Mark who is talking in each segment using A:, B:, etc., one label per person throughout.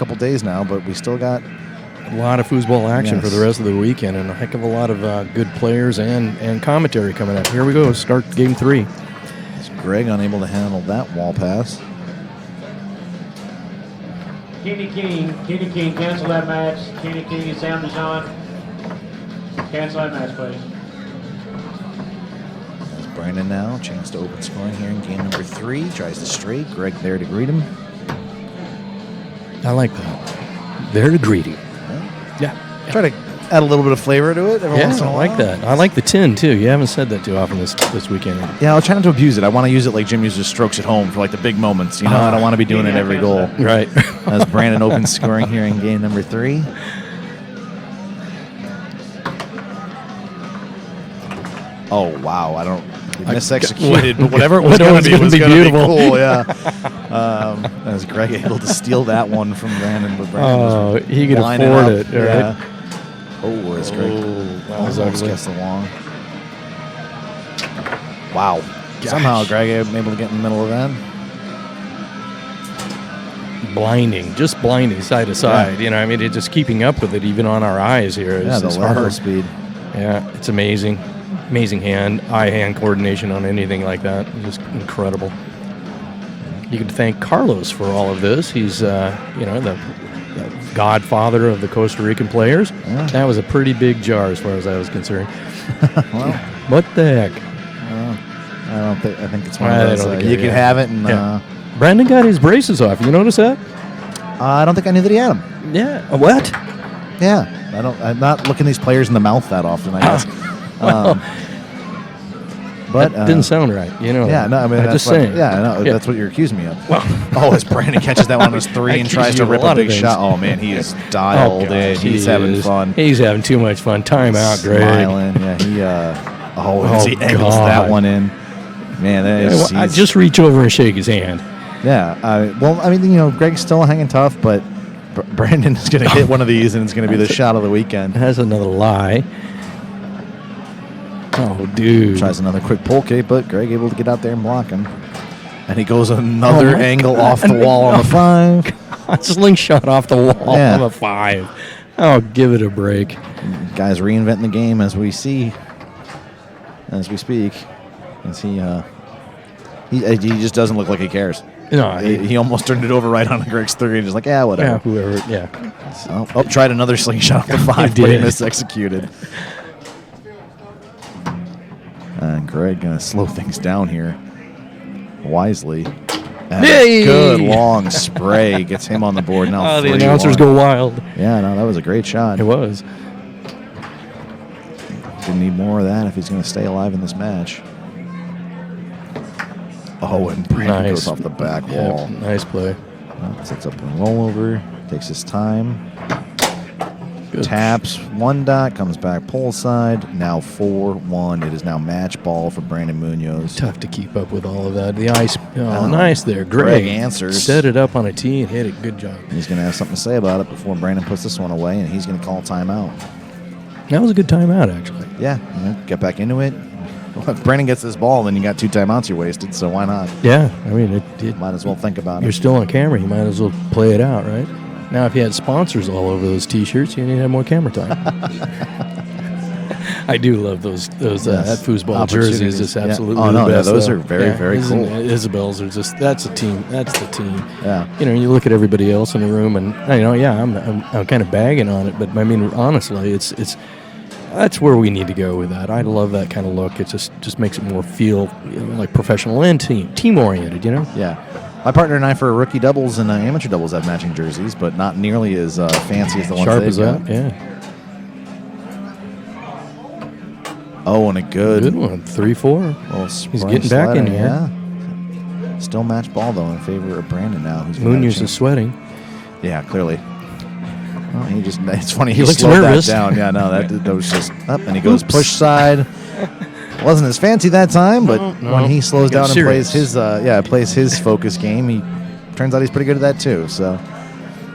A: couple days now, but we still got
B: a lot of foosball action for the rest of the weekend, and a heck of a lot of good players and commentary coming up. Here we go. Start game 3.
A: It's Greg unable to handle that wall pass.
C: Kenny King, cancel that match. Kenny King and Sam Dijon. Cancel that match, please.
A: There's Brandon now. Chance to open scoring here in game number 3. Tries to straight. Greg there to greet him.
B: I like that. There to greet him. Yeah.
A: Try to add a little bit of flavor to it every once in a
B: I
A: while.
B: like that. I like the tin, too. You haven't said that too often this weekend.
A: Yeah, I'll try not to abuse it. I want to use it like Jim uses strokes at home for like the big moments. You know, I don't want to be doing it every goal.
B: Right.
A: As Brandon opens scoring here in game number 3. Oh, wow. I don't... Misexecuted, but whatever it was going to be was going to be cool, yeah. As Greg able to steal that one from Brandon, but Brandon
B: he could afford it, right?
A: Yeah. Oh, it's Greg.
B: That was ugly.
A: Gets the long. Wow. Gosh. Somehow Greg able to get in the middle of that.
B: Blinding, just blinding side to side. You know, I mean, just keeping up with it even on our eyes here is
A: the lateral speed.
B: Yeah, it's amazing. Amazing eye-hand coordination on anything like that. Just incredible. You can thank Carlos for all of this. He's, the godfather of the Costa Rican players.
A: Yeah.
B: That was a pretty big jar as far as I was concerned.
A: Well,
B: what the heck?
A: I think it's one of those. You can have it. And
B: Brandon got his braces off. You notice that?
A: I don't think I knew that he had them.
B: Yeah. What?
A: Yeah. I'm not looking these players in the mouth that often, I guess. But
B: that didn't sound right, you know.
A: Yeah, no, I mean,
B: I'm just saying.
A: That's what you're accusing me of. Well, as Brandon catches that one on his 3 and tries to rip a big shot. Oh man, he is dialed in. He's having fun.
B: He's having too much fun. Time out, Greg.
A: Smiling. Yeah, he angles that one in. Man, that is.
B: I just reach over and shake his hand.
A: Yeah. Greg's still hanging tough, but Brandon is going to hit one of these, and it's going to be the shot of the weekend.
B: That's another lie. Oh, dude.
A: Tries another quick pull kick, but Greg able to get out there and block him. And he goes another angle off the wall on the 5.
B: Slingshot off the wall on the 5. Oh, give it a break.
A: Guys reinventing the game as we speak. As he just doesn't look like he cares.
B: No,
A: he almost turned it over right on Greg's 3 and just like, whatever.
B: Yeah, whoever, yeah.
A: Tried another slingshot off the 5, but he misexecuted. And Greg going to slow things down here wisely. And a good long spray gets him on the board now.
B: The announcers go wild.
A: Yeah, no, that was a great shot.
B: It was.
A: Didn't need more of that if he's going to stay alive in this match. Oh, and Brandon goes off the back wall.
B: Nice play.
A: Sets up a rollover. Takes his time.
B: Good.
A: Taps 1 dot, comes back pole side. Now 4-1. It is now match ball for Brandon Munoz.
B: Tough to keep up with all of that. The ice. Oh, nice there. Greg
A: answers.
B: Set it up on a tee and hit it. Good job.
A: He's going to have something to say about it before Brandon puts this one away, and he's going to call timeout.
B: That was a good timeout, actually.
A: Yeah. Get back into it. Well, if Brandon gets this ball, then you got 2 timeouts you wasted, so why not?
B: Yeah. I mean, it
A: might as well think about it.
B: You're still on camera. You might as well play it out, right? Now, if you had sponsors all over those T-shirts, you need to have more camera time. I do love those foosball jerseys. It's absolutely the best.
A: Those are very, very cool.
B: Isabel's are just, that's a team. That's the team.
A: Yeah.
B: You look at everybody else in the room, and I'm kind of bagging on it, but I mean, honestly, it's that's where we need to go with that. I love that kind of look. It just makes it more feel like professional and team oriented.
A: Yeah. My partner and I, for rookie doubles and amateur doubles, have matching jerseys, but not nearly as fancy as the ones
B: sharp
A: they've
B: as
A: got.
B: that. Yeah.
A: Oh, and a good
B: one. 3-4. He's getting back in here.
A: Yeah. Still match ball though in favor of Brandon now.
B: Munoz is sweating.
A: Yeah, clearly. Well, it's funny.
B: He looks
A: slowed
B: nervous.
A: That down. Yeah, no, that was just up, and he goes push side. Wasn't as fancy that time, but when he slows down and plays his focus game, he turns out he's pretty good at that too. So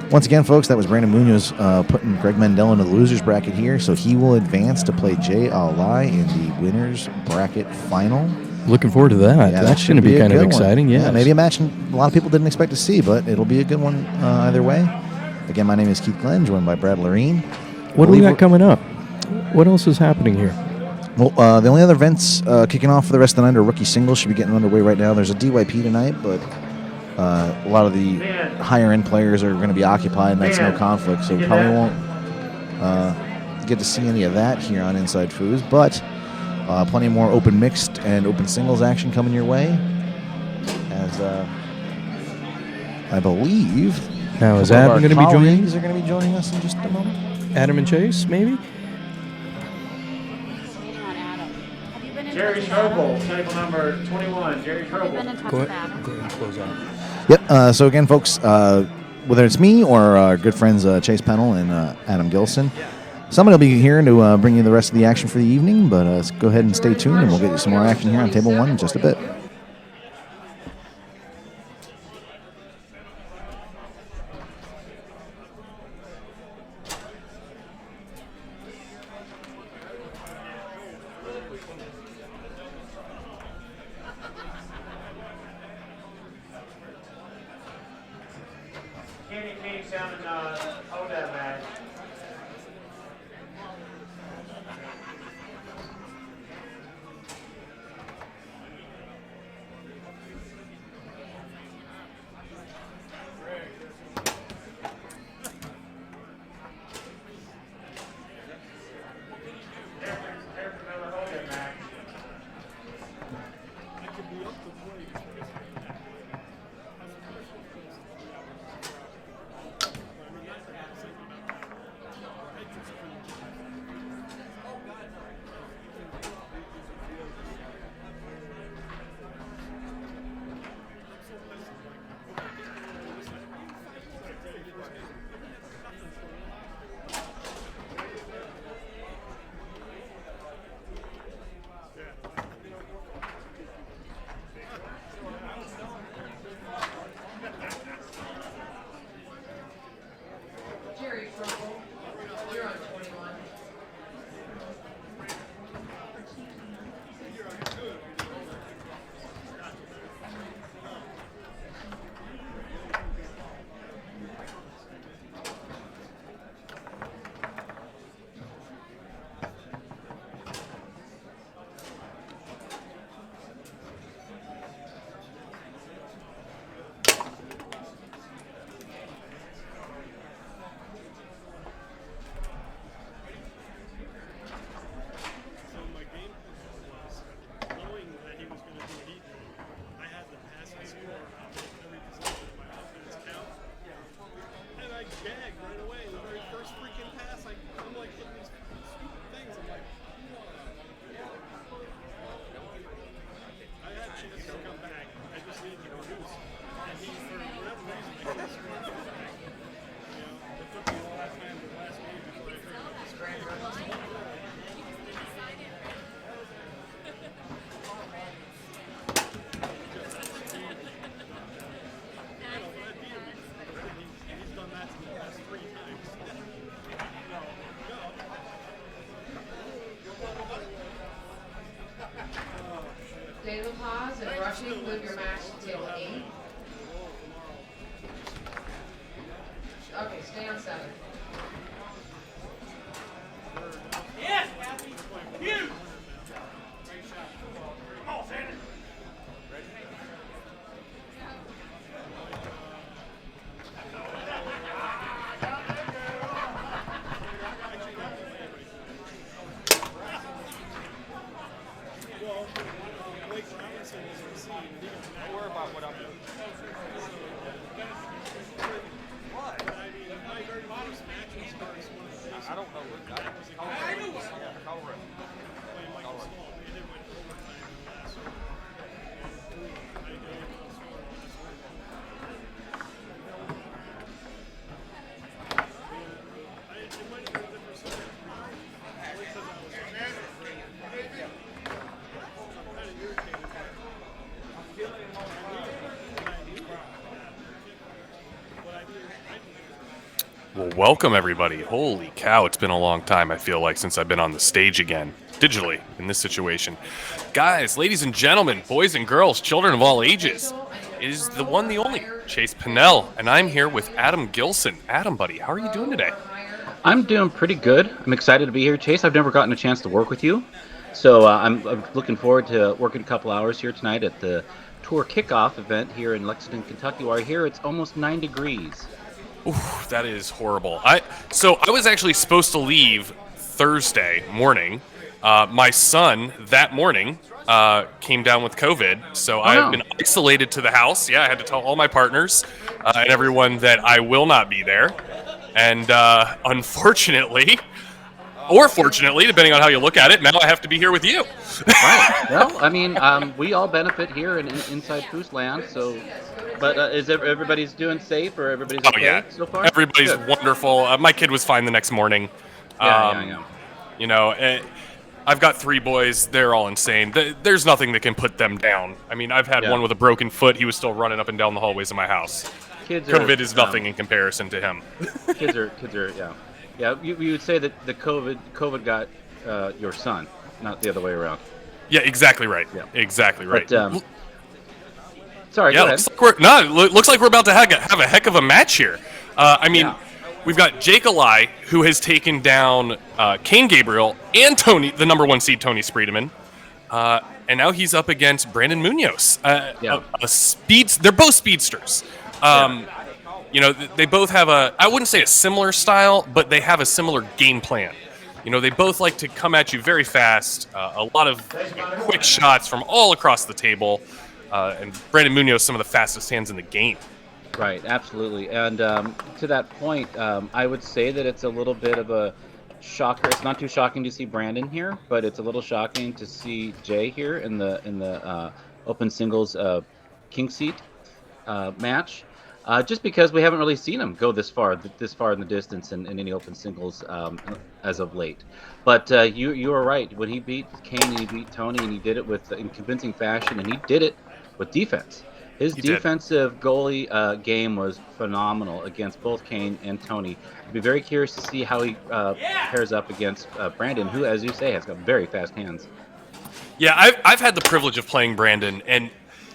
A: once again, folks, that was Brandon Munoz putting Greg Mendel into the losers bracket here, so he will advance to play Jay Alai in the winners bracket final.
B: Looking forward to that.
A: Yeah,
B: that's going to be kind of exciting.
A: Yeah, maybe a match a lot of people didn't expect to see, but it'll be a good one either way. Again, my name is Keith Glenn, joined by Brad Loreen.
B: What do we got coming up? What else is happening here?
A: Well, the only other events kicking off for the rest of the night are rookie singles. Should be getting underway right now. There's a DYP tonight, but a lot of the higher-end players are going to be occupied, and that's no conflict, so we probably won't get to see any of that here on Inside Foos, but plenty more open mixed and open singles action coming your way, as I believe
B: now is Adam going to be joining?
A: Are going to be joining us in just a moment.
B: Adam and Chase, maybe?
C: Jerry Strobel, table number 21. Jerry Strobel.
B: Go ahead and close out.
A: Yep. So again, folks, whether it's me or our good friends Chase Pennell and Adam Gilson, somebody will be here to bring you the rest of the action for the evening. But go ahead and stay tuned, and we'll get you some more action here on Table 1 in just a bit.
D: Table pause and rushing with your match to table 8. Okay, stay on 7.
E: Yes, Kathy. You. Come on, Sanders.
F: Don't worry about what I'm doing. What? I don't know what that is. Colorado.
G: Well, welcome everybody. Holy cow, it's been a long time, I feel like, since I've been on the stage again, digitally, in this situation. Guys, ladies and gentlemen, boys and girls, children of all ages, it is the one, the only, Chase Pinnell, and I'm here with Adam Gilson. Adam, buddy, how are you doing today?
H: I'm doing pretty good. I'm excited to be here, Chase. I've never gotten a chance to work with you, so I'm looking forward to working a couple hours here tonight at the tour kickoff event here in Lexington, Kentucky, where I hear it's almost 9 degrees.
G: Ooh, that is horrible. I was actually supposed to leave Thursday morning. My son that morning came down with COVID, so I've been isolated to the house. Yeah, I had to tell all my partners and everyone that I will not be there. And unfortunately, or fortunately, depending on how you look at it, now I have to be here with you.
H: Right. Well, I mean, we all benefit here inside Foosland. So, but is everybody's doing safe, or everybody's okay so far?
G: Everybody's wonderful. My kid was fine the next morning.
H: Yeah.
G: You know, I've got 3 boys. They're all insane. There's nothing that can put them down. I mean, I've had one with a broken foot. He was still running up and down the hallways of my house. COVID is nothing in comparison to him.
H: Kids are, yeah. You would say that the COVID got your son, not the other way around.
G: Yeah, exactly right. Yeah. Exactly right.
H: But, sorry,
G: yeah,
H: go ahead.
G: Looks like we're about to have a heck of a match here. I mean, we've got Jake Alai, who has taken down Kane Gabriel and Tony, the number 1 seed Tony Spreedeman. And now he's up against Brandon Munoz. They're both speedsters. You know, they both have I wouldn't say a similar style, but they have a similar game plan. You know, they both like to come at you very fast, a lot of quick shots from all across the table, and Brandon Munoz, some of the fastest hands in the game.
H: Right, absolutely. And to that point, I would say that it's a little bit of a shocker. It's not too shocking to see Brandon here, but it's a little shocking to see Jay here in the open singles king seat match. Just because we haven't really seen him go this far in the distance in any open singles as of late. But you are right. When he beat Kane and he beat Tony, and he did it in convincing fashion, and he did it with defense. His defensive goalie game was phenomenal against both Kane and Tony. I'd be very curious to see how he pairs up against Brandon, who, as you say, has got very fast hands.
G: Yeah, I've had the privilege of playing Brandon, and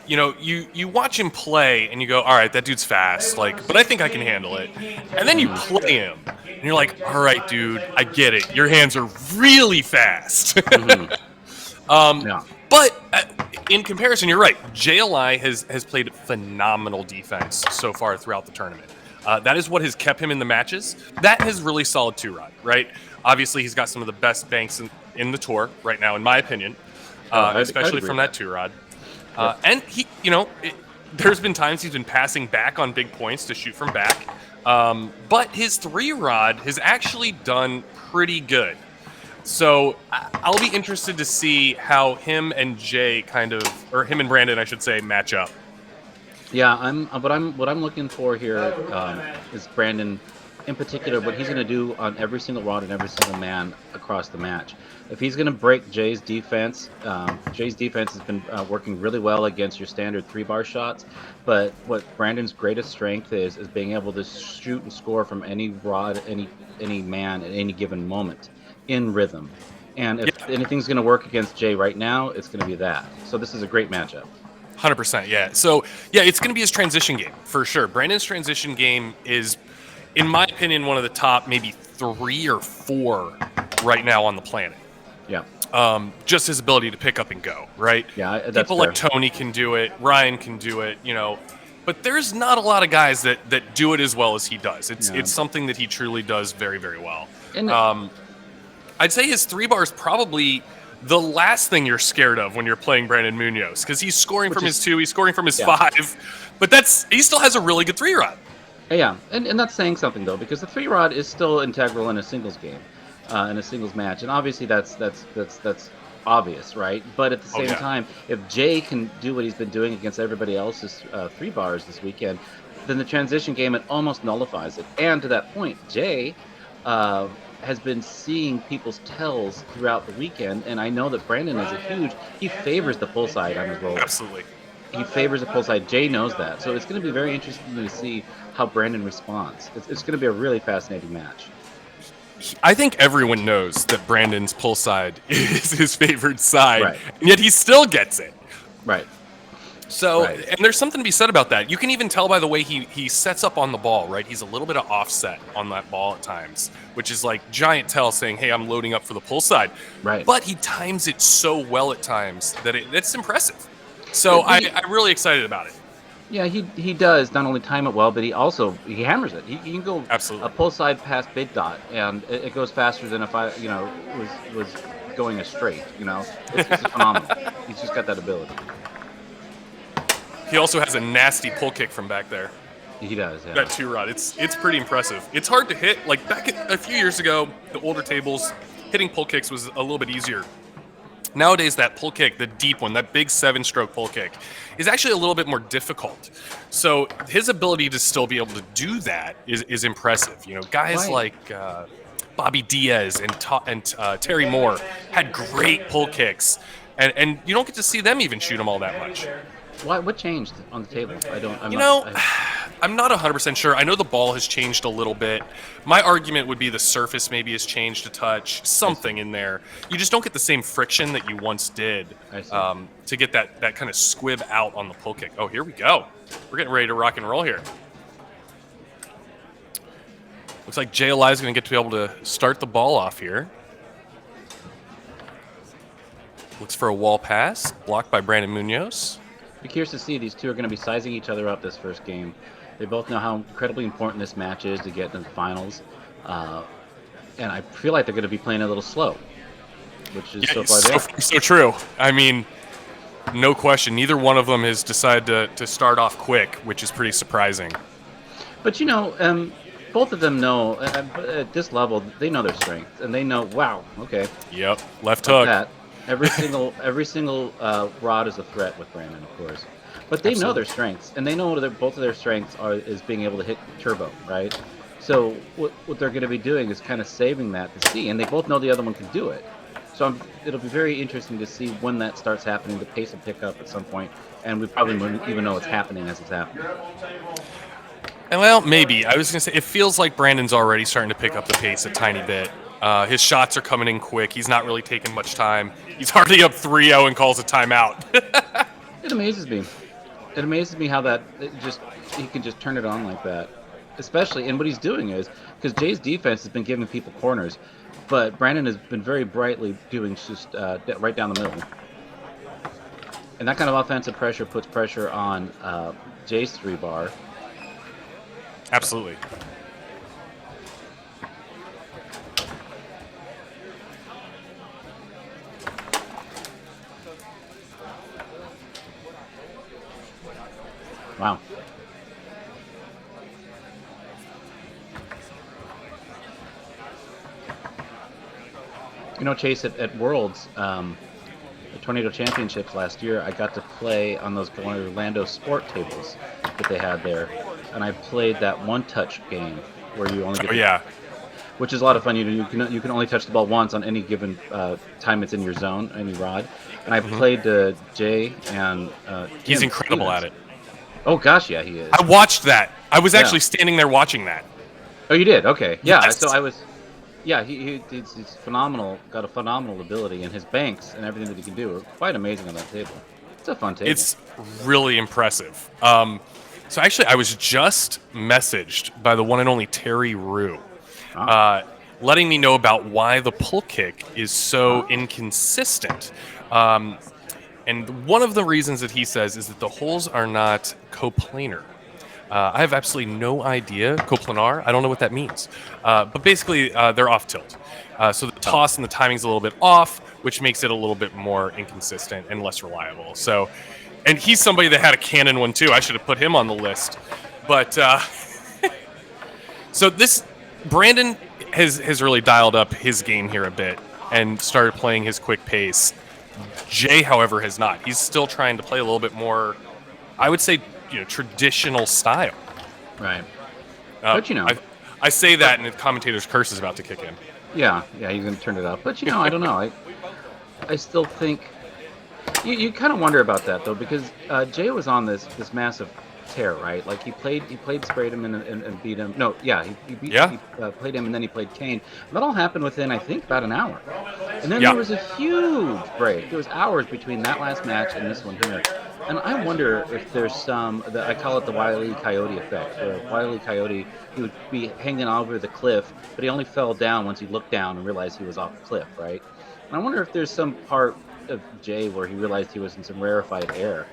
G: you know, you watch him play and you go, all right, that dude's fast, but I think I can handle it. And then you play him and you're like, all right, dude, I get it. Your hands are really fast. But in comparison, you're right. JLI has played phenomenal defense so far throughout the tournament. That is what has kept him in the matches. That has really solid 2-rod, right? Obviously, he's got some of the best banks in the tour right now, in my opinion, especially from that 2-rod. And he, you know, there's been times he's been passing back on big points to shoot from back. But his 3-rod has actually done pretty good. So I'll be interested to see how him and Jay or him and Brandon, I should say, match up.
H: Yeah, what I'm looking for here is Brandon, in particular, what he's going to do on every single rod and every single man across the match. If he's going to break Jay's defense has been working really well against your standard 3-bar shots. But what Brandon's greatest strength is being able to shoot and score from any rod, any man at any given moment in rhythm. And if anything's going to work against Jay right now, it's going to be that. So this is a great matchup.
G: 100%, yeah. So, yeah, it's going to be his transition game, for sure. Brandon's transition game is, in my opinion, one of the top maybe 3 or 4 right now on the planet.
H: Yeah.
G: Just his ability to pick up and go, right?
H: Yeah, that's
G: People
H: fair.
G: like Tony can do it, Ryan can do it, you know. But there's not a lot of guys that do it as well as he does. It's something that he truly does very, very well.
H: And
G: I'd say his 3-bar is probably the last thing you're scared of when you're playing Brandon Munoz, because he's scoring from his 2, he's scoring from his 5, but he still has a really good 3-rod.
H: Yeah, and that's saying something though, because the 3-rod is still integral in a singles game, in a singles match, and obviously that's obvious, right? But at the same time, if Jay can do what he's been doing against everybody else's 3-bars this weekend, then the transition game, it almost nullifies it. And to that point, Jay has been seeing people's tells throughout the weekend, and I know that Brandon is he favors the pull side on his roller.
G: Absolutely.
H: He favors the pull side. Jay knows that. So it's going to be very interesting to see how Brandon responds. It's going to be a really fascinating match.
G: I think everyone knows that Brandon's pull side is his favorite side, and yet he still gets it.
H: Right.
G: So,
H: Right.
G: and there's something to be said about that. You can even tell by the way he sets up on the ball, right? He's a little bit of offset on that ball at times, which is like giant tell saying, hey, I'm loading up for the pull side.
H: Right.
G: But he times it so well at times that it's impressive. So I'm really excited about it.
H: Yeah, he does not only time it well, but he hammers it. He can go
G: Absolutely.
H: a pull side past big dot, and it goes faster than if I was going a straight. It's just phenomenal. He's just got that ability.
G: He also has a nasty pull kick from back there.
H: He does. Yeah.
G: That 2-rod. It's pretty impressive. It's hard to hit. Like a few years ago, the older tables, hitting pull kicks was a little bit easier. Nowadays, that pull kick, the deep one, that big 7-stroke pull kick, is actually a little bit more difficult. So his ability to still be able to do that is impressive. Guys like Bobby Diaz and Terry Moore had great pull kicks, and you don't get to see them even shoot them all that much.
H: What changed on the table?
G: I'm not 100% sure. I know the ball has changed a little bit. My argument would be the surface maybe has changed a touch, something in there. You just don't get the same friction that you once did to get that kind of squib out on the pull kick. Oh, here we go. We're getting ready to rock and roll here. Looks like JLI is going to get to be able to start the ball off here. Looks for a wall pass, blocked by Brandon Munoz.
H: Be curious to see. These two are going to be sizing each other up this first game. They both know how incredibly important this match is to get to the finals, and I feel like they're going to be playing a little slow, which is so far there.
G: So true. I mean, no question. Neither one of them has decided to start off quick, which is pretty surprising.
H: But both of them know at this level they know their strength, and they know. Wow. Okay.
G: Yep. Left hook.
H: That. Every single rod is a threat with Brandon, of course. But they know their strengths, and they know both of their strengths is being able to hit turbo, right? So what they're going to be doing is kind of saving that to see, and they both know the other one can do it. So it'll be very interesting to see when that starts happening. The pace will pick up at some point, and we probably wouldn't even know it's happening as it's happening.
G: And well, maybe. I was going to say, it feels like Brandon's already starting to pick up the pace a tiny bit. His shots are coming in quick. He's not really taking much time. He's hardly up 3-0 and calls a timeout.
H: It amazes me. It amazes me how he can just turn it on like that. Especially, and what he's doing is, because Jay's defense has been giving people corners, but Brandon has been very brightly doing just right down the middle. And that kind of offensive pressure puts pressure on Jay's 3-bar.
G: Absolutely.
H: Wow. Chase, at Worlds, the Tornado Championships last year, I got to play on those Orlando sport tables that they had there, and I played that one-touch game where you only get which is a lot of fun. You can only touch the ball once on any given time it's in your zone, any rod. And I played Jay and
G: he's incredible at it.
H: Oh gosh, yeah, he is.
G: I watched that. I was actually standing there watching that.
H: Oh, you did? Okay. Yeah.
G: Yes.
H: So I was. Yeah, he's phenomenal. Got a phenomenal ability, and his banks and everything that he can do are quite amazing on that table. It's a fun table.
G: It's really impressive. So actually, I was just messaged by the one and only Terry Rue, letting me know about why the pull kick is so inconsistent. And one of the reasons that he says is that the holes are not coplanar. I have absolutely no idea. Coplanar, I don't know what that means. But basically, they're off tilt. So the toss and the timing's a little bit off, which makes it a little bit more inconsistent and less reliable. So, and he's somebody that had a Canon one too. I should have put him on the list. But so Brandon has really dialed up his game here a bit and started playing his quick pace. Jay, however, has not. He's still trying to play a little bit more, I would say, traditional style.
H: Right. But
G: I say that, and the commentator's curse is about to kick in.
H: Yeah, he's gonna turn it up. But I don't know. I still think you kind of wonder about that though, because Jay was on this massive tear, right? Like he sprayed him and beat him. No, yeah, he played him and then he played Kane. That all happened within, I think, about an hour. And then there was a huge break. There was hours between that last match and this one here. And I wonder if there's I call it the Wile E. Coyote effect, where Wile E. Coyote, he would be hanging over the cliff, but he only fell down once he looked down and realized he was off the cliff, right? And I wonder if there's some part of Jay where he realized he was in some rarefied air.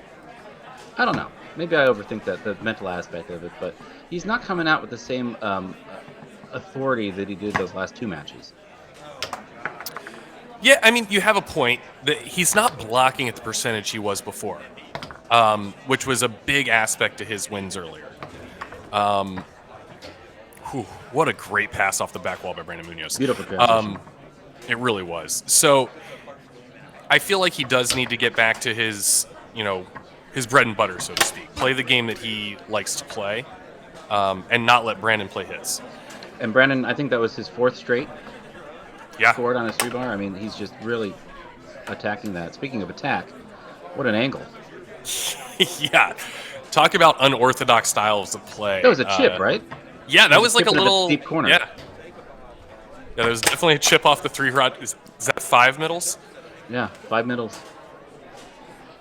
H: I don't know. Maybe I overthink the mental aspect of it, but he's not coming out with the same authority that he did those last 2 matches.
G: Yeah, I mean, you have a point that he's not blocking at the percentage he was before, which was a big aspect to his wins earlier. What a great pass off the back wall by Brandon Munoz.
H: Beautiful transition.
G: It really was. So I feel like he does need to get back to his bread and butter, so to speak. Play the game that he likes to play, and not let Brandon play his.
H: And Brandon, I think that was his 4th straight.
G: Yeah.
H: Scored on his 3-bar. I mean, he's just really attacking that. Speaking of attack, what an angle.
G: Yeah. Talk about unorthodox styles of play.
H: That was a chip, right?
G: Yeah, that was like a little
H: deep corner.
G: Yeah. Yeah, there was definitely a chip off the 3 rod. Is that 5 middles?
H: Yeah, 5 middles.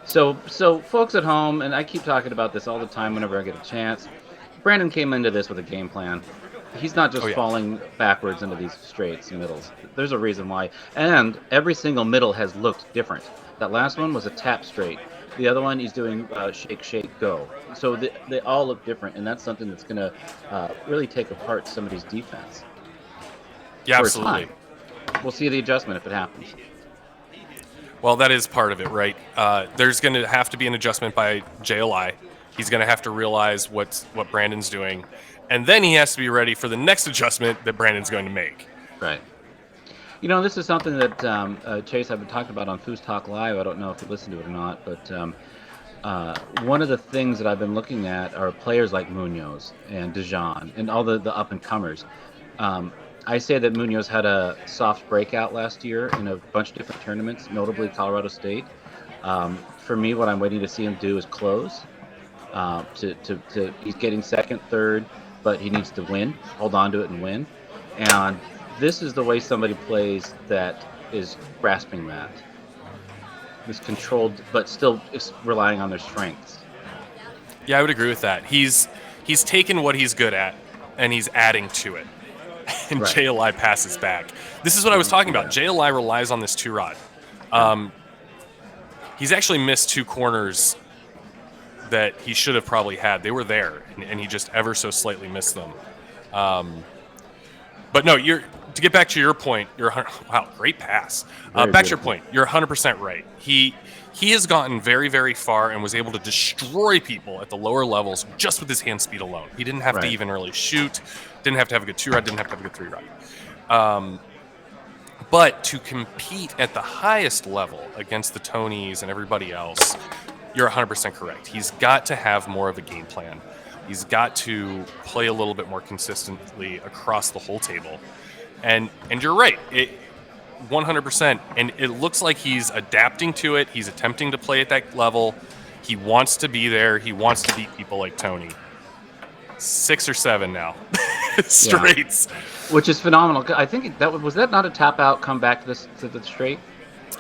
H: So folks at home, and I keep talking about this all the time whenever I get a chance, Brandon came into this with a game plan. He's not just falling backwards into these straights and middles. There's a reason why. And every single middle has looked different. That last one was a tap straight. The other one, he's doing shake, shake, go. So they all look different, and that's something that's going to really take apart somebody's defense.
G: Yeah, absolutely.
H: We'll see the adjustment if it happens.
G: Well, that is part of it, right? There's going to have to be an adjustment by JLI. He's going to have to realize what Brandon's doing. And then he has to be ready for the next adjustment that Brandon's going to make.
H: Right. You know, this is something that Chase, I've been talking about on Foos Talk Live. I don't know if you listened to it or not, but one of the things that I've been looking at are players like Munoz and Dijon and all the up-and-comers. I say that Munoz had a soft breakout last year in a bunch of different tournaments, notably Colorado State. For me, what I'm waiting to see him do is close. He's getting second, third, but he needs to win, hold on to it and win. And this is the way somebody plays that is grasping that. Is controlled, but still is relying on their strengths.
G: Yeah, I would agree with that. He's taken what he's good at, and he's adding to it. And right. JLI passes back. This is what I was talking about. JLI relies on this 2-rod. He's actually missed 2 corners that he should have probably had. They were there, and he just ever so slightly missed them. But no, to get back to your point, wow, great pass. Back to your point, you're 100% right. He has gotten very, very far and was able to destroy people at the lower levels just with his hand speed alone. He didn't have to even really shoot, didn't have to have a good 2-rod, didn't have to have a good 3-rod. But to compete at the highest level against the Tonys and everybody else, you're 100% correct. He's got to have more of a game plan. He's got to play a little bit more consistently across the whole table. And you're right, 100%. And it looks like he's adapting to it. He's attempting to play at that level. He wants to be there. He wants to beat people like Tony. 6 or 7 now. Straights.
H: Yeah. Which is phenomenal. I think was that not a tap out, come back to the straight?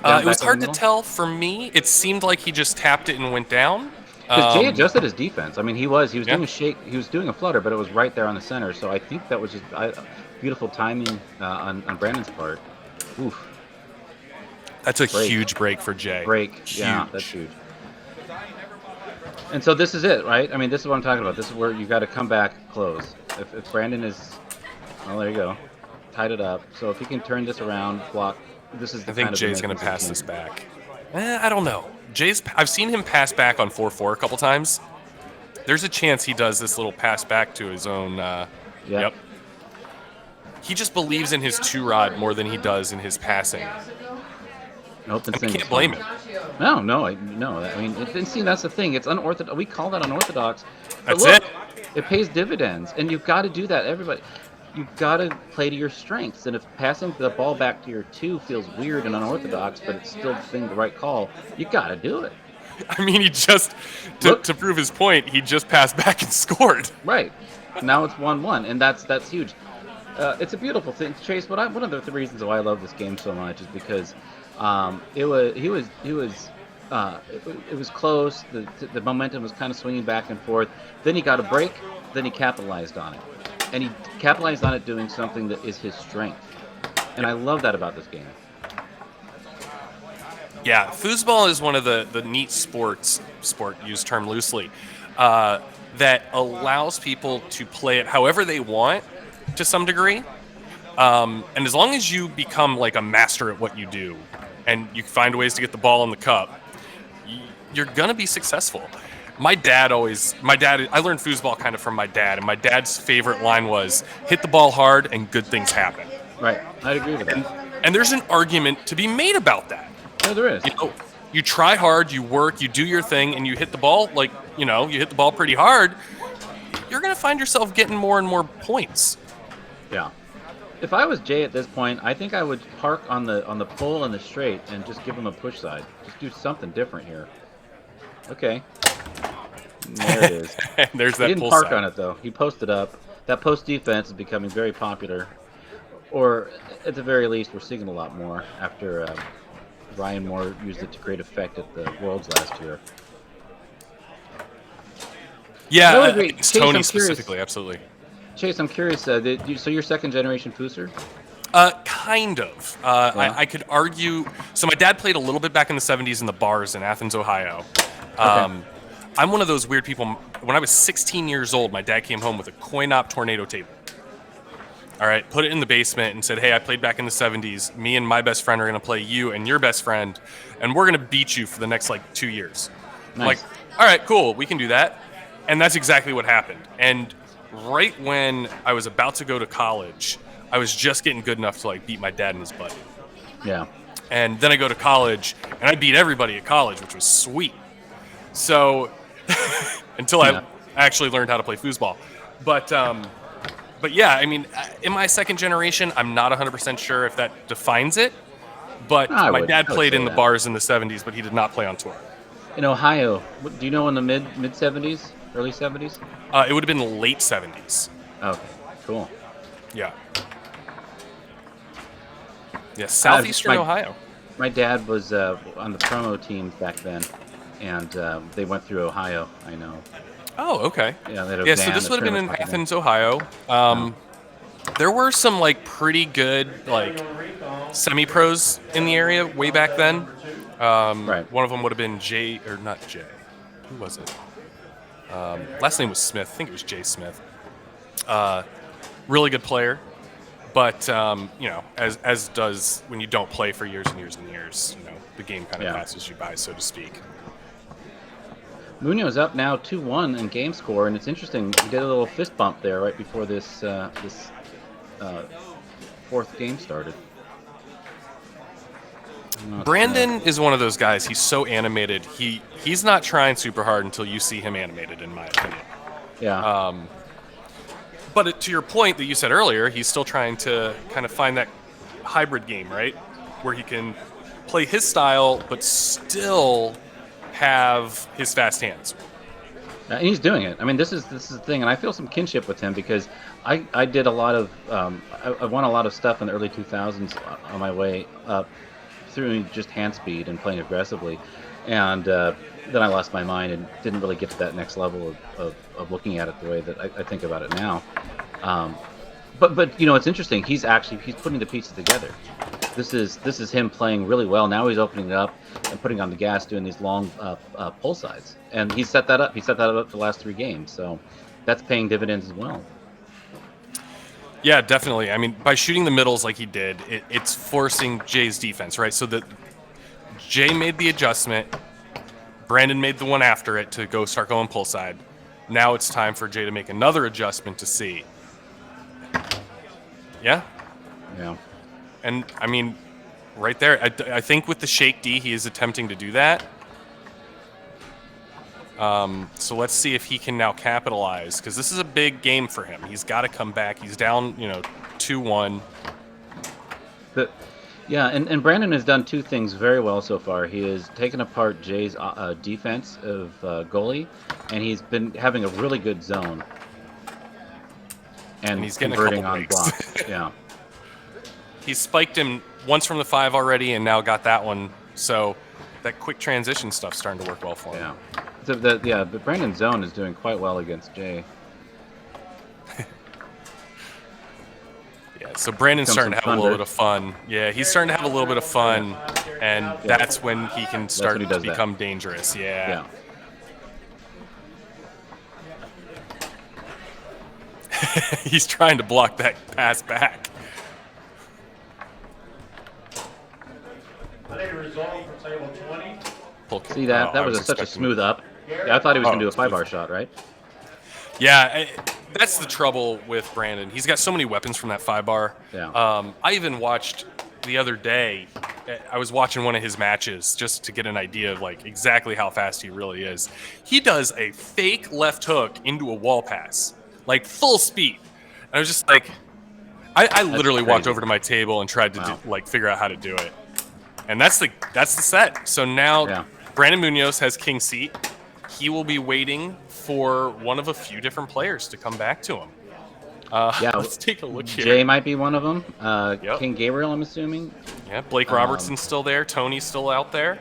G: It was hard to tell for me. It seemed like he just tapped it and went down.
H: Because Jay adjusted his defense. I mean, he was doing a shake, he was doing a flutter, but it was right there on the center. So I think that was just beautiful timing on Brandon's part. Oof.
G: That's a huge break for Jay.
H: Yeah, that's huge. And so this is it, right? I mean, this is what I'm talking about. This is where you got to come back, close. If Brandon is, well, there you go, tied it up. So if he can turn this around, block. This is. I
G: think Jay's going to pass this back. I don't know. I've seen him pass back on 4-4 a couple times. There's a chance he does this little pass back to his own. Yep. He just believes in his 2-rod more than he does in his passing.
H: Nope,
G: I can't blame him.
H: No. I mean, see, that's the thing. It's unorthodox. We call that unorthodox.
G: That's it.
H: It pays dividends, and you've got to do that. Everybody, you've got to play to your strengths. And if passing the ball back to your 2 feels weird and unorthodox, but it's still the right call, you got to do it.
G: I mean, he just to prove his point, he just passed back and scored.
H: Right. Now it's 1-1, and that's huge. It's a beautiful thing, Chase. One of the reasons why I love this game so much is because he was it was close. The momentum was kind of swinging back and forth. Then he got a break. Then he capitalized on it, and he capitalized on it doing something that is his strength. And I love that about this game.
G: Yeah, foosball is one of the neat sport used term loosely, that allows people to play it however they want to some degree. And as long as you become like a master at what you do and you find ways to get the ball in the cup, you're going to be successful. I learned foosball kind of from my dad, and my dad's favorite line was, hit the ball hard and good things happen.
H: Right, I'd agree with that.
G: And there's an argument to be made about that.
H: No, there is.
G: You try hard, you work, you do your thing, and you hit the ball you hit the ball pretty hard, you're going to find yourself getting more and more points.
H: Yeah. If I was Jay at this point, I think I would park on the pole and the straight and just give him a push side. Just do something different here. Okay. There it is.
G: There's that
H: he didn't
G: pull
H: park
G: side.
H: on it, though. He posted up. That post defense is becoming very popular. Or, at the very least, we're seeing it a lot more after Ryan Moore used it to great effect at the Worlds last year.
G: Yeah,
H: I would agree.
G: it's
H: Chase,
G: Tony
H: I'm curious.
G: specifically, absolutely.
H: Chase, I'm curious. So you're second generation Fooser?
G: Kind of. I could argue. So my dad played a little bit back in the 70s in the bars in Athens, Ohio.
H: Okay.
G: I'm one of those weird people. When I was 16 years old, my dad came home with a coin-op tornado table. All right, put it in the basement and said, hey, I played back in the 70s. Me and my best friend are going to play you and your best friend, and we're going to beat you for the next, 2 years.
H: Nice.
G: I'm like, all right, cool, we can do that. And that's exactly what happened. And right when I was about to go to college, I was just getting good enough to, beat my dad and his buddy.
H: Yeah.
G: And then I go to college, and I beat everybody at college, which was sweet. So, until I actually learned how to play foosball. But yeah, I mean, in my second generation, I'm not 100% sure if that defines it. But my dad played in the bars in the 70s, but he did not play on tour.
H: In Ohio, do you know in the mid 70s, early 70s?
G: It would have been the late 70s.
H: Okay, cool.
G: Yeah. Yeah, southeastern Ohio.
H: My dad was on the promo team back then, and they went through Ohio, I know.
G: Oh, okay.
H: Yeah,
G: so this would have been in Athens, Ohio. There were some pretty good semi-pros in the area way back then.
H: Right.
G: One of them would have been Jay, or not Jay. Who was it? Last name was Smith. I think it was Jay Smith. Really good player, but as does when you don't play for years and years and years, the game kind of passes you by, so to speak.
H: Munoz up now 2-1 in game score, and it's interesting. He did a little fist bump there right before this fourth game started.
G: Brandon is one of those guys. He's so animated. He's not trying super hard until you see him animated, in my opinion.
H: Yeah.
G: But to your point that you said earlier, he's still trying to kind of find that hybrid game, right, where he can play his style but still have his fast hands.
H: And he's doing it. I mean, this is the thing, and I feel some kinship with him because I did a lot of I won a lot of stuff in the early 2000s on my way up through just hand speed and playing aggressively, and then I lost my mind and didn't really get to that next level of looking at it the way that I think about it now. But it's interesting. He's putting the pieces together. This is him playing really well. Now he's opening it up and putting on the gas, doing these long pull sides, and he set that up. He set that up the last 3 games, so that's paying dividends as well.
G: Yeah, definitely. I mean, by shooting the middles like he did, it's forcing Jay's defense, right? So that Jay made the adjustment, Brandon made the one after it to start going pull side. Now it's time for Jay to make another adjustment to see. Yeah?
H: Yeah.
G: And, I mean, right there, I think with the shake D, he is attempting to do that. So let's see if he can now capitalize, because this is a big game for him. He's got to come back. He's down, 2-1.
H: And Brandon has done 2 things very well so far. He has taken apart Jay's defense of goalie, and he's been having a really good zone. And
G: he's getting
H: converting
G: a couple
H: on
G: breaks.
H: blocks. Yeah.
G: He spiked him once from the 5 already, and now got that one. So that quick transition stuff's starting to work well for him.
H: Yeah. But Brandon's zone is doing quite well against Jay.
G: Yeah, so Brandon's starting to have a little bit of fun. Yeah, he's starting to have a little bit of fun, and that's when he can start to become dangerous. Yeah. He's trying to block that pass back.
H: See that? That was such a smooth up. Yeah, I thought he was going to do a 5-bar shot, right?
G: Yeah, that's the trouble with Brandon. He's got so many weapons from that 5-bar.
H: Yeah.
G: I even watched the other day. I was watching one of his matches just to get an idea of like exactly how fast he really is. He does a fake left hook into a wall pass, like full speed. And I was just like, I literally walked over to my table and tried to figure out how to do it. And that's the set. So now Brandon Munoz has king seat. He will be waiting for one of a few different players to come back to him. Let's take a look here.
H: Jay might be one of them. King Gabriel, I'm assuming.
G: Yeah, Blake Robertson's still there. Tony's still out there.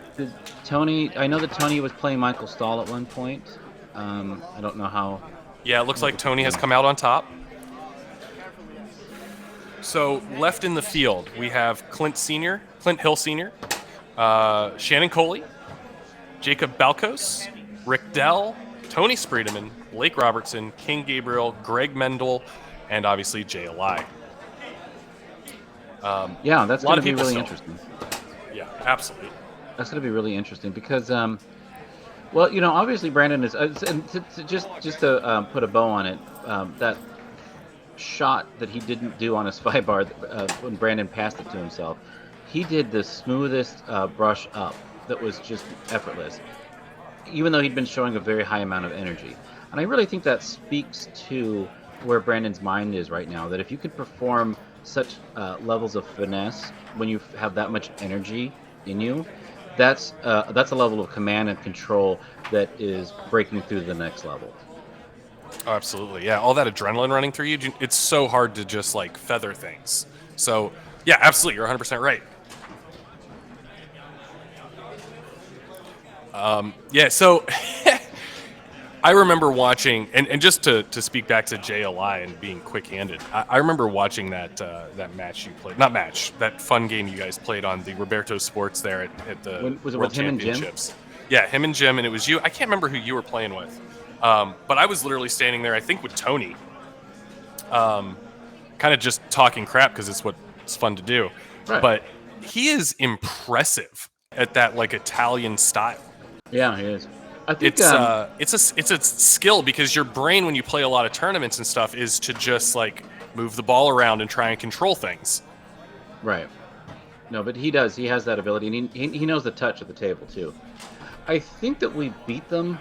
H: I know that Tony was playing Michael Stahl at one point. I don't know how.
G: Yeah, it looks like Tony has come out on top. So left in the field, we have Clint Hill Sr., Shannon Coley, Jacob Balkos, Rick Dell, Tony Spreedeman, Blake Robertson, King Gabriel, Greg Mendel, and obviously Jay Alai.
H: That's going to be really interesting.
G: Yeah, absolutely.
H: That's going to be really interesting because, obviously Brandon is just to put a bow on it. That shot that he didn't do on his 5-bar when Brandon passed it to himself, he did the smoothest brush up that was just effortless, even though he'd been showing a very high amount of energy. And I really think that speaks to where Brandon's mind is right now, that if you could perform such levels of finesse when you have that much energy in you, that's a level of command and control that is breaking through the next level.
G: Oh, absolutely. Yeah, all that adrenaline running through you, it's so hard to just like feather things. So, yeah, absolutely. You're 100% right. So I remember watching, and just to speak back to Jay Alai and being quick-handed, I remember watching that match you played. Not match, that fun game you guys played on the Roberto Sports there at the World Championships. Yeah, him and Jim, and it was you. I can't remember who you were playing with. But I was literally standing there, I think, with Tony, kind of just talking crap because it's what's fun to do. Right. But he is impressive at that like Italian style.
H: Yeah, he is. I think
G: it's a skill because your brain when you play a lot of tournaments and stuff is to just like move the ball around and try and control things.
H: Right. No, but he does. He has that ability, and he knows the touch of the table too. I think that we beat them.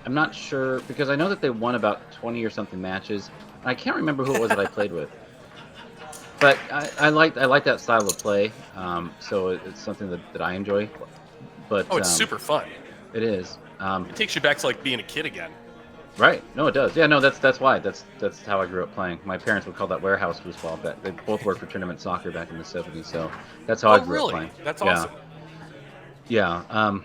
H: I'm not sure because I know that they won about 20 or something matches. I can't remember who it was that I played with, but I like that style of play. So it's something that I enjoy. But
G: it's super fun.
H: It is.
G: It takes you back to like being a kid again.
H: Right. No, it does. Yeah. No, that's why. That's how I grew up playing. My parents would call that warehouse foosball. But they both worked for tournament soccer back in the 70s. So that's how I grew up playing.
G: That's awesome.
H: Yeah.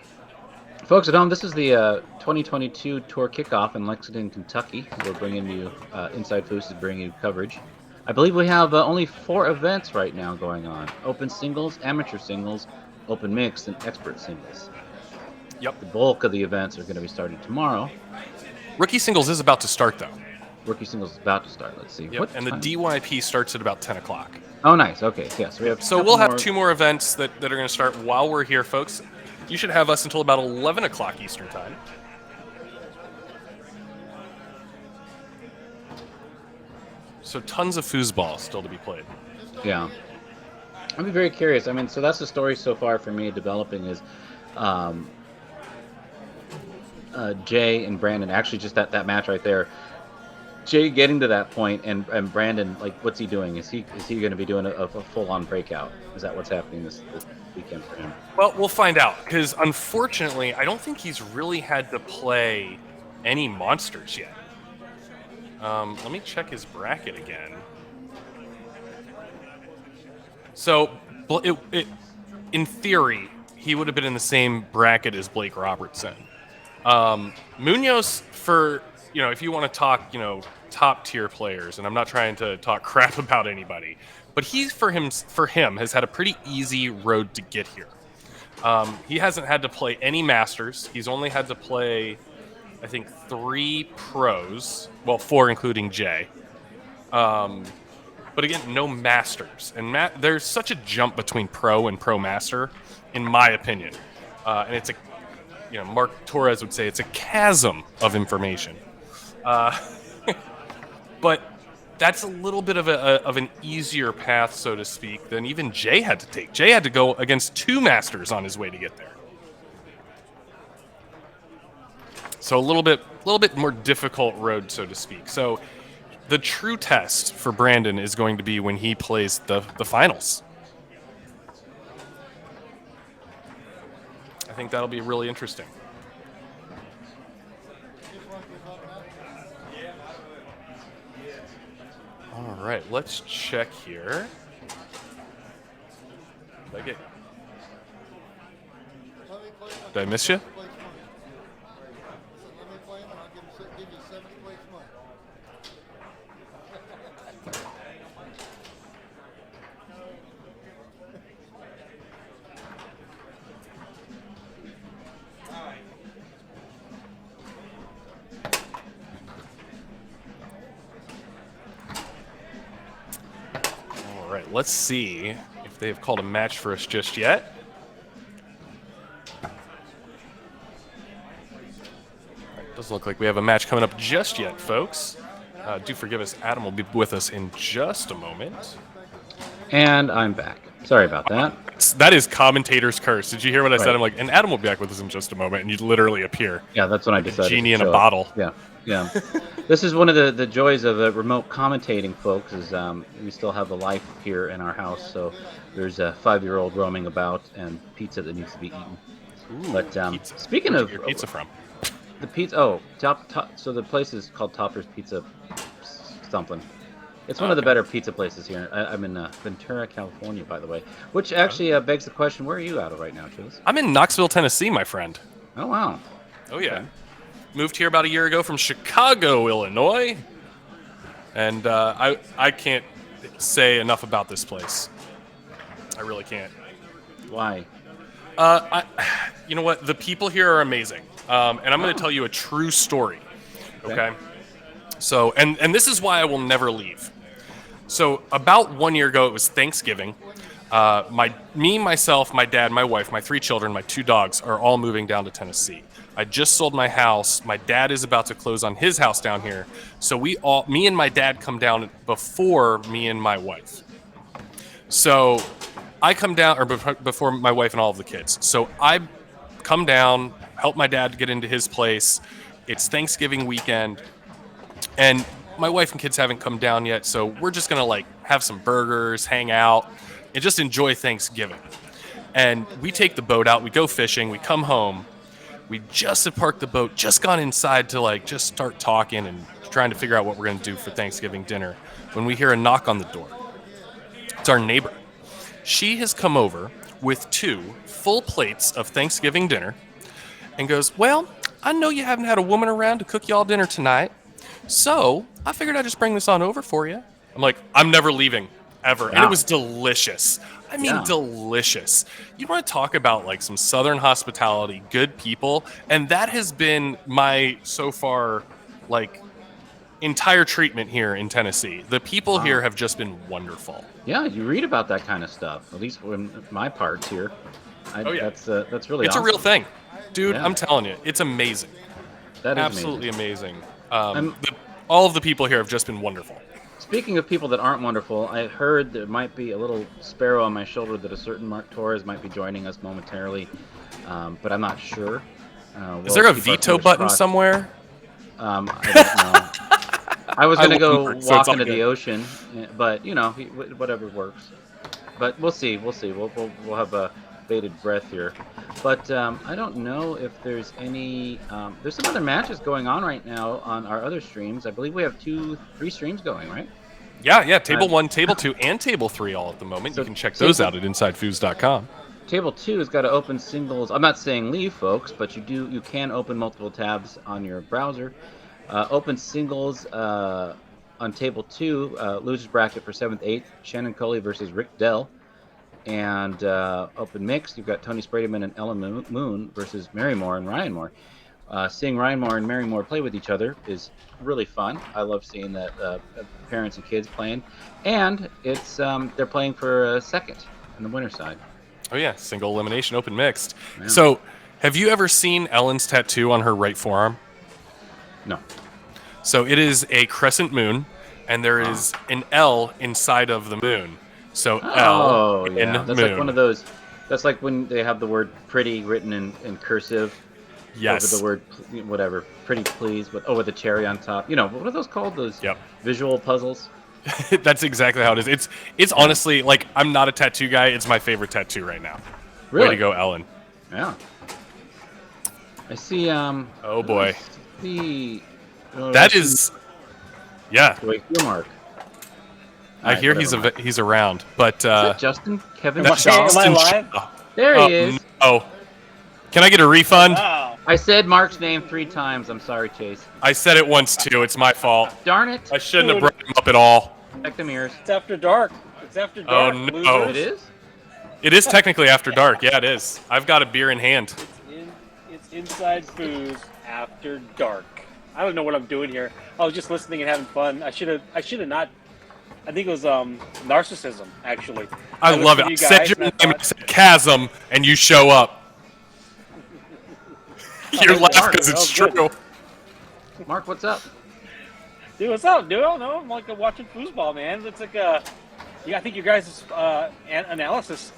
H: Folks at home, this is the 2022 Tour kickoff in Lexington, Kentucky. We're bringing you, Inside Foos is bringing you coverage. I believe we have only 4 events right now going on. Open singles, amateur singles, open mixed, and expert singles.
G: Yep.
H: The bulk of the events are going to be starting tomorrow.
G: Rookie singles is about to start, though.
H: Rookie singles is about to start. Let's see.
G: Yep. And the DYP starts at about 10 o'clock.
H: Oh, nice. Okay. Yeah, so
G: we'll have 2 more events that are going to start while we're here, folks. You should have us until about 11 o'clock Eastern time. So tons of foosball still to be played.
H: Yeah. I'd be very curious. I mean, so that's the story so far for me developing is Jay and Brandon, actually just that match right there. Jay getting to that point and Brandon, like, what's he doing? Is he going to be doing a full-on breakout? Is that what's happening this weekend for him?
G: Well, we'll find out because unfortunately, I don't think he's really had to play any monsters yet. Let me check his bracket again. So, in theory, he would have been in the same bracket as Blake Robertson. Munoz, for, if you want to talk, top tier players, and I'm not trying to talk crap about anybody, but for him has had a pretty easy road to get here. He hasn't had to play any Masters. He's only had to play, I think, 3 pros. Well, 4 including Jay. But again, no Masters. And there's such a jump between pro and pro master, in my opinion. And it's Mark Torres would say it's a chasm of information. But that's a little bit of an easier path, so to speak, than even Jay had to take. Jay had to go against 2 Masters on his way to get there. So a little bit more difficult road, so to speak. So the true test for Brandon is going to be when he plays the finals. I think that'll be really interesting. All right, let's check here. Did I miss you? All right, let's see if they have called a match for us just yet. Doesn't look like we have a match coming up just yet, folks. Do forgive us. Adam will be with us in just a moment.
H: And I'm back. Sorry about that.
G: That is commentator's curse. Did you hear what I said?
H: Right.
G: I'm like, and Adam will be back with us in just a moment, and you literally appear.
H: Yeah, that's when I decided.
G: Genie
H: to
G: in a
H: show
G: bottle.
H: up. Yeah. This is one of the joys of remote commentating, folks, is we still have a life here in our house. So there's a 5-year-old roaming about and pizza that needs to be eaten.
G: Ooh,
H: But
G: pizza.
H: speaking
G: Where'd
H: of
G: you get your pizza from?
H: the pizza, top. So the place is called Topper's Pizza something. It's one of the better pizza places here. I'm in Ventura, California, by the way. Which actually begs the question: where are you out of right now, Chuz?
G: I'm in Knoxville, Tennessee, my friend.
H: Oh wow.
G: Oh yeah.
H: Okay.
G: Moved here about a year ago from Chicago, Illinois, and I can't say enough about this place. I really can't.
H: Why?
G: You know what? The people here are amazing, and I'm going to tell you a true story. Okay. So, and this is why I will never leave. So, about 1 year ago, it was Thanksgiving. Myself, my dad, my wife, my 3 children, my 2 dogs are all moving down to Tennessee. I just sold my house. My dad is about to close on his house down here. So me and my dad come down before me and my wife. So I come down, or before my wife and all of the kids. So I come down, help my dad get into his place. It's Thanksgiving weekend, and my wife and kids haven't come down yet. So we're just gonna have some burgers, hang out, and just enjoy Thanksgiving. And we take the boat out, we go fishing, we come home. We just have parked the boat, just gone inside to just start talking and trying to figure out what we're going to do for Thanksgiving dinner when we hear a knock on the door. It's our neighbor. She has come over with 2 full plates of Thanksgiving dinner and goes, "Well, I know you haven't had a woman around to cook y'all dinner tonight, so I figured I'd just bring this on over for you." I'm like, I'm never leaving, ever. And it was delicious. I mean, delicious. You want to talk about some Southern hospitality, good people, and that has been my so far entire treatment here in Tennessee. The people here have just been wonderful.
H: Yeah, you read about that kind of stuff. At least in my parts here. That's really.
G: It's
H: awesome.
G: a real thing, dude.
H: Yeah.
G: I'm telling you, it's amazing.
H: That is
G: absolutely amazing. All of the people here have just been wonderful.
H: Speaking of people that aren't wonderful, I heard there might be a little sparrow on my shoulder that a certain Mark Torres might be joining us momentarily, but I'm not sure.
G: Is there a veto button somewhere?
H: I don't know. I was going to go walk into the ocean, but whatever works. But we'll see. We'll have a bated breath here. But I don't know if there's any. There's some other matches going on right now on our other streams. I believe we have 3 streams going, right?
G: Yeah. Table 1, Table 2, and Table 3 all at the moment. So you can check those out at InsideFoos.com.
H: Table 2 has got to open singles. I'm not saying leave, folks, but you can open multiple tabs on your browser. Open singles on Table 2, losers bracket for 7th, 8th, Shannon Coley versus Rick Dell. And open mixed, you've got Tony Sprademan and Ellen Moon versus Mary Moore and Ryan Moore. Seeing Ryan Moore and Mary Moore play with each other is really fun. I love seeing that parents and kids playing. And it's they're playing for a second on the winner side.
G: Oh, yeah. Single elimination, open mixed.
H: Yeah.
G: So, have you ever seen Ellen's tattoo on her right forearm?
H: No.
G: So, it is a crescent moon, and there is an L inside of the moon. So, L in
H: That's
G: moon.
H: like one of those. That's like when they have the word pretty written in cursive.
G: Yes.
H: Over the word, whatever, pretty please, with a cherry on top. You know, what are those called? Those visual puzzles?
G: That's exactly how it is. It's honestly, like, I'm not a tattoo guy. It's my favorite tattoo right now.
H: Really?
G: Way to go, Ellen.
H: Yeah. I see,
G: oh, boy.
H: That
G: is... Yeah.
H: Wait, Mark.
G: I hear he's around, but...
H: Is that Justin? Kevin?
G: That's
H: Shaw?
G: Justin
I: Am I live?
G: Shaw.
H: There he is.
G: Oh. Can I get a refund?
I: Wow.
H: I said Mark's name 3 times. I'm sorry, Chase.
G: I said it once, too. It's my fault.
H: Darn it.
G: I shouldn't have brought him up at all.
H: Check the mirrors.
I: It's after dark. It's after dark.
G: Oh, no.
I: losers.
H: It is?
G: It is technically after dark. Yeah, it is. I've got a beer in hand.
I: It's inside Foos after dark. I don't know what I'm doing here. I was just listening and having fun. I should have not. I think it was narcissism, actually.
G: I love it. I said your name, I said chasm, and you show up. You're laughing because it's true.
I: Good.
H: Mark, what's up?
I: Dude, what's up, dude? I don't know. I'm like watching foosball, man. It's like I think your guys' analysis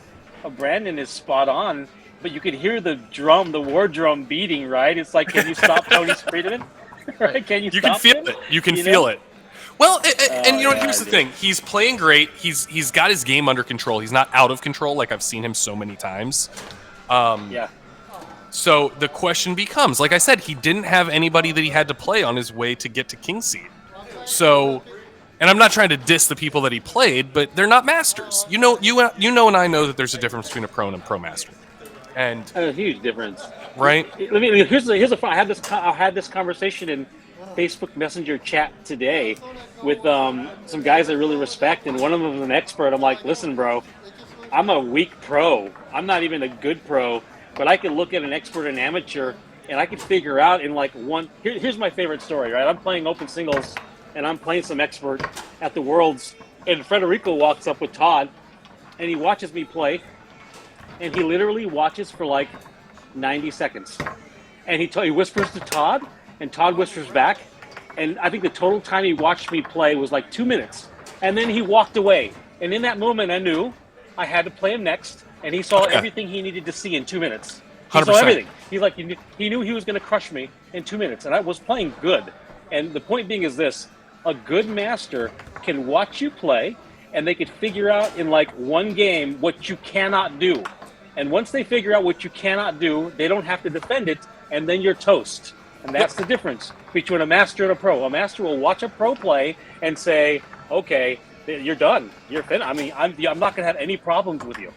I: of Brandon is spot on, but you can hear the war drum beating, right? It's like, can you stop Tony Friedman? Right? Can you
G: can
I: stop
G: feel
I: him?
G: it. You can feel it. Well, and you know what? Here's the
I: dude.
G: thing. He's playing great. He's got his game under control. He's not out of control like I've seen him so many times.
I: Yeah.
G: So the question becomes, like I said, he didn't have anybody that he had to play on his way to get to King Seed. So, and I'm not trying to diss the people that he played, but they're not masters. You know, and I know that there's a difference between a pro and a pro master. And
I: A huge difference.
G: right?
I: I had this conversation in Facebook Messenger chat today with some guys I really respect, and one of them is an expert. I'm like, listen, bro, I'm a weak pro. I'm not even a good pro, but I can look at an expert and amateur, and I can figure out in like one. Here's my favorite story, right? I'm playing open singles, and I'm playing some expert at the Worlds, and Federico walks up with Todd, and he watches me play, and he literally watches for like 90 seconds, and he whispers to Todd, and Todd whispers back, and I think the total time he watched me play was like 2 minutes, and then he walked away, and in that moment I knew I had to play him next, and he saw everything he needed to see in 2 minutes. He
G: 100%.
I: saw everything. He knew he was going to crush me in 2 minutes, and I was playing good. And the point being is this: a good master can watch you play, and they could figure out in like one game what you cannot do. And once they figure out what you cannot do, they don't have to defend it, and then you're toast. And that's the difference between a master and a pro. A master will watch a pro play and say, "Okay, you're done. You're finished. I mean, I'm not going to have any problems with you."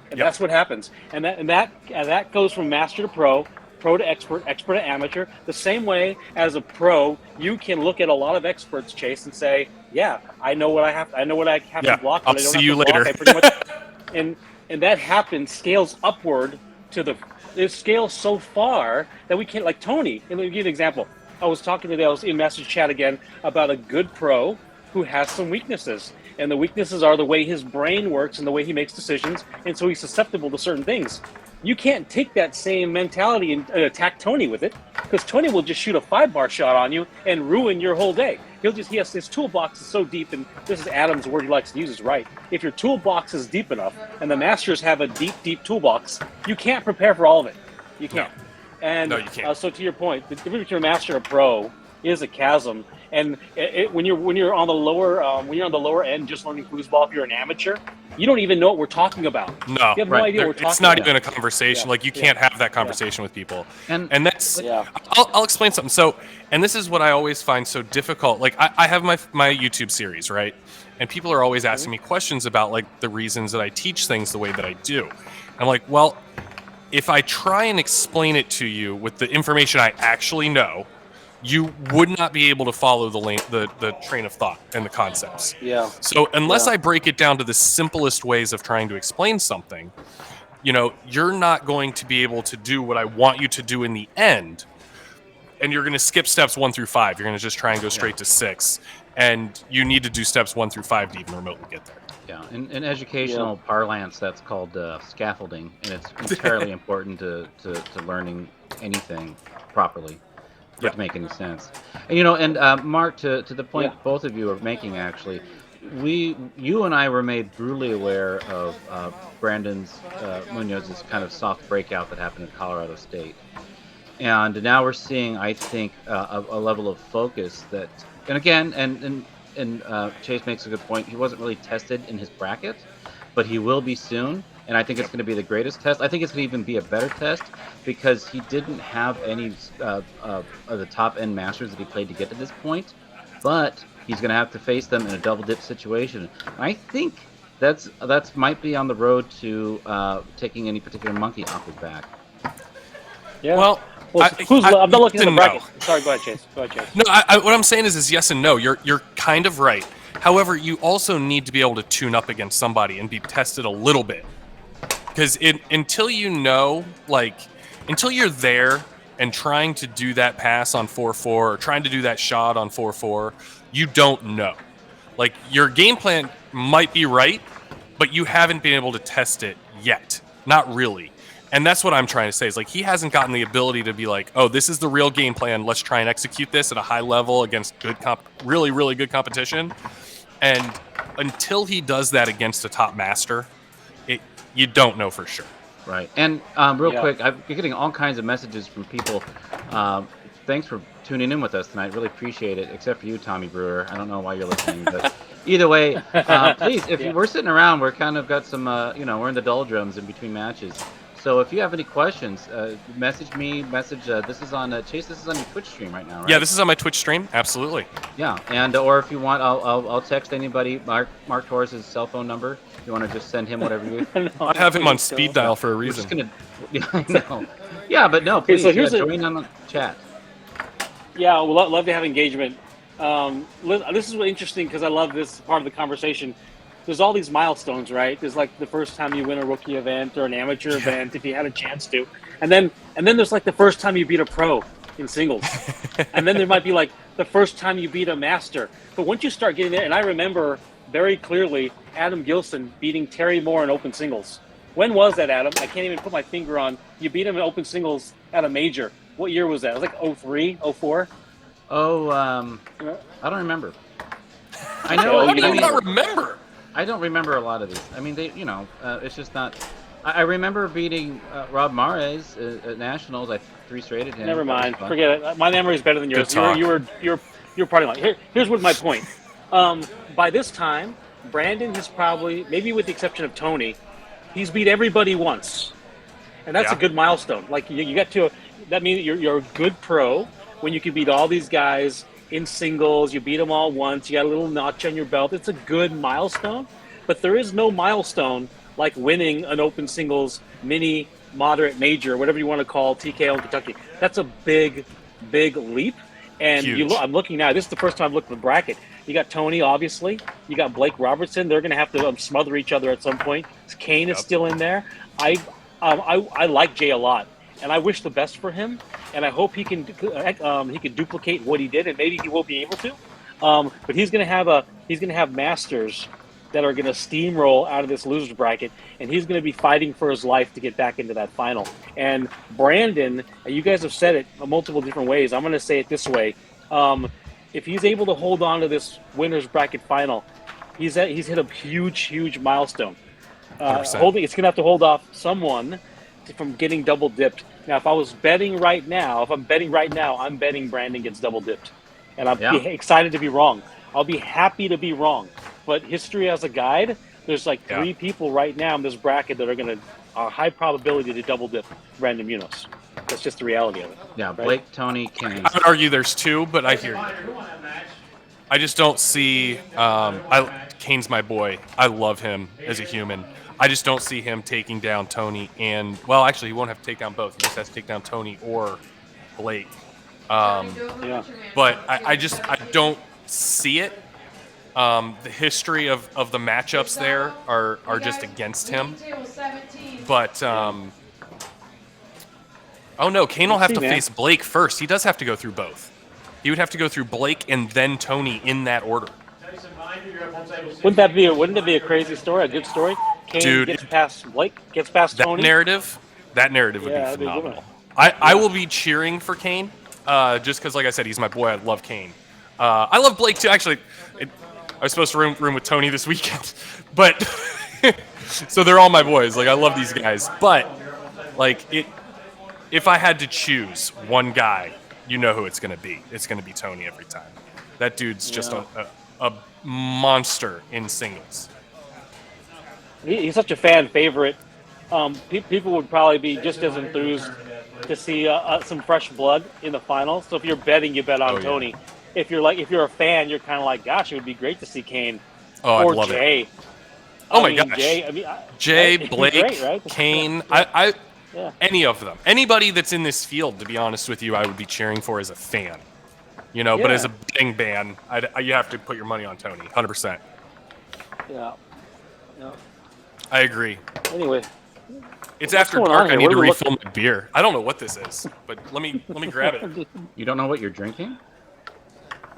I: And that's what happens. And that goes from master to pro to expert, expert to amateur. The same way as a pro, you can look at a lot of experts, Chase, and say, "Yeah, I know what I have. I know what I have to block.
G: I'll
I: but I don't
G: see
I: have
G: you
I: to block.
G: later."
I: I pretty much, and that happens, scales upward to it scales so far that we can't, like Tony. And let me give you an example. I was talking today, I was in message chat again about a good pro who has some weaknesses. And the weaknesses are the way his brain works and the way he makes decisions. And so he's susceptible to certain things. You can't take that same mentality and attack Tony with it, because Tony will just shoot a 5-bar shot on you and ruin your whole day. He has his toolbox is so deep, and this is Adam's word he likes to use, is right. If your toolbox is deep enough, and the masters have a deep, deep toolbox, you can't prepare for all of it. You can't.
G: No, you can't.
I: So to your point, the difference between a master and a pro is a chasm. And when you're on the lower end, just learning foosball, if you're an amateur, you don't even know what we're talking about.
G: No,
I: you have no idea what we're talking about.
G: It's not even a conversation. Like, you can't have that conversation with people. And that's, I'll explain something. So, and this is what I always find so difficult. Like, I have my YouTube series, right? and people are always asking me questions about like the reasons that I teach things the way that I do. And I'm like, well, if I try and explain it to you with the information I actually know, you would not be able to follow the train of thought and the concepts.
I: Yeah.
G: So unless I break it down to the simplest ways of trying to explain something, you're not going to be able to do what I want you to do in the end. And you're going to skip steps 1 through 5. You're going to just try and go straight to 6. And you need to do steps 1 through 5 to even remotely get there.
H: Yeah, in educational parlance, that's called scaffolding, and it's entirely important to learning anything properly for it to make any sense. And Mark, to the point both of you are making, actually, you and I were made brutally aware of Brandon Munoz's kind of soft breakout that happened at Colorado State. And now we're seeing, I think, a level of focus that, and again, and Chase makes a good point. He wasn't really tested in his bracket, but he will be soon. And I think it's going to be the greatest test. I think it's going to even be a better test because he didn't have any of the top end masters that he played to get to this point. But he's going to have to face them in a double dip situation. And I think that's might be on the road to taking any particular monkey off his back.
I: Yeah.
G: Well,
I: I'm not looking at the bracket. Sorry, go ahead, Chase.
G: No, what I'm saying is yes and no. You're kind of right. However, you also need to be able to tune up against somebody and be tested a little bit. Because until you're there and trying to do that pass on 4-4 or trying to do that shot on 4-4, you don't know. Like, your game plan might be right, but you haven't been able to test it yet. Not really. And that's what I'm trying to say is like he hasn't gotten the ability to be like, oh, this is the real game plan. Let's try and execute this at a high level against really, really good competition. And until he does that against a top master, you don't know for sure.
H: Right. And real quick, I'm getting all kinds of messages from people. Thanks for tuning in with us tonight. Really appreciate it, except for you, Tommy Brewer. I don't know why you're listening, but either way, please, if we're sitting around, we're kind of got some, we're in the doldrums in between matches. So if you have any questions, message me. This is on Chase. This is on your Twitch stream right now, right?
G: Yeah, this is on my Twitch stream. Absolutely.
H: Yeah, and or if you want, I'll text anybody Mark Torres' cell phone number. If you want to just send him whatever you.
G: I have him on speed dial for a reason.
H: I know. Yeah, but no, please join on the chat.
I: Yeah, we'd love to have engagement. This is really interesting because I love this part of the conversation. There's all these milestones, right? There's like the first time you win a rookie event or an amateur event if you had a chance to. And then there's like the first time you beat a pro in singles. And then there might be like the first time you beat a master. But once you start getting there, and I remember very clearly Adam Gilson beating Terry Moore in open singles. When was that, Adam? I can't even put my finger on. You beat him in open singles at a major. What year was that? It was like 03, 04?
H: Oh, I don't remember. I know.
G: How do you not remember?
H: I don't remember a lot of these. I mean, it's just not. I remember beating Rob Mares at Nationals. I 3-straighted him.
I: Never mind. Forget it. My memory is better than yours. You're partying like. Here's what my point. By this time, Brandon has probably, maybe with the exception of Tony, he's beat everybody once, and that's a good milestone. Like you got to. That means you're a good pro when you can beat all these guys in singles. You beat them all once. You got a little notch on your belt. It's a good milestone, but there is no milestone like winning an open singles mini, moderate, major, whatever you want to call TKO in Kentucky. That's a big, big leap. And I'm looking now. This is the first time I've looked at the bracket. You got Tony, obviously. You got Blake Robertson. They're going to have to smother each other at some point. Kane is still in there. I like Jay a lot, and I wish the best for him. And I hope he can duplicate what he did, and maybe he will be able to. But he's going to have masters that are going to steamroll out of this losers bracket, and he's going to be fighting for his life to get back into that final. And Brandon, you guys have said it multiple different ways. I'm going to say it this way: if he's able to hold on to this winners bracket final, he's hit a huge milestone. It's going to have to hold off someone from getting double dipped. Now, if I'm betting right now, I'm betting Brandon gets double dipped, and I'm excited to be wrong. I'll be happy to be wrong. But history as a guide, there's like 3 people right now in this bracket that are going to high probability to double dip Brandon Munoz. That's just the reality of it.
H: Yeah, Blake, right? Tony, Kane.
G: I would argue there's 2, but I hear you. I just don't see. Kane's my boy. I love him as a human. I just don't see him taking down Tony and, well, actually, he won't have to take down both. He just has to take down Tony or Blake.
I: Yeah.
G: But I don't see it. The history of the matchups there are just against him. But, oh no, Kane will have to face Blake first. He does have to go through both. He would have to go through Blake and then Tony in that order.
I: Wouldn't that be a crazy story? A good story? Kane gets past Blake, gets past Tony.
G: That narrative would be phenomenal. I will be cheering for Kane, just because, like I said, he's my boy. I love Kane. I love Blake too. Actually, I was supposed to room with Tony this weekend, but so they're all my boys. Like, I love these guys, but like if I had to choose one guy, you know who it's going to be. It's going to be Tony every time. That dude's just a monster in singles.
I: He's such a fan favorite. People would probably be just as enthused to see some fresh blood in the final. So if you're betting, you bet on Tony. If you're a fan, you're kind of like, gosh, it would be great to see Kane or
G: I'd love
I: Jay.
G: It. Oh my gosh,
I: Jay,
G: Blake,
I: great, right?
G: Kane, any of them, anybody that's in this field. To be honest with you, I would be cheering for as a fan. But as a betting ban, you have to put your money on Tony, 100%.
I: Yeah.
G: I agree.
I: Anyway,
G: it's after dark. I need to refill my beer. I don't know what this is, but let me grab it.
H: You don't know what you're drinking?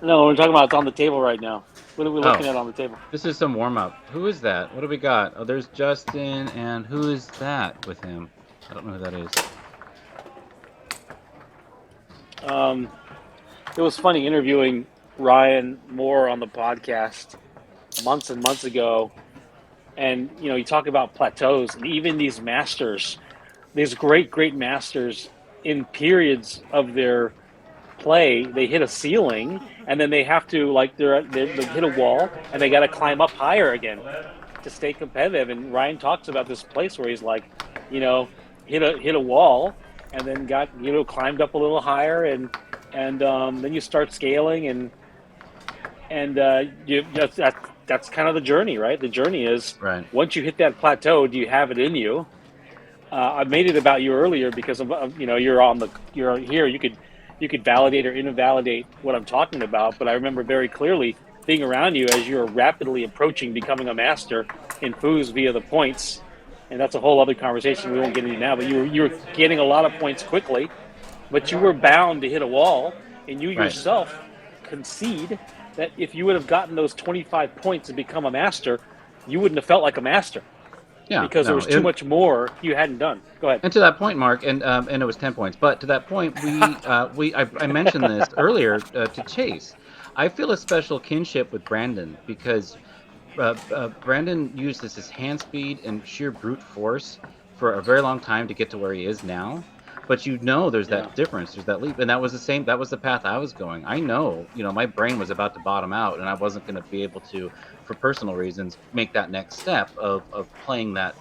I: No, we're talking about it's on the table right now. What are we looking at on the table?
H: This is some warm-up. Who is that? What do we got? Oh, there's Justin, and who is that with him? I don't know who that is.
I: It was funny interviewing Ryan Moore on the podcast months and months ago. And, you talk about plateaus, and even these masters, these great masters, in periods of their play, they hit a ceiling, and then they have to, they hit a wall, and they got to climb up higher again to stay competitive. And Ryan talks about this place where he's like, hit a wall, and then got, climbed up a little higher, and then you start scaling, and that's kind of the journey, right? The journey is once you hit that plateau, do you have it in you? I made it about you earlier because of you're here. You could validate or invalidate what I'm talking about, but I remember very clearly being around you as you're rapidly approaching becoming a master in Foos via the points, and that's a whole other conversation we won't get into now. But you were getting a lot of points quickly, but you were bound to hit a wall, and you yourself concede that if you would have gotten those 25 points and become a master, you wouldn't have felt like a master. Yeah, because there was too much more you hadn't done. Go ahead.
H: And to that point, Mark, and it was 10 points. But to that point, I mentioned this earlier to Chase. I feel a special kinship with Brandon because Brandon used his hand speed and sheer brute force for a very long time to get to where he is now. But there's that difference, there's that leap, and that was the path I was going. I know, my brain was about to bottom out, and I wasn't going to be able to, for personal reasons, make that next step of playing that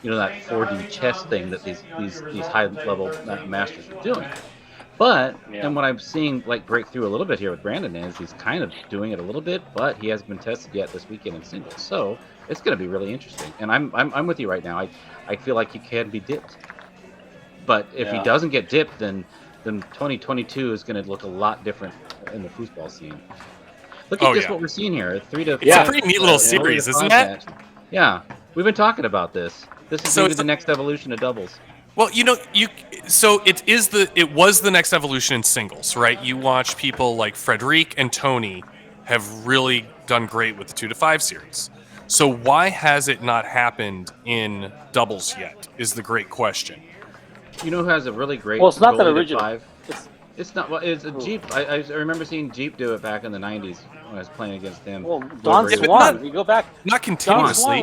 H: 4D chess thing that these high level masters are doing. But and what I'm seeing break through a little bit here with Brandon is he's kind of doing it a little bit, but he hasn't been tested yet this weekend in singles, so it's going to be really interesting. And I'm with you right now. I feel like he can be dipped. But if he doesn't get dipped, then 2022 is going to look a lot different in the foosball scene. Look at what we're seeing here. 3 to 5.
G: It's a pretty neat little series, isn't it?
H: Yeah, we've been talking about this. This is maybe the next evolution of doubles.
G: Well, so it was the next evolution in singles, right? You watch people like Frederic and Tony have really done great with the 2 to 5 series. So why has it not happened in doubles yet? Is the great question.
H: You know who has a really great?
I: Well, it's not that original.
H: 5? It's not. Well, it's a Jeep. I remember seeing Jeep do it back in the '90s when I was playing against him.
I: Well, Don Swan. You go back.
G: Not continuously.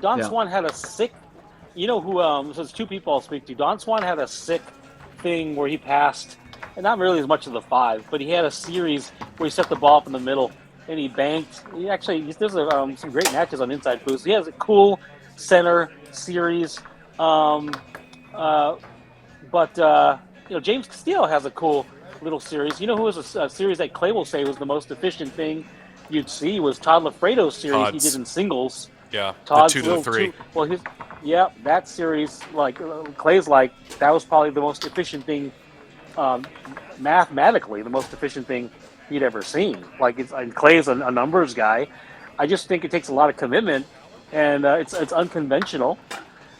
I: Don Swan had a sick. You know who? So there's 2 people I'll speak to. Don Swan had a sick thing where he passed, and not really as much as the 5, but he had a series where he set the ball up in the middle and he banked. There's some great matches on Inside Foos. He has a cool center series. James Castillo has a cool little series. You know who was a series that Clay will say was the most efficient thing you'd see was Todd Lafredo's series he
G: Todd's.
I: did in singles.
G: Yeah,
I: Todd's
G: the 2 to the 3.
I: That series, like Clay's, like that was probably the most efficient thing, mathematically, the most efficient thing he'd ever seen. Like and Clay's a numbers guy. I just think it takes a lot of commitment, and it's unconventional.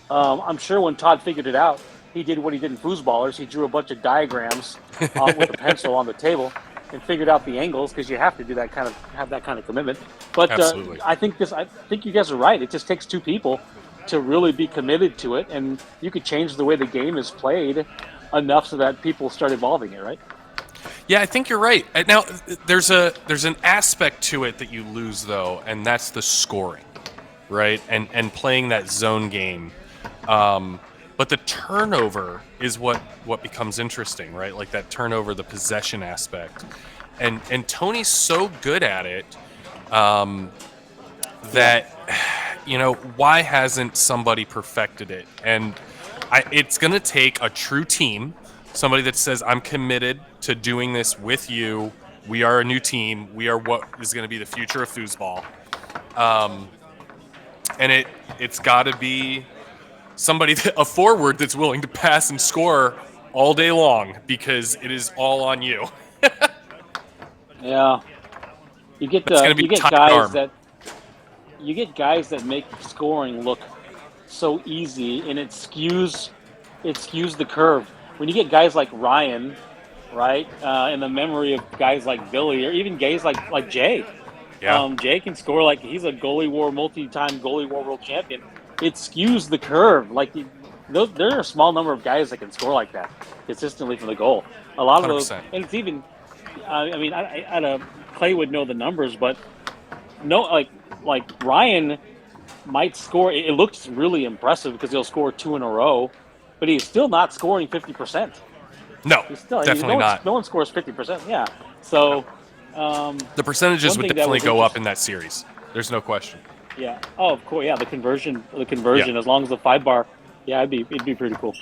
I: I'm sure when Todd figured it out, he did what he did in Foosballers. He drew a bunch of diagrams with a pencil on the table and figured out the angles, because you have to do that kind of have that kind of commitment. But
G: Absolutely.
I: I think you guys are right. It just takes two people to really be committed to it, and you could change the way the game is played enough so that people start evolving it, right?
G: Yeah, I think you're right. Now, there's an aspect to it that you lose, though, and that's the scoring, right? And playing that zone game. But the turnover is what becomes interesting, right? Like that turnover, the possession aspect. And Tony's so good at it that, why hasn't somebody perfected it? And it's going to take a true team, somebody that says, I'm committed to doing this with you. We are a new team. We are what is going to be the future of foosball. And it's got to be somebody, a forward that's willing to pass and score all day long, because it is all on you.
I: Yeah, you get
G: guys
I: that make scoring look so easy, and it skews the curve. When you get guys like Ryan, right, in the memory of guys like Billy, or even guys like Jay.
G: Yeah.
I: Jay can score like he's a multi-time goalie war world champion. It skews the curve. Like there are a small number of guys that can score like that consistently from the goal. A lot of
G: 100%.
I: those, and it's even. Clay would know the numbers, but no, like Ryan might score. It looks really impressive because he'll score 2 in a row, but he's still not scoring 50%.
G: No, definitely not.
I: No one scores 50%. Yeah, so
G: the percentages would definitely go up in that series. There's no question.
I: Yeah. Oh, of course. Yeah, the conversion. Yeah. As long as the 5-bar. Yeah, it'd be pretty cool.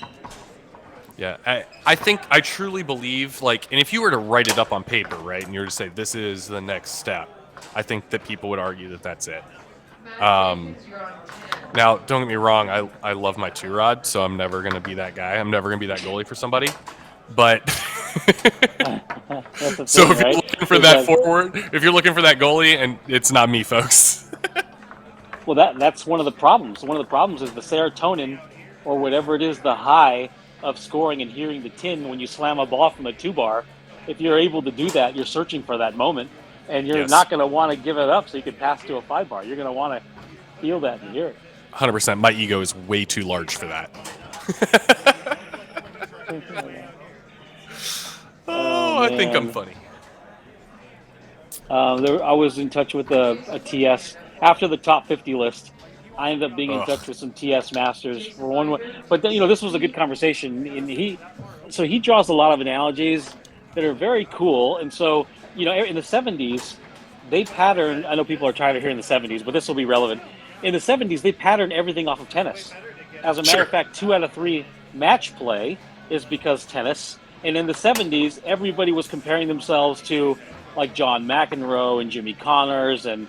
G: Yeah, I truly believe, like, and if you were to write it up on paper, right, and you were to say this is the next step, I think that people would argue that that's it. Now, don't get me wrong, I love my 2-rod, so I'm never going to be that guy. I'm never going to be that goalie for somebody. But so if you're looking for that forward, if you're looking for that goalie, and it's not me, folks.
I: Well, that's one of the problems. One of the problems is the serotonin, or whatever it is, the high of scoring and hearing the tin when you slam a ball from a 2-bar. If you're able to do that, you're searching for that moment, and you're not going to want to give it up so you can pass to a 5-bar. You're going to want to feel that and hear it.
G: 100%. My ego is way too large for that. I think I'm funny.
I: I was in touch with a TS after the top 50 list. I ended up being in touch with some TS masters for one way, but then, this was a good conversation, and he draws a lot of analogies that are very cool. And so, in the 70s, they patterned. I know people are tired of hearing the 70s, but this will be relevant. In the 70s, they patterned everything off of tennis. As a matter of fact, 2 out of 3 match play is because tennis. And in the 70s, everybody was comparing themselves to like John McEnroe and Jimmy Connors and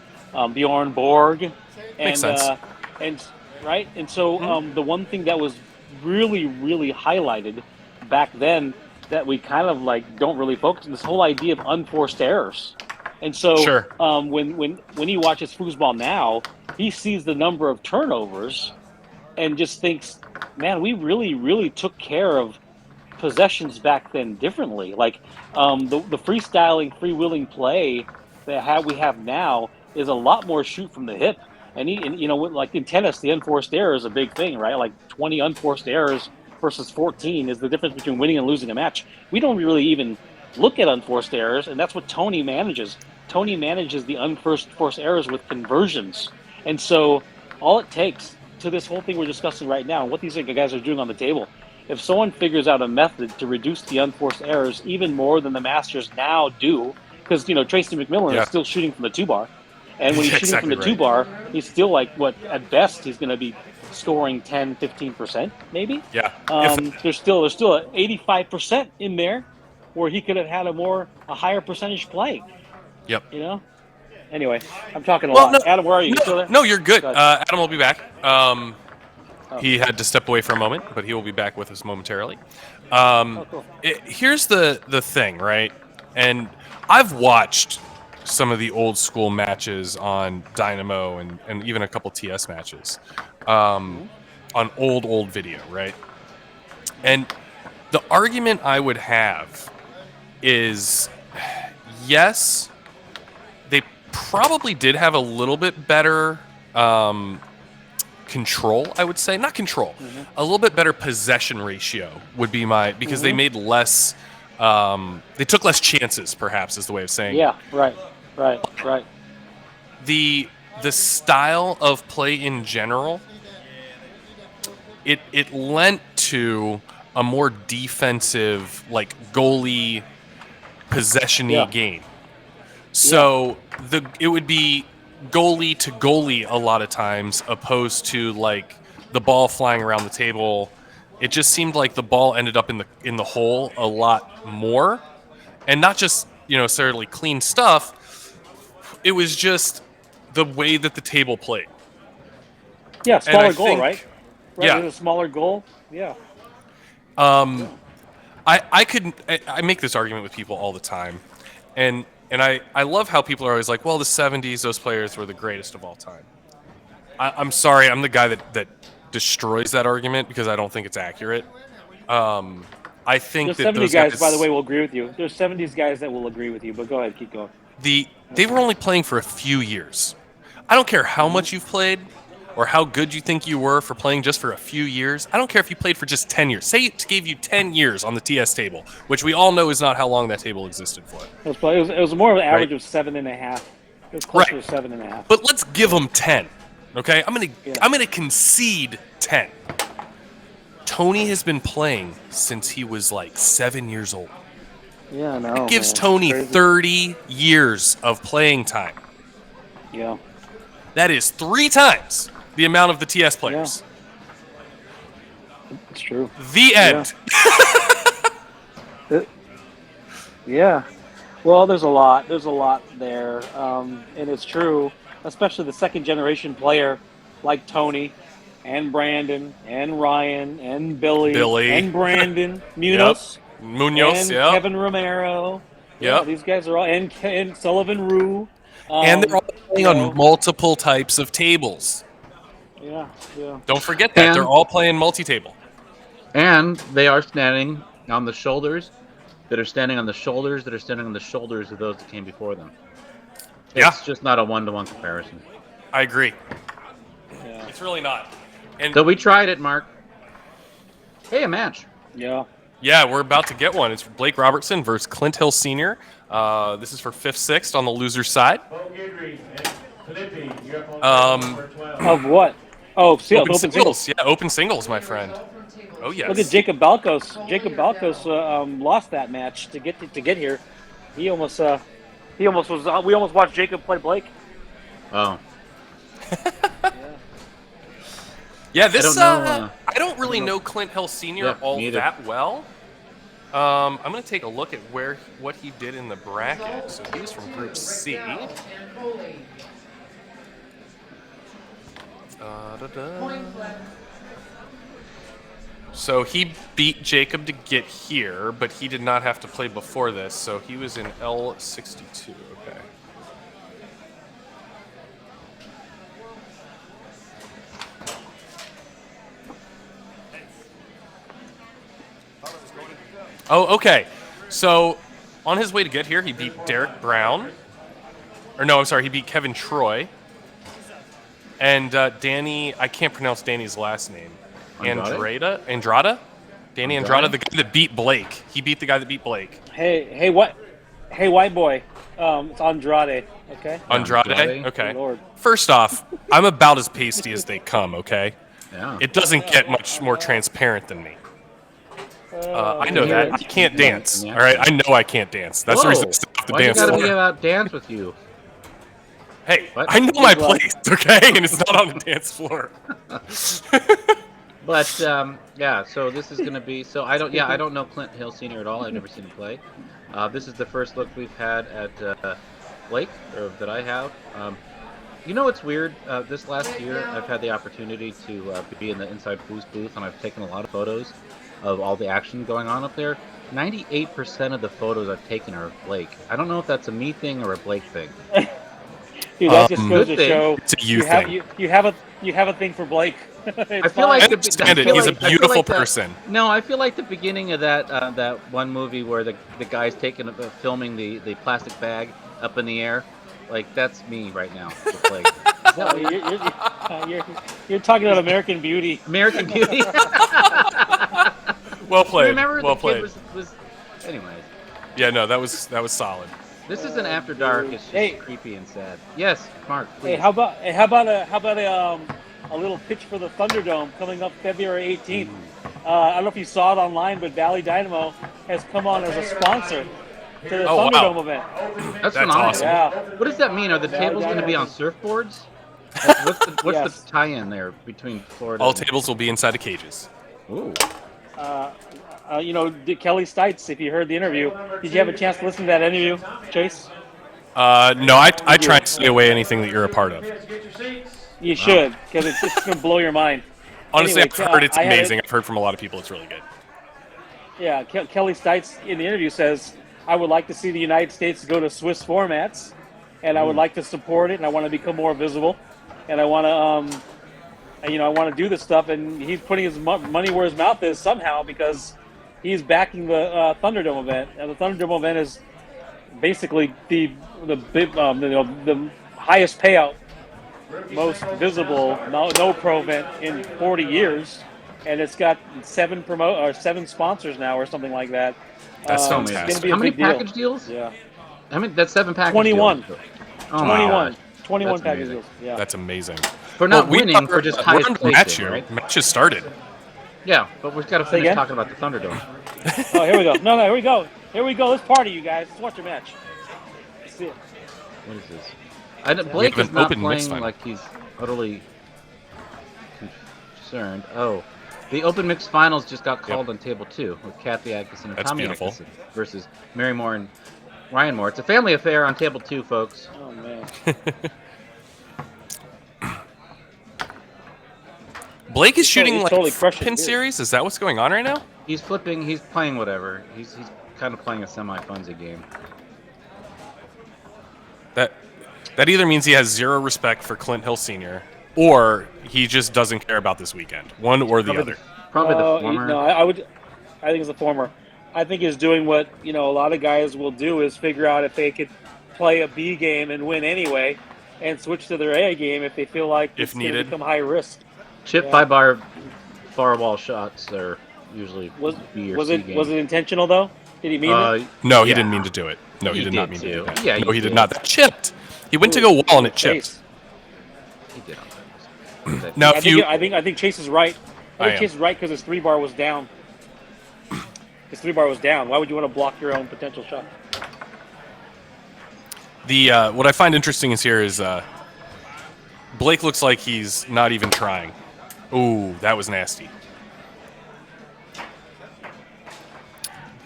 I: Bjorn Borg.
G: Makes sense.
I: And so the one thing that was really, really highlighted back then that we kind of like don't really focus on, this whole idea of unforced errors. And so when he watches foosball now, he sees the number of turnovers and just thinks, man, we really, really took care of possessions back then differently. Like the freestyling, freewheeling play that we have now is a lot more shoot from the hip. And like in tennis, the unforced error is a big thing, right? Like 20 unforced errors versus 14 is the difference between winning and losing a match. We don't really even look at unforced errors, and that's what Tony manages. Tony manages the unforced errors with conversions. And so all it takes to this whole thing we're discussing right now, and what these guys are doing on the table, if someone figures out a method to reduce the unforced errors even more than the Masters now do, because, Tracy McMillan is still shooting from the 2-bar. And when he's shooting from the 2-bar, he's still like, at best, he's going to be scoring 10, 15%, maybe?
G: Yeah.
I: There's still an 85% in there where he could have had a higher percentage play.
G: Yep.
I: Anyway, I'm talking a
G: Well,
I: lot. Adam, where are you? You still
G: no,
I: there?
G: no, you're good.
I: Go ahead.
G: Adam will be back. He had to step away for a moment, but he will be back with us momentarily.
I: Cool.
G: Here's the thing, right? And I've watched some of the old school matches on Dynamo and even a couple TS matches on old video, right? And the argument I would have is, yes, they probably did have a little bit better control, I would say. Not control. A little bit better possession ratio would be because they made less, they took less chances, perhaps, is the way of saying it.
I: Yeah, right.
G: The style of play in general, it lent to a more defensive, like goalie possession-y game. So it would be goalie to goalie a lot of times, opposed to like the ball flying around the table. It just seemed like the ball ended up in the hole a lot more, and not just necessarily clean stuff. It was just the way that the table played.
I: Yeah, smaller goal, right?
G: Yeah,
I: It was a smaller goal. Yeah.
G: I make this argument with people all the time, and I love how people are always like, well, the 70s, those players were the greatest of all time. I'm sorry, I'm the guy that destroys that argument because I don't think it's accurate. I think
I: There's
G: that
I: 70
G: those
I: guys, by the way, will agree with you. There's 70s guys that will agree with you, but go ahead, keep going.
G: They were only playing for a few years. I don't care how much you've played or how good you think you were for playing just for a few years. I don't care if you played for just 10 years. Say it gave you 10 years on the TS table, which we all know is not how long that table existed for.
I: It was more of an average of 7.5. It was closer to 7.5.
G: But let's give them 10. Okay, I'm gonna concede 10. Tony has been playing since he was like 7 years old.
I: Yeah, I know.
G: That gives Tony 30 years of playing time.
I: Yeah.
G: That is 3 times the amount of the TS players.
I: Yeah. It's true.
G: The end.
I: Yeah. Well, there's a lot. There's a lot there. And it's true, especially the second generation player like Tony and Brandon and Ryan and Billy. And Brandon Munoz.
G: Munoz,
I: and Kevin Romero. Yeah, these guys are all and Sullivan Rue.
G: And they're all playing on multiple types of tables.
I: Yeah.
G: Don't forget that they're all playing multi-table.
H: And they are standing on the shoulders that are standing on the shoulders that are standing on the shoulders of those that came before them. It's just not a one-to-one comparison.
G: I agree.
I: Yeah.
G: It's really not. And
H: so we tried it, Mark. Hey, a match.
I: Yeah.
G: Yeah, we're about to get one. It's Blake Robertson versus Clint Hill Sr. This is for 5th, 6th on the loser's side.
I: Of what? Oh,
G: open singles. Yeah, open singles, my friend. Oh yes.
I: Look at Jacob Balkos. Jacob Balkos lost that match to get here. He almost was. We almost watched Jacob play Blake.
H: Oh.
G: Yeah, this I don't really know Clint Hill Sr. that well. I'm going to take a look at what he did in the bracket. So he's from Group C. So he beat Jacob to get here, but he did not have to play before this. So he was in L62. Okay. Oh, okay. So on his way to get here, he beat Derek Brown. Or no, I'm sorry, he beat Kevin Troy. And Danny, I can't pronounce Danny's last name. Andrada? Danny Andrada, the guy that beat Blake. He beat the guy that beat Blake.
I: Hey, what? Hey, white boy. It's Andrade, okay?
G: Andrade? Okay.
I: Lord.
G: First off, I'm about as pasty as they come, okay?
H: Yeah.
G: It doesn't get much more transparent than me. I know that. I can't dance, all right? I know I can't dance. That's the reason I still have to dance.
H: Why you gotta be about dance with you?
G: Hey, I know my place, okay? And it's not on the dance floor.
H: But yeah, so this is gonna be. So I don't know Clint Hill Sr. at all. I've never seen him play. This is the first look we've had at Blake, or that I have. You know what's weird? This last year, I've had the opportunity to be in the Inside Foos booth, and I've taken a lot of photos of all the action going on up there. 98% of the photos I've taken are of Blake. I don't know if that's a me thing or a Blake thing.
I: Dude, that just goes to
H: Good thing.
I: show
G: It's a you thing.
I: you have a thing for Blake.
H: I feel like
G: I understand it. He's a beautiful person.
H: No, I feel like the beginning of that one movie where the guy's filming the plastic bag up in the air, like that's me right now. With Blake.
I: No, you're talking about American Beauty.
H: American Beauty.
G: Well played.
H: Remember
G: well
H: the
G: played.
H: kid was. Anyways,
G: Yeah, no, that was solid.
H: this is an After Dark. It's just creepy and sad. Yes, Mark. Please.
I: Hey, how about a little pitch for the Thunderdome coming up February 18th? I don't know if you saw it online, but Valley Dynamo has come on as a sponsor to the Thunderdome event.
H: That's phenomenal.
G: awesome.
I: Yeah.
H: What does that mean? Are the tables going to be on surfboards? What's
I: Yes.
H: the tie-in there between Florida?
G: All tables will be inside of cages.
H: Ooh.
I: Kelly Stites, if you heard the interview, did you have a chance to listen to that interview, Chase?
G: No, I try to stay away anything that you're a part of.
I: You should, because it's just going to blow your mind.
G: Honestly,
I: Anyway,
G: I've heard it's
I: I had it-
G: amazing. I've heard from a lot of people it's really good.
I: Yeah, Kelly Stites in the interview says, I would like to see the United States go to Swiss formats, and I would like to support it, and I want to become more visible, and I want to, I want to do this stuff, and he's putting his money where his mouth is somehow because he's backing the Thunderdome event, and the Thunderdome event is basically the big, the highest payout, most visible no pro event in 40 years, and it's got 7 sponsors now or something like that.
G: That's
I: It's
G: fantastic.
I: gonna be a
H: How many
I: big deal.
H: package deals?
I: Yeah,
H: I mean, that's 7 package
I: 21.
H: deals. Oh my
I: 21,
H: gosh.
I: 21
H: That's
I: package
H: amazing.
I: deals. Yeah,
G: That's amazing.
H: For not
G: we
H: winning, for just
G: we're
H: highest
G: on the
H: placing,
G: match here.
H: right?
G: Match just started.
H: Yeah, but we've got to finish
I: again?
H: talking about the Thunderdome.
I: Oh, here we go. No, here we go. Here we go. Let's party, you guys. Let's watch your match. Let's see it.
H: What is this? Blake
G: have
H: is
G: an
H: not
G: open mixed
H: playing
G: final.
H: like he's utterly concerned. Oh, the open mixed finals just got called on table 2 with Kathy Atkinson and
G: That's
H: Tommy
G: beautiful.
H: Atkinson versus Mary Moore and Ryan Moore. It's a family affair on table 2, folks.
I: Oh man.
G: Blake is shooting
I: he's
G: like
I: totally crushing
G: pin
I: it, dude.
G: series. Is that what's going on right now?
H: He's flipping. He's playing whatever. He's kind of playing a semi-funsy game.
G: That either means he has zero respect for Clint Hill Sr. or he just doesn't care about this weekend. One or the other.
H: Probably the former.
I: No, I think it's the former. I think he's doing what a lot of guys will do is figure out if they could play a B game and win anyway, and switch to their A game if they feel like
G: If
I: it's going to
G: needed.
I: become high risk.
H: Chip
I: Yeah.
H: 5-bar far wall shots are usually
I: Was
H: B or
I: was
H: C
I: it
H: game.
I: was it intentional though? Did he mean it?
G: No, he
H: yeah.
G: didn't mean to do it. No, he
H: He
G: did not
H: did
G: mean to do
H: too.
G: that.
H: Yeah,
G: no,
H: he
G: he did
H: did.
G: not. That chipped. He went to go wall and it chipped.
I: Chase.
H: He did on purpose.
G: Now,
I: I
G: if you,
I: think Chase is right.
G: I
I: I think
G: am.
I: Chase is right because his 3-bar was down. His 3-bar was down. Why would you want to block your own potential shot?
G: the what I find interesting is here is Blake looks like he's not even trying. Ooh, that was nasty.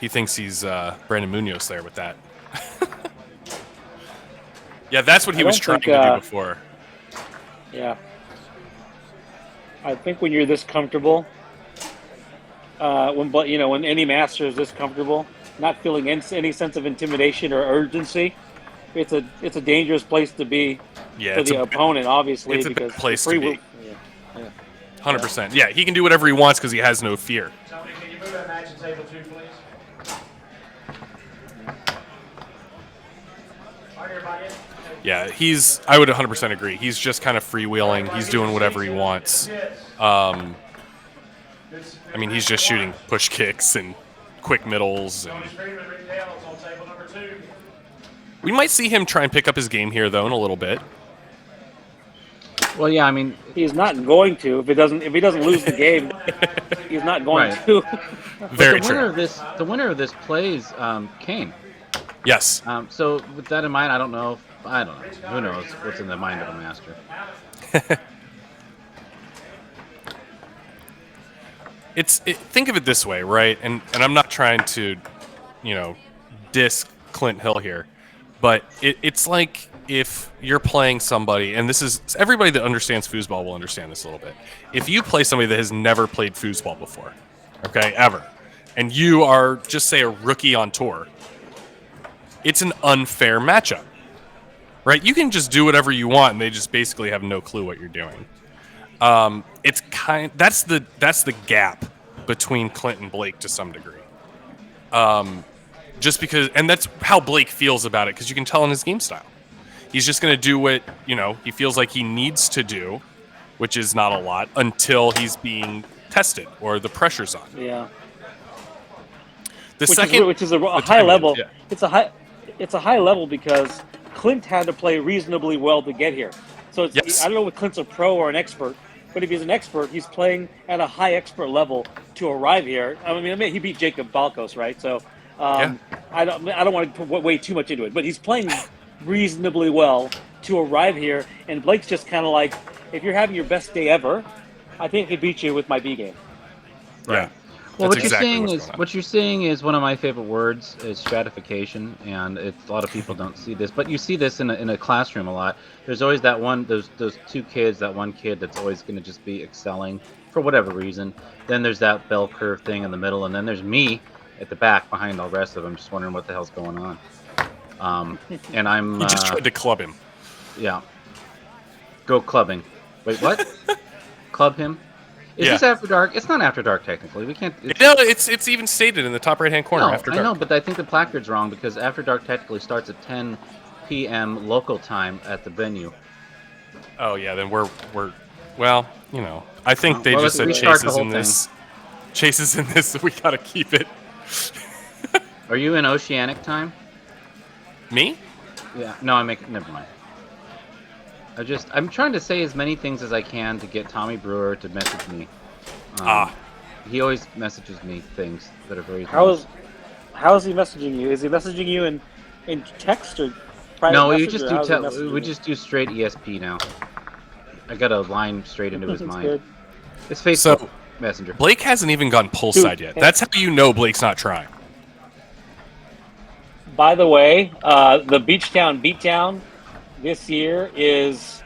G: He thinks he's Brandon Munoz there with that. Yeah, that's what he
I: I
G: was
I: don't
G: trying
I: think,
G: to do before.
I: Yeah. I think when you're this comfortable, when any master is this comfortable, not feeling any sense of intimidation or urgency, it's a dangerous place to be
G: Yeah,
I: for
G: it's
I: the
G: a
I: opponent, obviously,
G: it's a bad
I: because
G: place
I: the
G: to
I: free
G: be.
I: will. Yeah.
G: 100%. Yeah, he can do whatever he wants because he has no fear.
C: Tony, can you move that match to table 2, please? All right, everybody.
G: Yeah, I would 100% agree. He's just kind of freewheeling. He's doing whatever he wants. I mean, he's just shooting push kicks and quick middles. And
C: Tony Freeman, Rick Dale is on table number 2.
G: we might see him try and pick up his game here, though, in a little bit.
H: Well, yeah, I mean,
I: He's not going to if he doesn't lose the game. He's not going
H: Right.
I: to.
G: Very
H: the winner
G: true.
H: of the winner of this plays Kane.
G: Yes.
H: So with that in mind, I don't know. Who knows what's in the mind of a master?
G: Think of it this way, right? And I'm not trying to, diss Clint Hill here, But it's like if you're playing somebody, and this is everybody that understands foosball will understand this a little bit. If you play somebody that has never played foosball before, okay, ever, and you are just say a rookie on tour, it's an unfair matchup, right? You can just do whatever you want, and they just basically have no clue what you're doing. That's the gap between Clint and Blake to some degree. Just because, and that's how Blake feels about it, because you can tell in his game style. He's just going to do what, he feels like he needs to do, which is not a lot, until he's being tested or the pressure's on.
I: Yeah.
G: Which
I: is a high level. Yeah. It's a high level because Clint had to play reasonably well to get here. So I don't know if Clint's a pro or an expert, but if he's an expert, he's playing at a high expert level to arrive here. I mean he beat Jacob Balkos, right? So I don't want to put way too much into it, but he's playing reasonably well to arrive here. And Blake's just kind of like, if you're having your best day ever, I think I could beat you with my B game.
G: Right.
H: Well, what you're seeing is one of my favorite words is stratification, and a lot of people don't see this, but you see this in a classroom a lot. There's always that one, those two kids, that one kid that's always going to just be excelling for whatever reason. Then there's that bell curve thing in the middle, and then there's me at the back behind all the rest of them, just wondering what the hell's going on. And I'm.
G: You just tried to club him.
H: Yeah. Go clubbing. Wait, what? Club him? Is this After Dark? It's not After Dark, technically. We can't.
G: No, it's even stated in the top right-hand corner. After Dark.
H: I know, but I think the placard's wrong because After Dark technically starts at 10 p.m. local time at the venue.
G: Oh yeah, then we're well, I think they just said Chases in this. Chases in this. We gotta keep it.
H: Are you in Oceanic time?
G: Me?
H: Yeah. No, never mind. I'm trying to say as many things as I can to get Tommy Brewer to message me. He always messages me things that are very.
I: How is he messaging you? Is he messaging you in text or private?
H: No, we just do straight ESP now. I got a line straight into his mind.
I: Good.
H: It's Facebook Messenger.
G: Blake hasn't even gone poolside yet. That's how you know Blake's not trying.
I: By the way, the Beachtown Beatdown this year is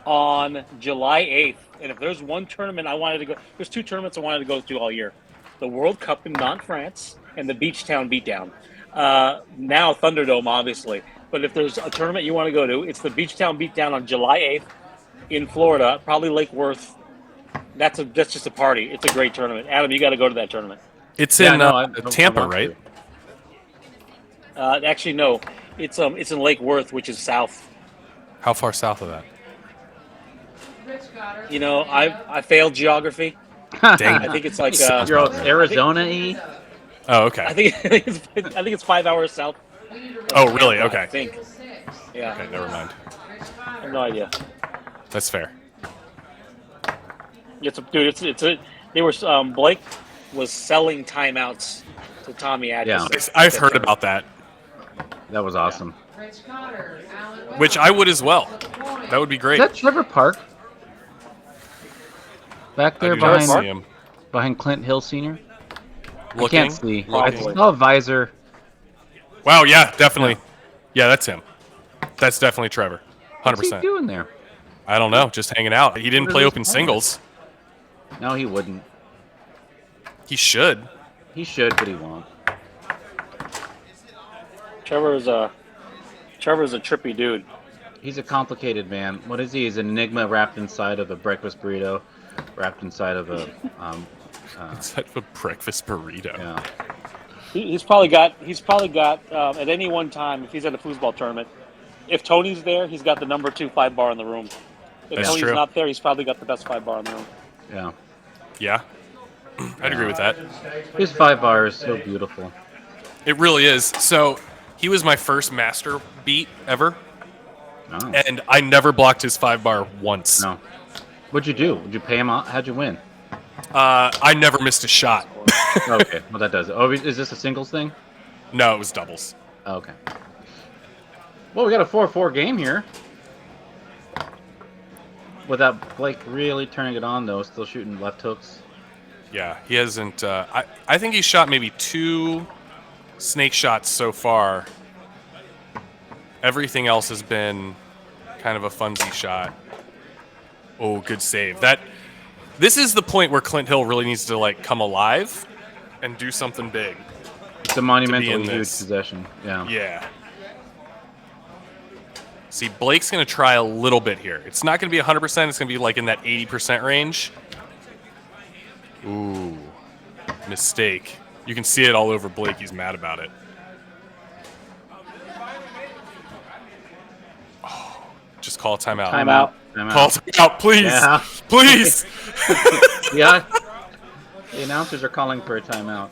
I: on July 8th. And if there's one tournament I wanted to go, there's two tournaments I wanted to go to all year. The World Cup in Nantes, France, and the Beachtown Beatdown. Now Thunderdome, obviously. But if there's a tournament you want to go to, it's the Beachtown Beatdown on July 8th in Florida, probably Lake Worth. That's just a party. It's a great tournament. Adam, you got to go to that tournament.
G: It's in Tampa, right?
I: Actually, no. It's in Lake Worth, which is south.
G: How far south of that?
I: I failed geography.
G: Dang.
I: I think it's like
H: Arizona-y.
G: Oh, okay.
I: I think it's 5 hours south.
G: Oh, really? Okay.
I: I think. Yeah.
G: Okay, never mind.
I: I have no idea.
G: That's fair.
I: Blake was selling timeouts to Tommy Adkins.
G: Yeah, I've heard about that.
H: That was awesome.
G: Which I would as well. That would be great.
H: Is that Trevor Park? Back there behind Clint Hill Sr.? I can't see. I saw a visor.
G: Wow, yeah, definitely. Yeah, that's him. That's definitely Trevor. 100%.
H: What's he doing there?
G: I don't know, just hanging out. He didn't play open singles.
H: No, he wouldn't.
G: He should.
H: He should, but he won't.
I: Trevor's a trippy dude.
H: He's a complicated man. What is he? He's an enigma wrapped inside of a breakfast burrito, wrapped inside of a
G: inside of a breakfast burrito.
H: Yeah.
I: He's probably got at any one time, if he's at a foosball tournament, if Tony's there, he's got the number 2 5-bar in the room. If Tony's not there, he's probably got the best 5-bar in the room.
H: Yeah.
G: Yeah. I'd agree with that.
H: His 5-bar is so beautiful.
G: It really is. So he was my first master beat ever.
H: Oh.
G: And I never blocked his 5-bar once.
H: No. What'd you do? Would you pay him out? How'd you win?
G: I never missed a shot.
H: Okay. Well, that does it. Oh, is this a singles thing?
G: No, it was doubles.
H: Oh, okay. Well, we got a 4-4 game here. Without Blake really turning it on, though. Still shooting left hooks.
G: Yeah, he hasn't. I think he shot maybe 2 snake shots so far. Everything else has been kind of a funsy shot. Oh, good save. This is the point where Clint Hill really needs to like come alive and do something big.
H: It's a monumentally huge possession. Yeah.
G: Yeah. See, Blake's going to try a little bit here. It's not going to be 100%. It's going to be like in that 80% range. Ooh. Mistake. You can see it all over Blake. He's mad about it. Oh, just call a timeout.
I: Timeout.
G: Call timeout, please.
H: Yeah.
G: Please.
H: Yeah. The announcers are calling for a timeout.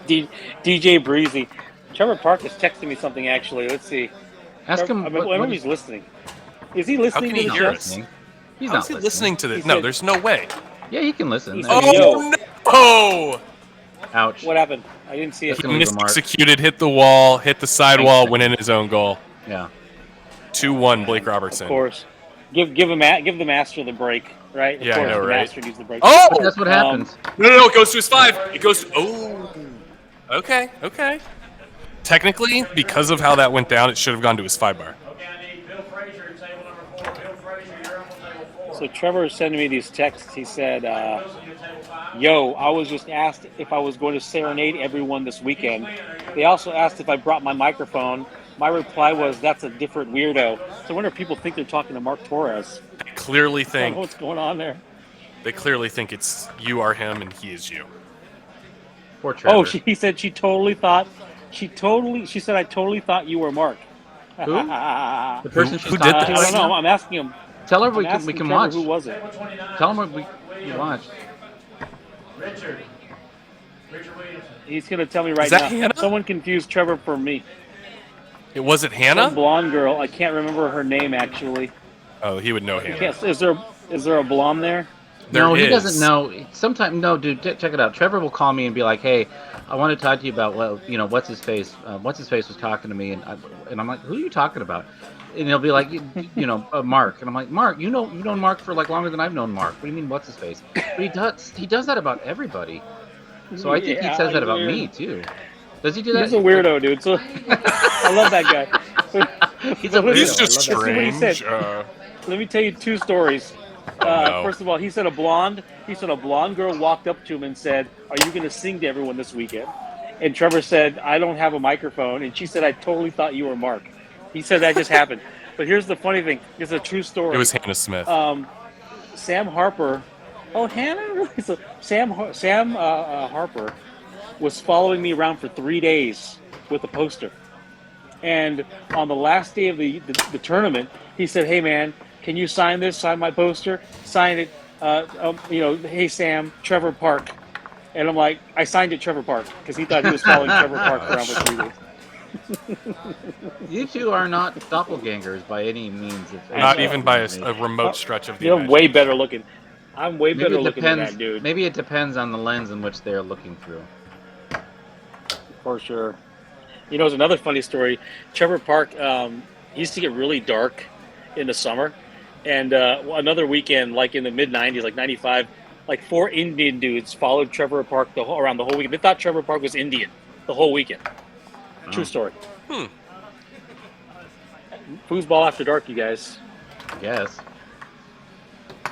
I: DJ Breezy. Trevor Park is texting me something, actually. Let's see.
H: Ask him.
I: I wonder if he's listening. Is he listening
G: How can
I: to the
G: he hear
I: show?
G: us?
H: He's
G: How's
H: not
G: he listening to this?
I: He
G: No,
I: said-
G: there's no way.
H: Yeah, he can listen.
I: He said,
G: Oh, no!
H: Ouch.
I: What happened? I didn't see it.
H: That's gonna leave a mark.
G: Misexecuted, hit the wall, hit the sidewall, went in his own goal.
H: Yeah.
G: 2-1, Blake Robertson.
I: Of course. Give the master the break, right? Of
G: Yeah, I
I: course,
G: know,
I: the
G: right?
I: master needs the break.
G: Oh!
H: But that's what happens.
G: No, it goes to his 5. It goes to... Oh. Okay. Technically, because of how that went down, it should have gone to his 5 bar.
C: Okay, I need Bill Frazier at table number 4. Bill Frazier, you're up on table 4.
I: So Trevor is sending me these texts. He said, yo, I was just asked if I was going to serenade everyone this weekend. They also asked if I brought my microphone. My reply was, that's a different weirdo. So I wonder if people think they're talking to Mark Torres.
G: They clearly
I: I don't
G: think
I: know what's going on there.
G: it's you are him and he is you.
H: Poor Trevor.
I: Oh, he said she said I totally thought you were Mark.
H: Who? The
I: The
H: person she's
G: who
H: talking
G: did
H: to
I: I
G: this?
H: right
I: don't know.
H: now?
I: I'm asking him.
H: Tell her
I: I'm
H: we
I: asking
H: can
I: Trevor,
H: watch.
I: who was it?
H: Tell him we watch.
C: Richard Williamson.
I: He's going to tell me right
G: Is that
I: now.
G: Hannah?
I: Someone confused Trevor for me.
G: Was it
I: Some
G: Hannah?
I: blonde girl. I can't remember her name, actually.
G: Oh, he would know Hannah.
I: Is there a blonde there?
H: No, he
G: There
H: doesn't
G: is.
H: know. Sometimes, no, dude, check it out. Trevor will call me and be like, "Hey, I want to talk to you about what's his face. What's his face was talking to me, and I'm like, who are you talking about? And he'll be like, Mark, and I'm like, Mark, you've known Mark for like longer than I've known Mark. What do you mean, what's his face? But he does that about everybody. So I think he
I: Yeah,
H: says that about
I: weird.
H: me too. Does he do that?
I: He's a weirdo, dude. So I love that guy.
H: He's a weirdo.
G: He's just
I: I love that. That's what he
G: strange.
I: said. Let me tell you 2 stories.
G: no.
I: First of all, he said a blonde girl walked up to him and said, "Are you going to sing to everyone this weekend?" And Trevor said, "I don't have a microphone." And she said, "I totally thought you were Mark." He said that just happened. But here's the funny thing: it's a true story.
G: It was Hannah Smith.
I: Sam Harper. Oh, Hannah, really? So Sam Harper was following me around for 3 days with a poster. And on the last day of the tournament, he said, "Hey, man, can you sign this? Sign my poster? Sign it. Hey, Sam, Trevor Park." And I'm like, I signed it Trevor Park because he thought he was following Trevor Park around for 3 days.
H: You two are not doppelgangers by any means.
G: Not even by a remote stretch of the
I: You're way
G: imagination.
I: better looking. I'm way
H: Maybe
I: better
H: it
I: looking than
H: depends.
I: that dude.
H: Maybe it depends on the lens in which they're looking through.
I: For sure. It's another funny story. Trevor Park used to get really dark in the summer. And another weekend, like in the mid-'90s, like 95, like 4 Indian dudes followed Trevor Park around the whole weekend. They thought Trevor Park was Indian the whole weekend. True story. Foosball after dark, you guys.
H: Yes.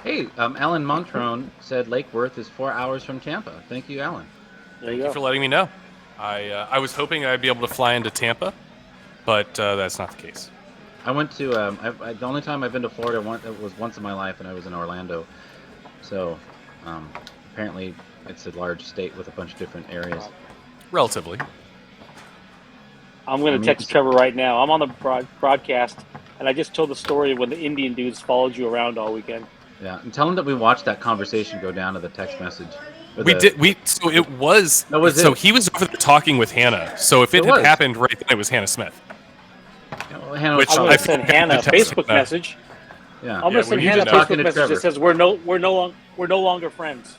H: Hey, Alan Montrone said Lake Worth is 4 hours from Tampa. Thank you, Alan.
I: There you
G: Thank you for
I: go.
G: letting me know. I was hoping I'd be able to fly into Tampa, but that's not the case.
H: I went to the only time I've been to Florida was once in my life, and I was in Orlando. So apparently it's a large state with a bunch of different areas.
G: Relatively.
I: I'm going to text Trevor right now. I'm on the broadcast, and I just told the story of when the Indian dudes followed you around all weekend.
H: Yeah, and tell him that we watched that conversation go down to the text message.
G: So it was.
H: That was
G: so
H: it.
G: he was over there talking with Hannah. So if it
H: It
G: had
H: was.
G: happened right then, it was Hannah Smith.
H: Hannah
G: Which
H: was
I: I'm
G: I
I: going to
G: feel
I: send
G: like I
I: Hannah a
G: need to text
I: Facebook
G: her.
I: message.
H: yeah.
I: I'm going to send
G: we need
I: Hannah a
G: to know.
H: Talking
I: Facebook
H: to
I: message
H: Trevor.
I: that says we're no longer friends.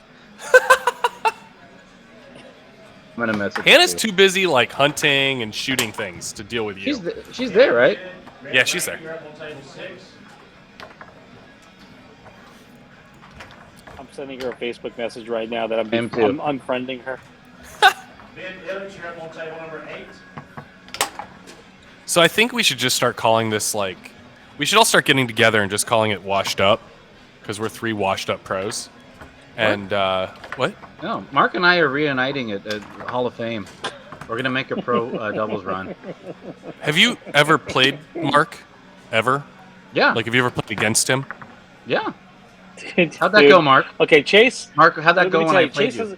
H: I'm gonna message.
G: Hannah's
H: her.
G: too busy like hunting and shooting things to deal with you.
H: She's there, right?
G: Yeah, she's there.
C: You're up on table 6.
I: I'm sending her a Facebook message right now that I'm
H: Him too.
I: unfriending her.
C: Ben Illich, you're up on table number 8.
G: So I think we should just start calling this like, we should all start getting together and just calling it washed up, because we're 3 washed up pros. And what?
H: No, Mark and I are reuniting at Hall of Fame. We're gonna make a pro doubles run.
G: Have you ever played Mark? Ever?
H: Yeah.
G: Like, have you ever played against him?
H: Yeah. How'd that go, Mark?
I: Okay, Chase.
H: Mark, how'd that go when I played
I: Chase
H: you?
I: has,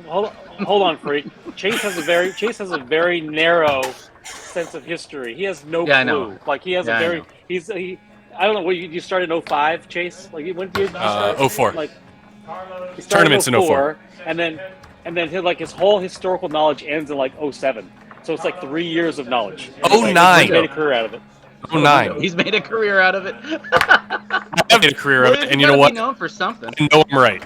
I: hold on, freak. Chase has a very narrow sense of history. He has no clue.
H: I know.
I: Like he has
H: Yeah,
I: a
H: I
I: very
H: know.
I: I don't know. What you started in 05, Chase? Like when did you start?
G: 04.
I: Like he started
G: Tournaments in 04.
I: and then his whole historical knowledge ends in like 07. So it's like 3 years of knowledge. And
G: 09.
I: He made a career out of it.
G: 09.
H: He's made a career out of it.
G: I've made a career of it, and you know
H: He's
G: what?
H: gotta be known for something.
G: I know I'm right.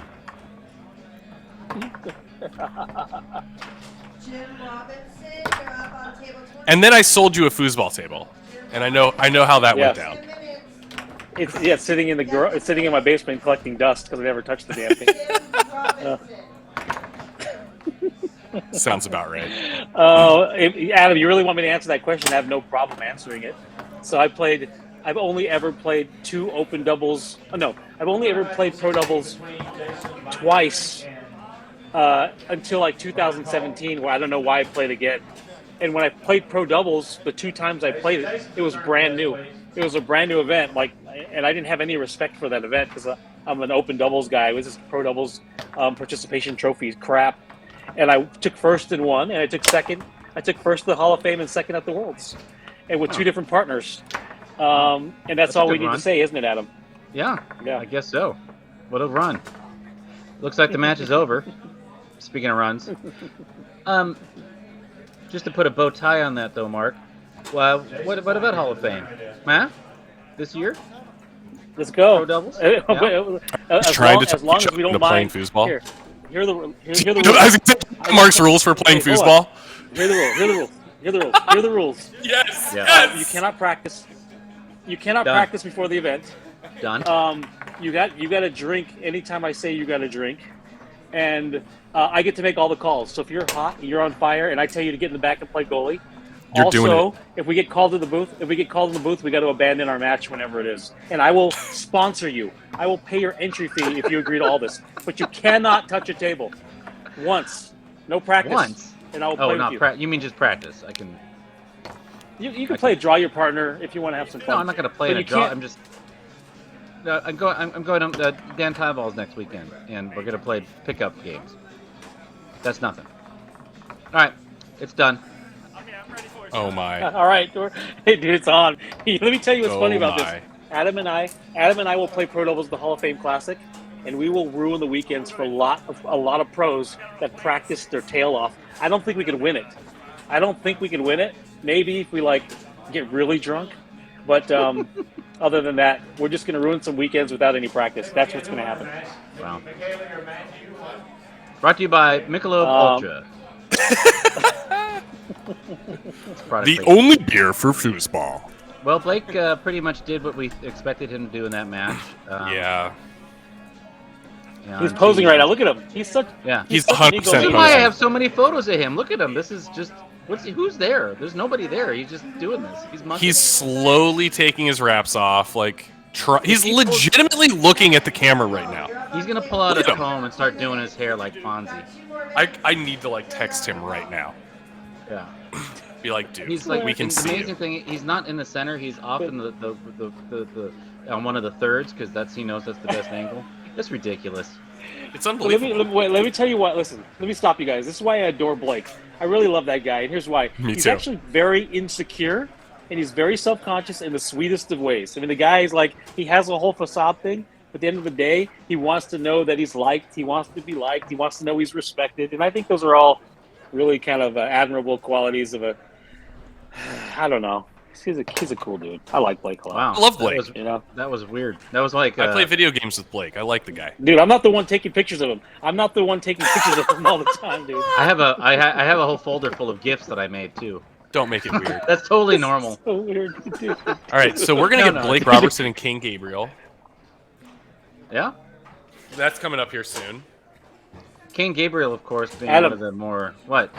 D: Jim Robinson, you're up on table 20.
G: And then I sold you a foosball table, and I know how that went
I: Yes.
G: down.
D: 2 minutes.
I: It's sitting in it's sitting in my basement collecting dust because I never touched the damn thing.
D: Jim Robinson.
G: Sounds about right.
I: Adam, you really want me to answer that question? I have no problem answering it. So I've only ever played 2 open doubles. Oh, no, I've only ever played pro doubles twice until like 2017, where I don't know why I played again. And when I played pro doubles, the 2 times I played it, it was brand new. It was a brand new event, and I didn't have any respect for that event because I'm an open doubles guy. It was just pro doubles participation trophies crap. And I took first in one, and I took second. I took first at the Hall of Fame and second at the Worlds, and with 2 different partners. And that's all
H: a
I: we
H: good
I: need
H: run.
I: to say, isn't it, Adam?
H: Yeah,
I: Yeah.
H: I guess so. What a run. Looks like the match is over. Speaking of runs. Just to put a bow tie on that, though, Mark. Well, what about Hall of Fame? Huh? This year?
I: Let's go.
H: Pro doubles?
I: As long as we don't
G: playing
I: mind.
G: foosball.
I: Here are the rules.
G: I was gonna say, Mark's rules for playing
I: Okay, hold on.
G: foosball.
I: Here are the rules.
G: Yes.
H: Yeah.
G: Yes.
I: You cannot practice. You cannot
H: Done.
I: practice before the event.
H: Done.
I: You got to drink anytime I say you got to drink, and I get to make all the calls. So if you're hot, and you're on fire, and I tell you to get in the back and play goalie.
G: You're
I: also,
G: doing it.
I: if we get called to the booth, we got to abandon our match whenever it is, and I will sponsor you. I will pay your entry fee if you agree to all this. But you cannot touch a table once. No practice.
H: Once?
I: And I will play
H: Oh,
I: with
H: not
I: you.
H: practice. You mean just practice? I can.
I: You can play draw your partner if you want to have some fun.
H: No, I'm not going to play
I: But
H: in a
I: you
H: draw.
I: can't-
H: I'm just. I'm going to Dan Tyball's next weekend, and we're going to play pickup games. That's nothing. All right, it's done.
E: Okay, I'm ready for it.
G: Oh my.
I: All right, hey dude, it's on. Let me tell you what's
G: Oh
I: funny about
G: my.
I: this. Adam and I will play Pro Doubles at the Hall of Fame Classic, and we will ruin the weekends for a lot of pros that practice their tail off. I don't think we can win it. Maybe if we get really drunk, but other than that, we're just going to ruin some weekends without any practice. That's what's going to happen.
H: Wow. Brought to you by Michelob Ultra. It's a product
G: The
H: placement.
G: only beer for foosball.
H: Well, Blake pretty much did what we expected him to do in that match.
G: Yeah.
I: He's posing right now. Look at him. He's such.
H: Yeah.
G: He's
I: such an
G: 100%
I: ego
H: This is
I: man.
H: why I
G: posing.
H: have so many photos of him. Look at him. This is just. Who's there? There's nobody there. He's just doing this. He's monkeying.
G: He's slowly taking his wraps off. He's
H: he
G: legitimately looking at the camera right now.
H: He's gonna pull out
G: Look
H: a
G: at him.
H: comb and start doing his hair like Fonzie.
G: I need to text him right now.
H: Yeah.
G: Be like, dude,
H: He's like
G: we can
H: the
G: see
H: amazing
G: you.
H: thing. He's not in the center. He's off in the on one of the thirds because he knows that's the best angle. It's ridiculous.
G: It's
I: Let
G: unbelievable.
I: me tell you what. Listen, let me stop you guys. This is why I adore Blake. I really love that guy, and here's why.
G: Me
I: He's
G: too.
I: actually very insecure, and he's very self-conscious in the sweetest of ways. I mean, the guy is he has a whole facade thing, but at the end of the day, he wants to know that he's liked. He wants to be liked. He wants to know he's respected, and I think those are all really kind of admirable qualities of a. I don't know. He's a cool dude. I like Blake a lot.
H: Wow.
G: I love Blake.
H: That was weird. That was like.
G: I play video games with Blake. I like the guy.
I: Dude, I'm not the one taking pictures of him. I'm not the one taking pictures of him all the time, dude.
H: I have a whole folder full of gifts that I made too.
G: Don't make it weird.
H: That's totally normal.
I: So weird, dude.
G: All right, so we're gonna
H: No,
G: get
H: no.
G: Blake Robertson and King Gabriel.
H: Yeah.
G: That's coming up here soon.
H: Kane Gabriel, of course, being
I: Adam.
H: one of the more what?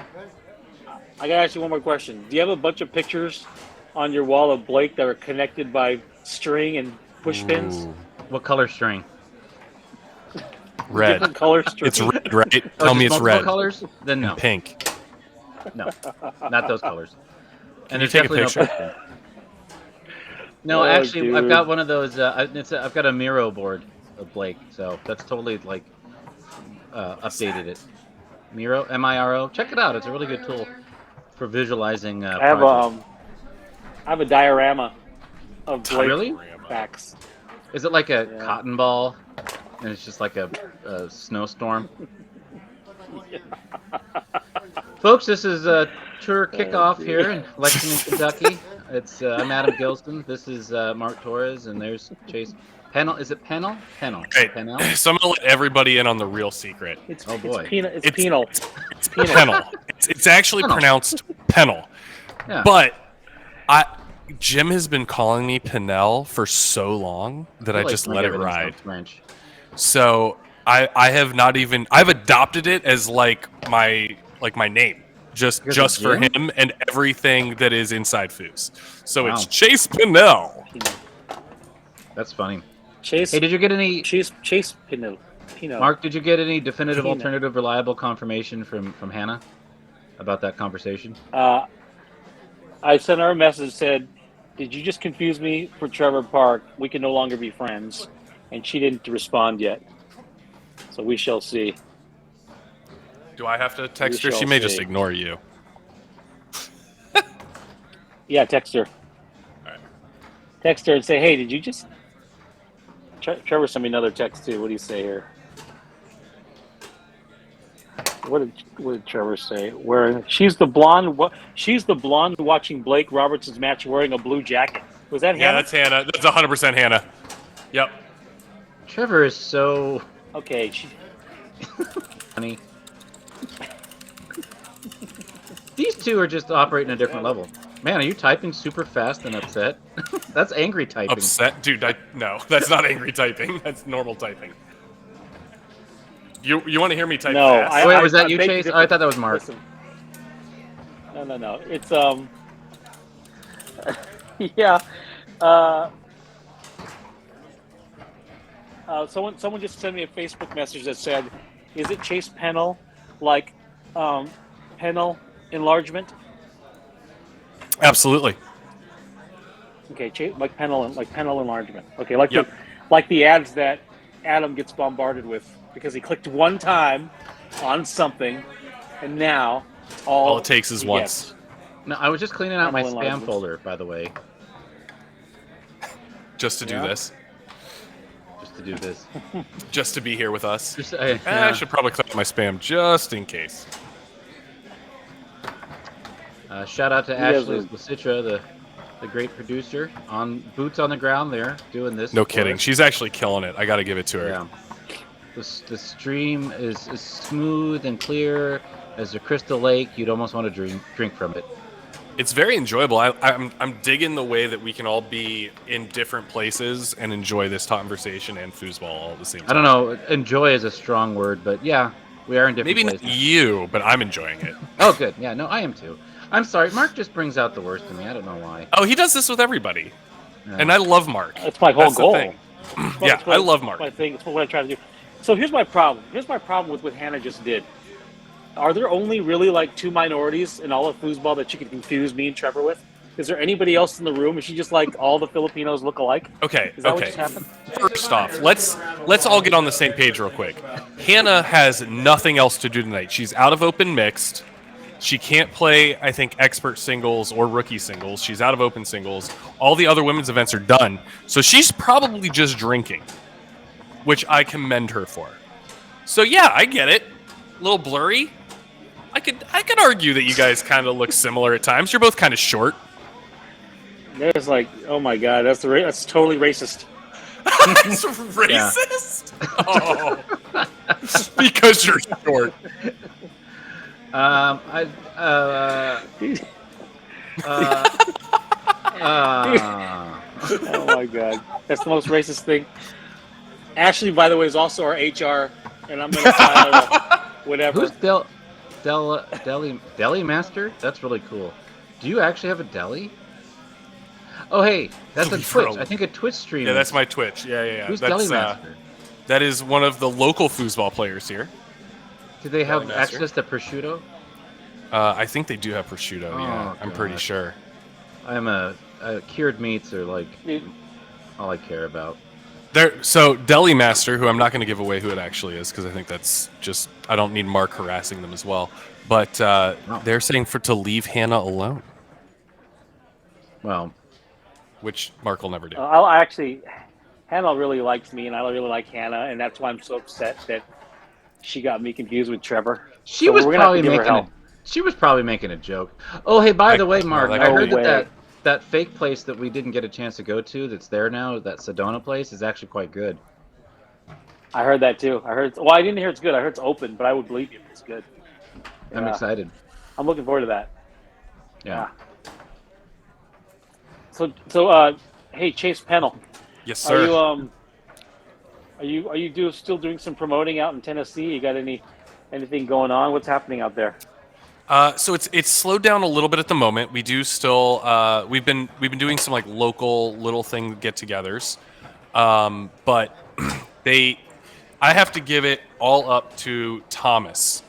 I: I gotta ask you one more question. Do you have a bunch of pictures on your wall of Blake that are connected by string and push pins?
G: Ooh.
H: What color string?
G: Red.
I: Different color string.
G: It's red, right?
H: Oh,
G: Tell me
H: just
G: it's
H: multiple
G: red.
H: colors? Then no,
G: And pink.
H: no, not those colors.
G: Can
H: And
G: you
H: there's
G: take a
H: definitely
G: picture?
H: no picture. No,
I: Oh,
H: actually, I've
I: dude.
H: got one of those. I've got a Miro board of Blake, so that's totally like updated it. Miro, M-I-R-O. Check it out. It's a really good tool for visualizing.
I: I have a diorama of Blake
H: Really?
I: facts.
H: Is it like a
I: Yeah.
H: cotton ball, and it's just like a snowstorm? Folks, this is a tour kickoff here in Lexington, Kentucky. I'm Adam Gilston. This is Mark Torres, and there's Chase Pennell. Is it Pennell? Pennell.
G: Hey,
H: Pennell?
G: so I'm gonna let everybody in on the real secret.
H: Oh, boy.
I: It's
G: It's-
I: penal.
G: It's Pennell. It's actually
H: Pennell.
G: pronounced Pennell.
H: Yeah.
G: But Jim has been calling me Pennell for so long that I
H: feel
G: just
H: like
G: let it
H: everything
G: ride.
H: sounds French.
G: So I have not even I've adopted it as like my name. Just
H: Because of
G: for
H: Jim?
G: him and everything that is inside Foos. So
H: Wow.
G: it's Chase Pennell.
H: That's funny.
I: Chase.
H: Hey, did you get any,
I: Chase Pinot.
H: Mark? Did you get any definitive,
I: Pino.
H: alternative, reliable confirmation from Hannah about that conversation?
I: I sent her a message said, "Did you just confuse me for Trevor Park? We can no longer be friends." And she didn't respond yet. So we shall see.
G: Do I have to text her?
I: shall
G: She may just
I: see.
G: ignore you.
I: Yeah, text her.
G: Alright.
I: Text her and say, "Hey, did you just?" Trevor sent me another text too. What do you say here? What did Trevor say? Where she's the blonde watching Blake Robertson's match wearing a blue jacket. Was that
G: Yeah,
I: Hannah?
G: that's Hannah. That's 100% Hannah. Yep.
H: Trevor is so
I: Okay.
H: funny. These two are just operating a different level. Man, are you typing super fast and upset? That's angry typing.
G: Upset? Dude, no. That's not angry typing. That's normal typing. You want to hear me type
I: No,
G: fast?
H: Wait, was that you,
I: beg to
H: Chase?
I: differ.
H: Oh, I thought that was Mark.
I: Listen. No. It's yeah. Someone just sent me a Facebook message that said, "Is it Chase Pennell like Pennell enlargement?"
G: Absolutely.
I: Okay, like Pennell enlargement. Okay, like
G: Yep.
I: the ads that Adam gets bombarded with because he clicked one time on something, and now
G: All it takes is
I: he
G: once.
I: gets-
H: No, I was just cleaning out my
I: Pennell
H: spam
I: enlargements.
H: folder, by the way,
G: Just to do
I: Yeah.
G: this.
H: just to do this.
G: Just to be here with us.
H: Just,
G: I should probably click my spam just in case.
H: shout out to
I: You guys
H: Ashley
I: are-
H: Lasitra, the great producer, on boots on the ground there, doing this.
G: No
H: for
G: kidding.
H: us.
G: She's actually killing it. I got to give it to her.
H: Yeah. The stream is as smooth and clear as a crystal lake. You'd almost want to drink from it.
G: It's very enjoyable. I'm digging the way that we can all be in different places and enjoy this conversation and foosball all at the same time.
H: I don't know. Enjoy is a strong word, but yeah, we are in different
G: Maybe not
H: places.
G: you, but I'm enjoying it.
H: Oh, good. Yeah, no, I am too. I'm sorry. Mark just brings out the worst in me. I don't know why.
G: Oh, he does this with everybody.
H: Yeah.
G: And I love Mark.
I: That's my whole
G: That's the
I: goal.
G: thing.
I: Well,
G: Yeah,
I: it's what-
G: I love Mark.
I: My thing. It's what I try to do. So here's my problem. Here's my problem with what Hannah just did. Are there only really like two minorities in all of foosball that she could confuse me and Trevor with? Is there anybody else in the room? Is she just like all the Filipinos look alike?
G: Okay,
I: Is that what
G: okay.
I: just happened?
G: First off, let's all get on the same page real quick. Hannah has nothing else to do tonight. She's out of open mixed. She can't play, I think, expert singles or rookie singles. She's out of open singles. All the other women's events are done. So she's probably just drinking, which I commend her for. So yeah, I get it. A little blurry. I could argue that you guys kind of look similar at times. You're both kind of short.
I: There's like, oh my god, that's totally racist.
G: That's racist? Oh. Because you're short.
H: Oh
I: Oh my god, that's the most racist thing. Ashley, by the way, is also our HR, and I'm gonna file whatever.
H: Who's Deli Master? That's really cool. Do you actually have a deli? Oh, hey, that's a Twitch. I think a Twitch stream.
G: Yeah, that's my Twitch. Yeah.
H: Who's
G: That's,
H: Deli Master?
G: that is one of the local foosball players here.
H: Do they have
G: Deli Master.
H: access to prosciutto?
G: I think they do have prosciutto. Yeah, I'm pretty
H: God.
G: sure.
H: I'm cured meats are like all I care about.
G: So Deli Master, who I'm not going to give away who it actually is because I think that's just I don't need Mark harassing them as well. But they're saying to leave Hannah alone,
H: Well,
G: which Mark will never do.
I: Hannah really likes me, and I really like Hannah, and that's why I'm so upset that she got me confused with Trevor.
H: She was probably making a joke. Oh, hey, by the way, Mark, I heard that fake place that we didn't get a chance to go to that's there now, that Sedona place, is actually quite good.
I: I heard that too. I didn't hear it's good. I heard it's open, but I would believe you if it's good. Yeah.
H: I'm excited.
I: I'm looking forward to that.
H: Yeah.
I: So, hey, Chase Pennell.
G: Yes, sir.
I: Are you still doing some promoting out in Tennessee? You got anything going on? What's happening out there?
G: So it's slowed down a little bit at the moment. We do still we've been doing some like local little thing get-togethers, but I have to give it all up to Thomas.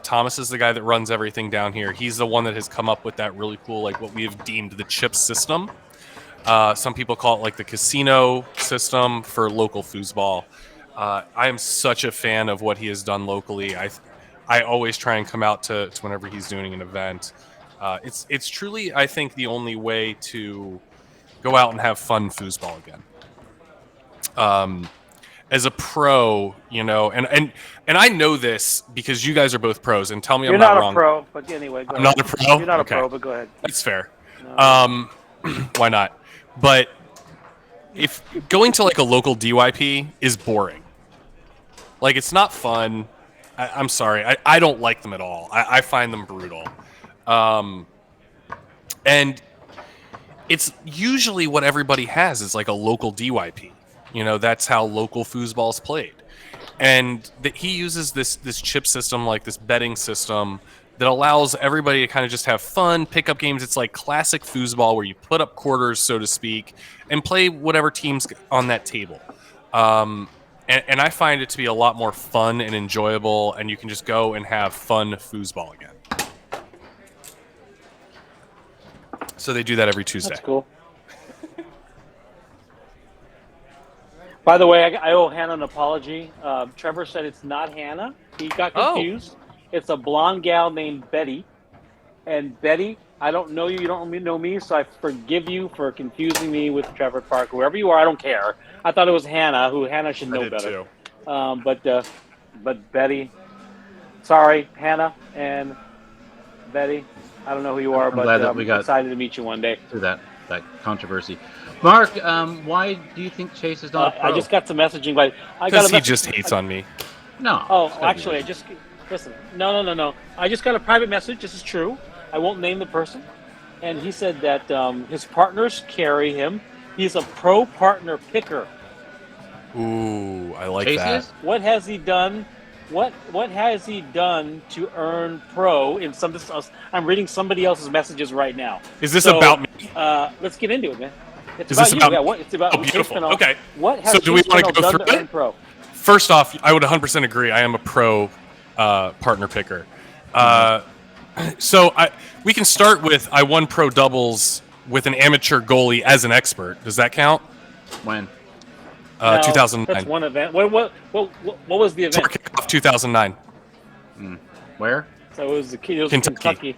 G: Thomas is the guy that runs everything down here. He's the one that has come up with that really cool, like what we have deemed the chip system. Some people call it like the casino system for local foosball. I am such a fan of what he has done locally. I always try and come out to whenever he's doing an event. It's truly, I think, the only way to go out and have fun foosball again. As a pro, and I know this because you guys are both pros, and tell me I'm not wrong.
I: You're not a pro, but anyway, go ahead.
G: I'm not a pro?
I: You're not
G: Okay.
I: a pro, but go ahead.
G: That's fair. Why not? But if going to like a local DYP is boring, like it's not fun. I'm sorry. I don't like them at all. I find them brutal. And it's usually what everybody has is like a local DYP. That's how local foosball's played. And he uses this chip system, like this betting system, that allows everybody to kind of just have fun, pick up games. It's like classic foosball where you put up quarters, so to speak, and play whatever team's on that table. And I find it to be a lot more fun and enjoyable, and you can just go and have fun foosball again. So they do that every Tuesday.
I: That's cool. By the way, I owe Hannah an apology. Trevor said it's not Hannah. He got confused. It's a blonde gal named Betty. And Betty, I don't know you. You don't know me, so I forgive you for confusing me with Trevor Park. Whoever you are, I don't care. I thought it was Hannah, who Hannah should know better. Too. But Betty, sorry, Hannah and Betty. I don't know who you are, but
H: glad that we got
I: excited to meet you one day.
H: Through that controversy. Mark, why do you think Chase is not a pro?
I: I just got some messaging, but
G: because he just hates on me.
H: No.
I: Oh, actually, listen. No. I just got a private message. This is true. I won't name the person. And he said that his partners carry him. He's a pro partner picker.
G: Ooh, I like
H: Chase
G: that.
H: is?
I: What has he done? What has he done to earn pro in some? I'm reading somebody else's messages right now.
G: Is this about me?
I: Let's get into it, man. It's
G: Is
I: about
G: this
I: you.
G: about?
I: Yeah, it's about
G: Oh, beautiful.
I: Chase Pennell.
G: Okay.
I: What has
G: So do we
I: Chase
G: want to
I: Pennell
G: go
I: done
G: through
I: to earn
G: it?
I: pro?
G: First off, I would 100% agree. I am a pro partner picker. So we can start with I won pro doubles with an amateur goalie as an expert. Does that count?
H: When?
I: No,
G: 2009.
I: That's one event. What was the event?
G: Tour kickoff 2009.
H: Where?
I: So it was Kentucky.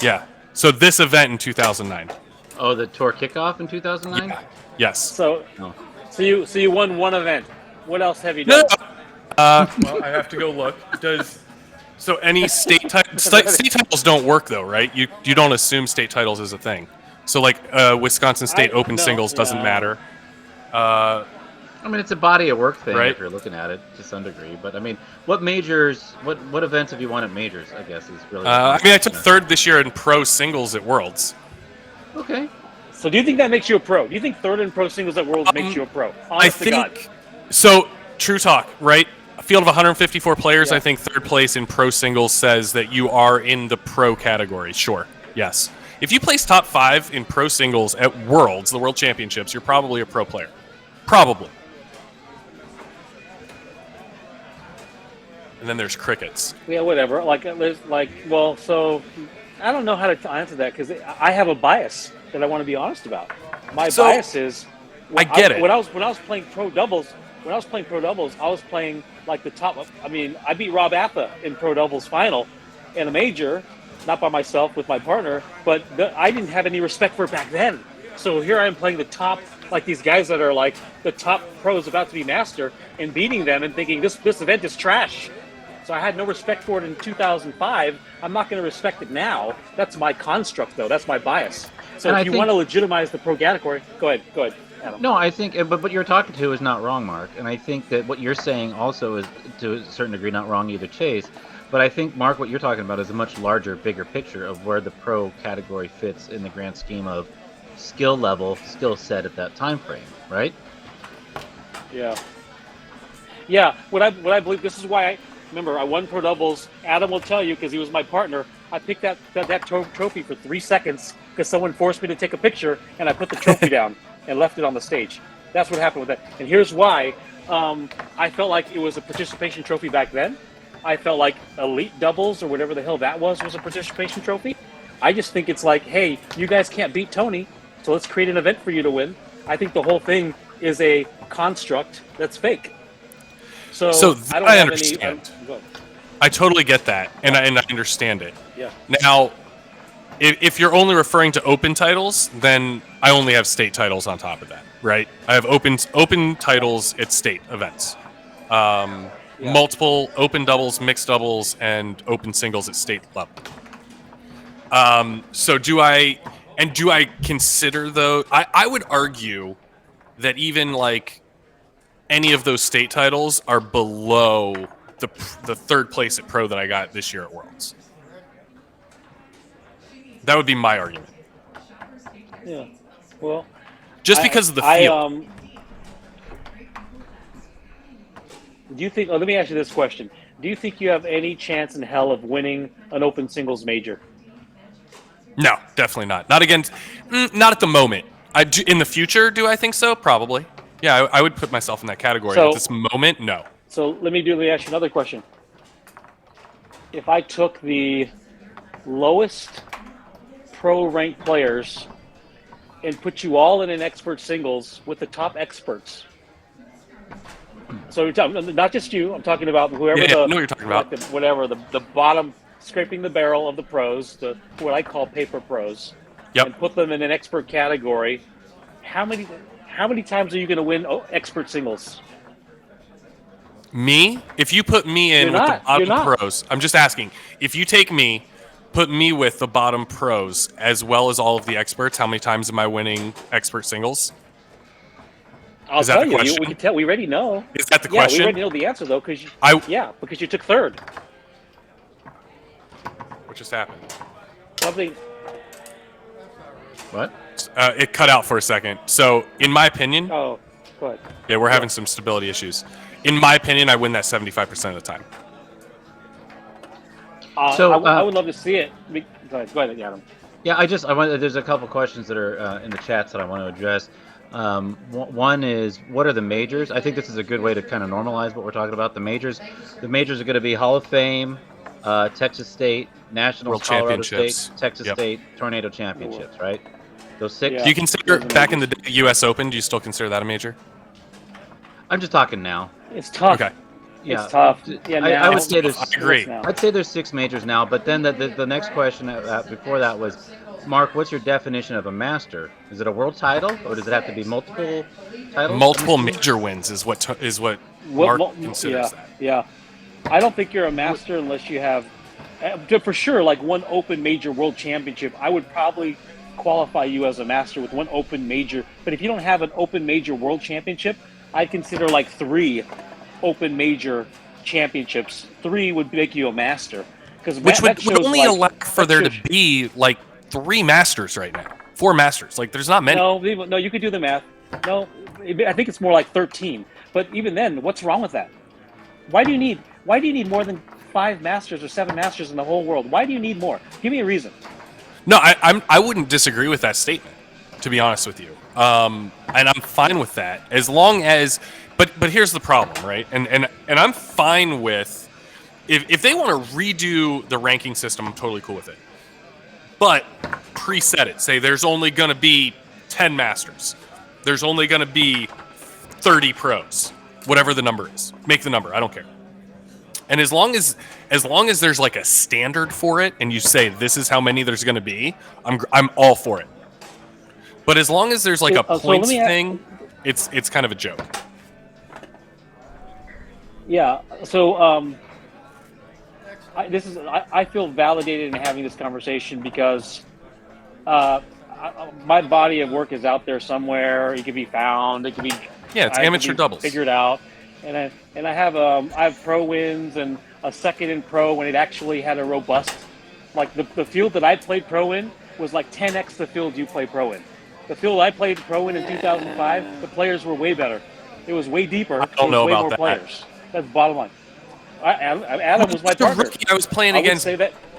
G: Yeah. So this event in 2009.
H: Oh, the tour kickoff in 2009?
G: Yeah. Yes.
I: So
H: Oh.
I: you won one event. What else have you done?
G: Well, I have to go look. So any state titles don't work though, right? You don't assume state titles is a thing. So like Wisconsin State Open singles doesn't matter.
H: I mean, it's a body of work thing
G: Right.
H: if you're looking at it to some degree. But I mean, what events have you won at majors? I guess is really.
G: I took third this year in pro singles at Worlds.
H: Okay.
I: So do you think that makes you a pro? Do you think third in pro singles at Worlds makes you a pro? Honest to God.
G: So true talk, right? field of 154 players,
I: Yeah.
G: I think third place in pro singles says that you are in the pro category. Sure. Yes. If you place top 5 in pro singles at Worlds, the World Championships, you're probably a pro player. Probably. And then there's crickets.
I: Yeah, whatever. Well, so I don't know how to answer that because I have a bias that I want to be honest about. My
G: So,
I: bias is
G: I get it.
I: When I was playing pro doubles, I was playing like the top. I mean, I beat Rob Appa in pro doubles final in a major, not by myself with my partner, but I didn't have any respect for it back then. So here I am playing the top, like these guys that are like the top pros about to be master, and beating them and thinking this event is trash. So I had no respect for it in 2005. I'm not going to respect it now. That's my construct, though. That's my bias. So
H: And
I: if
H: I
I: you
H: think-
I: want to legitimize the pro category, go ahead, Adam.
H: No, I think, but what you're talking to is not wrong, Mark. And I think that what you're saying also is, to a certain degree, not wrong either, Chase. But I think, Mark, what you're talking about is a much larger, bigger picture of where the pro category fits in the grand scheme of skill level, skill set at that time frame, right?
I: Yeah. Yeah. What I believe, this is why I won pro doubles. Adam will tell you because he was my partner. I picked that trophy for 3 seconds because someone forced me to take a picture, and I put the trophy down and left it on the stage. That's what happened with that. And here's why. I felt like it was a participation trophy back then. I felt like elite doubles or whatever the hell that was a participation trophy. I just think it's like, hey, you guys can't beat Tony, so let's create an event for you to win. I think the whole thing is a construct that's fake. So I don't have
G: understand.
I: go ahead.
G: I totally get that, and I understand it.
I: Yeah.
G: Now, if you're only referring to open titles, then I only have state titles on top of that, right? I have open titles at state events. Multiple open doubles, mixed doubles, and open singles at state level. So do I consider though? I would argue that even like any of those state titles are below the third place at pro that I got this year at Worlds. That would be my argument.
I: Yeah. Well,
G: Just because of the field.
I: Do you think? Let me ask you this question: do you think you have any chance in hell of winning an open singles major?
G: No, definitely not. Not against. Not at the moment. In the future, do I think so? Probably. Yeah, I would put myself in that category.
I: So-
G: At this moment, no.
I: So let me ask you another question. If I took the lowest pro ranked players and put you all in an expert singles with the top experts. So you're talking, not just you, I'm talking about whoever
G: Yeah, I know what you're talking about.
I: The bottom, scraping the barrel of the pros, what I call paper pros,
G: Yep.
I: and put them in an expert category. How many times are you going to win expert singles?
G: Me? If you put me in
I: You're
G: with
I: not.
G: the
I: You're
G: bottom
I: not.
G: pros, I'm just asking. If you take me, put me with the bottom pros as well as all of the experts, how many times am I winning expert singles?
I: I'll
G: Is that
I: tell
G: the
I: you.
G: question?
I: We can tell. We already know.
G: Is that the
I: Yeah, we
G: question?
I: already know the answer though, because you took third.
G: What just happened?
I: Something.
H: What?
G: It cut out for a second. So, in my opinion,
I: Oh, go ahead.
G: yeah, we're having some stability issues. In my opinion, I win that 75% of the time.
I: I would love to see it. Go ahead, Adam.
H: Yeah, there's a couple questions that are in the chats that I want to address. One is, what are the majors? I think this is a good way to kind of normalize what we're talking about. The majors are going to be Hall of Fame, Texas State, Nationals,
G: World
H: Colorado
G: Championships.
H: State, Texas
G: Yep.
H: State, Tornado Championships, right? Those 6.
I: Yeah.
G: Do you consider
I: Those are
G: back in the
I: majors.
G: day, U.S. Open? Do you still consider that a major?
H: I'm just talking now.
I: It's tough.
G: Okay.
H: Yeah.
I: It's tough. Yeah,
H: I
I: now.
H: would say there's.
G: I agree.
I: Now.
H: I'd say there's 6 majors now, but then the next question before that was, Mark, what's your definition of a master? Is it a world title, or does it have to be multiple titles?
G: Multiple major wins is what Mark considers that.
I: Yeah. I don't think you're a master unless you have, for sure, like one open major world championship. I would probably qualify you as a master with one open major. But if you don't have an open major world championship, I'd consider like 3 open major championships. 3 would make you a master.
G: Which would only allow for there to be like 3 masters right now. 4 masters. Like there's not many.
I: No, you could do the math. No, I think it's more like 13. But even then, what's wrong with that? Why do you need more than 5 Masters or 7 Masters in the whole world? Why do you need more? Give me a reason.
G: No, I wouldn't disagree with that statement, to be honest with you. And I'm fine with that as long as. But here's the problem, right? And I'm fine with if they want to redo the ranking system. I'm totally cool with it. But preset it. Say there's only going to be 10 Masters. There's only going to be 30 pros. Whatever the number is, make the number. I don't care. And as long as there's like a standard for it, and you say this is how many there's going to be, I'm all for it. But as long as there's like a points thing, it's kind of a joke.
I: Yeah. So I feel validated in having this conversation because my body of work is out there somewhere. It can be found. It can be
G: it's amateur doubles
I: figured out. And I have pro wins and a second in pro when it actually had a robust, like the field that I played pro in was like 10x the field you play pro in. The field I played pro in 2005, the players were way better. It was way deeper.
G: I don't know
I: way
G: about
I: more
G: that.
I: Players. That's the bottom line. Adam was my partner.
G: I was playing against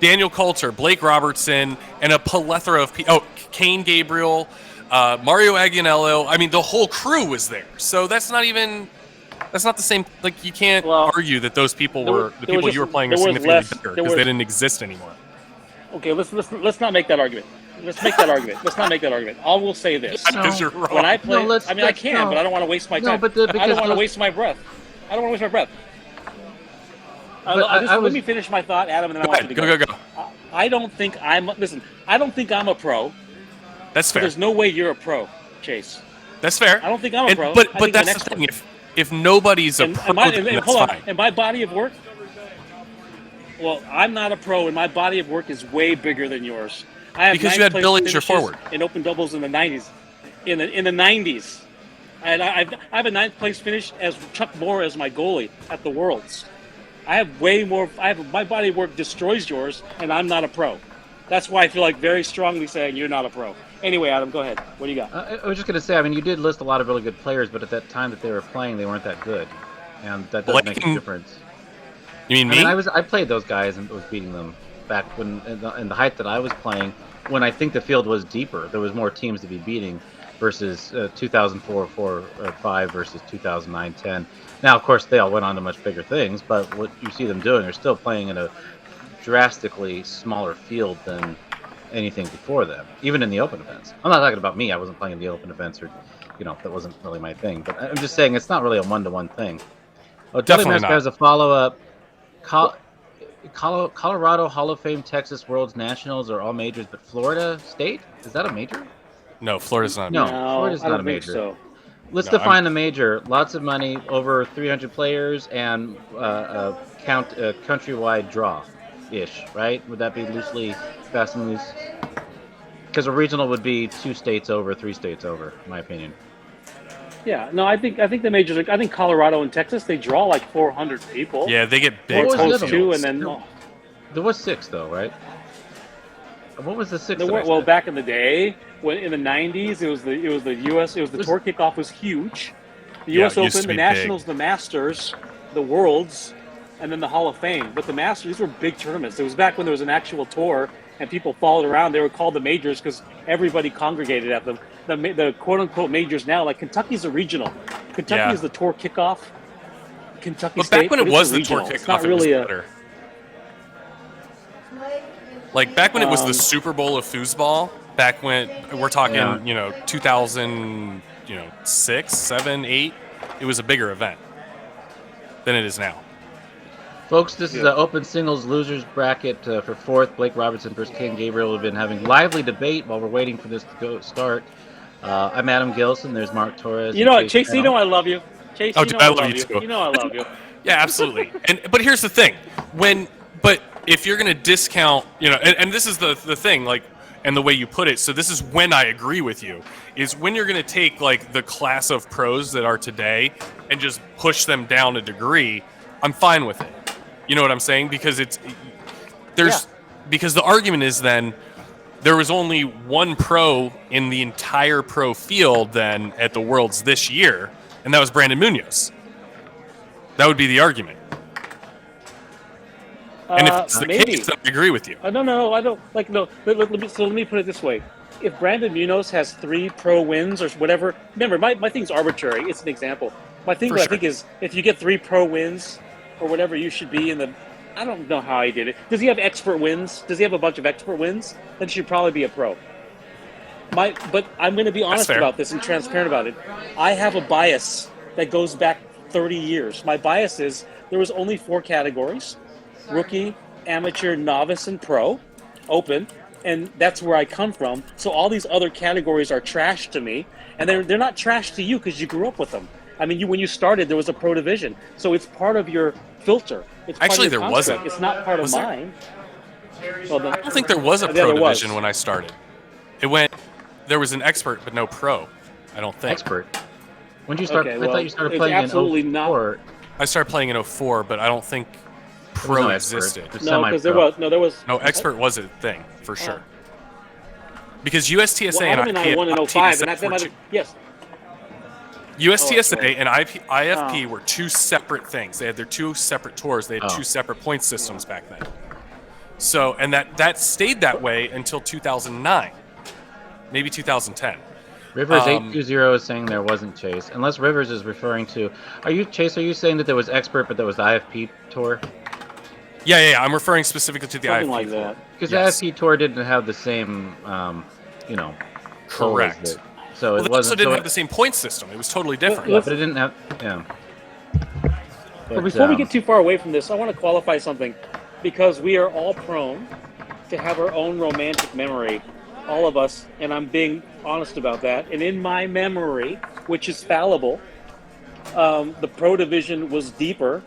G: Daniel Coulter, Blake Robertson, and a plethora of people. Oh, Kane Gabriel, Mario Aguinaldo. I mean, the whole crew was there. So that's not the same. Like, you can't argue that those people were the people you were playing are significantly better because they didn't exist anymore.
I: Okay, let's not make that argument. Let's make that argument. Let's not make that argument. I will say this.
G: Because you're wrong.
I: When I play, but I don't want to waste my time. I don't want to waste my breath. I don't want to waste my breath. Let me finish my thought, Adam, and then I want you to go.
G: Go.
I: I don't think I'm a pro.
G: That's fair.
I: There's no way you're a pro, Chase.
G: That's fair.
I: I don't think I'm a pro.
G: But that's the thing. If nobody's a pro, that's fine.
I: And my body of work, well, I'm not a pro, and my body of work is way bigger than yours. I have
G: because you had Billy as your forward
I: in open doubles in the 90s. In the 90s, and I have a 9th place finish as Chuck Moore as my goalie at the Worlds. I have way more. My body of work destroys yours, and I'm not a pro. That's why I feel like very strongly saying you're not a pro. Anyway, Adam, go ahead. What do you got?
H: I was just going to say, I mean, you did list a lot of really good players, but at that time that they were playing, they weren't that good, and that does make a difference.
G: You mean me?
H: I played those guys and was beating them back when in the height that I was playing. When I think the field was deeper, there was more teams to be beating versus 2004, 4, 5 versus 2009, 10. Now, of course, they all went on to much bigger things, but what you see them doing are still playing in a drastically smaller field than anything before them, even in the open events. I'm not talking about me. I wasn't playing in the open events, or that wasn't really my thing. But I'm just saying it's not really a one-to-one thing. Oh,
G: definitely not.
H: Has a follow-up. Colorado Hall of Fame, Texas Worlds, Nationals are all majors, but Florida State, is that a major?
G: No, Florida's not a
H: major.
G: major.
H: No, Florida's not a major.
I: So.
H: Let's define a major. Lots of money, over 300 players, and countrywide draw-ish, right? Would that be loosely fast and loose? Because a regional would be 2 states over, 3 states over, in my opinion.
I: Yeah, no, I think the majors. I think Colorado and Texas, they draw like 400 people.
G: Yeah, they get big.
I: And then
H: there was 6 though, right? What was the 6th?
I: Well, back in the day, when in the 90s, it was the U.S. It was the tour kickoff was huge. The U.S. Open, the Nationals, the Masters, the Worlds, and then the Hall of Fame. But the Masters, these were big tournaments. It was back when there was an actual tour and people followed around. They were called the majors because everybody congregated at them. The quote-unquote majors now, like Kentucky's a regional. Kentucky is the tour kickoff. Kentucky
G: but
I: State,
G: back when it was the tour kickoff,
I: it's not really
G: better. Like back when it was the Super Bowl of Foosball, back when we're talking, 2006, 7, 8, it was a bigger event than it is now.
H: Folks, this is an open singles losers bracket for 4th. Blake Robertson versus Kane Gabriel. We've been having lively debate while we're waiting for this to start. I'm Adam Gilson. There's Mark Torres.
I: You know what, Chase? You know I love you. Chase,
G: I love you too.
I: You know I love you.
G: Yeah, absolutely. But here's the thing: but if you're going to discount, and this is the thing, like, and the way you put it. So this is when I agree with you, is when you're going to take like the class of pros that are today and just push them down a degree. I'm fine with it. You know what I'm saying? Because because the argument is then there was only one pro in the entire pro field then at the Worlds this year, and that was Brandon Munoz. That would be the argument. And if it's the
I: maybe.
G: case, then I agree with you.
I: No, I don't like no. Let me put it this way: if Brandon Munoz has 3 pro wins or whatever, remember my thing's arbitrary. It's an example. My thing,
G: For
I: what I
G: sure.
I: think is, if you get 3 pro wins or whatever, you should be in the. I don't know how he did it. Does he have expert wins? Does he have a bunch of expert wins? Then he should probably be a pro. But I'm going to be honest
G: fair.
I: about this and transparent about it. I have a bias that goes back 30 years. My bias is there was only 4 categories: rookie, amateur, novice, and pro, open, and that's where I come from. So all these other categories are trash to me, and they're not trash to you because you grew up with them. I mean, when you started, there was a pro division, so it's part of your filter. It's part
G: Actually,
I: of your
G: there
I: construct.
G: wasn't.
I: It's not part of
G: Was there?
I: mine. Well, then,
G: I don't think there was a
I: Yeah,
G: pro
I: there was.
G: division when I started. There was an expert, but no pro. I don't think.
H: Expert. When did you start?
I: Okay,
H: I
I: well,
H: thought you started
I: it's
H: playing
I: absolutely
H: in
I: not-
H: 04.
G: I started playing in 04, but I don't think
H: There was
G: pro
H: no expert.
G: existed.
H: There's
I: no, because there
H: semi-pro.
I: was.
G: No, expert was a thing for sure. Because USTSA
I: Well, Adam
G: and
I: and I won in 05, and that might have. Yes.
G: USTSA
I: okay.
G: and IFP were 2 separate things. They had their 2 separate tours. They had 2 separate point systems back then. So, and that stayed that way until 2009, maybe 2010.
H: Rivers 820 is saying there wasn't Chase, unless Rivers is referring to. Are you Chase? Are you saying that there was expert, but there was the IFP tour?
G: Yeah. I'm referring specifically to the
I: Something
G: IFP
I: like
G: tour.
I: that.
H: Because
G: Yes.
H: the IFP tour didn't have the same, toll as
G: Correct.
H: the- So
G: Well,
H: it
G: it
H: wasn't.
G: also didn't
H: so
G: have the same point system. It was totally different.
H: yeah, but it didn't have. Yeah.
I: But before we get too far away from this, I want to qualify something, because we are all prone to have our own romantic memory, all of us, and I'm being honest about that. And in my memory, which is fallible, the pro division was deeper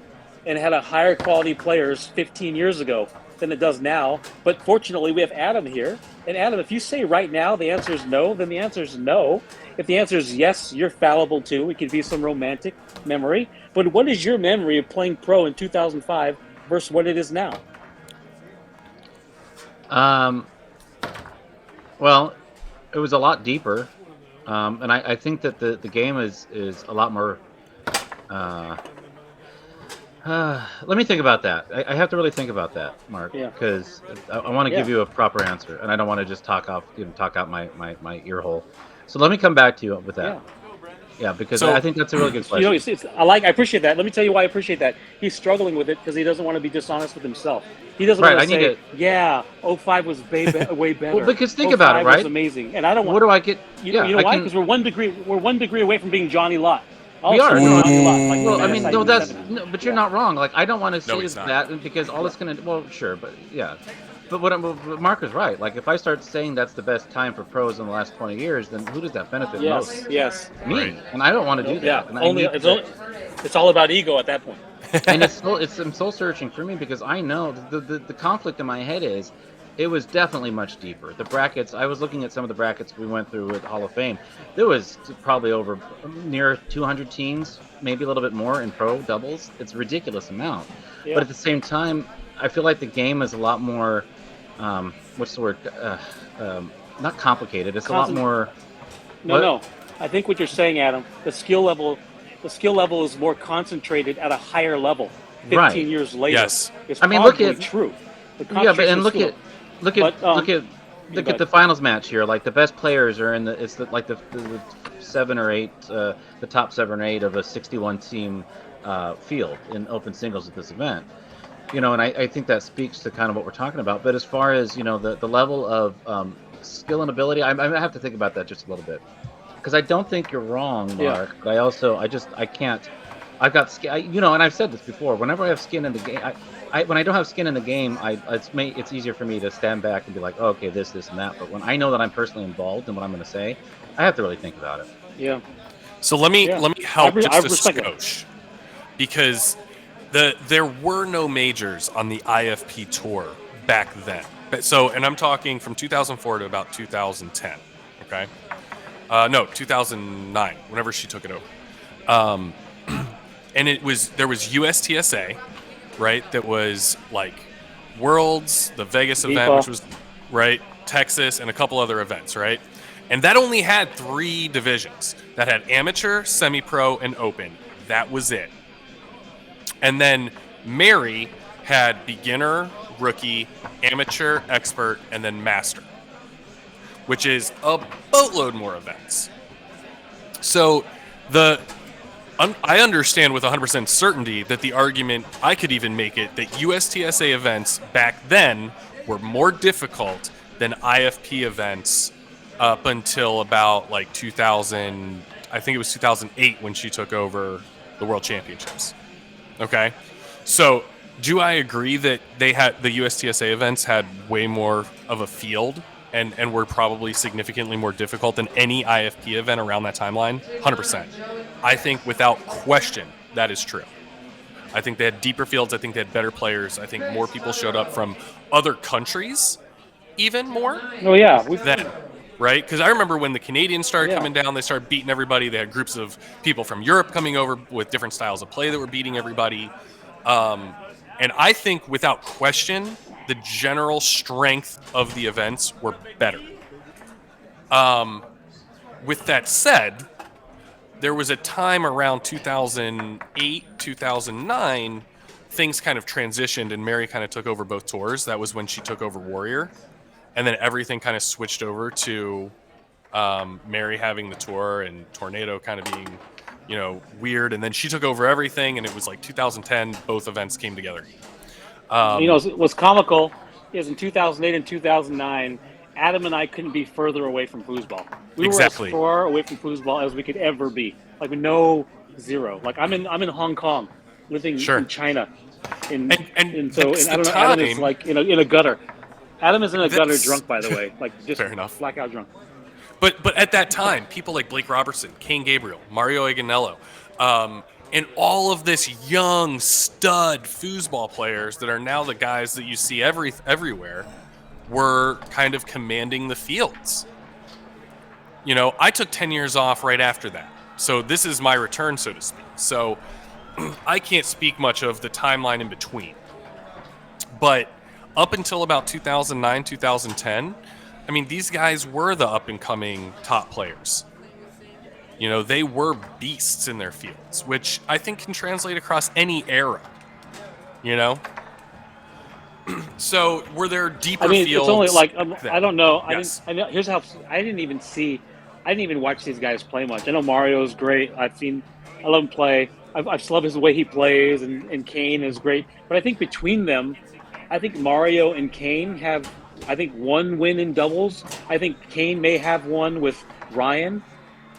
I: and had a higher quality players 15 years ago than it does now. But fortunately, we have Adam here. And Adam, if you say right now the answer is no, then the answer is no. If the answer is yes, you're fallible too. It could be some romantic memory. But what is your memory of playing pro in 2005 versus what it is now?
H: Well, it was a lot deeper, and I think that the game is a lot more. Let me think about that. I have to really think about that, Mark,
I: Yeah.
H: because I want to give
I: Yeah.
H: you a proper answer, and I don't want to just talk out my ear hole. So let me come back to you with that. Yeah, because
G: So-
H: I think that's a really good question.
I: You know, I appreciate that. Let me tell you why I appreciate that. He's struggling with it because he doesn't want to be dishonest with himself. He doesn't
H: Right,
I: want to
H: I need
I: say,
H: to-
I: yeah, 05 was way better.
H: Well, because think about it,
I: 05 was
H: right?
I: amazing. And I don't want.
H: What do I get?
I: You
H: yeah,
I: know
H: I
I: why?
H: can-
I: Because we're one degree away from being Johnny Lott.
H: We are.
I: Also, Johnny Lott, like
H: Well, I
I: the
H: mean,
I: man
H: no,
I: of
H: that's
I: 70s.
H: no, but you're not wrong. Like, I don't want to say
G: he's not.
H: that because all it's gonna. Well, sure, but yeah, but what Mark is right. Like, if I start saying that's the best time for pros in the last 20 years, then who does that benefit
I: Yes,
H: most?
I: yes.
H: Me,
G: Right.
H: and I don't want to do that.
I: Yeah,
H: And I
I: only
H: need to-
I: it's all about ego at that point.
H: and I'm soul searching for me because I know the conflict in my head is it was definitely much deeper. The brackets, I was looking at some of the brackets we went through with Hall of Fame. There was probably over near 200 teams, maybe a little bit more in pro doubles. It's a ridiculous amount.
I: Yeah.
H: But at the same time, I feel like the game is a lot more, what's the word? Not complicated. It's a lot more.
I: No. I think what you're saying, Adam, the skill level is more concentrated at a higher level. 15
H: Right.
I: years later.
G: Yes.
I: It's
H: I mean, look
I: probably
H: at-
I: true. The
H: Yeah, but and
I: concentration
H: look
I: skill-
H: at look at
I: But,
H: look at
I: go
H: the finals match here. Like the best players are in the the 7 or 8 the top 7 or 8 of a 61 team field in open singles at this event. You know, and I think that speaks to kind of what we're talking about. But as far as the level of skill and ability, I have to think about that just a little bit because I don't think you're wrong, Mark.
I: Yeah.
H: But I can't. I've got skin. And I've said this before. Whenever I have skin in the game, when I don't have skin in the game, it's easier for me to stand back and be like, oh, okay, this, and that. But when I know that I'm personally involved in what I'm going to say, I have to really think about it.
I: Yeah.
G: So let me
I: Yeah.
G: help
I: I
G: just a
I: respect it.
G: skosh, because there were no majors on the IFP tour back then. So, and I'm talking from 2004 to about 2010. Okay, no, 2009. Whenever she took it over, and there was USTSA, right? That was like Worlds, the Vegas event,
I: FIFA.
G: which was right, Texas, and a couple other events, right? And that only had 3 divisions. That had amateur, semi-pro, and open. That was it. And then Mary had beginner, rookie, amateur, expert, and then master, which is a boatload more events. So I understand with 100% certainty that the argument, I could even make it, that USTSA events back then were more difficult than IFP events up until about like 2000, I think it was 2008 when she took over the World Championships. Okay? So do I agree that the USTSA events had way more of a field and were probably significantly more difficult than any IFP event around that timeline? 100%. I think without question that is true. I think they had deeper fields. I think they had better players. I think more people showed up from other countries, even more.
I: Oh yeah,
G: then, right? Because I remember when the Canadians started coming down, they started beating everybody. They had groups of people from Europe coming over with different styles of play that were beating everybody. And I think without question, the general strength of the events were better. With that said, there was a time around 2008, 2009, things kind of transitioned and Mary kind of took over both tours. That was when she took over Warrior. And then everything kind of switched over to Mary having the tour and Tornado kind of being, weird. And then she took over everything, and it was like 2010, both events came together.
I: What's comical is in 2008 and 2009, Adam and I couldn't be further away from foosball. We were as far away from foosball as we could ever be. Like zero. Like I'm in Hong Kong, living in China, and Adam is like in a gutter. Adam is in a gutter drunk, by the way, like just
G: fair enough,
I: blackout drunk.
G: But at that time, people like Blake Robertson, Kane Gabriel, Mario Aganello, and all of this young stud foosball players that are now the guys that you see everywhere were kind of commanding the fields. I took 10 years off right after that. So this is my return, so to speak. So I can't speak much of the timeline in between. But up until about 2009, 2010, I mean, these guys were the up-and-coming top players. They were beasts in their fields, which I think can translate across any era. So were there deeper fields?
I: It's only like I don't know.
G: Yes.
I: Here's how I didn't even watch these guys play much. I know Mario's great. I love him play. I love his way he plays, and Kane is great. But I think between them, I think Mario and Kane have, one win in doubles. I think Kane may have one with Ryan.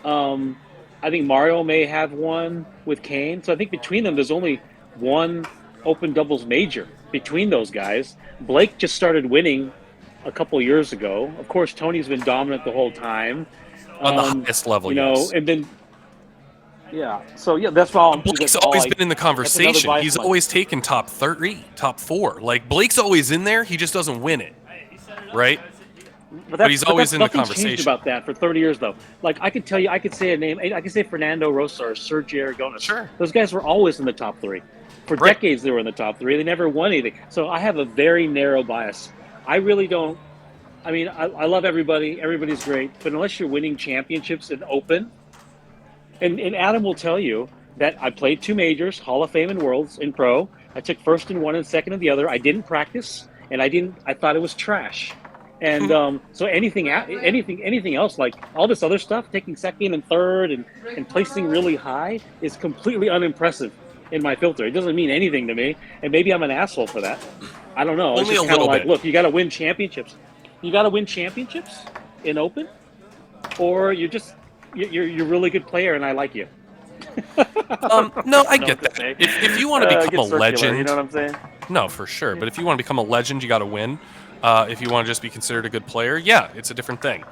I: I think Mario may have one with Kane. So I think between them, there's only one open doubles major between those guys. Blake just started winning a couple years ago. Of course, Tony's been dominant the whole time.
G: On the highest level, yes.
I: And then, that's all.
G: Blake's always been in the conversation. He's always taken top 3, top 4. Like, Blake's always in there. He just doesn't win it, right? But he's always in the conversation.
I: Changed about that for 30 years, though. Like, I could tell you, I could say a name. I could say Fernando Rosa or Sergio Aragones.
G: Sure.
I: Those guys were always in the top 3. For decades, they were in the top 3. They never won anything. So I have a very narrow bias. I really don't. I mean, I love everybody. Everybody's great. But unless you're winning championships in Open, and Adam will tell you that I played 2 majors, Hall of Fame and Worlds in pro. I took first in one and second in the other. I didn't practice, and I thought it was trash. And so anything else, like all this other stuff, taking second and third and placing really high is completely unimpressive in my filter. It doesn't mean anything to me, and maybe I'm an asshole for that. I don't know.
G: Only
I: it's just
G: a little
I: like,
G: bit.
I: Look, you got to win championships. You got to win championships in Open, or you're a really good player, and I like you.
G: No, I get that. If you want to become a legend,
I: you know what I'm saying?
G: No, for sure. But if you want to become a legend, you got to win. If you want to just be considered a good player, yeah, it's a different thing.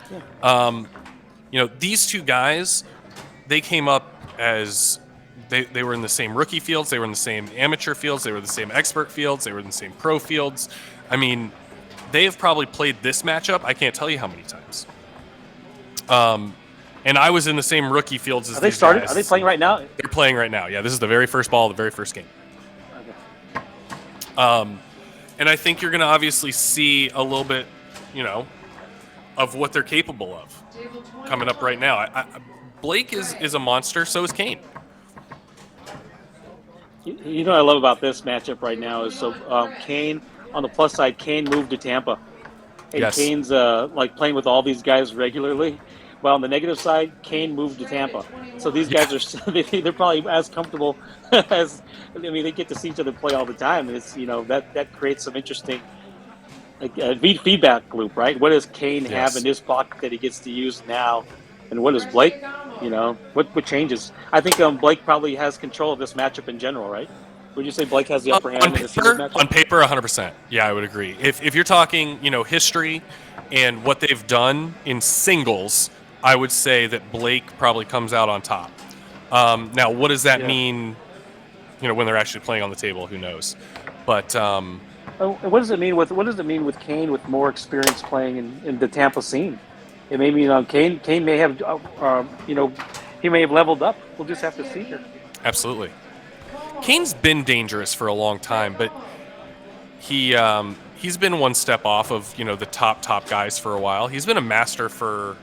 G: Yeah. These 2 guys, they came up as they were in the same rookie fields, they were in the same amateur fields, they were in the same expert fields, they were in the same pro fields. I mean, they have probably played this matchup, I can't tell you how many times. And I was in the same rookie fields as these guys.
I: Are they playing right now?
G: They're playing right now. Yeah, this is the very first ball of the very first game. Okay. And I think you're going to obviously see a little bit, of what they're capable of coming up right now. Blake is a monster. So is Kane.
I: You know what I love about this matchup right now is Kane on the plus side. Kane moved to Tampa, and
G: Yes.
I: Kane's like playing with all these guys regularly. While on the negative side, Kane moved to Tampa. So these guys are they're probably as comfortable as they get to see each other play all the time. And it's that creates some interesting feedback loop, right? What does Kane have in his pocket that he gets to use now, and what does Blake? What changes? I think Blake probably has control of this matchup in general, right? Would you say Blake has the upper hand in the singles matchup?
G: On paper, 100%. Yeah, I would agree. If you're talking, history and what they've done in singles, I would say that Blake probably comes out on top. Now, what does that mean? When they're actually playing on the table, who knows? But
I: what does it mean with Kane with more experience playing in the Tampa scene? It may mean Kane may have he may have leveled up. We'll just have to see here.
G: Absolutely. Kane's been dangerous for a long time, but he's been one step off of the top guys for a while. He's been a master for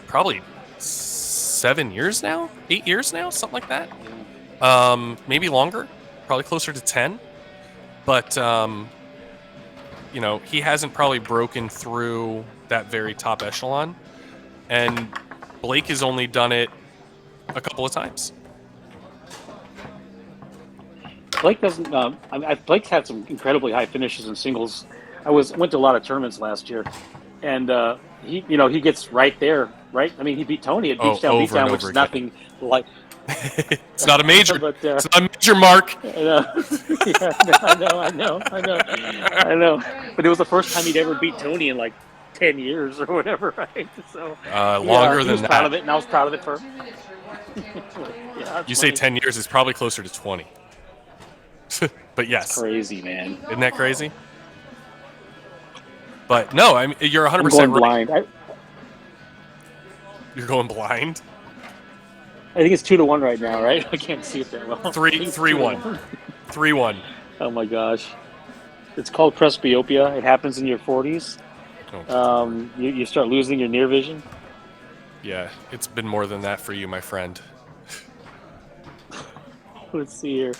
G: probably 7 years now, 8 years now, something like that. Maybe longer, probably closer to 10. But he hasn't probably broken through that very top echelon, and Blake has only done it a couple of times.
I: Blake doesn't. Blake's had some incredibly high finishes in singles. Went to a lot of tournaments last year, and he gets right there, right? I mean, he beat Tony at beatdown, which is nothing like.
G: It's not a major.
I: But,
G: it's not a major, Mark.
I: I know. But it was the first time he'd ever beat Tony in like 10 years or whatever, right? So
G: longer than
I: he was
G: that.
I: Proud of it, and I was proud of it for him.
G: You say 10 years, it's probably closer to 20. But yes.
I: That's crazy, man.
G: Isn't that crazy? But no, I mean, you're 100%
I: going
G: right.
I: blind.
G: You're going blind?
I: I think it's 2-1 right now, right? I can't see it that well.
G: 3-1. 3-1.
I: Oh my gosh. It's called presbyopia. It happens in your 40s.
G: Oh.
I: You start losing your near vision.
G: Yeah, it's been more than that for you, my friend.
I: Let's see here.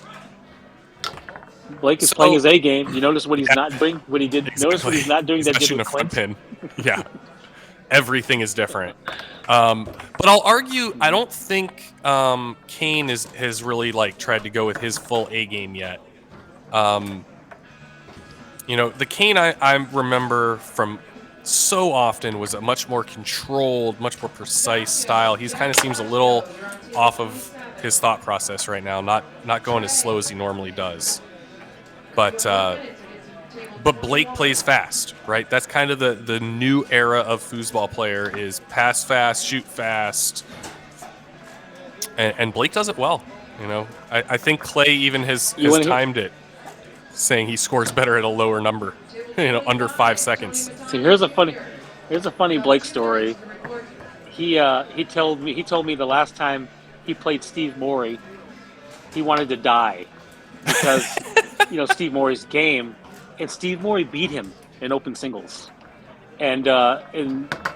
I: Blake is playing his A game. You notice what he's not doing? What he did?
G: Exactly.
I: Notice what he's not doing that did
G: in a
I: with
G: front
I: Clint?
G: pin. Yeah. Everything is different. But I'll argue, I don't think Kane has really tried to go with his full A game yet. The Kane I remember from so often was a much more controlled, much more precise style. He kind of seems a little off of his thought process right now, not going as slow as he normally does. But Blake plays fast, right? That's kind of the new era of foosball player is pass fast, shoot fast, and Blake does it well. I think Clay even has timed it, saying he scores better at a lower number, under 5 seconds.
I: See, here's a funny Blake story. He told me the last time he played Steve Morey, he wanted to die because Steve Morey's game. And Steve Morey beat him in open singles. And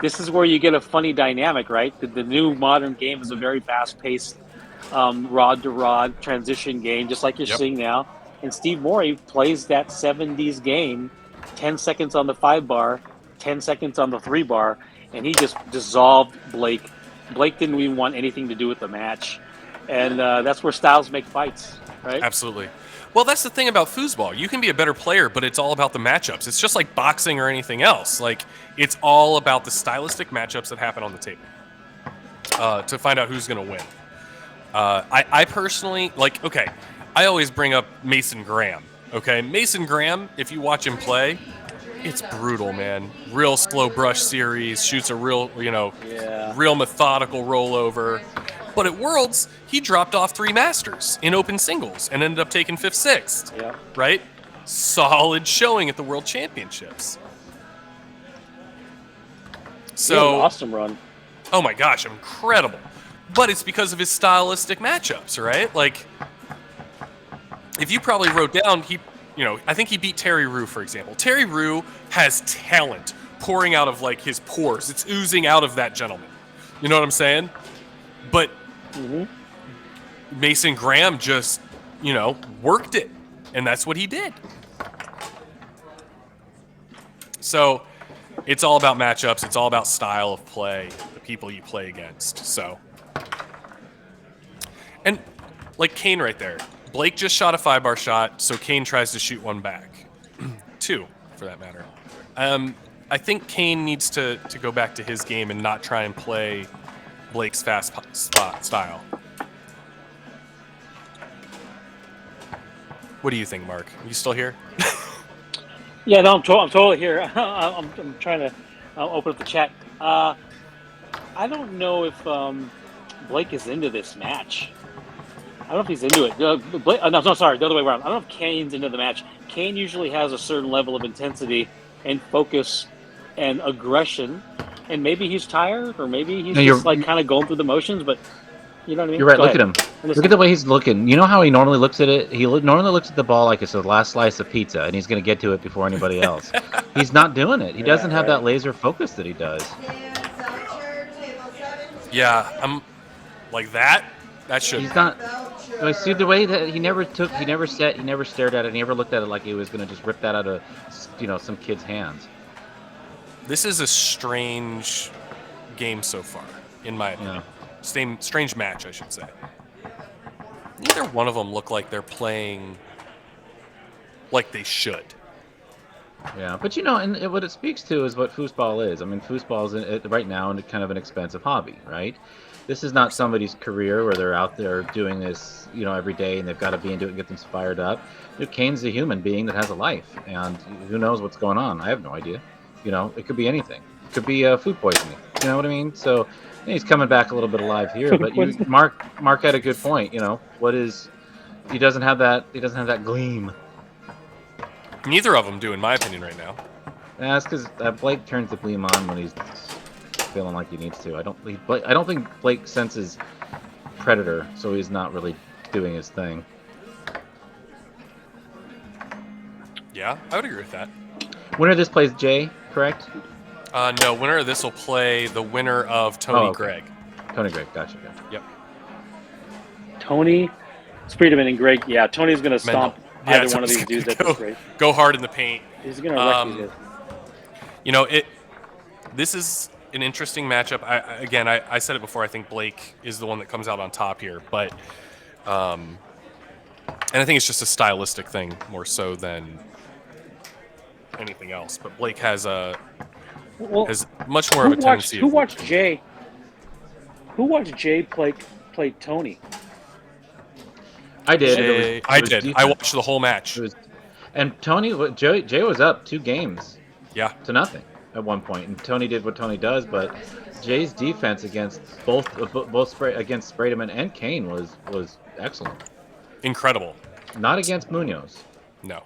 I: this is where you get a funny dynamic, right? The new modern game is a very fast-paced rod-to-rod transition game, just like you're seeing now. And Steve Morey plays that 70s game, 10 seconds on the 5-bar, 10 seconds on the 3-bar, and he just dissolved Blake. Blake didn't even want anything to do with the match. And that's where styles make fights, right?
G: Absolutely. Well, that's the thing about foosball. You can be a better player, but it's all about the matchups. It's just like boxing or anything else. It's all about the stylistic matchups that happen on the table to find out who's going to win. I personally, I always bring up Mason Graham. Okay, Mason Graham, if you watch him play, it's brutal, man. Real slow brush series, shoots a real methodical rollover. But at Worlds, he dropped off 3 Masters in open singles and ended up taking 5th, 6th.
I: Yeah.
G: Right? Solid showing at the World Championships. So,
I: an awesome run.
G: Oh my gosh, incredible. But it's because of his stylistic matchups, right? If you probably wrote down, I think he beat Terry Rue, for example. Terry Rue has talent pouring out of his pores. It's oozing out of that gentleman. You know what I'm saying? But Mason Graham just worked it, and that's what he did. So it's all about matchups. It's all about style of play, the people you play against. So, and like Kane right there, Blake just shot a 5-bar shot, so Kane tries to shoot one back. 2, for that matter. I think Kane needs to go back to his game and not try and play Blake's fast spot style. What do you think, Mark? Are you still here?
I: Yeah, no, I'm totally here. I'm trying to open up the chat. I don't know if Blake is into this match. I don't know if he's into it. No, sorry, the other way around. I don't know if Kane's into the match. Kane usually has a certain level of intensity and focus and aggression, and maybe he's tired, or maybe he's just like kind of going through the motions. But you know what I mean?
H: You're right.
I: Go
H: Look
I: ahead.
H: at him. Look at the way he's looking. You know how he normally looks at it? He normally looks at the ball like it's the last slice of pizza, and he's going to get to it before anybody else. He's not doing it. He doesn't have that laser focus that he does.
G: Yeah, I'm like that. That should.
H: He's not. I see the way that he never stared at it, he never looked at it like he was going to just rip that out of, some kid's hands.
G: This is a strange game so far, in my opinion. Strange match, I should say. Neither one of them look like they're playing like they should.
H: Yeah, but and what it speaks to is what foosball is. I mean, foosball is right now kind of an expensive hobby, right? This is not somebody's career where they're out there doing this, every day, and they've got to be into it and get them fired up. Kane's a human being that has a life, and who knows what's going on? I have no idea. It could be anything. It could be food poisoning. You know what I mean? So he's coming back a little bit alive here. But Mark had a good point. He doesn't have that gleam.
G: Neither of them do, in my opinion, right now.
H: Yeah, that's because Blake turns the gleam on when he's feeling like he needs to. I don't think Blake senses predator, so he's not really doing his thing.
G: Yeah, I would agree with that.
H: Winner of this plays Jay, correct?
G: No, winner of this will play the winner of Tony Greg.
H: Tony Greg, gotcha.
G: Yep.
I: Tony, Spreedeman, and Greg. Yeah, Tony's going to stomp either one of these dudes at this rate.
G: Go hard in the paint.
I: He's going to wreck these guys.
G: This is an interesting matchup. I said it before. I think Blake is the one that comes out on top here, but and I think it's just a stylistic thing more so than anything else. But Blake has much more of a tendency.
I: Who watched Jay play Tony?
H: I did.
G: I did. I watched the whole match.
H: And Jay was up 2 games.
G: Yeah.
H: To nothing at one point, and Tony did what Tony does, but Jay's defense against both against Spreedeman and Kane was excellent.
G: Incredible.
H: Not against Munoz.
G: No.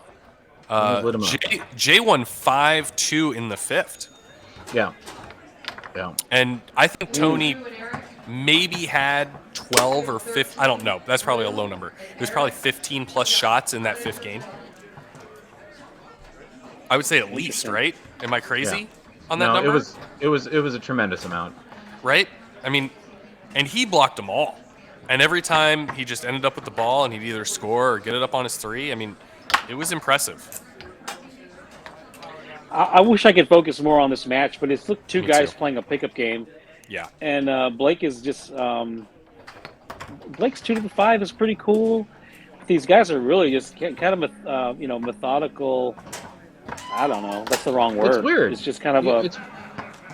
H: Jay
G: won 5-2 in the 5th.
H: Yeah.
G: And I think Tony maybe had 12 or 15. I don't know. That's probably a low number. There's probably 15 plus shots in that 5th game. I would say at least, right? Am I crazy on that number?
H: It was a tremendous amount.
G: Right? I mean, and he blocked them all. And every time he just ended up with the ball and he'd either score or get it up on his 3. I mean, it was impressive.
I: I wish I could focus more on this match, but it's two guys playing a pickup game.
G: Yeah.
I: And Blake is just Blake's 2 to the 5 is pretty cool. These guys are really just kind of methodical. I don't know. That's the wrong word.
H: It's weird.
I: It's just kind of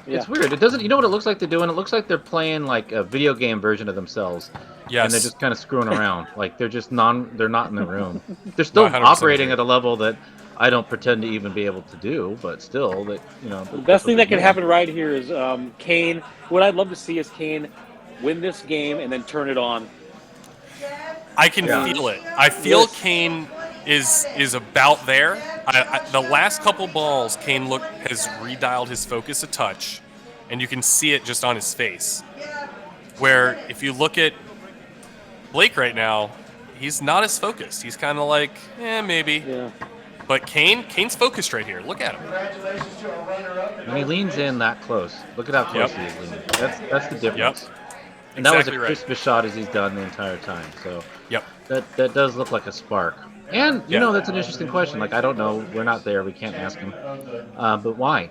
H: It's weird. It doesn't. You know what it looks like they're doing? It looks like they're playing like a video game version of themselves.
G: Yes.
H: And they're just kind of screwing around. Like they're just they're not in the room. They're still operating at a level that I don't pretend to even be able to do, but still, that
I: the best thing that can happen right here is Kane. What I'd love to see is Kane win this game and then turn it on.
G: I can feel it. I feel Kane is about there. The last couple balls, Kane has redialed his focus a touch, and you can see it just on his face. Where if you look at Blake right now, he's not as focused. He's kind of like, maybe. Yeah. But Kane's focused right here. Look at him.
E: Congratulations to our runner-up.
H: And he leans in that close. Look at how close he is leaning. That's the difference.
G: Yep.
H: And that was
G: exactly
H: a crispest shot as he's done the entire time. So.
G: Yep.
H: That does look like a spark. And that's an interesting question. Like, I don't know. We're not there. We can't ask him. But why?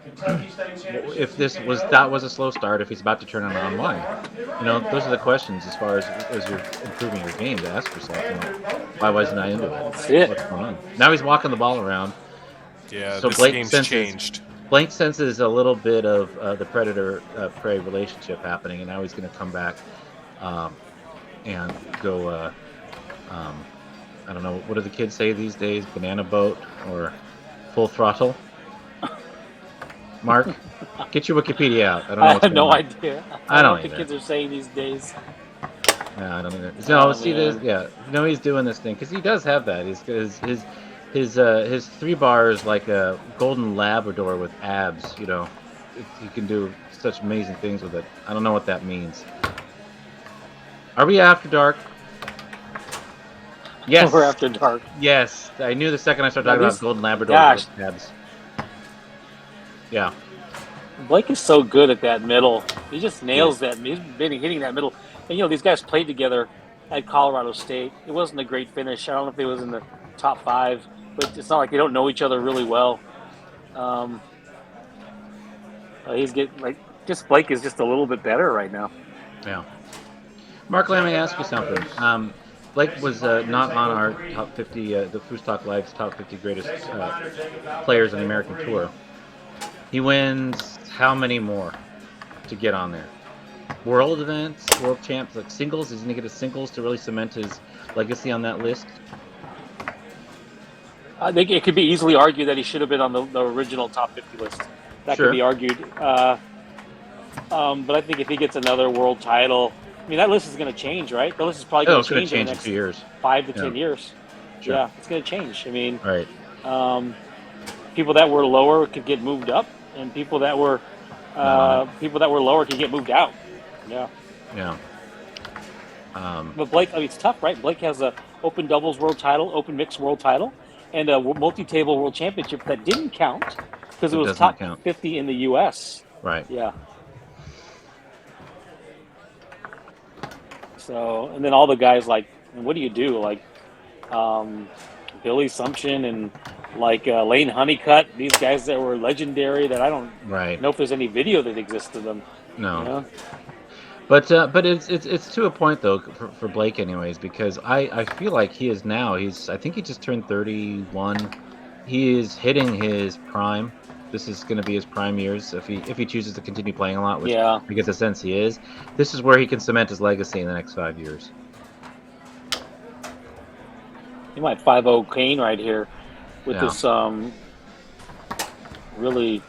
H: If that was a slow start, if he's about to turn it on, why? Those are the questions as far as you're improving your game to ask yourself. Why wasn't I into it?
I: That's it.
H: What's going on? Now he's walking the ball around.
G: Yeah,
H: So
G: this
H: Blake
G: game's
H: senses,
G: changed.
H: Blake senses a little bit of the predator-prey relationship happening, and now he's going to come back and go. I don't know, what do the kids say these days? Banana boat or full throttle? Mark, get your Wikipedia out. I don't know.
I: I
H: What's
I: have no
H: going on.
I: idea.
H: I don't
I: what the
H: either.
I: kids are saying these days.
H: No, I don't either. No,
I: Oh,
H: see
I: man.
H: this? Yeah, he's doing this thing because he does have that. His 3 bar is like a golden Labrador with abs. He can do such amazing things with it. I don't know what that means. Are we after dark? Yes.
I: We're after dark.
H: Yes, I knew the second I started
I: Now
H: talking
I: these-
H: about golden Labrador
I: gosh.
H: with abs. Yeah.
I: Blake is so good at that middle. He just nails that. He's been hitting that middle. And these guys played together at Colorado State. It wasn't a great finish. I don't know if it was in the top 5, but it's not like they don't know each other really well. Blake is just a little bit better right now.
H: Yeah. Mark, let me ask you something. Blake was not on our top 50, the Foosball Live's top 50 greatest players on the American Tour. He wins how many more to get on there? World events, world champs, like singles? Is he going to get a singles to really cement his legacy on that list?
I: I think it could be easily argued that he should have been on the original top 50 list. That
H: Sure.
I: could be argued. But I think if he gets another world title, that list is going to change, right? The list is probably going to change in the next
H: 2 years.
I: 5 to 10 years.
H: Sure.
I: Yeah, it's going to change.
H: Right.
I: People that were lower could get moved up, and people that were lower could get moved out. Yeah.
H: Yeah.
I: But Blake, it's tough, right? Blake has a open doubles world title, open mixed world title, and a multi-table world championship that didn't count because it was top 50 in the U.S.
H: Right.
I: Yeah. So, and then all the guys what do you do? Billy Sumption and Lane Honeycutt, these guys that were legendary that I don't know if there's any video that exists of them.
H: No. But it's to a point though for Blake anyways, because I feel like he is now, I think he just turned 31. He is hitting his prime. This is going to be his prime years if he chooses to continue playing a lot, which I get the sense he is. This is where he can cement his legacy in the next 5 years.
I: He might 5-0 Kane right here with this really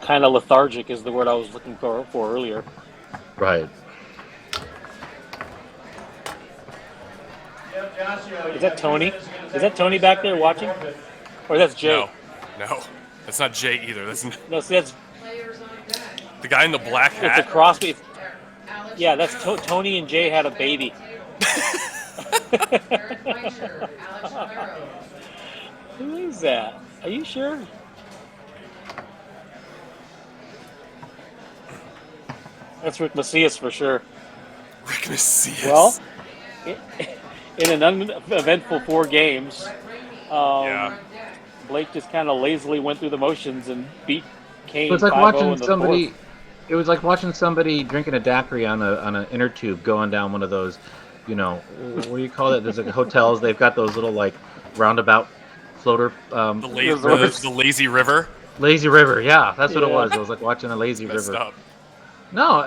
I: kind of lethargic is the word I was looking for earlier.
H: Right.
I: Is that Tony? Is that Tony back there watching? Or that's Jay?
G: No. That's not Jay either. That's
I: that's
G: the guy in the black hat.
I: It's a crossbreed. Yeah, that's Tony and Jay had a baby. Who is that? Are you sure? That's Rick Macias for sure.
G: Rick Macias.
I: Well, in an uneventful 4 games, Blake just kind of lazily went through the motions and beat Kane.
H: It was like
I: 5-0
H: watching
I: in the
H: somebody.
I: fourth.
H: It was like watching somebody drinking a daiquiri on an inner tube going down one of those, what do you call it? There's hotels. They've got those little roundabout floater.
G: The lazy river.
H: Lazy river, yeah, that's what it was. It was like watching a lazy
G: Messed
H: river.
G: up.
H: No,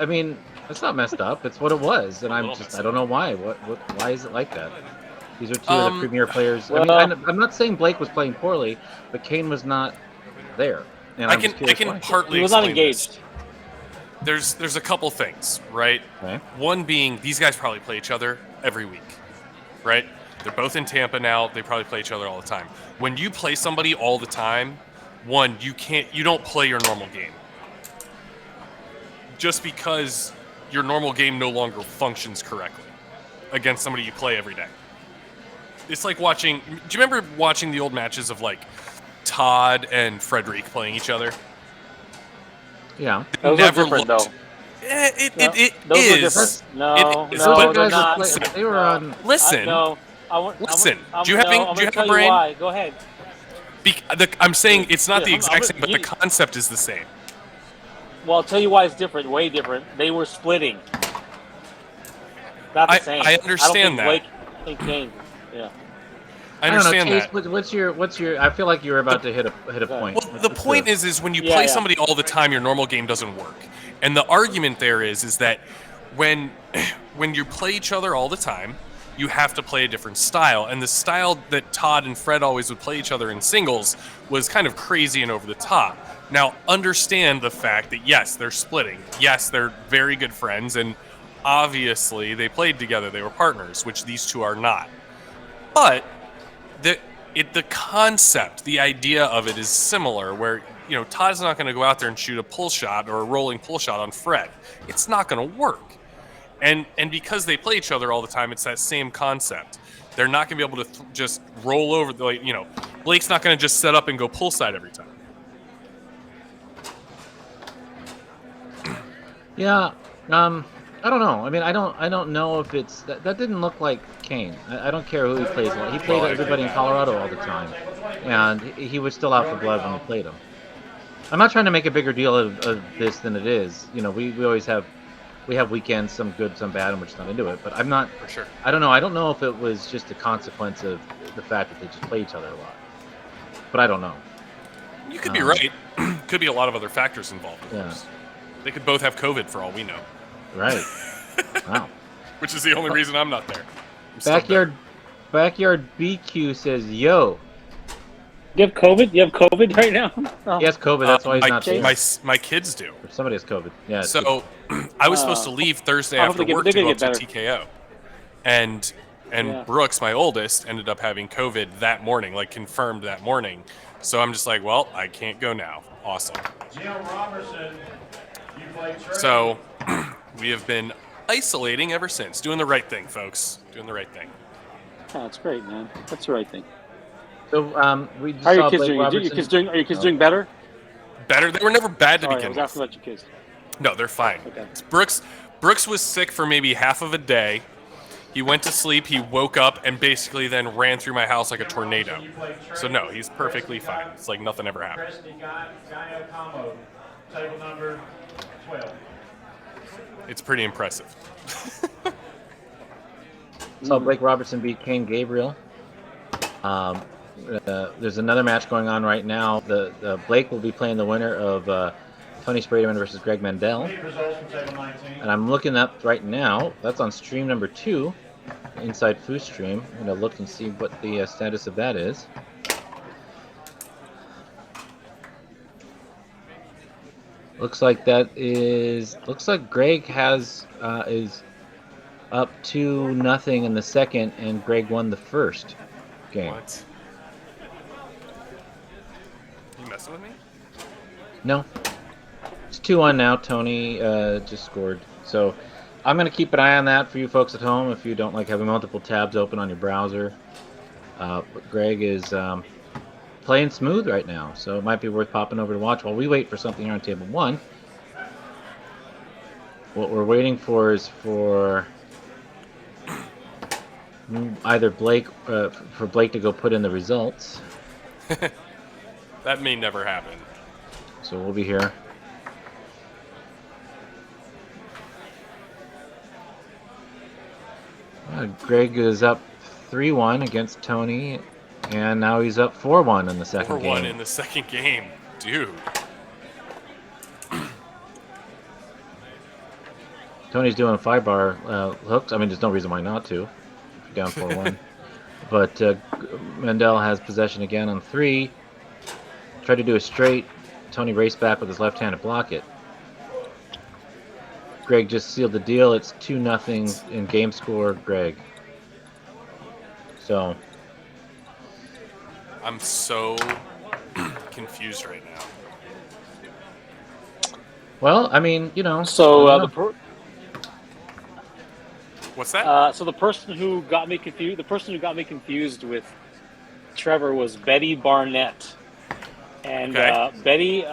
H: it's not messed up. It's what it was, and I don't know why. Why is it like that? These are two of the premier players. I'm not saying Blake was playing poorly, but Kane was not there. And
G: I can partly.
I: He was not
G: explain
I: engaged.
G: This. There's a couple things, right?
H: Okay.
G: One being these guys probably play each other every week, right? They're both in Tampa now. They probably play each other all the time. When you play somebody all the time, you don't play your normal game. Just because your normal game no longer functions correctly against somebody you play every day. It's like watching. Do you remember watching the old matches of Todd and Frederic playing each other?
H: Yeah.
I: Those are different, though.
G: It
I: Those
G: is.
I: are different. No,
G: It is,
I: no,
G: but
I: they're not.
H: They were on.
G: Listen.
I: No,
G: Listen, do you
I: I'm
G: have
I: gonna
G: a
I: tell
G: brain?
I: you why. Go ahead.
G: I'm saying it's not the
I: I'm
G: exact same, but the
I: you-
G: concept is the same.
I: Well, I'll tell you why it's different. Way different. They were splitting. Not the same.
G: I
I: I don't
G: understand
I: think
G: that.
I: Blake and Kane. Yeah.
G: I
H: I don't know,
G: understand
H: Chase.
G: that.
H: What's your? I feel like you were about to hit a point.
G: Well, the point is when you
I: Yeah,
G: play
I: yeah.
G: somebody all the time, your normal game doesn't work. And the argument there is that when you play each other all the time, you have to play a different style. And the style that Todd and Fred always would play each other in singles was kind of crazy and over the top. Now, understand the fact that, yes, they're splitting. Yes, they're very good friends. And obviously, they played together. They were partners, which these two are not. But the concept, the idea of it is similar, where Todd's not going to go out there and shoot a pull shot or a rolling pull shot on Fred. It's not going to work. And because they play each other all the time, it's that same concept. They're not going to be able to just roll over. Blake's not going to just set up and go pull side every time.
H: Yeah. I don't know. I mean, I don't know if it's that didn't look like Kane. I don't care who he plays. He played everybody in Colorado all the time, and he was still out for blood when he played him. I'm not trying to make a bigger deal of this than it is. We always have weekends, some good, some bad, and we're just not into it. But I'm not.
G: For sure.
H: I don't know. I don't know if it was just a consequence of the fact that they just play each other a lot. But I don't know.
G: You could be right. Could be a lot of other factors involved.
H: Yeah.
G: They could both have COVID for all we know.
H: Right. Wow.
G: Which is the only reason I'm not there.
H: Backyard BQ says, "Yo."
I: You have COVID? You have COVID right now? Oh.
H: He has COVID. That's why he's not there.
G: My kids do.
H: Or somebody has COVID. Yeah.
G: So I was supposed to leave Thursday after work to go up to TKO, and Brooks, my oldest, ended up having COVID that morning, like confirmed that morning. So I'm just like, well, I can't go now. Awesome.
C: Jim Robertson, you played Trey.
G: So we have been isolating ever since. Doing the right thing, folks. Doing the right thing.
I: Oh, that's great, man. That's the right thing.
H: So we just
I: How are
H: saw
I: your kids
H: Blake
I: doing?
H: Robertson.
I: Are your kids doing better?
G: Better. They were never bad to
I: Sorry, I
G: begin
I: was
G: with.
I: asking about your kids.
G: No, they're fine.
I: Okay.
G: Brooks was sick for maybe half of a day. He went to sleep, he woke up, and basically then ran through my house like a tornado. So no, he's perfectly fine. It's like nothing ever happened.
C: Table number 12.
G: It's pretty impressive.
H: Saw Blake Robertson beat Kane Gabriel. There's another match going on right now. The Blake will be playing the winner of Tony Spraderman versus Greg Mendel. And I'm looking up right now. That's on stream number 2, inside Foos stream. I'm going to look and see what the status of that is. Looks like Greg is up 2-0 in the second, and Greg won the first game.
G: What? You messing with me?
H: No. It's 2-1 now. Tony just scored. So I'm going to keep an eye on that for you folks at home if you don't like having multiple tabs open on your browser. But Greg is playing smooth right now, so it might be worth popping over to watch while we wait for something here on table 1. What we're waiting for is for either Blake to go put in the results.
G: That may never happen.
H: So we'll be here. Greg is up 3-1 against Tony, and now he's up 4-1 in the second game.
G: 4-1 in the second game. Dude.
H: Tony's doing 5-bar hooks. I mean, there's no reason why not to. Down 4-1. But Mendel has possession again on 3. Tried to do a straight. Tony raced back with his left hand to block it. Greg just sealed the deal. It's 2-0 in game score, Greg. So
G: I'm so confused right now.
H: well, I mean,
I: So
G: What's that?
I: so the person who got me confused with Trevor was Betty Barnett, and
G: Okay.
I: Betty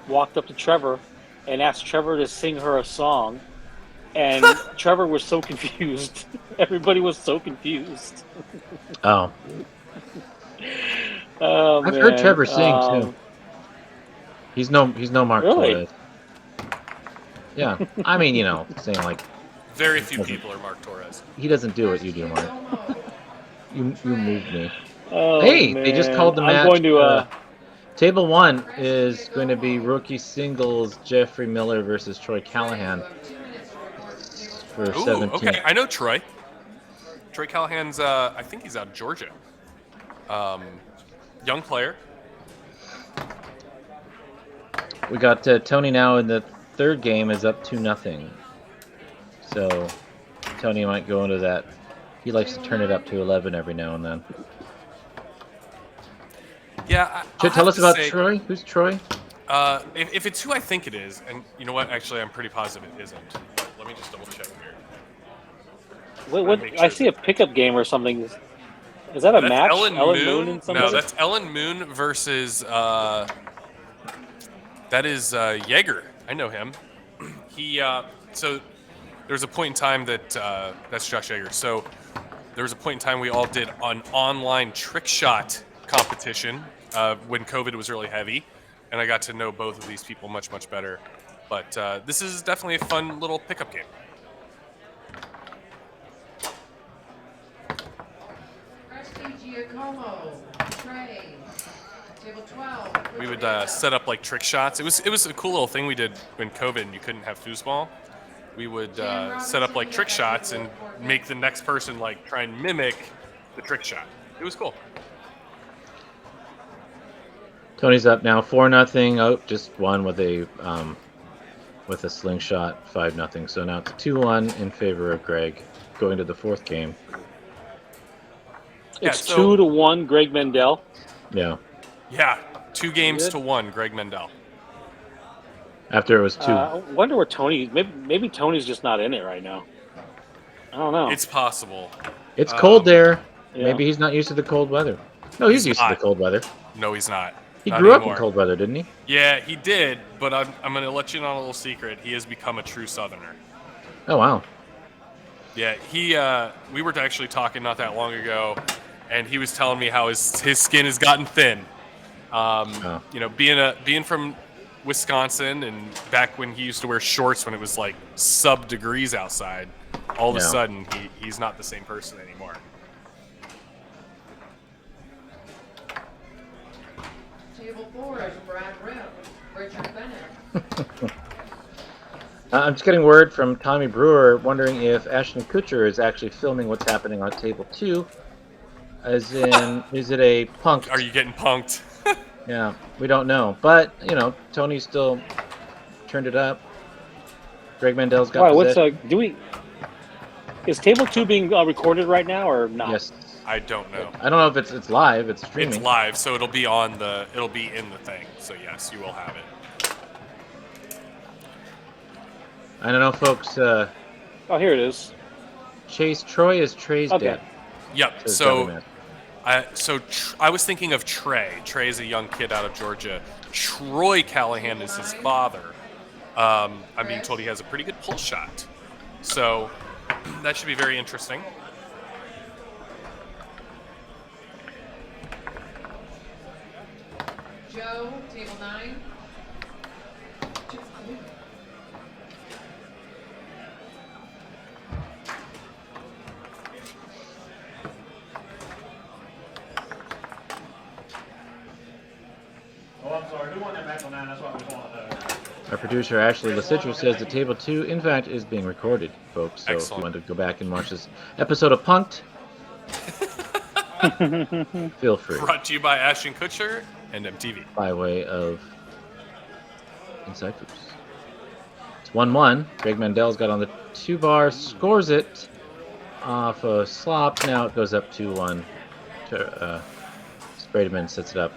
I: walked up to Trevor and asked Trevor to sing her a song, and Trevor was so confused. Everybody was so confused.
H: Oh,
I: Oh,
H: I've heard
I: man.
H: Trevor sing too. He's no Mark
I: Really?
H: Torres. Yeah, I mean, saying like
G: Very few people are Mark Torres.
H: he doesn't do what you do, Mark. You moved me.
I: Oh,
H: Hey,
I: man.
H: they just called the match.
I: I'm going to.
H: Table 1 is going to be rookie singles Jeffrey Miller versus Troy Callahan for
G: Ooh,
H: 17.
G: okay. I know Troy. Troy Callahan's, I think he's out of Georgia. Young player.
H: We got Tony now in the third game is up 2-0. So Tony might go into that. He likes to turn it up to 11 every now and then.
G: Yeah.
H: Tell us about Troy. Who's Troy?
G: If it's who I think it is, and you know what? Actually, I'm pretty positive it isn't. But let me just double check here.
I: What? I see a pickup game or something. Is that a match?
G: Ellen Moon
I: and somebody?
G: No, that's Ellen Moon versus. That is Yeager. I know him. He so there was a point in time that that's Josh Yeager. So there was a point in time we all did an online trick shot competition when COVID was really heavy, and I got to know both of these people much better. But this is definitely a fun little pickup game. We would set up like trick shots. It was a cool little thing we did when COVID and you couldn't have foosball. We would set up like trick shots and make the next person like try and mimic the trick shot. It was cool.
H: Tony's up now 4-0. Oh, just one with a slingshot, 5-0. So now it's 2-1 in favor of Greg going to the fourth game.
I: It's 2-1 Greg Mendel.
H: Yeah.
G: Yeah, 2 games to 1 Greg Mendel.
H: After it was 2.
I: I wonder where Tony. Maybe Tony's just not in it right now. I don't know.
G: It's possible.
H: It's cold there.
I: Yeah.
H: Maybe he's not used to the cold weather. No, he's used to the cold weather.
G: No, he's not.
H: He
G: Not
H: grew
G: anymore.
H: up in cold weather, didn't he?
G: Yeah, he did, but I'm going to let you in on a little secret. He has become a true Southerner.
H: Oh, wow.
G: Yeah, we were actually talking not that long ago, and he was telling me how his skin has gotten thin. You know, being from Wisconsin and back when he used to wear shorts when it was like sub-degrees outside, all of a sudden he's not the same person anymore.
J: Table 4 is Brad Ripp, Richard Bennett.
H: I'm just getting word from Tommy Brewer wondering if Ashton Kutcher is actually filming what's happening on table 2. As in, is it a punk?
G: Are you getting punked?
H: Yeah, we don't know. But, you know, Tony still turned it up. Greg Mendel's got possession.
I: Is table 2 being recorded right now or not?
H: Yes.
G: I don't know.
H: I don't know if it's live. It's streaming.
G: It's live, so it'll be in the thing. So yes, you will have it.
H: I don't know, folks.
I: Oh, here it is.
H: Chase Troy is Trey's dad.
G: Yep. So I was thinking of Trey. Trey is a young kid out of Georgia. Troy Callahan is his father. I'm being told he has a pretty good pull shot. So that should be very interesting.
J: Joe, table 9.
C: Oh, I'm sorry. Who won that match on 9? That's what we just want to know.
H: Our producer, Ashley Lasitro, says that table 2, in fact, is being recorded, folks. So
G: Excellent.
H: if you want to go back and watch this episode of Punked, feel free.
G: Brought to you by Ashton Kutcher and MTV.
H: By way of Inside Foods. It's 1-1. Greg Mendel's got on the 2 bar, scores it off a slop. Now it goes up 2-1. Sprademan sets it up.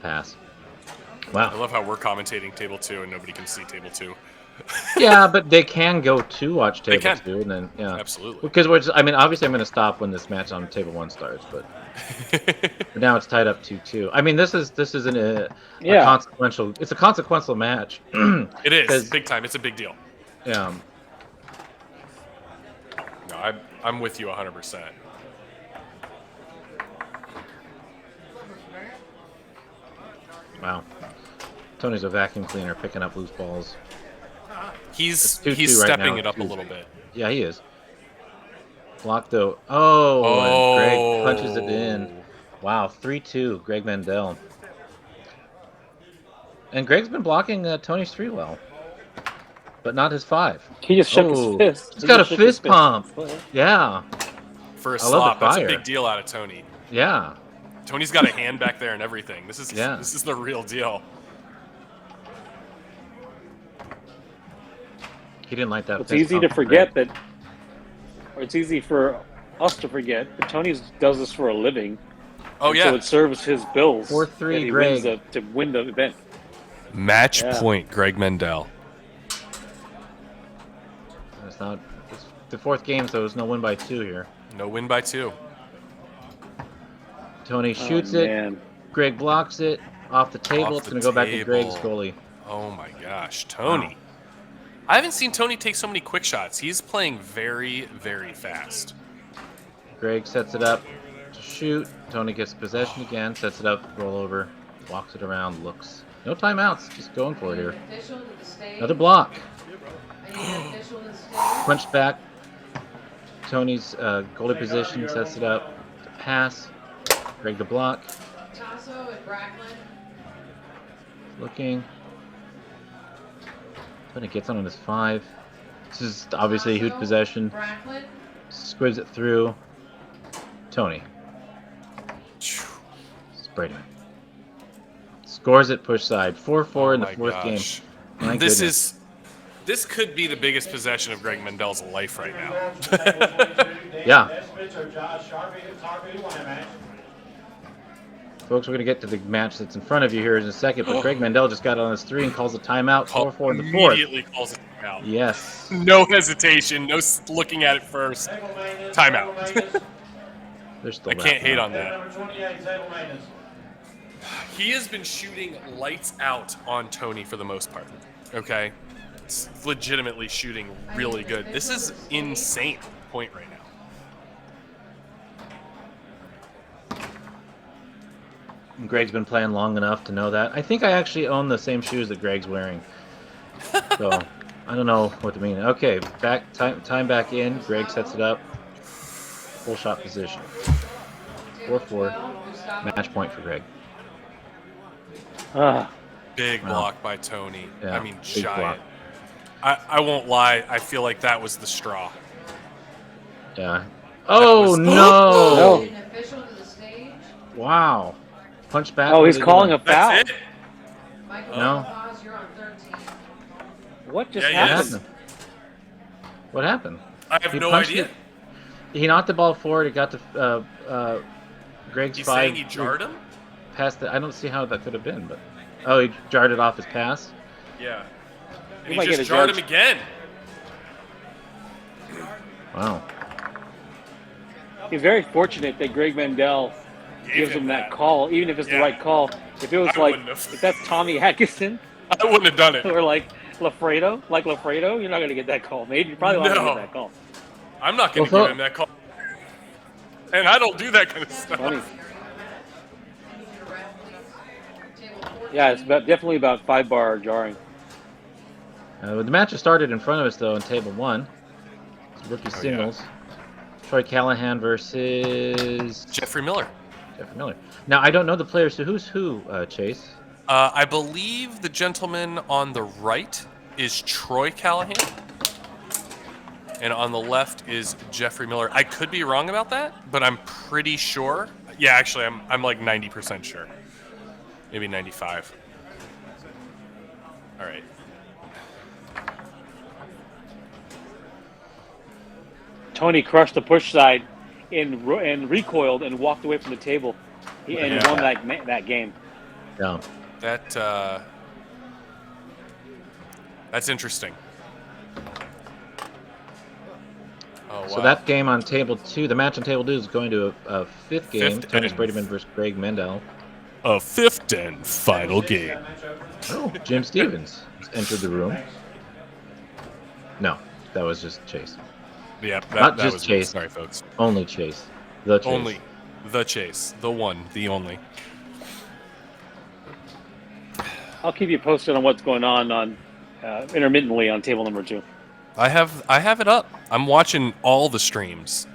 H: Pass. Wow.
G: I love how we're commentating table 2 and nobody can see table 2.
H: Yeah, but they can go to watch table 2 and then
G: Absolutely.
H: Because obviously I'm going to stop when this match on table 1 starts, but now it's tied up 2-2. I mean, this is a consequential. It's a consequential match.
G: It is big time. It's a big deal.
H: Yeah.
G: No, I'm with you 100%.
H: Wow. Tony's a vacuum cleaner picking up loose balls.
G: He's
H: 2-2
G: he's
H: right
G: stepping
H: now,
G: it up a
H: 2.
G: little bit.
H: Yeah, he is. Block though. Oh, and Greg punches it in.
G: Oh.
H: Wow, 3-2, Greg Mendel. And Greg's been blocking Tony's 3 well, but not his 5.
I: He just shook his fist.
H: He's got a fist pump. Yeah,
G: For a
H: I love the
G: slop, that's a
H: fire.
G: big deal out of Tony.
H: Yeah.
G: Tony's got a hand back there and everything. This is
H: Yeah.
G: this is the real deal.
H: He didn't like that.
I: It's
H: fist
I: easy
H: pump
I: to
H: from
I: forget
H: Greg.
I: that, or it's easy for us to forget, but Tony does this for a living.
G: Oh
I: and
G: yeah.
I: So it serves his bills
H: 4-3
I: that he
H: Greg.
I: wins to win the event.
G: Match
I: Yeah.
G: point, Greg Mendel.
H: It's not. It's the 4th game, so there's no win by 2 here.
G: No win by 2.
H: Tony shoots it.
I: Man.
H: Greg blocks it off the table.
G: Off
H: It's
G: the
H: going to go back to Greg's
G: table.
H: goalie.
G: Oh my gosh, Tony. I haven't seen Tony take so many quick shots. He's playing very, very fast.
H: Greg sets it up to shoot. Tony gets possession again, sets it up, roll over, walks it around, looks. No timeouts, just going for it here.
J: Official to the stage.
H: Another block.
J: I need an official to the stage.
H: Punch back. Tony's goalie position, sets it up to pass. Greg the block.
J: Tasso and Bracklin.
H: Looking. Tony gets on his 5. This is obviously a huge
J: Tasso,
H: possession.
J: Bracklin.
H: Squibs it through. Tony. Sprayed him. Scores it push side. 4-4 in the
G: Oh my
H: 4th game.
G: gosh.
H: My
G: This
H: goodness.
G: this could be the biggest possession of Greg Mendel's life right now.
H: Yeah. Folks, we're going to get to the match that's in front of you here in a second, but Greg Mendel just got on his 3 and calls a timeout. 4-4 in the 4th.
G: Immediately calls it out.
H: Yes.
G: No hesitation. No looking at it first. Timeout.
H: They're still
G: I can't
H: wrapping
G: hate
H: up.
G: on that. He has been shooting lights out on Tony for the most part. Okay? It's legitimately shooting really good. This is insane point right now.
H: Greg's been playing long enough to know that. I think I actually own the same shoes that Greg's wearing. So, I don't know what to mean. Okay, time back in. Greg sets it up. Full shot position. 4-4. Match point for Greg.
G: Big
H: Wow.
G: block by Tony.
H: Yeah,
G: I mean,
H: big
G: giant. I won't lie. I feel like that was the straw.
H: Yeah. Oh,
G: was-
H: no!
J: An official to the stage.
H: Wow. Punch back.
I: Oh,
H: What
I: he's
H: are they
I: calling
H: doing?
I: a foul.
G: That's it.
J: Michael
H: No.
J: Paz, you're on 13.
I: What just
G: Yeah,
H: What
G: yes.
I: happened?
H: happened? What happened?
G: I have
H: He
G: no
H: punched
G: idea.
H: it. He knocked the ball forward. It got to Greg's
G: He's
H: 5.
G: saying he jarred him?
H: Past the, I don't see how that could have been, but oh, he jarred it off his pass.
G: Yeah. And
I: We
G: he
I: might
G: just
I: get a
G: jarred
I: judge.
G: him again.
H: Wow.
I: He's very fortunate that Greg Mendel gives him that call, even if it's the
G: Yeah.
I: right call. If it was
G: I
I: like,
G: wouldn't have.
I: if that's Tommy Atkinson
G: I wouldn't have done it.
I: or like Lafredo, you're not going to get that call, mate. You're probably not going to
G: No.
I: get that call.
G: I'm not going to
H: Well,
G: give him that call. And I don't do that kind of stuff.
I: Funny.
J: I need you to ref, please. Table 14.
I: Yeah, it's definitely about 5-bar jarring.
H: The match has started in front of us though in table 1. It's rookie
G: yeah.
H: singles. Troy Callahan versus
G: Jeffrey Miller.
H: Jeffrey Miller. Now I don't know the players, so who's who? Chase.
G: I believe the gentleman on the right is Troy Callahan. And on the left is Jeffrey Miller. I could be wrong about that, but I'm pretty sure. Yeah, actually, I'm like 90% sure. Maybe 95. All right.
I: Tony crushed the push side and recoiled and walked away from the table. He
G: Yeah.
I: won that game.
H: Yeah.
G: That's interesting. Oh, wow.
H: So that game on table 2, the match on table 2 is going to a 5th game.
G: Fifth
H: Tony
G: and-
H: Bradyman versus Greg Mendel.
G: A fifth and final game.
H: Oh, Jim Stevens has entered the room. No, that was just Chase.
G: Yeah,
H: Not
G: that
H: just
G: was
H: Chase.
G: Sorry, folks.
H: Only Chase. The Chase.
G: Only the Chase, the one, the only.
I: I'll keep you posted on what's going on intermittently on table number 2.
G: I have it up. I'm watching all the streams.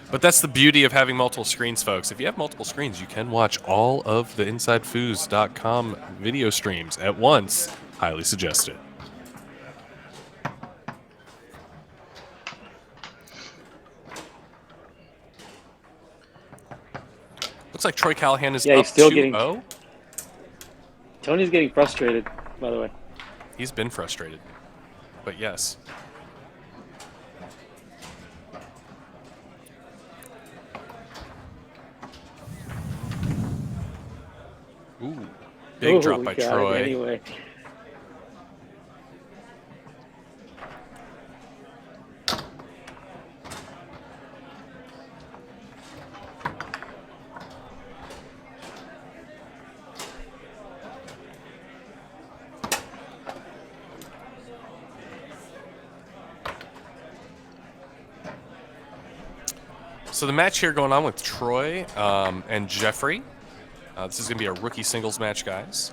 G: But that's the beauty of having multiple screens, folks. If you have multiple screens, you can watch all of the InsideFoos.com video streams at once. Highly suggested. Looks like Troy Callahan is up
I: he's still
G: 2-0.
I: Tony's getting frustrated, by the way.
G: He's been frustrated. But yes. Ooh, big drop by Troy.
I: Anyway.
G: So the match here going on with Troy and Jeffrey. This is going to be a rookie singles match, guys.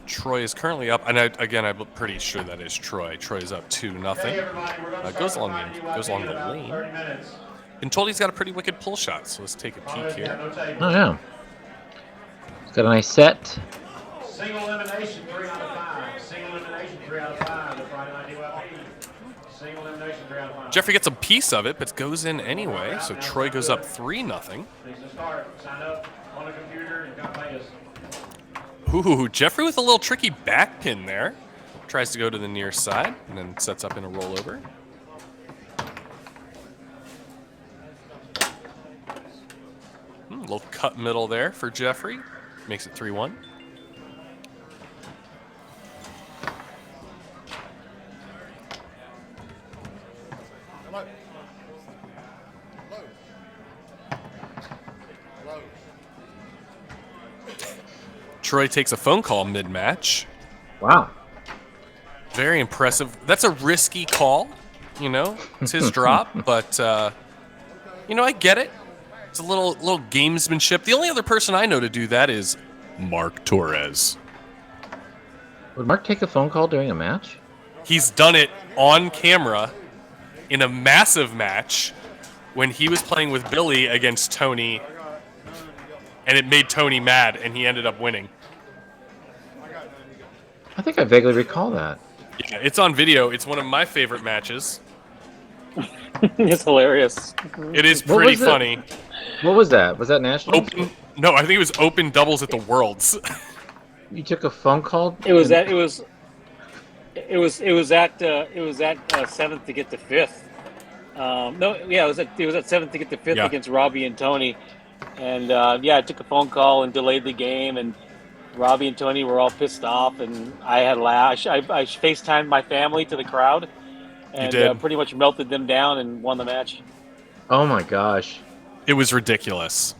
G: Troy is currently up, and I'm pretty sure that is Troy. Troy is up 2-0. Goes along the lane. Been told he's got a pretty wicked pull shot, so let's take a peek here.
H: Oh, yeah. He's got a nice set.
C: Single elimination, 3 out of 5. Single elimination, 3 out of 5. The Friday Night ULP. Single elimination, 3 out of 5.
G: Jeffrey gets a piece of it, but goes in anyway, so Troy goes up 3-0.
C: Things to start. Sign up on a computer and come play us.
G: Ooh, Jeffrey with a little tricky back pin there. Tries to go to the near side, and then sets up in a rollover. A little cut middle there for Jeffrey. Makes it 3-1. Troy takes a phone call mid-match.
H: Wow.
G: Very impressive. That's a risky call, you know. It's his drop, but you know, I get it. It's a little gamesmanship. The only other person I know to do that is Mark Torres.
H: Would Mark take a phone call during a match?
G: He's done it on camera in a massive match when he was playing with Billy against Tony, and it made Tony mad, and he ended up winning.
H: I think I vaguely recall that.
G: Yeah, it's on video. It's one of my favorite matches.
I: It's hilarious.
G: It is pretty funny.
H: What was that? Was that national?
G: No, I think it was open doubles at the Worlds.
H: You took a phone call?
I: It was at 7th to get to 5th. It was at 7th to get to 5th against Robbie and Tony. And I took a phone call and delayed the game, and Robbie and Tony were all pissed off, and I had I FaceTimed my family to the crowd, and pretty much melted them down and won the match.
H: Oh my gosh.
G: It was ridiculous.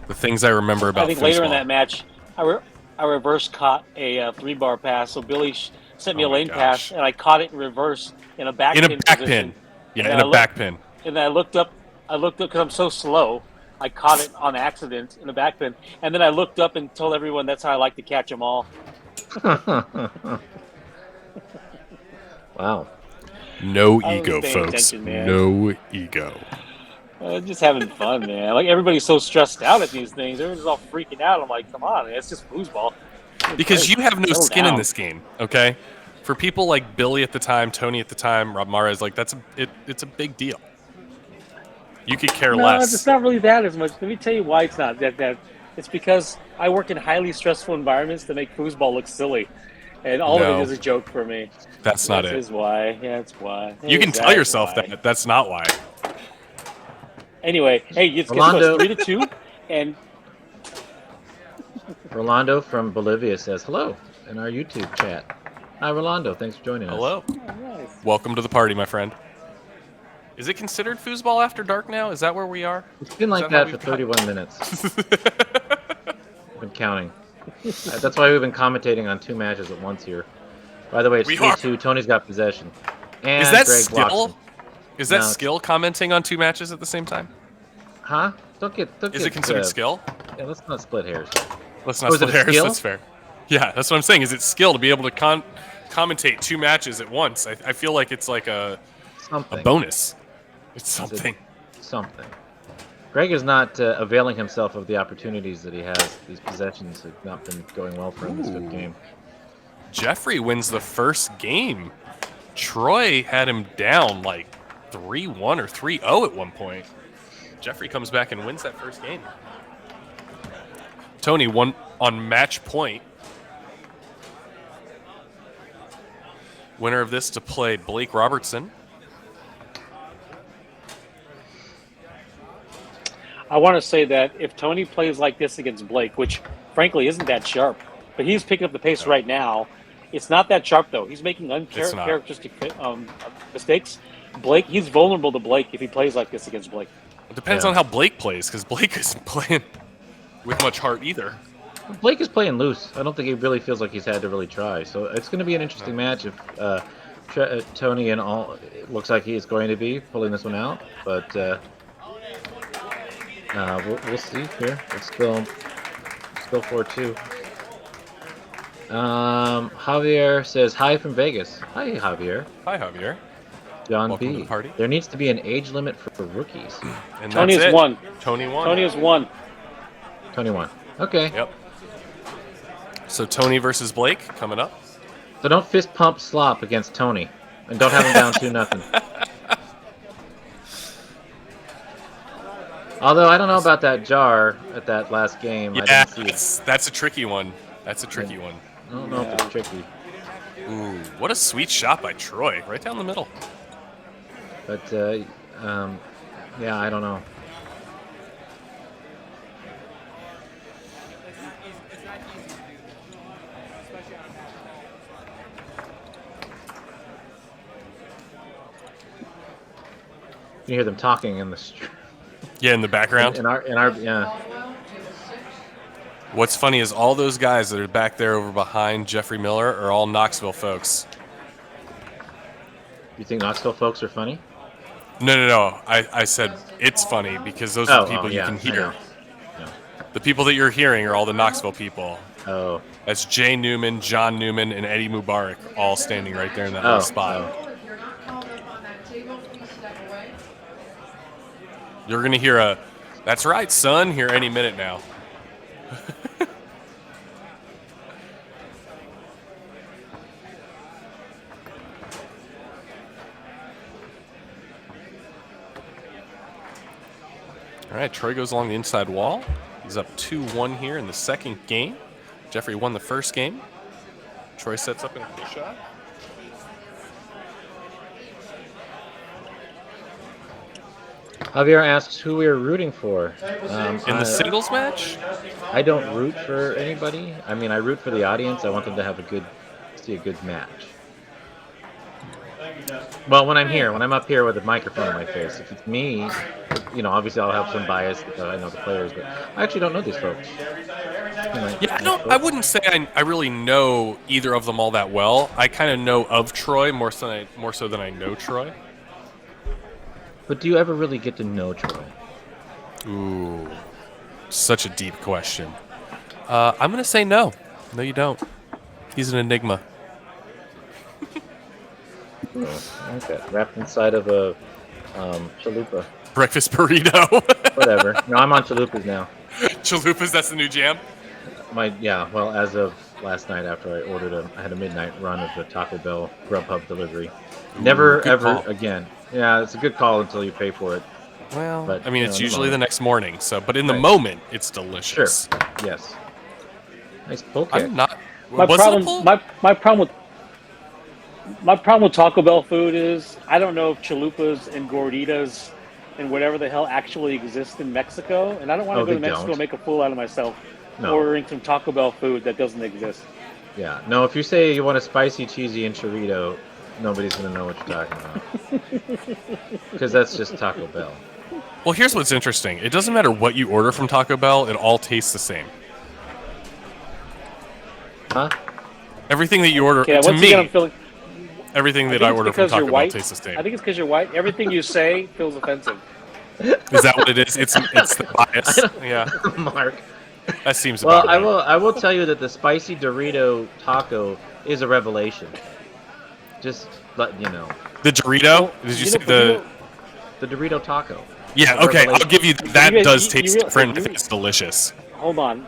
G: The things I remember about
I: I think
G: Foosball.
I: later in that match, I reverse caught a 3-bar pass, so Billy sent me a lane pass, and I caught it in reverse in a back pin position.
G: Yeah, in a back pin.
I: And then I looked up because I'm so slow. I caught it on accident in a back pin, and then I looked up and told everyone that's how I like to catch them all.
H: Wow.
G: No ego, folks. No ego.
I: Just having fun, man. Like, everybody's so stressed out at these things. Everyone's all freaking out. I'm like, come on, man. It's just foosball.
G: Because you have no skin in this game, okay? For people like Billy at the time, Tony at the time, Rob Mares, like it's a big deal. You could care less.
I: It's not really that as much. Let me tell you why it's not that. It's because I work in highly stressful environments to make foosball look silly. And all of it is a joke for me.
G: That's not it.
I: That is why. Yeah, that's why.
G: You can tell yourself that. That's not why.
I: Anyway, hey, it's 3-2. And
H: Rolando from Bolivia says hello in our YouTube chat. Hi, Rolando. Thanks for joining us.
G: Hello.
I: oh, nice.
G: Welcome to the party, my friend. Is it considered foosball after dark now? Is that where we are?
H: It's been like that for 31 minutes. I've been counting. That's why we've been commentating on 2 matches at once here. By the way, it's 3-2. Tony's got possession. And
G: is that
H: Greg
G: skill? Is that skill commenting on 2 matches at the same time?
H: Huh?
G: Is it considered skill?
H: Yeah, let's not split hairs.
G: Let's not split hairs. That's fair. Yeah, that's what I'm saying. Is it skill to be able to commentate 2 matches at once? I feel like it's like a bonus. It's something.
H: Something. Greg is not availing himself of the opportunities that he has. These possessions have not been going well for him this 5th game.
G: Jeffrey wins the first game. Troy had him down like 3-1 or 3-0 at one point. Jeffrey comes back and wins that first game. Tony won on match point. Winner of this to play Blake Robertson.
I: I want to say that if Tony plays like this against Blake, which frankly isn't that sharp, but he's picking up the pace right now. It's not that sharp though. He's making uncharacteristic mistakes. Blake, he's vulnerable to Blake if he plays like this against Blake.
G: It depends on how Blake plays, because Blake isn't playing with much heart either.
H: Blake is playing loose. I don't think he really feels like he's had to really try. So it's going to be an interesting match if Tony and all it looks like he is going to be pulling this one out. But we'll see here. Let's go 4-2. Javier says hi from Vegas. Hi, Javier.
G: Hi, Javier.
H: John
G: Welcome
H: B.
G: to the party.
H: There needs to be an age limit for rookies.
G: And
I: Tony is 1.
G: Tony won.
I: Tony is 1.
H: Tony won. Okay.
G: Yep. So Tony versus Blake coming up.
H: So don't fist pump slop against Tony, and don't have him down 2-0. Although I don't know about that jar at that last game.
G: Yeah, that's a tricky one. That's a tricky one.
H: I don't know if it's tricky.
G: Ooh, what a sweet shot by Troy, right down the middle.
H: But yeah, I don't know. You hear them talking in the street.
G: Yeah, in the background.
H: In our yeah.
G: What's funny is all those guys that are back there over behind Jeffrey Miller are all Knoxville folks.
H: You think Knoxville folks are funny?
G: No. I said it's funny because those are the people you can hear.
H: Yeah.
G: The people that you're hearing are all the Knoxville people.
H: Oh.
G: That's Jay Newman, John Newman, and Eddie Mubarak all standing right there in that little spot.
J: Oh, if you're not calling up on that table, please step away.
G: You're going to hear a, that's right, son, here any minute now. All right, Troy goes along the inside wall. He's up 2-1 here in the second game. Jeffrey won the first game. Troy sets up in a push shot.
H: Javier asks who we are rooting for.
G: In the singles match?
H: I don't root for anybody. I mean, I root for the audience. I want them to have see a good match. Well, when I'm up here with a microphone in my face. If it's me, obviously I'll have some bias because I know the players, but I actually don't know these folks.
G: I wouldn't say I really know either of them all that well. I kind of know of Troy more so than I know Troy.
H: But do you ever really get to know Troy?
G: Ooh, such a deep question. I'm going to say no. No, you don't. He's an enigma.
H: Okay, wrapped inside of a chalupa.
G: Breakfast burrito.
H: Whatever. No, I'm on chalupas now.
G: Chalupas, that's the new jam?
H: Well, as of last night after I had a midnight run of the Taco Bell Grubhub delivery. Never, ever again. Yeah, it's a good call until you pay for it.
G: Well,
H: but,
G: it's usually the next morning. But in the moment, it's delicious.
H: Sure. Yes. Nice poke.
G: I'm not.
I: My problem with Taco Bell food is I don't know if chalupas and gorditas and whatever the hell actually exist in Mexico, and I don't want to go to Mexico and make a fool out of myself ordering some Taco Bell food that doesn't exist.
H: Yeah. No, if you say you want a spicy, cheesy enchilada, nobody's gonna know what you're talking about. Because that's just Taco Bell.
G: Well, here's what's interesting. It doesn't matter what you order from Taco Bell; it all tastes the same.
H: Huh?
G: Everything that you order,
I: Okay,
G: to
I: once
G: me,
I: again, I'm feeling.
G: everything that
I: think
G: I
I: it's
G: order from
I: because you're
G: Taco Bell
I: white.
G: tastes the same.
I: I think it's because you're white. Everything you say feels offensive.
G: Is that what it is? It's the bias. Yeah,
H: Mark.
G: that seems
H: Well,
G: about right.
H: I will tell you that the spicy Dorito taco is a revelation. Just letting you know.
G: The Dorito? Did you say the?
H: The Dorito taco.
G: Yeah.
H: A
G: Okay, I'll
H: revelation.
G: give you that.
I: You-
G: Does
I: you-
G: taste
I: you-
G: different. I
I: you-
G: think it's delicious.
I: Hold on.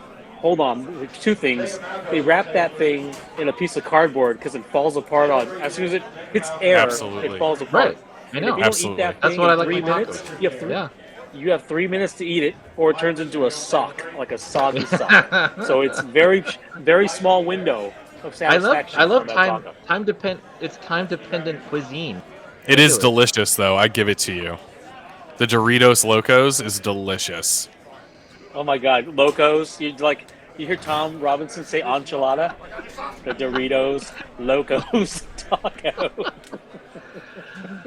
I: There's two things. They wrap that thing in a piece of cardboard because it falls apart on as soon as it hits air.
G: Absolutely.
I: It falls apart.
H: Right. I
I: And
H: know.
I: if you don't
G: Absolutely.
I: eat that
H: That's
I: thing
H: what I
I: in
H: like
I: 3
H: with
I: minutes,
H: tacos.
I: you have three.
H: Yeah.
I: You have 3 minutes to eat it, or it turns into a sock, like a soggy sock. So it's very, very small window of satisfaction.
H: I love
I: from that
H: time
I: taco.
H: it's time dependent cuisine.
G: It is
H: Really.
G: delicious, though. I give it to you. The Doritos Locos is delicious.
I: Oh my God, Locos! You hear Tom Robinson say enchilada, the Doritos Locos taco.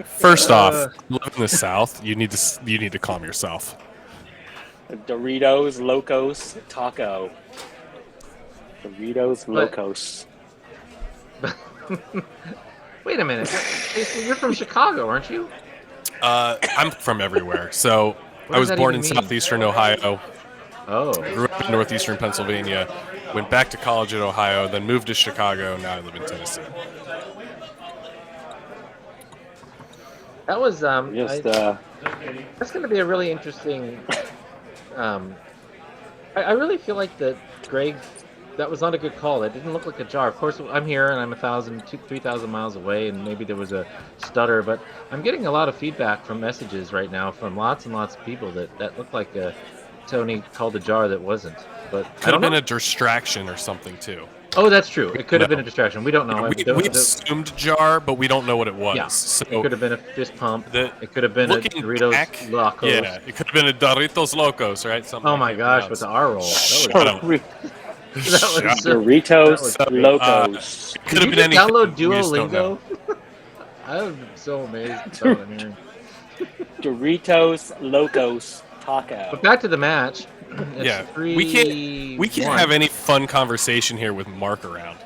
G: First off, you live in the South. You need to calm yourself.
I: The Doritos Locos taco. Doritos Locos.
H: Wait a minute. You're from Chicago, aren't you?
G: I'm from everywhere. So
H: What
G: I
H: does
G: was
H: that
G: born in
H: even mean?
G: southeastern Ohio.
H: Oh.
G: Grew up in northeastern Pennsylvania. Went back to college at Ohio. Then moved to Chicago. Now I live in Tennessee.
H: That was
I: Just
H: that's going to be a really interesting. I really feel like that Greg, that was not a good call. That didn't look like a jar. Of course, I'm here and I'm 3,000 miles away, and maybe there was a stutter, but I'm getting a lot of feedback from messages right now from lots and lots of people that looked like Tony called a jar that wasn't. But I
G: Could
H: don't
G: have been
H: know.
G: a distraction or something too.
H: Oh, that's true. It could have been a distraction. We don't know.
G: We assumed jar, but we don't know what it was.
H: Yeah,
G: So
H: it could have been a fist pump.
G: the-
H: It could have been a
G: looking
H: Doritos
G: back,
H: Locos.
G: yeah, it could have been a Doritos Locos, right? Something
H: Oh
G: I
H: my
G: can't
H: gosh,
G: pronounce.
H: with the R roll.
G: Shut
H: That
G: up.
H: was, that was so,
I: Doritos
H: that was-
I: Locos.
G: Could
H: Did
G: have
H: you
G: been
H: just
G: anything.
H: download
G: we just don't know.
H: Duolingo? I'm so amazed at what I'm hearing.
I: Doritos Locos taco.
H: But back to the match. It's
G: Yeah,
H: 3-1.
G: we can't have any fun conversation here with Mark around.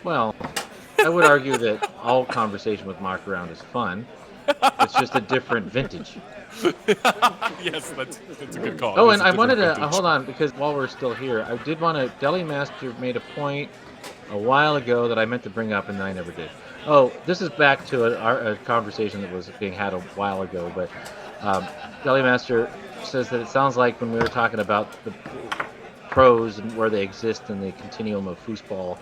H: Well, I would argue that all conversation with Mark around is fun. It's just a different vintage.
G: Yes, that's a good call.
H: Oh,
G: It is
H: and
G: a
H: I
G: different
H: wanted to
G: vintage.
H: hold on because while we're still here, I did want to. Deli Master made a point a while ago that I meant to bring up and I never did. Oh, this is back to a conversation that was being had a while ago, but Deli Master says that it sounds like when we were talking about the pros and where they exist in the continuum of foosball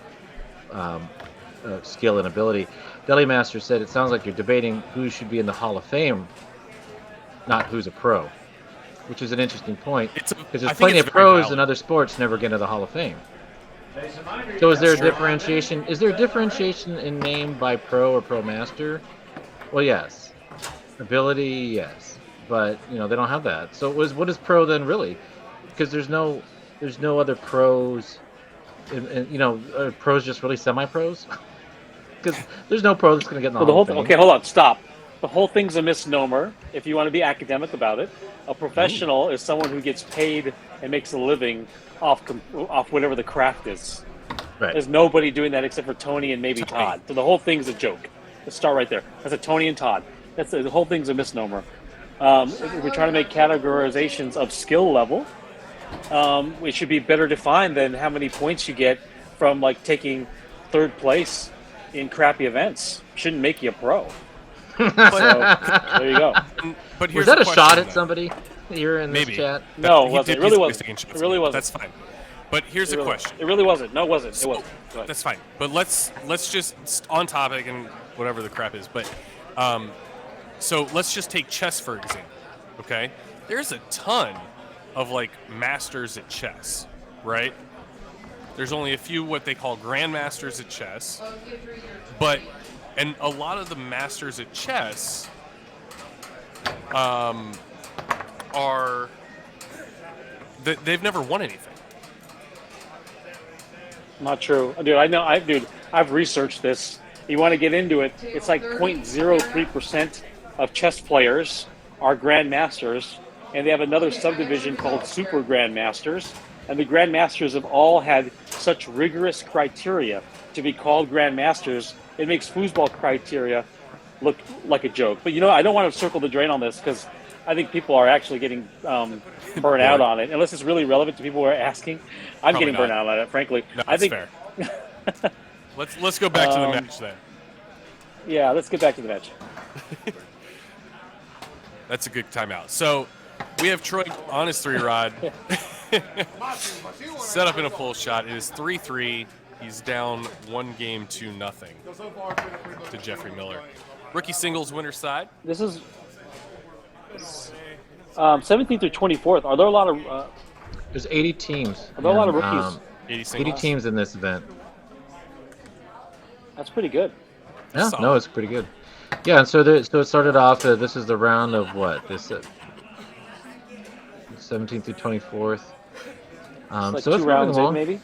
H: skill and ability. Deli Master said it sounds like you're debating who should be in the Hall of Fame, not who's a pro, which is an interesting point
G: It's a-
H: because
G: I
H: there's
G: think
H: plenty
G: it's
H: of
G: very
H: pros
G: valid.
H: in other sports never get into the Hall of Fame. So is there a differentiation? Is there a differentiation in name by pro or pro master? Well, yes. Ability, yes, but they don't have that. So what is pro then really? Because there's no other pros. Are pros just really semi-pros? Because there's no pro that's going to get in the Hall of Fame.
I: Okay, hold on, stop. The whole thing's a misnomer. If you want to be academic about it, a professional is someone who gets paid and makes a living off whatever the craft is.
H: Right.
I: There's nobody doing that except for Tony and maybe Todd. So the whole thing's a joke. Let's start right there. That's a Tony and Todd. The whole thing's a misnomer. If we're trying to make categorizations of skill level, it should be better defined than how many points you get from taking third place in crappy events. Shouldn't make you a pro. So there you go.
G: But
H: Was
G: here's
H: that
G: the
H: a
G: question,
H: shot at
G: though.
H: somebody here in this
G: Maybe.
H: chat?
I: No, it
G: He
I: wasn't.
G: did-
I: It really
G: he's
I: wasn't.
G: taking shots
I: It really
G: at me.
I: wasn't.
G: That's fine. But here's the question.
I: It really wasn't. No, it wasn't. It wasn't. Go ahead.
G: That's fine. But let's just on topic and whatever the crap is. But so let's just take chess for example. Okay, there's a ton of masters at chess, right? There's only a few what they call grandmasters at chess, and a lot of the masters at chess are they've never won anything.
I: Not true, dude. I've researched this You want to get into it, it's like 0.03% of chess players are grandmasters, and they have another subdivision called super grandmasters. And the grandmasters have all had such rigorous criteria to be called grandmasters. It makes foosball criteria look like a joke. But I don't want to circle the drain on this because I think people are actually getting burnt out on it. Unless it's really relevant to people who are asking, I'm
G: Probably
I: getting burnt
G: not.
I: out on it. Frankly,
G: No,
I: I
G: that's
I: think.
G: fair. Let's go back to the match then.
I: Yeah, let's get back to the match.
G: That's a good timeout. So we have Troy on his 3-rod. Set up in a pull shot. It is 3-3. He's down 1-0 to nothing to Jeffrey Miller. Rookie singles winner side.
I: This is 17th through 24th. Are there a lot of?
K: There's 80 teams.
I: Are there a lot of rookies?
G: 80
K: 80
G: singles.
K: teams in this event.
I: That's pretty good.
K: Yeah,
G: Solid.
K: no, it's pretty good. Yeah, and so it started off. This is the round of what? This 17th through 24th.
I: Like
K: so it's
I: 2
K: moving
I: rounds in,
K: along.
I: maybe.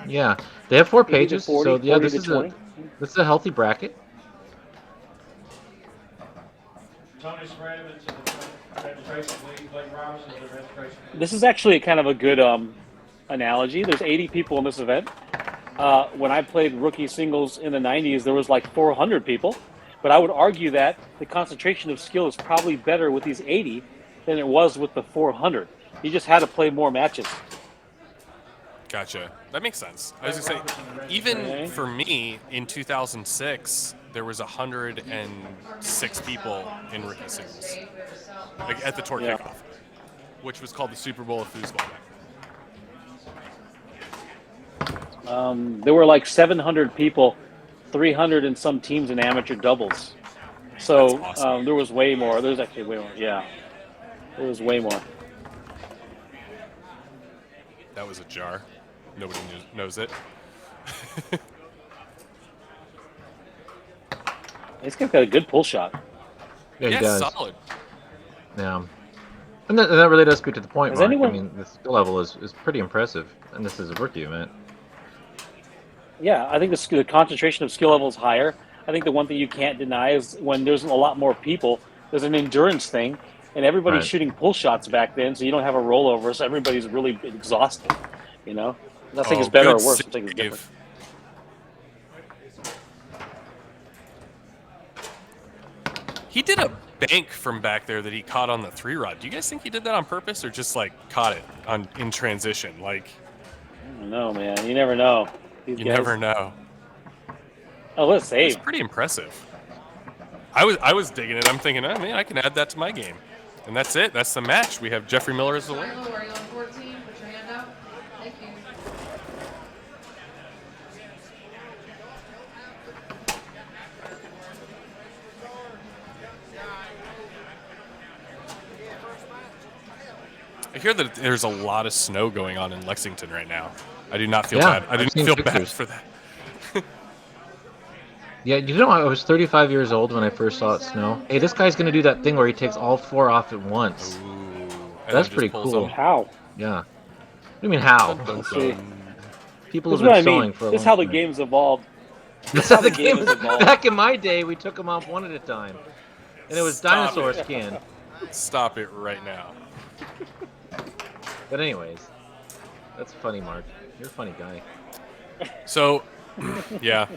K: Yeah, they have 4
I: 80 to
K: pages.
I: 40,
K: so yeah,
I: 40
K: this
I: to
K: is
I: 20.
K: this is a healthy bracket.
C: Tony spread him into the registration, please. Blake Robinson to the registration.
I: This is actually kind of a good analogy. There's 80 people in this event. When I played rookie singles in the 90s, there was like 400 people. But I would argue that the concentration of skill is probably better with these 80 than it was with the 400. You just had to play more matches.
G: Gotcha. That makes sense. I was going to say, even for me in 2006, there was 106 people in rookie singles like at the tour
I: Yeah.
G: kickoff, which was called the Super Bowl of Foosball.
I: There were like 700 people, 300 and some teams in amateur doubles. So
G: That's awesome.
I: there was way more. There's actually way more. Yeah, there was way more.
G: That was a jar. Nobody knows it.
I: This guy's got a good pull shot.
K: Yeah, he
G: Yeah,
K: does.
G: solid.
K: Yeah. And that really does speak to the point,
I: Has
K: Mark.
I: anyone-
K: I mean, the skill level is pretty impressive, and this is a rookie event.
I: Yeah, I think the concentration of skill level is higher. I think the one thing you can't deny is when there's a lot more people, there's an endurance thing, and everybody's
K: Right.
I: shooting pull shots back then, so you don't have a rollover, so everybody's really exhausted. I think it's better or
G: good
I: worse. I think it's
G: save.
I: different.
G: He did a bank from back there that he caught on the 3-rod. Do you guys think he did that on purpose or just like caught it in transition? Like,
I: I don't know, man. You never know. These
G: you
I: guys-
G: never know.
I: Oh, what a
G: It's
I: save.
G: pretty impressive. I was digging it. I'm thinking, oh man, I can add that to my game. And that's it. That's the match. We have Jeffrey Miller as the winner.
J: Shiloh, are you on 14? Put your hand up. Thank you.
G: I hear that there's a lot of snow going on in Lexington right now. I do not feel
K: Yeah,
G: bad. I
K: I've
G: didn't
K: seen
G: feel bad
K: pictures.
G: for that.
K: Yeah, I was 35 years old when I first saw it snow. Hey, this guy's gonna do that thing where he takes all 4 off at once.
G: Ooh, and
K: That's
G: then just
K: pretty
G: pulls
K: cool.
G: them.
I: How?
K: Yeah. What do you mean how?
I: Let's see.
K: People
I: This
K: have
I: is what I
K: been sewing
I: mean.
K: for a
I: This is
K: long
I: how the
K: time.
I: game's evolved.
K: That's
I: how
K: how
I: the
K: the
I: game
K: game
I: has evolved.
K: Back in my day, we took them off one at a time, and it was
G: Stop
K: dinosaur
G: it.
K: skin.
G: Stop it right now.
K: But anyways, that's funny, Mark. You're a funny guy.
G: So, yeah.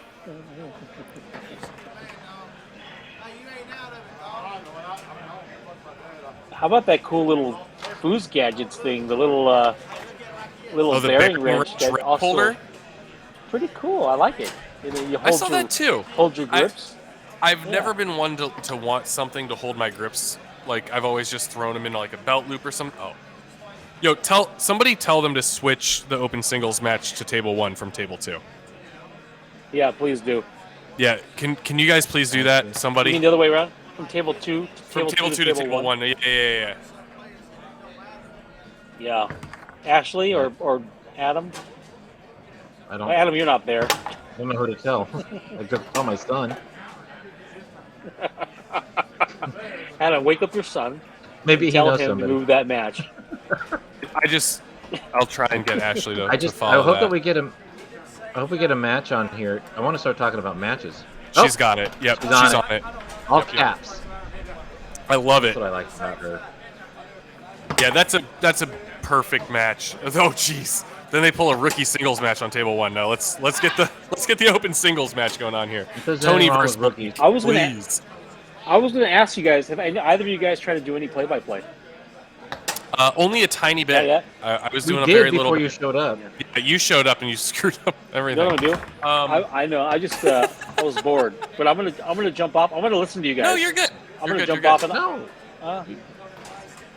I: How about that cool little Foos Gadgets thing? The little
G: Oh, the
I: bearing
G: bearing
I: wrench.
G: wrench
I: That
G: rip
I: also
G: holder?
I: pretty cool. I like it. You
G: I
I: hold
G: saw
I: your,
G: that too.
I: Hold your
G: I-
I: grips.
G: I've
I: Yeah.
G: never been one to want something to hold my grips. Like, I've always just thrown them into like a belt loop or something. Oh. Yo, somebody tell them to switch the open singles match to table 1 from table 2.
I: Yeah, please do.
G: Yeah, can you guys please do that?
I: You
G: Somebody?
I: mean the other way around? From table 2 to
G: From
I: table,
G: table 2 to table 1. Yeah.
I: Yeah. Ashley or Adam?
K: I
I: Oh, Adam, you're not there.
K: don't know who to tell. I could tell my son.
I: Adam, wake up your son.
K: Maybe he
I: Tell
K: knows
I: him to
K: somebody.
I: move that match.
G: I'll try and get Ashley to
K: I
G: follow
K: hope
G: that.
K: that we get a. I hope we get a match on here. I want to start talking about matches.
G: She's got it. Yep,
K: She's
G: she's
K: on
G: on it.
K: All
G: Yep, yep.
K: caps.
G: I love
K: That's
G: it.
K: what I like about her.
G: Yeah, that's a perfect match. Oh, jeez. Then they pull a rookie singles match on table one. No, let's get the open singles match going on here.
K: If there's
G: Tony
K: anything wrong
G: versus
K: with rookies.
I: I was gonna
G: please.
I: ask you guys, have either of you guys tried to do any play-by-play?
G: Only a tiny bit.
I: Yeah.
G: I was
K: We
G: doing a
K: did
G: very
K: before
G: little
K: you
G: bit.
K: showed up.
G: Yeah, you showed up and you screwed up everything.
I: No, do. I know. I just I was bored, but I'm gonna jump off. I'm gonna listen to you guys.
G: No, you're good.
I: I'm
G: You're
I: gonna
G: good,
I: jump
G: you're
I: off
G: good.
I: and
K: No.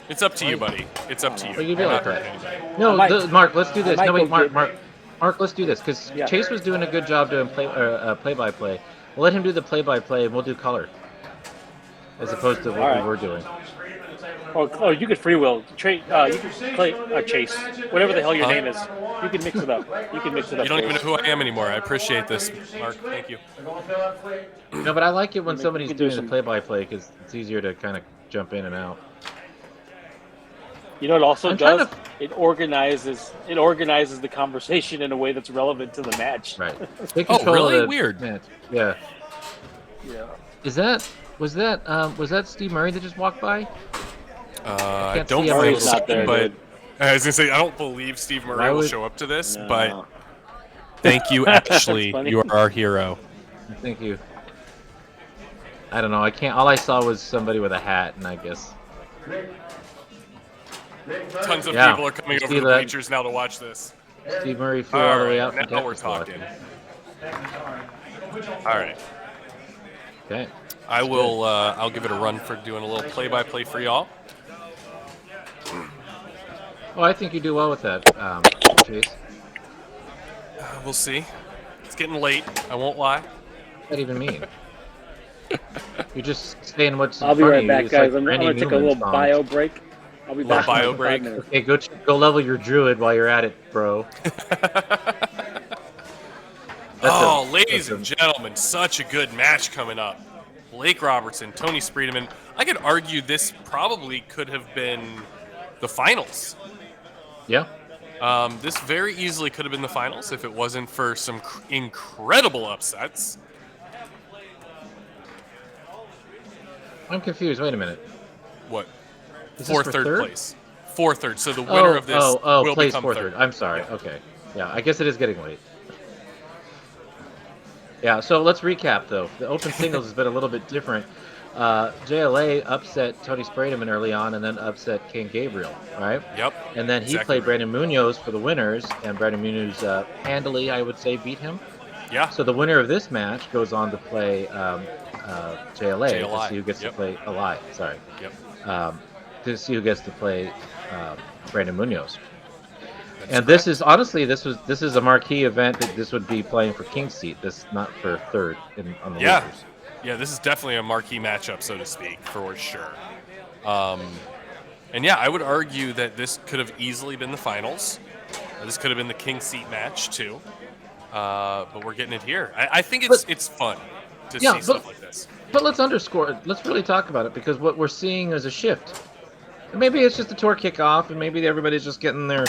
G: It's up to you, buddy. It's up to you.
K: Well, you be
G: I'm
K: like
G: not
K: that.
G: hurting anybody.
K: No,
I: I might-
K: Mark, let's do this.
I: I might
K: No, wait,
I: go
K: Mark, let's do this because
I: Yeah.
K: Chase was doing a good job doing play-by-play. We'll let him do the play-by-play, and we'll do color, as opposed to what
I: Alright.
K: we were doing.
I: Oh, you could free will. You can play Chase, whatever the hell your name is. You can mix it up. You don't
G: even know who I am anymore. I appreciate this, Mark. Thank you.
K: No, but I like it when
I: You
K: somebody's
I: can do
K: doing the
I: some-
K: play-by-play because it's easier to kind of jump in and out.
I: You know what it also
K: I'm trying
I: does? It organizes the conversation in a way that's relevant to the match.
K: Right. Take
G: Oh,
K: control
G: really?
K: of the
G: Weird.
K: match. Yeah.
I: Yeah.
K: Was that Steve Murray that just walked by?
G: I
K: can't
G: don't
K: see him.
G: think
I: He's
G: so,
I: not there,
G: but
I: dude.
G: I was gonna say I don't believe Steve
K: Why
G: Murray will
K: would-
G: show up to this,
I: No.
G: but thank you, Ashley.
I: funny.
G: You are our hero.
K: Thank you. I don't know. I can't. All I saw was somebody with a hat, and I guess.
G: Tons of
K: Yeah.
G: people are coming
K: You
G: over
K: see
G: to the
K: that?
G: bleachers now to watch this.
K: Steve Murray flew all the way out.
G: now
K: from
G: we're
K: Texas.
G: talking. All right,
K: Okay.
G: I will. I'll give it a run for doing a little play-by-play for y'all.
K: Oh, I think you do well with that, Chase.
G: We'll see. It's getting late. I won't lie.
K: What does that even mean? You're just saying what's
I: I'll be
K: funny.
I: right back,
K: It's
I: guys.
K: like
I: I'm
K: Randy
I: gonna take a
K: Newman
I: little
K: songs.
I: bio break. I'll be
G: Little
I: back. in
G: bio
I: like 5
G: break?
I: minutes.
K: Okay, go level your druid while you're at it, bro.
G: Oh, ladies and gentlemen, such a good match coming up. Blake Robertson, Tony Spreedeman. I could argue this probably could have been the finals.
K: Yeah.
G: This very easily could have been the finals if it wasn't for some incredible upsets.
K: I'm confused. Wait a minute.
G: What?
K: Is this
G: For
K: for
G: third
K: third?
G: place. For third. So the winner of this will
K: plays
G: become
K: for
G: third.
K: third. I'm sorry. Okay. Yeah, I guess it is getting late. Yeah, so let's recap though. The open singles has been a little bit different. JLA upset Tony Spreedeman early on, and then upset King Gabriel, right?
G: Yep.
K: And then he
G: Exactly
K: played
G: right.
K: Brandon Munoz for the winners, and Brandon Munoz handily, I would say, beat him.
G: Yeah.
K: So the winner of this match goes on to play JLA to
G: JLI.
K: see who gets
G: Yep.
K: to play Eli. Sorry.
G: Yep.
K: To see who gets to play Brandon Munoz.
G: That's
K: And this is honestly, this is a marquee event that this would be playing for King's seat. This not for third on the
G: Yeah.
K: losers.
G: Yeah, this is definitely a marquee matchup, so to speak, for sure. And yeah, I would argue that this could have easily been the finals. This could have been the King seat match too. But we're getting it here. I think it's fun to
K: Yeah,
G: see stuff like this.
K: But let's underscore it. Let's really talk about it because what we're seeing is a shift. And maybe it's just a tour kickoff, and maybe everybody's just getting their,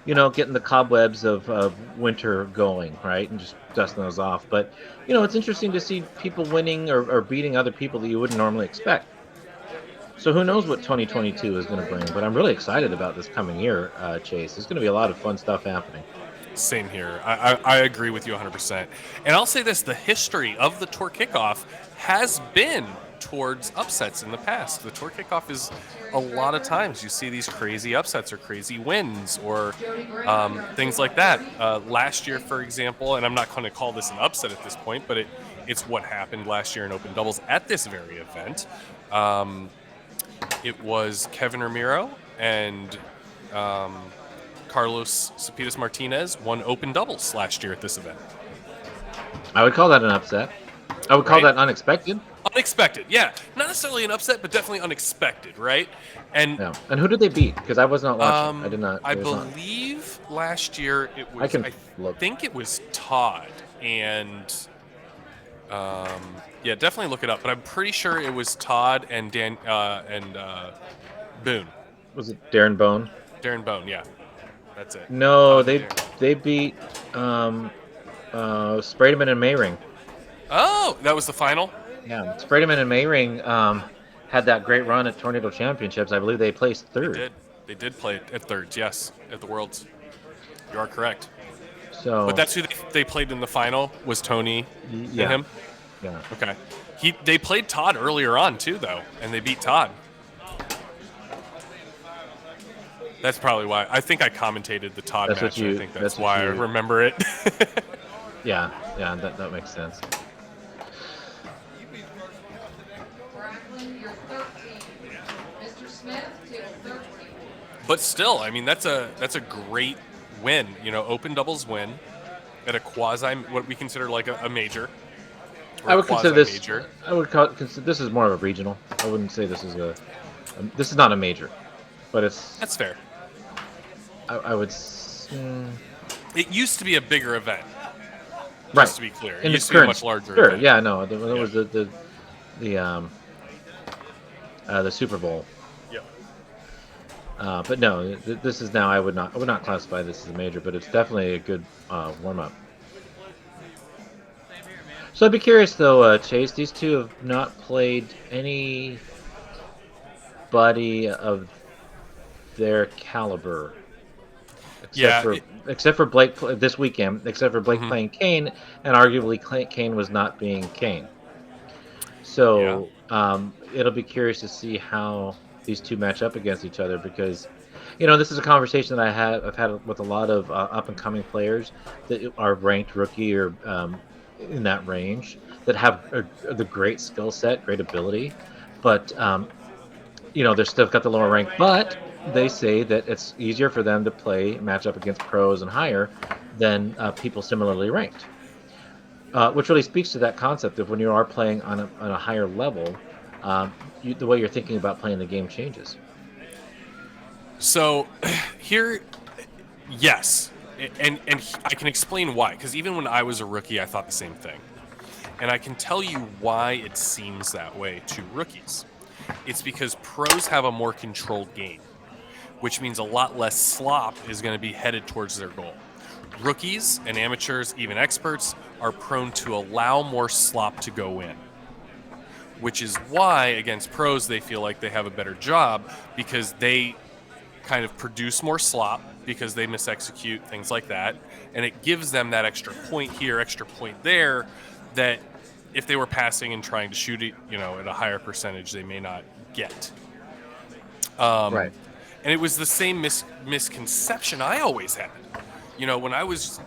K: getting the cobwebs of winter going, right, and just dusting those off. But it's interesting to see people winning or beating other people that you wouldn't normally expect. So who knows what 2022 is going to bring? But I'm really excited about this coming year, Chase. There's going to be a lot of fun stuff happening.
G: Same here. I agree with you 100%. And I'll say this, the history of the tour kickoff has been towards upsets in the past. The tour kickoff is a lot of times you see these crazy upsets or crazy wins or things like that. Last year, for example, and I'm not going to call this an upset at this point, but it's what happened last year in open doubles at this very event. It was Kevin Ramiro and Carlos Cepitas Martinez won open doubles last year at this event.
K: I would call that an upset. I would call
G: Right.
K: that unexpected.
G: Unexpected, yeah. Not necessarily an upset, but definitely unexpected, right? And
K: Yeah. And who did they beat? Because I was not watching. I did not.
G: I
K: was not.
G: believe last year it was.
K: I can look.
G: think it was Todd, and yeah, definitely look it up. But I'm pretty sure it was Todd and Boone,
K: Was it Darren Bone?
G: Darren Bone. Yeah, that's it.
K: No,
G: Todd and Darren.
K: they beat Spreedeman and Mayring.
G: Oh, that was the final?
K: Yeah, Spreaderman and Mayring had that great run at Tornado Championships. I believe they placed third.
G: They did. They did play at thirds, yes, at the Worlds. You are correct.
K: So,
G: But that's who they played in the final, was Tony
K: yeah,
G: and him?
K: yeah.
G: Okay. They played Todd earlier on, too, though, and they beat Todd. That's probably why. I think I commentated the Todd
K: That's what
G: match.
K: you-
G: I think
K: that's
G: that's
K: what
G: why I
K: you-
G: remember it.
K: Yeah, that makes sense.
J: Bracklin, you're 13. Mr. Smith, table 13.
G: But still, I mean, that's a great win. You know, open doubles win at a quasi, what we consider like a major. Or
K: I would consider this.
G: quasi-major.
K: I would consider this is more of a regional. I wouldn't say this is this is not a major, but it's.
G: That's fair.
K: I would.
G: It used to be a bigger event.
K: Right.
G: Just to be clear, it
K: In
G: used
K: its
G: to be a
K: current,
G: much larger
K: sure,
G: event.
K: yeah, no, that was the Super Bowl.
G: Yep.
K: But no, this is now. I would not classify this as a major, but it's definitely a good warm up. So I'd be curious though, Chase. These two have not played anybody of their caliber, except for Blake this weekend. Except for Blake playing Kane, and arguably Kane was not being Kane. So it'll be curious to see how these two match up against each other, because this is a conversation that I've had with a lot of up and coming players that are ranked rookie or in that range, that have the great skill set, great ability, but they're still got the lower rank, but they say that it's easier for them to match up against pros and higher than people similarly ranked, which really speaks to that concept of when you are playing on a higher level, the way you're thinking about playing the game changes.
G: So here, yes, and I can explain why, because even when I was a rookie, I thought the same thing. And I can tell you why it seems that way to rookies. It's because pros have a more controlled game, which means a lot less slop is going to be headed towards their goal. Rookies and amateurs, even experts, are prone to allow more slop to go in, which is why against pros they feel like they have a better job, because they kind of produce more slop because they misexecute, things like that, and it gives them that extra point here, extra point there, that if they were passing and trying to shoot it, at a higher percentage, they may not get.
K: Right.
G: And it was the same misconception I always had. When I was,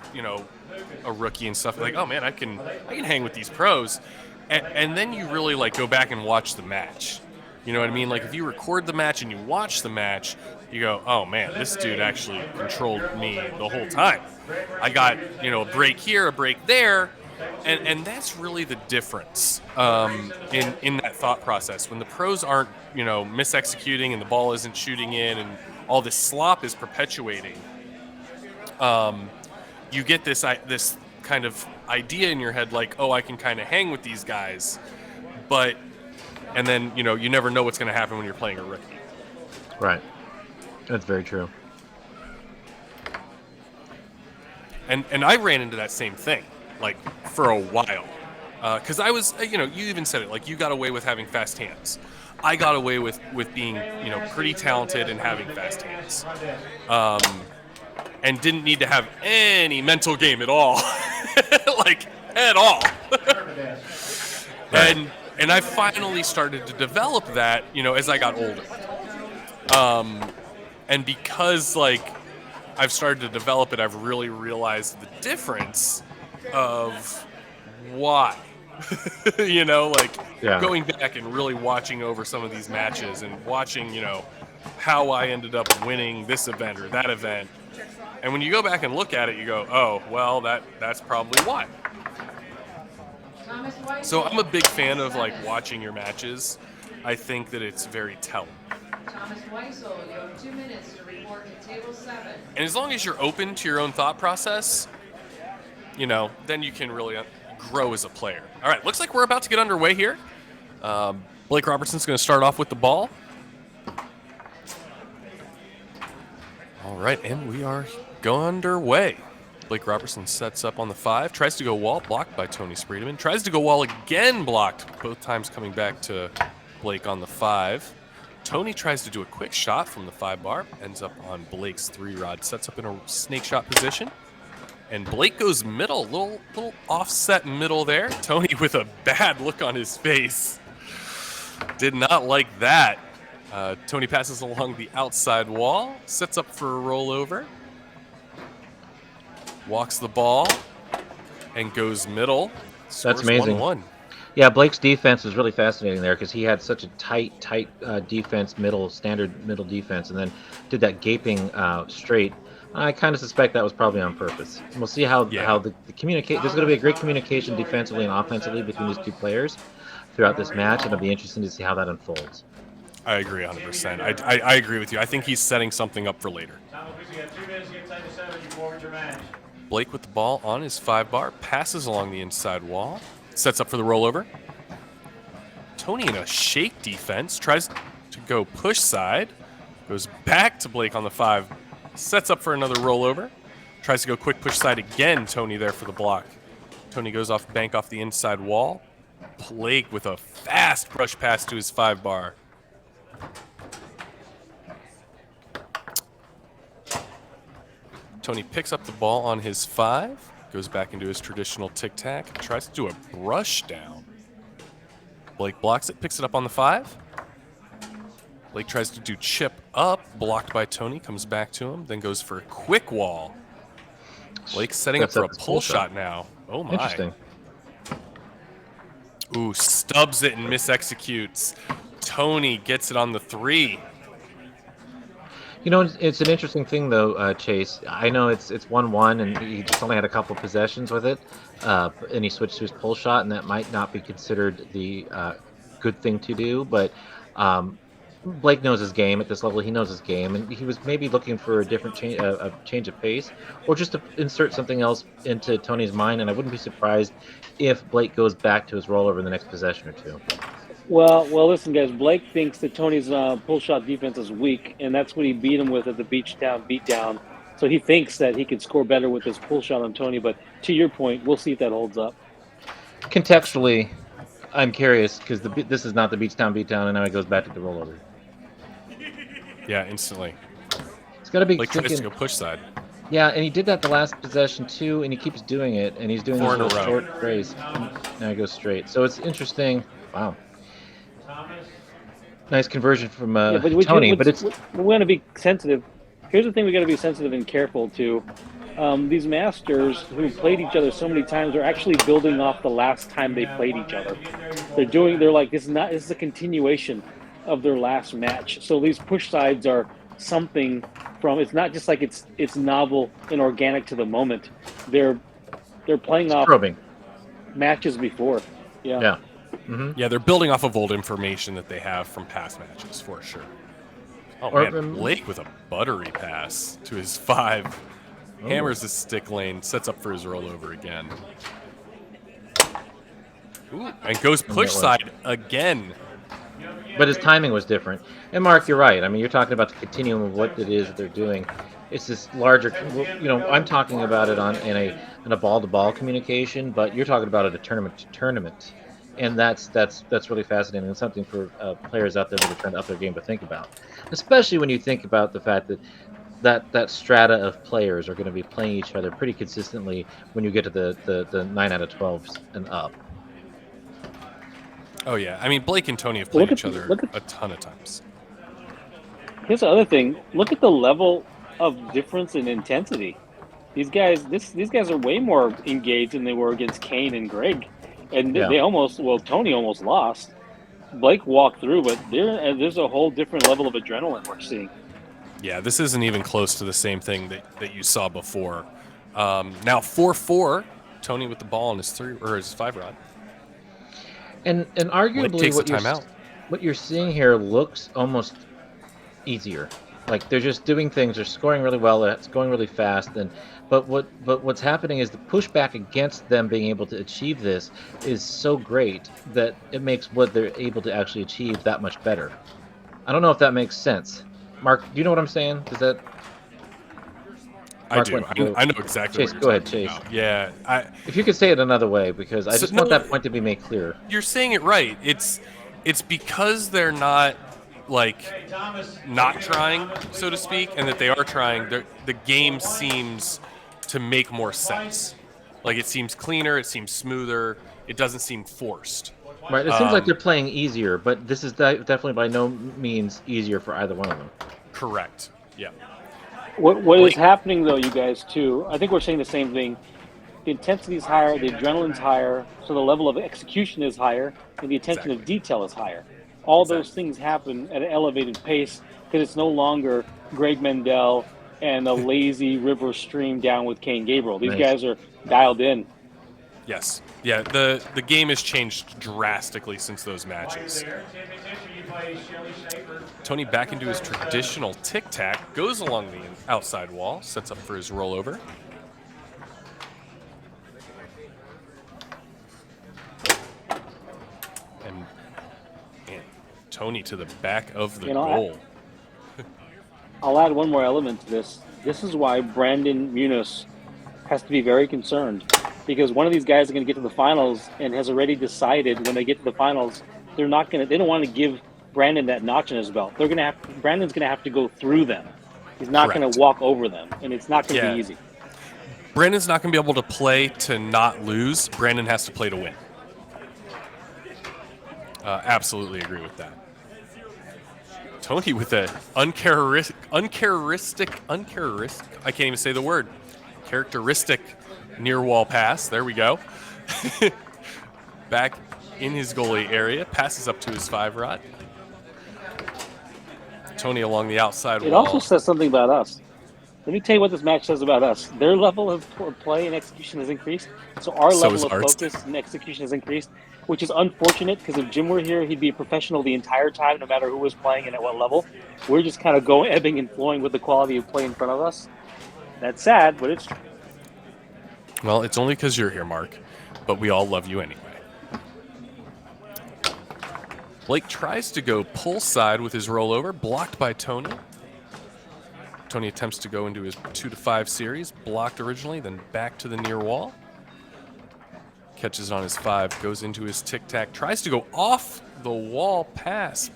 G: a rookie and stuff, like, oh man, I can hang with these pros, and then you really go back and watch the match. You know what I mean? Like if you record the match and you watch the match, you go, oh man, this dude actually controlled me the whole time. I got, a break here, a break there. And that's really the difference in that thought process. When the pros aren't, misexecuting and the ball isn't shooting in and all this slop is perpetuating, you get this kind of idea in your head like, oh, I can kind of hang with these guys. And then, you never know what's going to happen when you're playing a rookie.
K: Right. That's very true.
G: And I ran into that same thing, for a while. Because I was, you even said it, you got away with having fast hands. I got away with being, pretty talented and having fast hands. And didn't need to have any mental game at all. At all.
K: Right.
G: And I finally started to develop that, as I got older. And because, I've started to develop it, I've really realized the difference of why. Going back and really watching over some of these matches and watching, how I ended up winning this event or that event. And when you go back and look at it, you go, oh, well, that's probably why. So I'm a big fan of watching your matches. I think that it's very telling.
J: Thomas Weissel, you have 2 minutes to report to table 7.
G: And as long as you're open to your own thought process, then you can really grow as a player. All right, looks like we're about to get underway here. Blake Robertson's going to start off with the ball. All right, and we are going underway. Blake Robertson sets up on the 5, tries to go wall, blocked by Tony Spreedeman. Tries to go wall again, blocked, both times coming back to Blake on the 5. Tony tries to do a quick shot from the 5 bar, ends up on Blake's 3-rod, sets up in a snake shot position. And Blake goes middle, little offset middle there. Tony with a bad look on his face. Did not like that. Tony passes along the outside wall, sets up for a rollover. Walks the ball and goes middle.
K: That's amazing.
G: 1-1.
K: Yeah, Blake's defense was really fascinating there because he had such a tight defense, standard middle defense, and then did that gaping straight. I kind of suspect that was probably on purpose. And we'll see how the communicate. There's going to be a great communication defensively and offensively between these two players throughout this match, and it'll be interesting to see how that unfolds.
G: I agree 100%. I agree with you. I think he's setting something up for later. Blake with the ball on his 5 bar, passes along the inside wall, sets up for the rollover. Tony in a shake defense, tries to go push side, goes back to Blake on the 5, sets up for another rollover, tries to go quick push side again. Tony there for the block. Tony goes off bank off the inside wall. Blake with a fast brush pass to his 5 bar. Tony picks up the ball on his 5, goes back into his traditional tic-tac, tries to do a brush down. Blake blocks it, picks it up on the 5. Blake tries to do chip up, blocked by Tony, comes back to him, then goes for a quick wall. Blake setting up for a pull shot now. Oh my.
K: Interesting.
G: Ooh, stubs it and misexecutes. Tony gets it on the 3.
K: You know, it's an interesting thing, though, Chase. I know it's 1-1, and he just only had a couple possessions with it, and he switched to his pull shot, and that might not be considered the good thing to do, but Blake knows his game at this level. He knows his game, and he was maybe looking for a different change of pace, or just to insert something else into Tony's mind, and I wouldn't be surprised if Blake goes back to his rollover in the next possession or two.
I: Well, listen, guys. Blake thinks that Tony's pull shot defense is weak, and that's what he beat him with at the Beachtown beatdown. So he thinks that he could score better with his pull shot on Tony. But to your point, we'll see if that holds up.
K: Contextually, I'm curious because this is not the Beachtown beatdown, and now he goes back to the rollover.
G: Yeah, instantly.
K: It's got to be.
G: Blake tries to go push side.
K: Yeah, and he did that the last possession too, and he keeps doing it, and he's doing
G: 4 in a
K: this
G: row.
K: short phrase. Now he goes straight. So it's interesting. Wow. Nice conversion from Tony, but it's...
I: We want to be sensitive. Here's the thing we got to be sensitive and careful to. These masters who played each other so many times are actually building off the last time they played each other. They're like, this is a continuation of their last match. So these push sides are something from, it's not just like it's novel and organic to the moment. They're playing off matches before.
K: Yeah. Mm-hmm.
G: Yeah, they're building off of old information that they have from past matches, for sure. Oh, man, Blake with a buttery pass to his 5. Hammers the stick lane, sets up for his rollover again. Ooh, and goes push side again.
K: But his timing was different. And Mark, you're right. I mean, you're talking about the continuum of what it is that they're doing. It's this larger, I'm talking about it in a ball-to-ball communication, but you're talking about it a tournament-to-tournament. And that's really fascinating and something for players out there that are trying to up their game to think about, especially when you think about the fact that strata of players are going to be playing each other pretty consistently when you get to the 9 out of 12s and up.
G: Oh yeah, I mean Blake and Tony have played each other a ton of times.
I: Here's the other thing: look at the level of difference in intensity. These guys are way more engaged than they were against Kane and Greg. And they Tony almost lost. Blake walked through, but there's a whole different level of adrenaline we're seeing.
G: Yeah, this isn't even close to the same thing that you saw before. Now 4-4, Tony with the ball on his 3 or his 5 rod.
K: And arguably what you're seeing here looks almost easier. Like they're just doing things, they're scoring really well, it's going really fast, but what's happening is the pushback against them being able to achieve this is so great that it makes what they're able to actually achieve that much better. I don't know if that makes sense. Mark, do you know what I'm saying? Does that
G: I
K: Mark
G: do.
K: went to go.
G: I know exactly
K: Chase,
G: what
K: go
G: you're
K: ahead,
G: talking
K: Chase.
G: about. Yeah,
K: If you could say it another way, because I
G: So-
K: just want
G: no,
K: that point to be made clear.
G: you're saying it right. It's because they're not like not trying, so to speak, and that they are trying. The game seems to make more sense. Like it seems cleaner, it seems smoother, it doesn't seem forced.
K: Right. It seems like they're playing easier, but this is definitely by no means easier for either one of them.
G: Correct. Yeah.
I: What is happening though, you guys too? I think we're saying the same thing. The intensity is higher, the adrenaline's higher, so the level of execution is higher, and the attention to detail is higher. All those things happen at an elevated pace because it's no longer Greg Mendel and a lazy river stream down with Kane Gabriel. These guys are dialed in.
G: Yes. Yeah, the game has changed drastically since those matches. Tony back into his traditional tic-tac, goes along the outside wall, sets up for his rollover. And Tony to the back of the goal.
I: I'll add one more element to this. This is why Brandon Munoz has to be very concerned, because one of these guys are going to get to the finals and has already decided when they get to the finals, they don't want to give Brandon that notch in his belt. Brandon's going to have to go through them. He's not going to walk over them, and it's not going to be easy.
G: Brandon's not going to be able to play to not lose. Brandon has to play to win. Absolutely agree with that. Tony with a uncharacteristic, I can't even say the word, characteristic near wall pass. There we go. Back in his goalie area, passes up to his 5-rod. Tony along the outside wall.
I: It also says something about us. Let me tell you what this match says about us. Their level of play and execution has increased, so our level of focus and execution has increased, which is unfortunate because if Jim were here, he'd be a professional the entire time, no matter who was playing and at what level. We're just kind of ebbing and flowing with the quality of play in front of us. That's sad, but it's true.
G: Well, it's only because you're here, Mark, but we all love you anyway. Blake tries to go pull side with his rollover, blocked by Tony. Tony attempts to go into his 2-5 series, blocked originally, then back to the near wall. Catches on his 5, goes into his tic-tac, tries to go off the wall pass.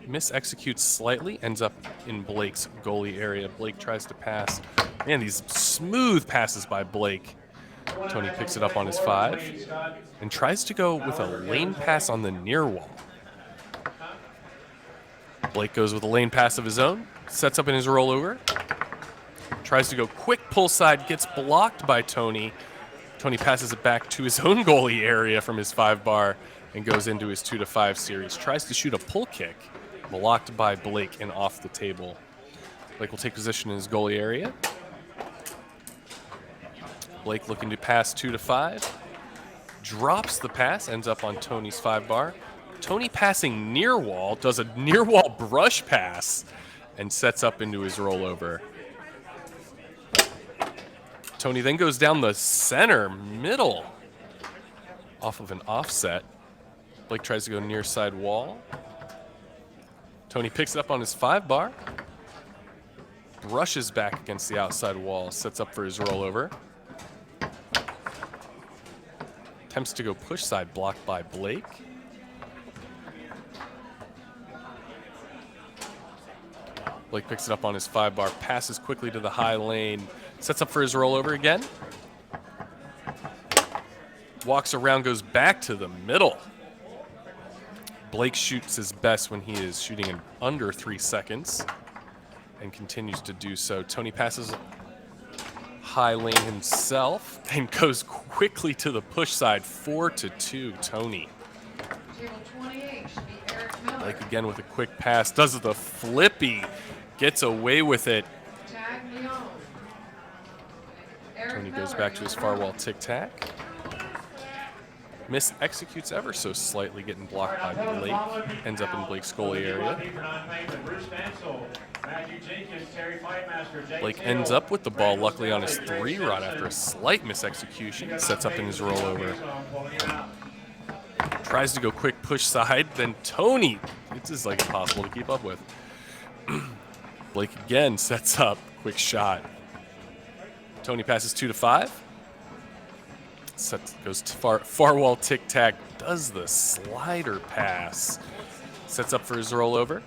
G: Mis-executes slightly, ends up in Blake's goalie area. Blake tries to pass. Man, these smooth passes by Blake. Tony picks it up on his 5 and tries to go with a lane pass on the near wall. Blake goes with a lane pass of his own, sets up in his rollover, tries to go quick pull side, gets blocked by Tony. Tony passes it back to his own goalie area from his 5-bar and goes into his 2-5 series. Tries to shoot a pull kick, blocked by Blake and off the table. Blake will take position in his goalie area. Blake looking to pass 2-5. Drops the pass, ends up on Tony's 5-bar. Tony passing near wall, does a near wall brush pass and sets up into his rollover. Tony then goes down the center middle off of an offset. Blake tries to go near side wall. Tony picks it up on his 5-bar. Brushes back against the outside wall, sets up for his rollover. Attempts to go push side, blocked by Blake. Blake picks it up on his 5-bar, passes quickly to the high lane, sets up for his rollover again. Walks around, goes back to the middle. Blake shoots his best when he is shooting in under 3 seconds and continues to do so. Tony passes high lane himself and goes quickly to the push side, 4-2, Tony. Blake again with a quick pass, does the flippy, gets away with it. Tony goes back to his far wall tic-tac. Mis-executes ever so slightly, getting blocked by Blake. Ends up in Blake's goalie area. Blake ends up with the ball, luckily on his 3-rod after a slight mis-execution. Sets up in his rollover. Tries to go quick push side, then Tony. It's just like impossible to keep up with. Blake again sets up, quick shot. Tony passes 2 to 5. Goes to far wall tic-tac. Does the slider pass. Sets up for his rollover.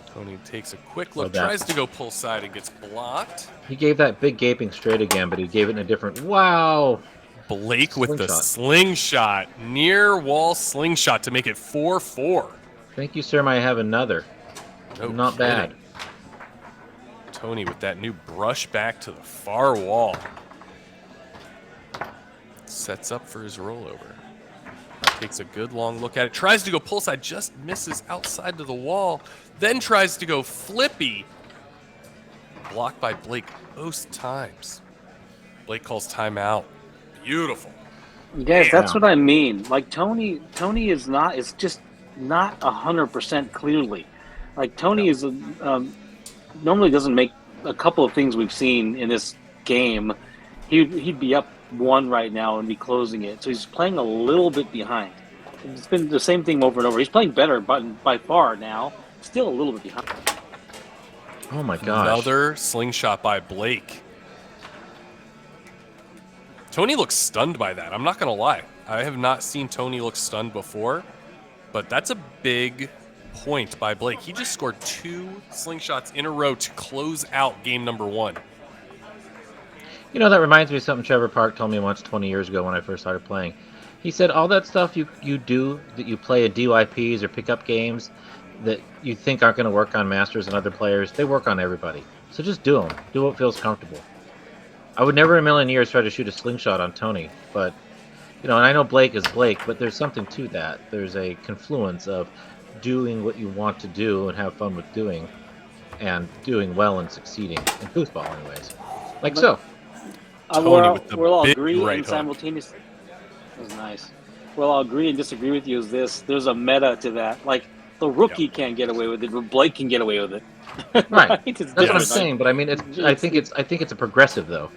G: Tony takes a quick look, tries to go pull side and gets blocked.
K: He gave that big gaping straight again, but he gave it in a different, wow.
G: Blake with the slingshot, near wall slingshot to make it 4-4.
K: Thank you, sir. I have another.
G: No
K: Not
G: kidding.
K: bad.
G: Tony with that new brush back to the far wall. Sets up for his rollover. Takes a good long look at it. Tries to go pull side, just misses outside to the wall. Then tries to go flippy. Blocked by Blake both times. Blake calls timeout. Beautiful.
I: Yes, that's what I mean. Like Tony is not. It's just not 100% clearly. Like Tony is normally doesn't make a couple of things we've seen in this game. He'd be up 1 right now and be closing it. So he's playing a little bit behind. It's been the same thing over and over. He's playing better, but by far now, still a little bit behind.
K: Oh my gosh.
G: Another slingshot by Blake. Tony looks stunned by that. I'm not going to lie. I have not seen Tony look stunned before, but that's a big point by Blake. He just scored 2 slingshots in a row to close out game number 1.
K: You know, that reminds me of something Trevor Park told me once 20 years ago when I first started playing. He said all that stuff you do, that you play at DYPs or pick up games that you think aren't going to work on Masters and other players, they work on everybody. So just do them. Do what feels comfortable. I would never in a million years try to shoot a slingshot on Tony, but, you know, and I know Blake is Blake, but there's something to that. There's a confluence of doing what you want to do and have fun with doing, and doing well and succeeding in foosball anyways. Like so.
I: We'll all
G: big
I: agree
G: right
I: and
G: hook.
I: simultaneously. That was nice. We'll all agree and disagree with you. Is this? There's a meta to that. Like the rookie can't get away with it, but Blake can get away with it.
K: Right.
I: It's
K: That's what I'm
I: different.
K: saying. But I mean, I think it's a progressive though.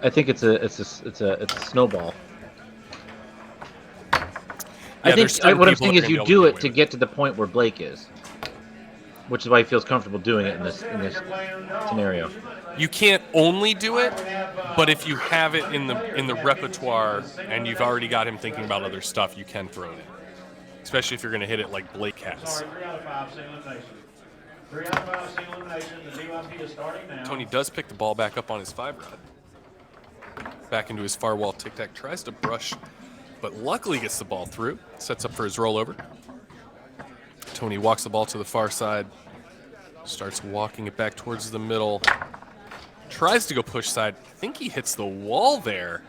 K: I think it's a snowball. I think what I'm saying is you do it to get to the point where Blake is, which is why he feels comfortable doing it in this scenario.
G: You can't only do it, but if you have it in the repertoire and you've already got him thinking about other stuff, you can throw it in. Especially if you're going to hit it like Blake has.
C: Sorry, 3 out of 5, single elimination. 3 out of 5, single elimination. The DYP is starting now.
G: Tony does pick the ball back up on his 5-rod. Back into his far wall tic-tac. Tries to brush, but luckily gets the ball through. Sets up for his rollover. Tony walks the ball to the far side. Starts walking it back towards the middle. Tries to go push side. I think he hits the wall there.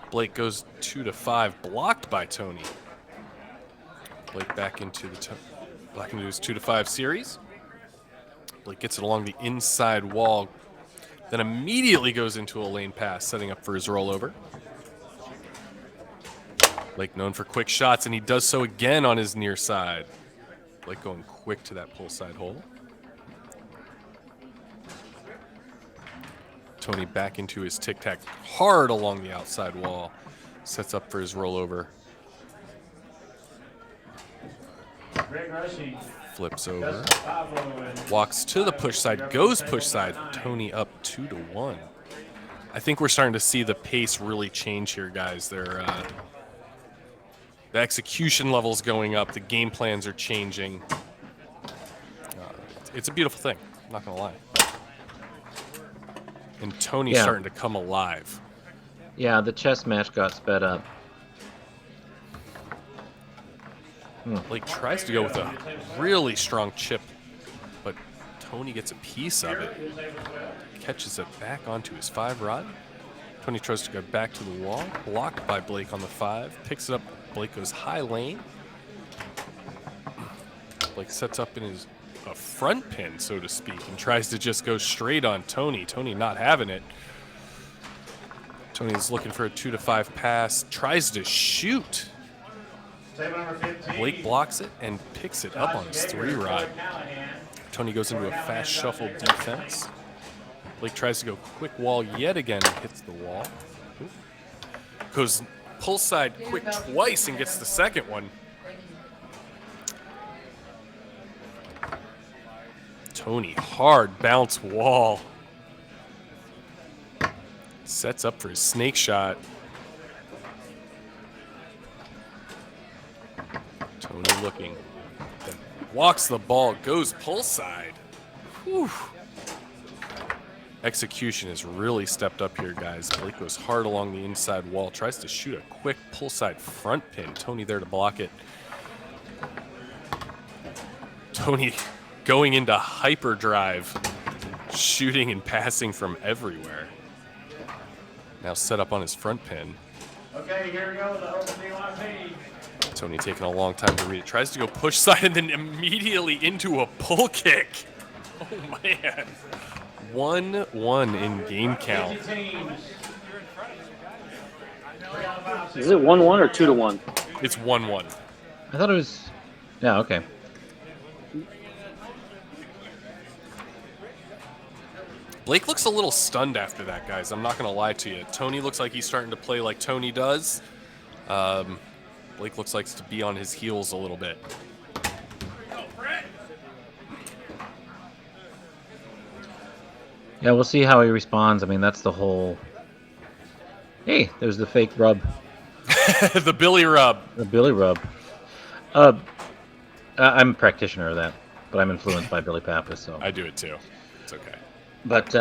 G: Blake goes 2 to 5, blocked by Tony. Blake back into his 2 to 5 series. Blake gets it along the inside wall, then immediately goes into a lane pass, setting up for his rollover. Blake known for quick shots, and he does so again on his near side. Blake going quick to that pull side hole. Tony back into his tic-tac hard along the outside wall. Sets up for his rollover. Flips over. Walks to the push side. Goes push side. Tony up 2 to 1. I think we're starting to see the pace really change here, guys. The execution level's going up. The game plans are changing. It's a beautiful thing. I'm not going to lie. And Tony's starting to come alive.
K: Yeah, the chess match got sped up.
G: Blake tries to go with a really strong chip, but Tony gets a piece of it. Catches it back onto his 5-rod. Tony tries to go back to the wall. Blocked by Blake on the 5. Picks it up. Blake goes high lane. Blake sets up in his a front pin, so to speak, and tries to just go straight on Tony. Tony not having it. Tony's looking for a 2 to 5 pass. Tries to shoot. Blake blocks it and picks it up on his 3-rod. Tony goes into a fast shuffle defense. Blake tries to go quick wall yet again and hits the wall. Goes pull side quick twice and gets the second one. Tony, hard bounce wall. Sets up for his snake shot. Tony looking. Then walks the ball, goes pull side. Whew. Execution has really stepped up here, guys. Blake goes hard along the inside wall, tries to shoot a quick pull side front pin. Tony there to block it. Tony going into hyperdrive, shooting and passing from everywhere. Now set up on his front pin.
C: Okay, here we go. The open DYP.
G: Tony taking a long time to read it. Tries to go push side and then immediately into a pull kick. Oh, man. 1-1 in game count.
I: Is it 1-1 or 2-1?
G: It's 1-1.
K: I thought it was. Yeah. Okay.
G: Blake looks a little stunned after that, guys. I'm not going to lie to you. Tony looks like he's starting to play like Tony does. Blake looks like to be on his heels a little bit.
K: Yeah, we'll see how he responds. I mean, that's the whole. Hey, there's the fake rub.
G: The Billy rub.
K: The Billy rub. I'm a practitioner of that, but I'm influenced by Billy Pappas, so.
G: I do it too. It's okay.
K: But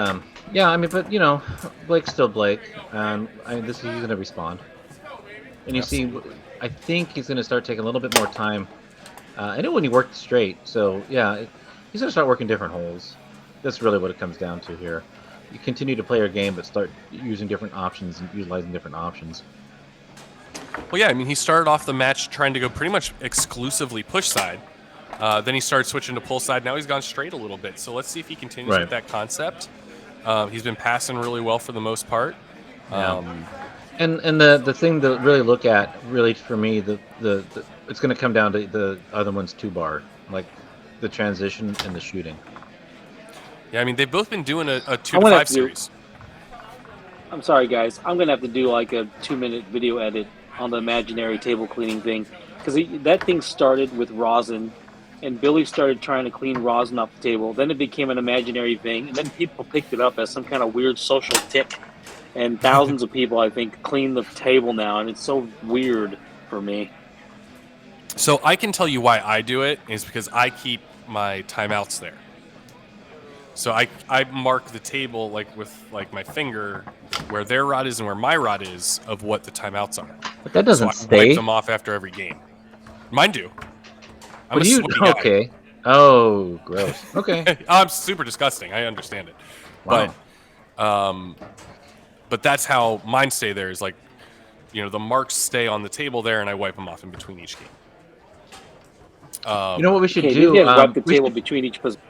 K: yeah, I mean, but you know, Blake's still Blake. I mean, he's gonna respond, and you see, I think he's gonna start taking a little bit more time. I know when he worked straight, so yeah, he's gonna start working different holes. That's really what it comes down to here. You continue to play your game, but start using different options and utilizing different options.
G: Well, yeah, I mean, he started off the match trying to go pretty much exclusively push side. Then he started switching to pull side. Now he's gone straight a little bit. So let's see if he continues with that concept. He's been passing really well for the most part.
K: Yeah. And the thing to really look at, really for me, it's going to come down to the other one's 2-bar, like the transition and the shooting.
G: Yeah, I mean, they've both been doing a 2-to-5 series.
I: I'm sorry, guys. I'm going to have to do like a 2-minute video edit on the imaginary table cleaning thing. Because that thing started with rosin, and Billy started trying to clean rosin off the table. Then it became an imaginary thing, and then people picked it up as some kind of weird social tick. And thousands of people, I think, clean the table now, and it's so weird for me.
G: So I can tell you why I do it is because I keep my timeouts there. So I mark the table like with like my finger where their rod is and where my rod is of what the timeouts are.
K: But that doesn't
G: so I
K: stay.
G: wipe them off after every game. Mine do. I'm
K: okay. Oh, gross. Okay.
G: I'm super disgusting. I understand it.
K: Wow.
G: But that's how mine stay there is like, you know, the marks stay on the table there and I wipe them off in between each game.
K: You know what we should do?
I: You can't wipe the table between each position.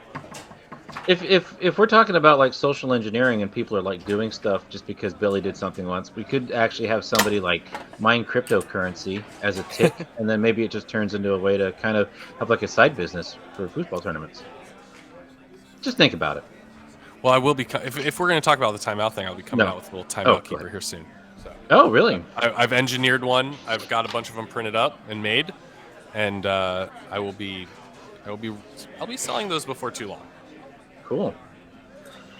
K: If we're talking about like social engineering and people are like doing stuff just because Billy did something once, we could actually have somebody like mine cryptocurrency as a tick, and then maybe it just turns into a way to kind of have like a side business for foosball tournaments. Just think about it.
G: Well, I will be if we're going to talk about the timeout thing, I'll be coming out with a little timeout keeper here soon. So.
K: Oh, really?
G: I've engineered one. I've got a bunch of them printed up and made, and I'll be selling those before too long.
K: Cool.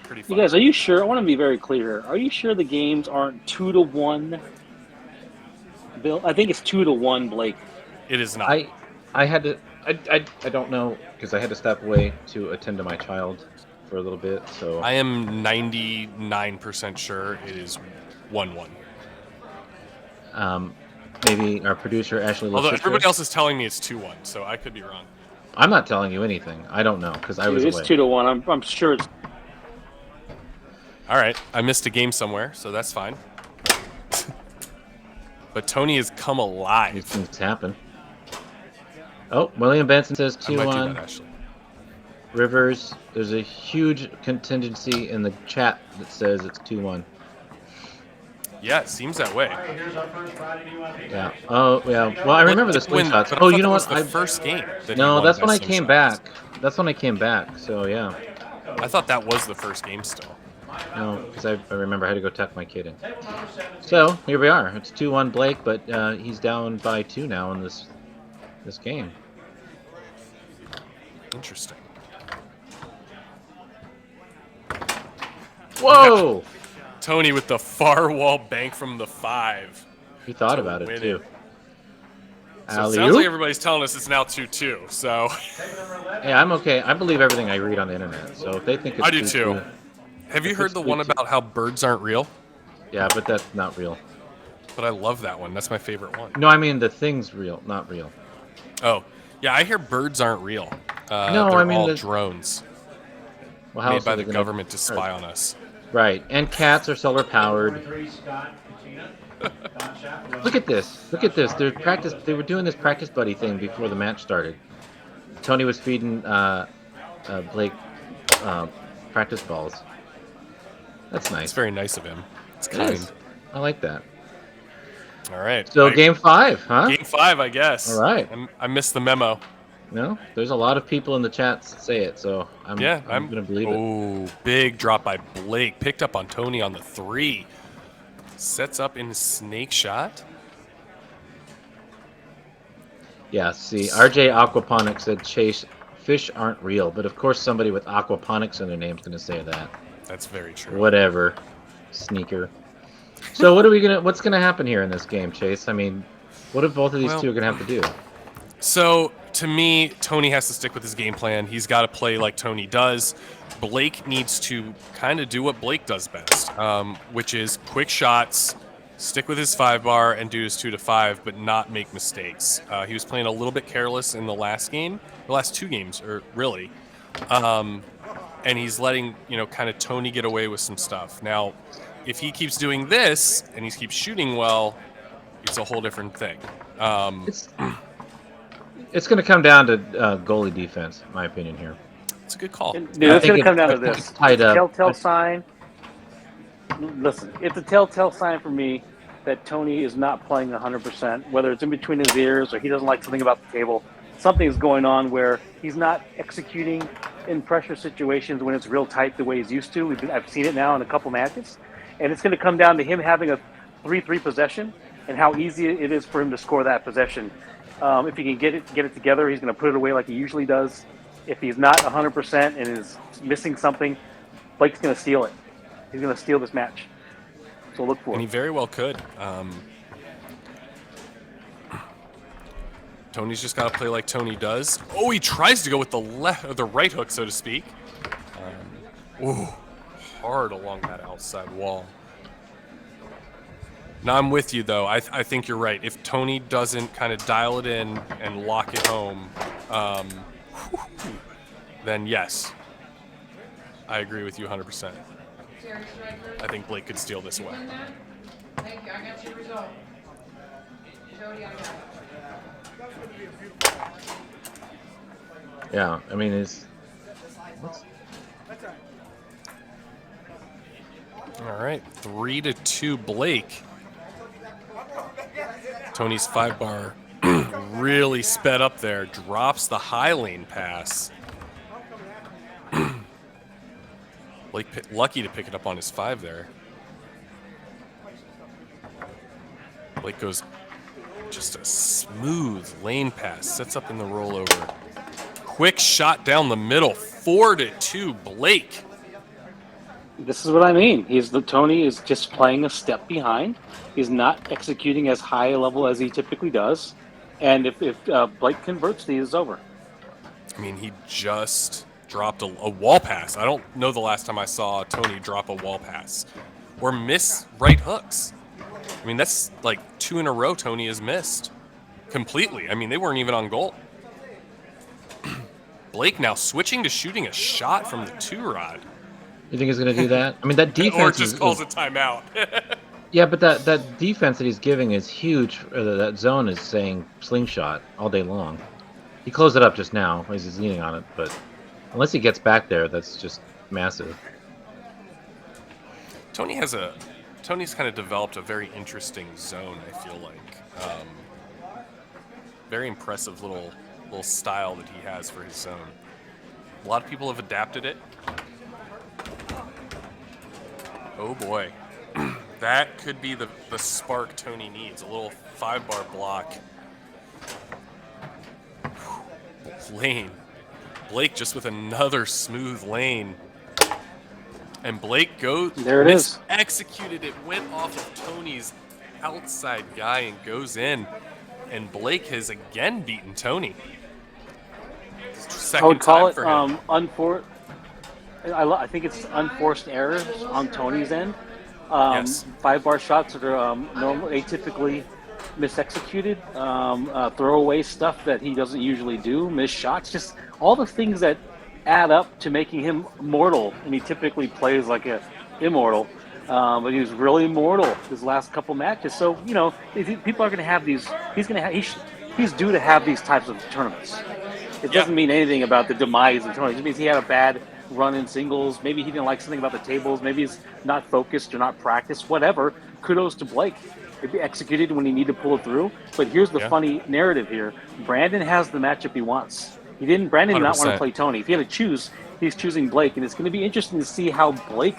G: Pretty fun.
I: You guys, are you sure? I want to be very clear. Are you sure the games aren't 2-1? Bill, I think it's 2-1, Blake.
G: It is not.
K: I had to. I don't know because I had to step away to attend to my child for a little bit. So
G: I am 99% sure it is 1-1.
K: Maybe our producer Ashley.
G: Although everybody else is telling me it's 2-1, so I could be wrong.
K: I'm not telling you anything. I don't know because I was away.
I: It's 2-1. I'm sure it's.
G: All right, I missed a game somewhere, so that's fine. But Tony has come alive.
K: These things happen. Oh, William Benson says 2-1.
G: Ashley.
K: Rivers, there's a huge contingency in the chat that says it's 2-1.
G: Yeah, it seems that way.
C: All right, here's our first Friday DYP.
K: Yeah. Oh, yeah. Well, I remember the screenshots.
G: Oh,
K: you know
G: what?
K: what?
G: The first game.
K: No, that's when I came back. That's when I came back. So yeah.
G: I thought that was the first game still.
K: No, because I remember I had to go tuck my kid in. So here we are. It's 2-1 Blake, but he's down by 2 now in this game.
G: Interesting.
K: Whoa!
G: Tony with the far wall bank from the 5.
K: He thought
G: to
K: about it,
G: win
K: too.
G: So it sounds like everybody's telling us it's now 2-2. So
K: Hey, I'm okay. I believe everything I read on the internet. So if they think it's
G: I do
K: 2-2,
G: too. Have you
K: if
G: heard
K: it's
G: the one
K: 2-2
G: about how birds aren't real?
K: Yeah, but that's not real.
G: But I love that one. That's my favorite one.
K: No, I mean the thing's real, not real.
G: Oh, yeah, I hear birds aren't real.
K: No,
G: they're
K: I mean
G: all drones
K: Well, how
G: made
K: else
G: by
K: are
G: the
K: they gonna-
G: government to spy on us.
K: Right, and cats are solar powered.
C: 23, Scott Katina. Don Chappell.
K: Look at this. Look at this. They were doing this practice buddy thing before the match started. Tony was feeding Blake practice balls. That's
G: It's
K: nice.
G: very nice of him. It's
K: It
G: kind.
K: is. I like that.
G: All right.
K: So game 5, huh?
G: Game 5, I guess.
K: All right.
G: I missed the memo.
K: No, there's a lot of people in the chat say it, so I'm gonna believe it.
G: Oh, big drop by Blake. Picked up on Tony on the 3. Sets up in snake shot.
K: Yeah, see, RJ Aquaponics said Chase, fish aren't real, but of course somebody with aquaponics in their name's gonna say that.
G: That's very true.
K: Whatever, sneaker. So what's gonna happen here in this game, Chase? I mean, what if both of these two are gonna have to do?
G: So, to me, Tony has to stick with his game plan. He's got to play like Tony does. Blake needs to kind of do what Blake does best, which is quick shots, stick with his 5-bar, and do his 2-5, but not make mistakes. He was playing a little bit careless in the last two games, or really. And he's letting, kind of Tony get away with some stuff. Now, if he keeps doing this, and he keeps shooting well, it's a whole different thing.
K: It's going to come down to goalie defense, in my opinion here.
G: It's a good call.
I: Dude, it's going to come down to this.
K: It's tied up.
I: Telltale sign. Listen, it's a telltale sign for me that Tony is not playing 100%, whether it's in between his ears or he doesn't like something about the table. Something is going on where he's not executing in pressure situations when it's real tight the way he's used to. I've seen it now in a couple matches. And it's going to come down to him having a 3-3 possession and how easy it is for him to score that possession. If he can get it together, he's going to put it away like he usually does. If he's not 100% and is missing something, Blake's going to steal it. He's going to steal this match. So look for it.
G: And he very well could. Tony's just got to play like Tony does. Oh, he tries to go with the right hook, so to speak. Hard along that outside wall. Now, I'm with you, though. I think you're right. If Tony doesn't kind of dial it in and lock it home, then yes, I agree with you 100%. I think Blake could steal this away.
J: Thank you. I got your result. Jody, I got it.
K: Yeah, I mean,
G: All right, 3-2 Blake. Tony's 5-bar really sped up there. Drops the high lane pass. Blake lucky to pick it up on his 5 there. Blake goes just a smooth lane pass. Sets up in the rollover. Quick shot down the middle. 4-2 Blake.
I: This is what I mean. Tony is just playing a step behind. He's not executing as high a level as he typically does. And if Blake converts, these is over.
G: I mean, he just dropped a wall pass. I don't know the last time I saw Tony drop a wall pass or miss right hooks. I mean, that's like 2 in a row Tony has missed completely. I mean, they weren't even on goal. Blake now switching to shooting a shot from the 2-rod.
K: you think he's going to do that? I mean, that defense
G: Or just calls a timeout.
K: Yeah, but that defense that he's giving is huge. That zone is saying slingshot all day long. He closed it up just now as he's leaning on it, but unless he gets back there, that's just massive.
G: Tony's kind of developed a very interesting zone, I feel like. Very impressive little style that he has for his zone. A lot of people have adapted it. Oh boy. That could be the spark Tony needs. A little 5-bar block. Lane. Blake just with another smooth lane. And Blake
I: There it is.
G: executed it, went off of Tony's outside guy and goes in. And Blake has again beaten Tony.
I: I would call it
G: for him.
I: I think it's unforced errors on Tony's end.
G: Yes.
I: 5-bar shots that are atypically misexecuted, throwaway stuff that he doesn't usually do, missed shots, just all the things that add up to making him mortal. And he typically plays like a immortal, but he was really mortal his last couple matches. So people are going to have these. He's due to have these types of tournaments. It doesn't mean anything about the demise of tournaments. It means he had a bad run in singles. Maybe he didn't like something about the tables. Maybe he's not focused or not practiced. Whatever. Kudos to Blake. It executed when he needed to pull it through. But here's the funny narrative here. Brandon has the matchup he wants. Brandon did not want to play Tony. If he had to choose, he's choosing Blake. And it's going to be interesting to see how Blake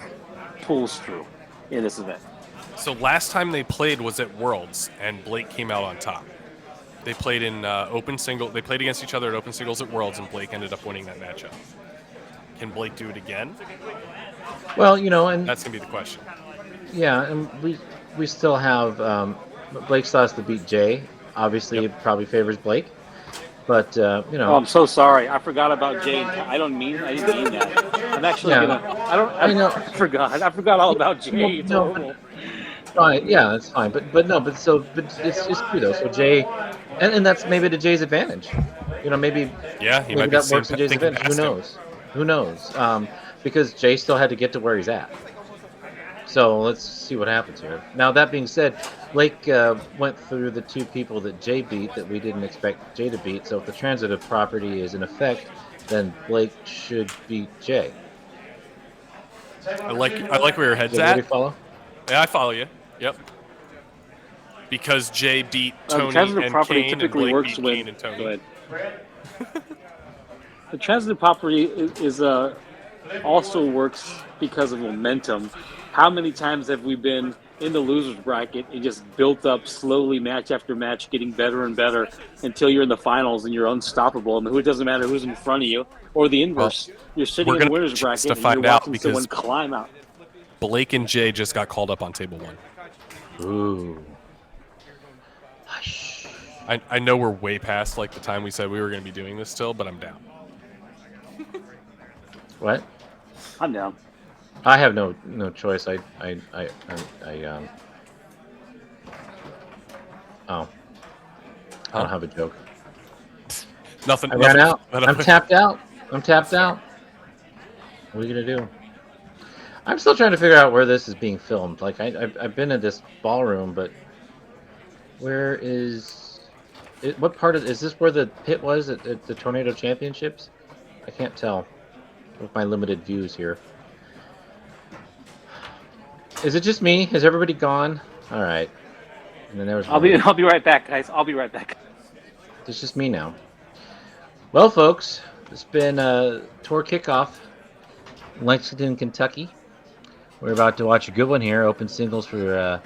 I: pulls through in this event.
G: So last time they played was at Worlds, and Blake came out on top. They played in open single. They played against each other at open singles at Worlds, and Blake ended up winning that matchup. Can Blake do it again?
K: Well, and
G: that's gonna be the question.
K: Yeah, and we still have Blake still has to beat Jay. Obviously, it probably favors Blake, but
I: Oh, I'm so sorry. I forgot about Jay. I didn't mean that. I'm actually gonna. I forgot all about Jay. It's horrible.
K: Right, yeah, that's fine, but it's true though. So Jay, and that's maybe to Jay's advantage. Maybe
G: he might be
K: that works to Jay's advantage. Who knows? Because Jay still had to get to where he's at. So let's see what happens here. Now that being said, Blake went through the two people that Jay beat that we didn't expect Jay to beat. So if the transitive property is in effect, then Blake should beat Jay.
G: I like where your head's at.
K: Follow?
G: Yeah, I follow you. Yep. Because Jay beat Tony
I: transitive
G: and
I: property
G: Kane,
I: typically
G: and Blake
I: works
G: beat
I: with.
G: Kane and Tony.
I: Go ahead. The transitive property is also works because of momentum. How many times have we been in the loser's bracket and just built up slowly, match after match, getting better and better until you're in the finals and you're unstoppable? And it doesn't matter who's in front of you, or the inverse. You're sitting in the winner's bracket and you're watching someone climb out.
G: Blake and Jay just got called up on table 1.
K: Ooh.
G: I know we're way past the time we said we were going to be doing this still, but I'm down.
K: What?
I: I'm down.
K: I have no choice. I don't have a joke.
G: Nothing.
K: I ran out. I'm tapped out. What are you gonna do? I'm still trying to figure out where this is being filmed. I've been in this ballroom, but where is it? What part is this? Where the pit was at the Tornado Championships? I can't tell with my limited views here. Is it just me? Has everybody gone? All right. And then there was.
I: I'll be right back, guys. I'll be right back.
K: It's just me now. Well, folks, it's been a tour kickoff in Lexington, Kentucky. We're about to watch a good one here. Open singles for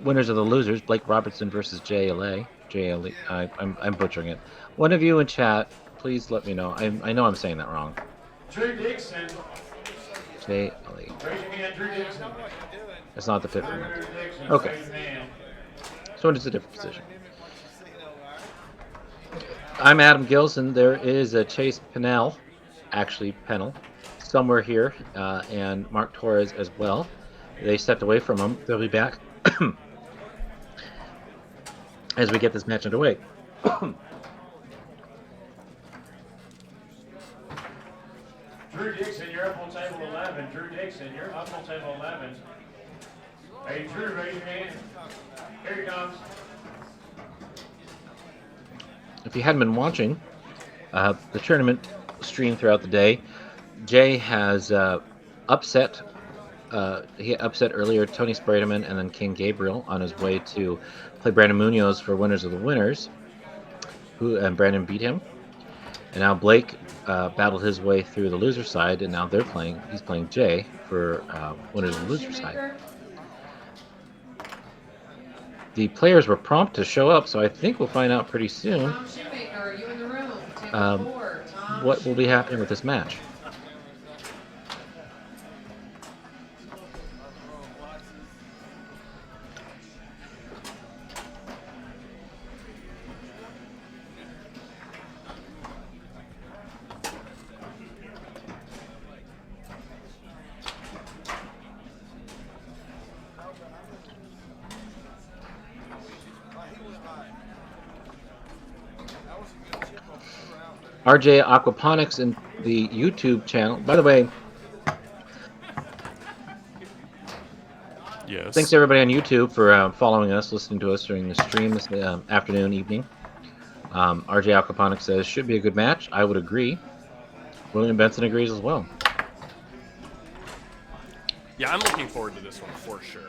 K: winners of the losers. Blake Robertson versus JLA. I'm butchering it. One of you in chat, please let me know. I know I'm saying that wrong.
C: Drew Dixon.
K: JLA.
C: Raise your hand, Drew Dixon.
K: That's not the fit for me. Okay. So it's a different position. I'm Adam Gilson. There is a Chase Pennell, actually Pennell, somewhere here, and Mark Torres as well. They stepped away from him. They'll be back as we get this match underway.
C: Drew Dixon, you're up on table 11. Drew Dixon, you're up on table 11. Hey, Drew, raise your hand. Here he comes.
K: If you hadn't been watching the tournament stream throughout the day, Jay has upset. He upset earlier Tony Sprademan and then King Gabriel on his way to play Brandon Munoz for winners of the winners. And Brandon beat him. And now Blake battled his way through the loser side, and now he's playing Jay for winners of the loser side. The players were prompt to show up, so I think we'll find out pretty soon what will be happening with this match. RJ Aquaponics in the YouTube channel. By the way,
G: Yes.
K: thanks everybody on YouTube for following us, listening to us during the stream this afternoon, evening. RJ Aquaponics says, should be a good match. I would agree. William Benson agrees as well.
G: Yeah, I'm looking forward to this one for sure.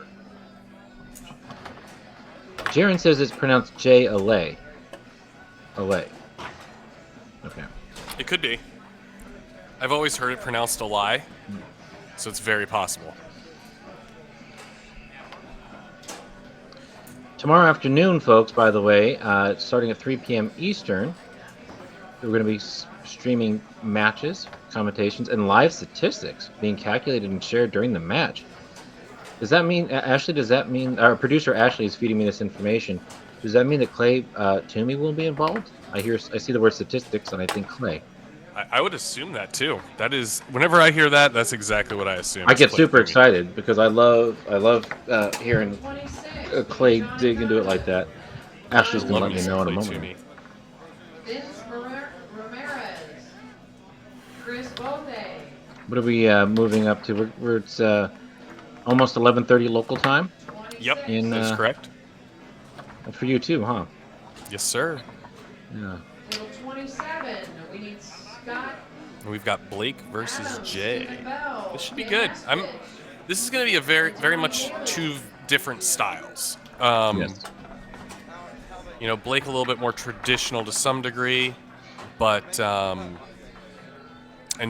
K: Jaren says it's pronounced J-A-L-A. Alay. Okay.
G: It could be. I've always heard it pronounced a lie, so it's very possible.
K: Tomorrow afternoon, folks, by the way, starting at 3 p.m. Eastern, we're going to be streaming matches, commentations, and live statistics being calculated and shared during the match. Does that mean, Ashley, does that mean, our producer Ashley is feeding me this information, does that mean that Clay Toomey will be involved? I see the word statistics, and I think Clay.
G: I would assume that too. That is, whenever I hear that, that's exactly what I assume.
K: I get super excited because I love hearing Clay dig into it like that. Ashley's gonna let me know in a moment.
J: Vince Ramirez. Chris Bothe.
K: What are we moving up to? It's almost 11:30 local time.
G: Yep, that's correct.
K: For you too, huh?
G: Yes, sir.
K: Yeah.
J: Table 27. We need Scott.
G: And we've got Blake versus Jay. This should be good. This is going to be a very much two different styles.
K: Yes.
G: You know, Blake a little bit more traditional to some degree, but and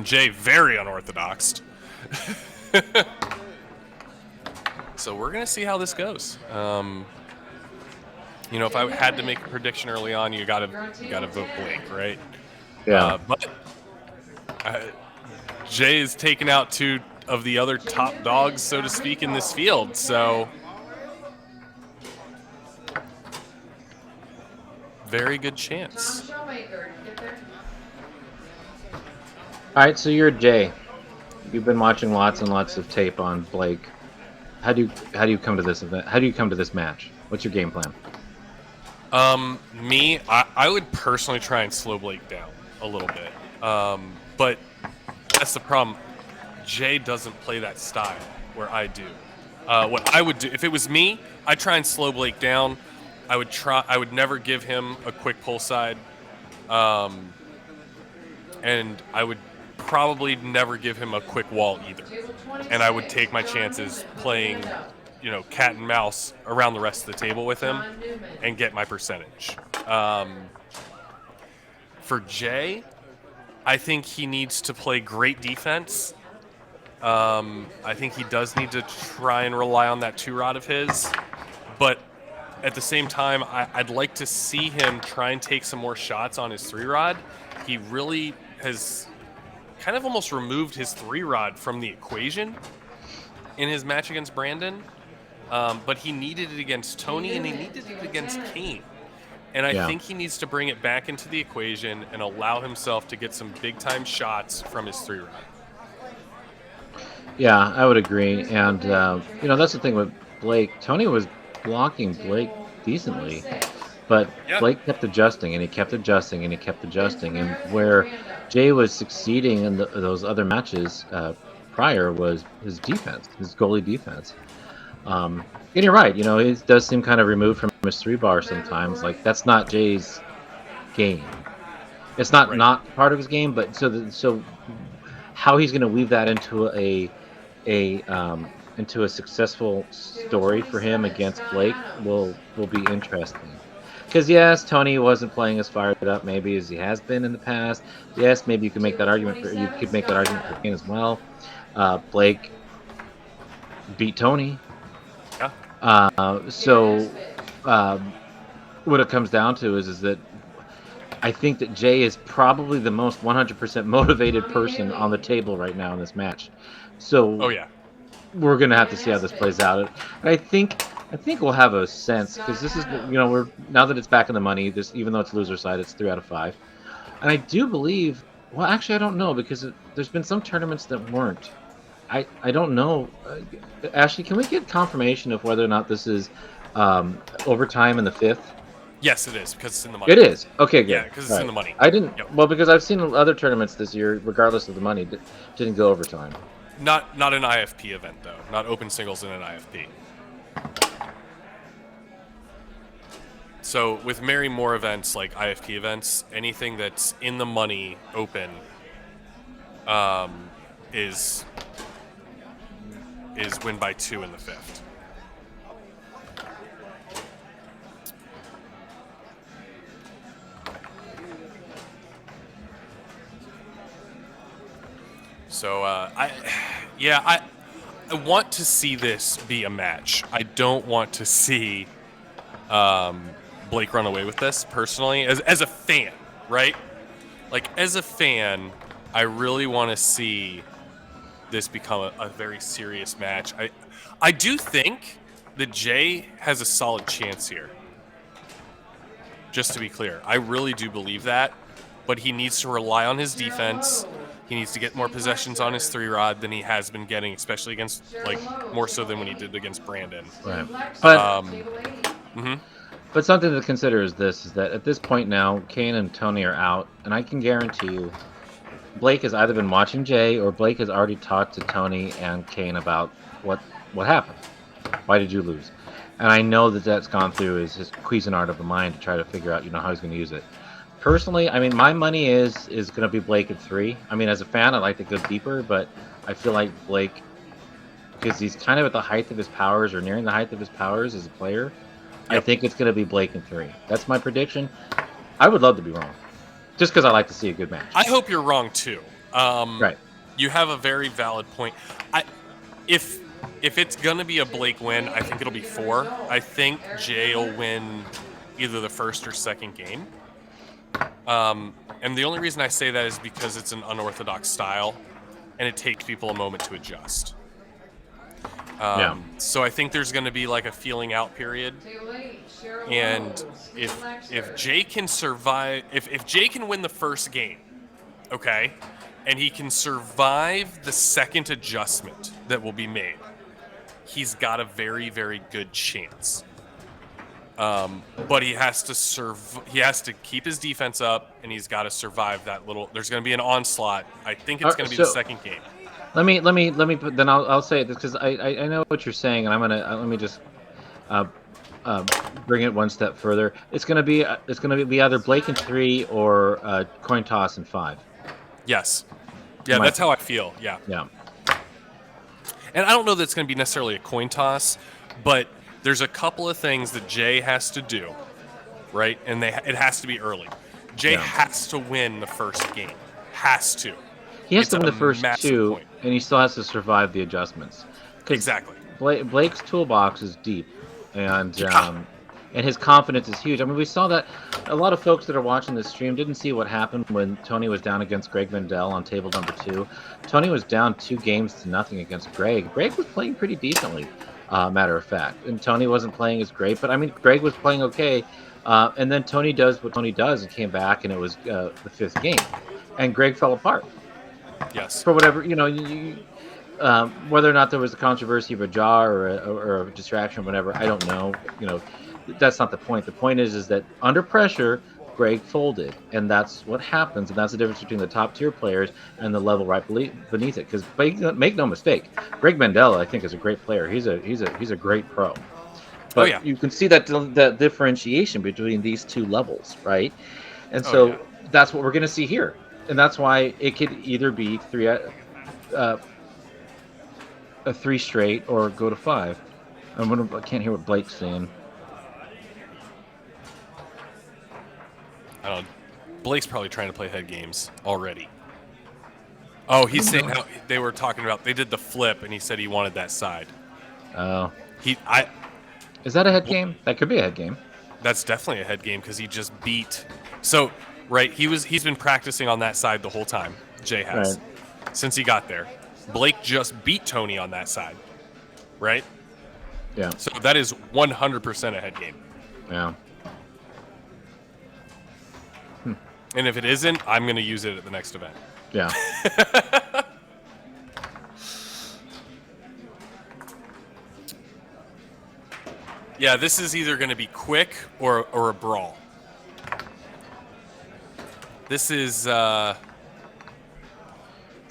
G: Jay very unorthodox. So we're going to see how this goes. You know, if I had to make a prediction early on, you gotta vote Blake, right?
K: Yeah.
G: But Jay is taking out two of the other top dogs, so to speak, in this field. So very good chance.
J: All
K: right, so you're Jay. You've been watching lots and lots of tape on Blake. How do you come to this event? How do you come to this match? What's your game plan?
G: I would personally try and slow Blake down a little bit. But that's the problem. Jay doesn't play that style where I do. What I would do, if it was me, I'd try and slow Blake down. I would never give him a quick pull side. And I would probably never give him a quick wall either. And I would take my chances playing, you know, cat and mouse around the rest of the table with him and get my percentage. For Jay, I think he needs to play great defense. I think he does need to try and rely on that two-rod of his. But at the same time, I'd like to see him try and take some more shots on his three-rod. He really has kind of almost removed his three-rod from the equation in his match against Brandon. But he needed it against Tony, and he needed it against Kane. And I think he needs to bring it back into the equation and allow himself to get some big-time shots from his three-rod.
K: Yeah, I would agree. And, you know, that's the thing with Blake. Tony was blocking Blake decently, but Blake kept adjusting, and he kept adjusting, and he kept adjusting. And where Jay was succeeding in those other matches prior was his defense, his goalie defense. And you're right, you know, it does seem kind of removed from his three bar sometimes. Like, that's not Jay's game. It's not part of his game, but so how he's going to weave that into into a successful story for him against Blake will be interesting. Because yes, Tony wasn't playing as fired up maybe as he has been in the past. Yes, maybe you could make that argument for Kane as well. Blake beat Tony. So what it comes down to is that I think that Jay is probably the most 100% motivated person on the table right now in this match. So we're gonna have to see how this plays out. I think we'll have a sense, because this is, you know, we're now that it's back in the money. This, even though it's loser side, it's 3 out of 5, and I do believe. Well, actually, I don't know, because there's been some tournaments that weren't. I don't know. Ashley, can we get confirmation of whether or not this is overtime in the 5th?
G: Yes, it is because it's in the money.
K: It is. Okay, good.
G: Yeah, because it's in the money.
K: I didn't.
G: Yep.
K: Well, because I've seen other tournaments this year, regardless of the money, didn't go overtime.
G: Not an IFP event though. Not open singles in an IFP. So with Mary Moore events like IFP events, anything that's in the money open is win by 2 in the 5th. So I want to see this be a match. I don't want to see Blake run away with this personally as a fan, right? Like as a fan, I really want to see this become a very serious match. I do think that Jay has a solid chance here. Just to be clear, I really do believe that, but he needs to rely on his defense. He needs to get more possessions on his 3-rod than he has been getting, especially against, like, more so than when he did against Brandon.
K: Right. But
G: Mhm.
K: But something to consider is this: is that at this point now, Kane and Tony are out, and I can guarantee you, Blake has either been watching Jay or Blake has already talked to Tony and Kane about what happened. Why did you lose? And I know that that's gone through his Cuisinart of the mind to try to figure out, how he's going to use it. Personally, I mean, my money is going to be Blake at 3. I mean, as a fan, I'd like to go deeper, but I feel like Blake, because he's kind of at the height of his powers or nearing the height of his powers as a player, I think it's going to be Blake in 3. That's my prediction. I would love to be wrong, just because I like to see a good match.
G: I hope you're wrong too.
K: Right.
G: You have a very valid point. If it's gonna be a Blake win, I think it'll be 4. I think Jay will win either the first or second game. And the only reason I say that is because it's an unorthodox style, and it takes people a moment to adjust. So I think there's going to be like a feeling out period, and if Jay can survive, if Jay can win the first game, okay, and he can survive the second adjustment that will be made, he's got a very, very good chance. But he has to keep his defense up, and he's got to survive that little. There's going to be an onslaught. I think it's going to be the second game.
K: Let me put, then I'll say it because I know what you're saying, and I'm gonna let me just bring it one step further. It's gonna be either Blake in 3 or coin toss in 5.
G: Yes, yeah, that's how I feel. Yeah, and I don't know that it's gonna be necessarily a coin toss, but there's a couple of things that Jay has to do, right? And it has to be early. Jay has to win the first game. Has to.
K: He has to win the first 2, point. And he still has to survive the adjustments.
G: Exactly.
K: Blake's toolbox is deep, and his confidence is huge. I mean, we saw that a lot of folks that are watching this stream didn't see what happened when Tony was down against Greg Mendel on table number 2. Tony was down 2-0 against Greg. Greg was playing pretty decently, matter of fact. And Tony wasn't playing as great, but I mean, Greg was playing okay. And then Tony does what Tony does and came back, and it was the 5th game. And Greg fell apart.
G: Yes.
K: For whatever, whether or not there was a controversy of a jaw or a distraction or whatever, I don't know. That's not the point. The point is that under pressure, Greg folded, and that's what happens, and that's the difference between the top tier players and the level right beneath it. Because make no mistake, Greg Mendel, I think, is a great player. He's a great pro. But you can see that differentiation between these two levels, right? And that's what we're going to see here. And that's why it could either be a 3 straight or go to 5. I can't hear what Blake's saying.
G: I don't know. Blake's probably trying to play head games already. Oh, he's saying how they were talking about they did the flip, and he said he wanted that side.
K: Oh.
G: Is
K: that a head game? That could be a head game.
G: That's definitely a head game because he just beat. So. Right, he's been practicing on that side the whole time. Jay has, since he got there. Blake just beat Tony on that side, right?
K: Yeah.
G: So that is 100% a head game.
K: Yeah.
G: And if it isn't, I'm going to use it at the next event.
K: Yeah.
G: Yeah, this is either going to be quick or a brawl. This is
K: It's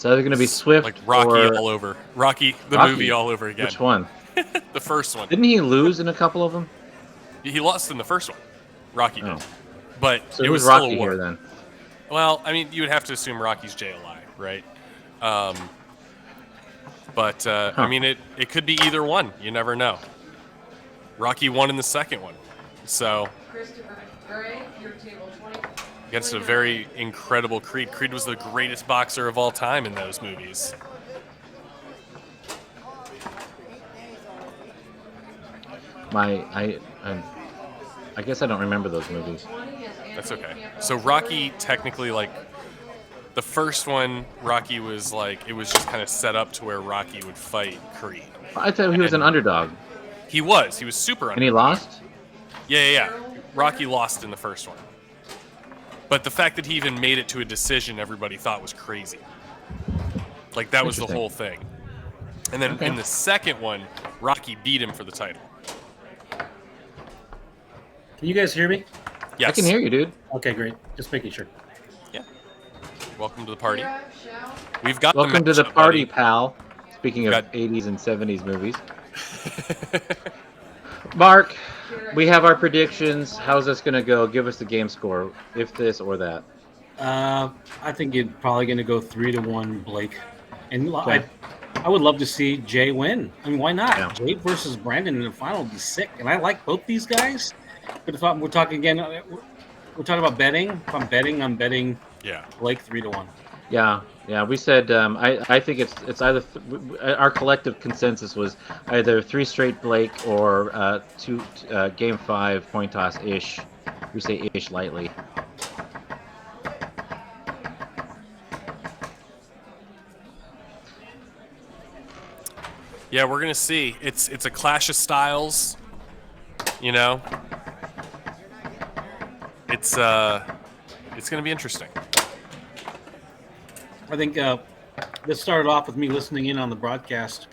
K: either going to be swift
G: like Rocky
K: or
G: all over. Rocky, the
K: Rocky?
G: movie all over again.
K: Which one?
G: The first one.
K: Didn't he lose in a couple of them?
G: He lost in the first one. Rocky did.
K: Oh.
G: But
K: So
G: it
K: who's
G: was still
K: Rocky
G: a war.
K: here then?
G: Well, I mean, you would have to assume Rocky's JLI, right? I mean, it could be either one. You never know. Rocky won in the second one. So
J: Christopher Gray, your table 20.
G: against a very incredible Creed. Creed was the greatest boxer of all time in those movies.
K: I guess I don't remember those movies.
G: That's okay. So Rocky technically, like, the first one, Rocky was like, it was just kind of set up to where Rocky would fight Creed.
K: I thought he was an underdog.
G: He was super
K: And he
G: underdog.
K: lost?
G: Yeah. Rocky lost in the first one. But the fact that he even made it to a decision, everybody thought was crazy. Like, that was the whole thing. And then in the second one, Rocky beat him for the title.
L: Can you guys hear me?
G: Yes.
K: I can hear you, dude.
L: Okay, great. Just making sure.
G: Yeah. Welcome to the party.
J: Kira, Shell.
G: We've got
K: Welcome to the
G: matchup,
K: party,
G: buddy.
K: pal. Speaking of
G: Got-
K: 80s and 70s movies. Mark, we have our predictions. How's this going to go? Give us the game score, if this or that.
L: I think you're probably going to go 3-1 Blake. And
K: Okay.
L: I would love to see Jay win. I mean, why not?
K: Yeah.
L: Jay versus Brandon in the final would be sick. And I like both these guys. But if we're talking again, we're talking about betting. If I'm betting
G: Yeah.
L: Blake 3-1.
K: Yeah. We said I think it's either our collective consensus was either 3 straight Blake or 2 game 5 coin toss ish. We say ish lightly.
G: Yeah, we're gonna see. It's a clash of styles, you know. It's gonna be interesting.
L: I think this started off with me listening in on the broadcast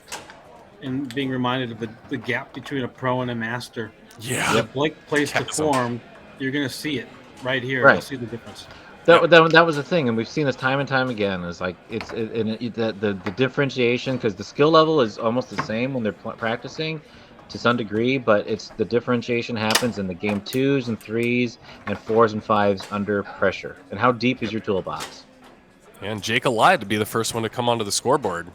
L: and being reminded of the gap between a pro and a master.
G: Yeah.
L: If Blake plays to
G: Chasm.
L: form, you're going to see it right here.
K: Right.
L: You'll see the difference.
K: That was the thing, and we've seen this time and time again. Is like the differentiation, because the skill level is almost the same when they're practicing to some degree, but it's the differentiation happens in the game 2s and 3s and 4s and 5s under pressure. And how deep is your toolbox?
G: And Jake lied to be the first one to come onto the scoreboard.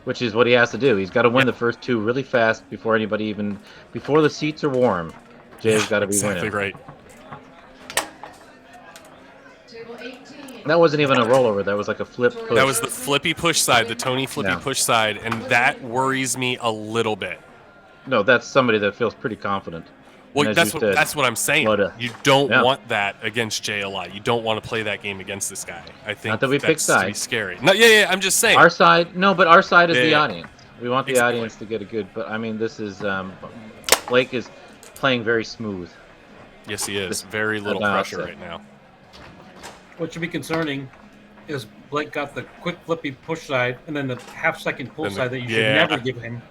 K: Which is what he has to do. He's got to win the first 2 really fast before the seats are warm. Jay's got to be
G: Exactly
K: winning.
G: right.
J: Table 18.
K: That wasn't even a rollover. That was like a flip push.
G: That was the flippy push side, the Tony flippy
K: Yeah.
G: push side, and that worries me a little bit.
K: No, that's somebody that feels pretty confident.
G: Well,
K: And as
G: that's what I'm saying.
K: What
G: You don't
K: yeah.
G: want that against JLI. You don't want to play that game against this guy. I think
K: Not that we pick
G: that's to be
K: sides.
G: scary. No, yeah, I'm just saying.
K: Our side, but our side is the
G: Yeah.
K: audience. We want the
G: Exactly.
K: audience to get a good. But I mean, this is Blake is playing very smooth.
G: Yes, he is. Very little
K: That's
G: pressure
K: awesome.
G: right now.
L: What should be concerning is Blake got the quick flippy push side and then the half-second pull
G: Then the-
L: side that you should
G: yeah.
L: never give him.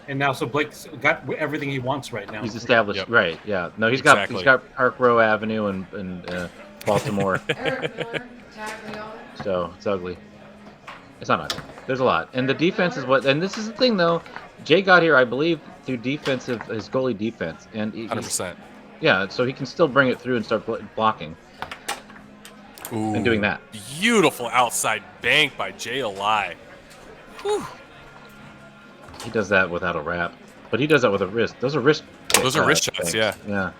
L: And now, so Blake's got everything he wants right now.
K: He's established,
G: Yep.
K: right? Yeah. No, he's
G: Exactly.
K: got Park Row Avenue and Baltimore,
J: Eric Miller, Taglione.
K: so it's ugly. It's not ugly. There's a lot, and the defense is what. And this is the thing, though. Jay got here, I believe, through his goalie defense, and
G: 100%.
K: yeah, so he can still bring it through and start blocking
G: Ooh,
K: and doing that.
G: Beautiful outside bank by JLI. Whew.
K: He does that without a wrap, but he does that with a wrist. Those are wrist.
G: Those are wrist shots,
K: banks.
G: yeah.
K: Yeah.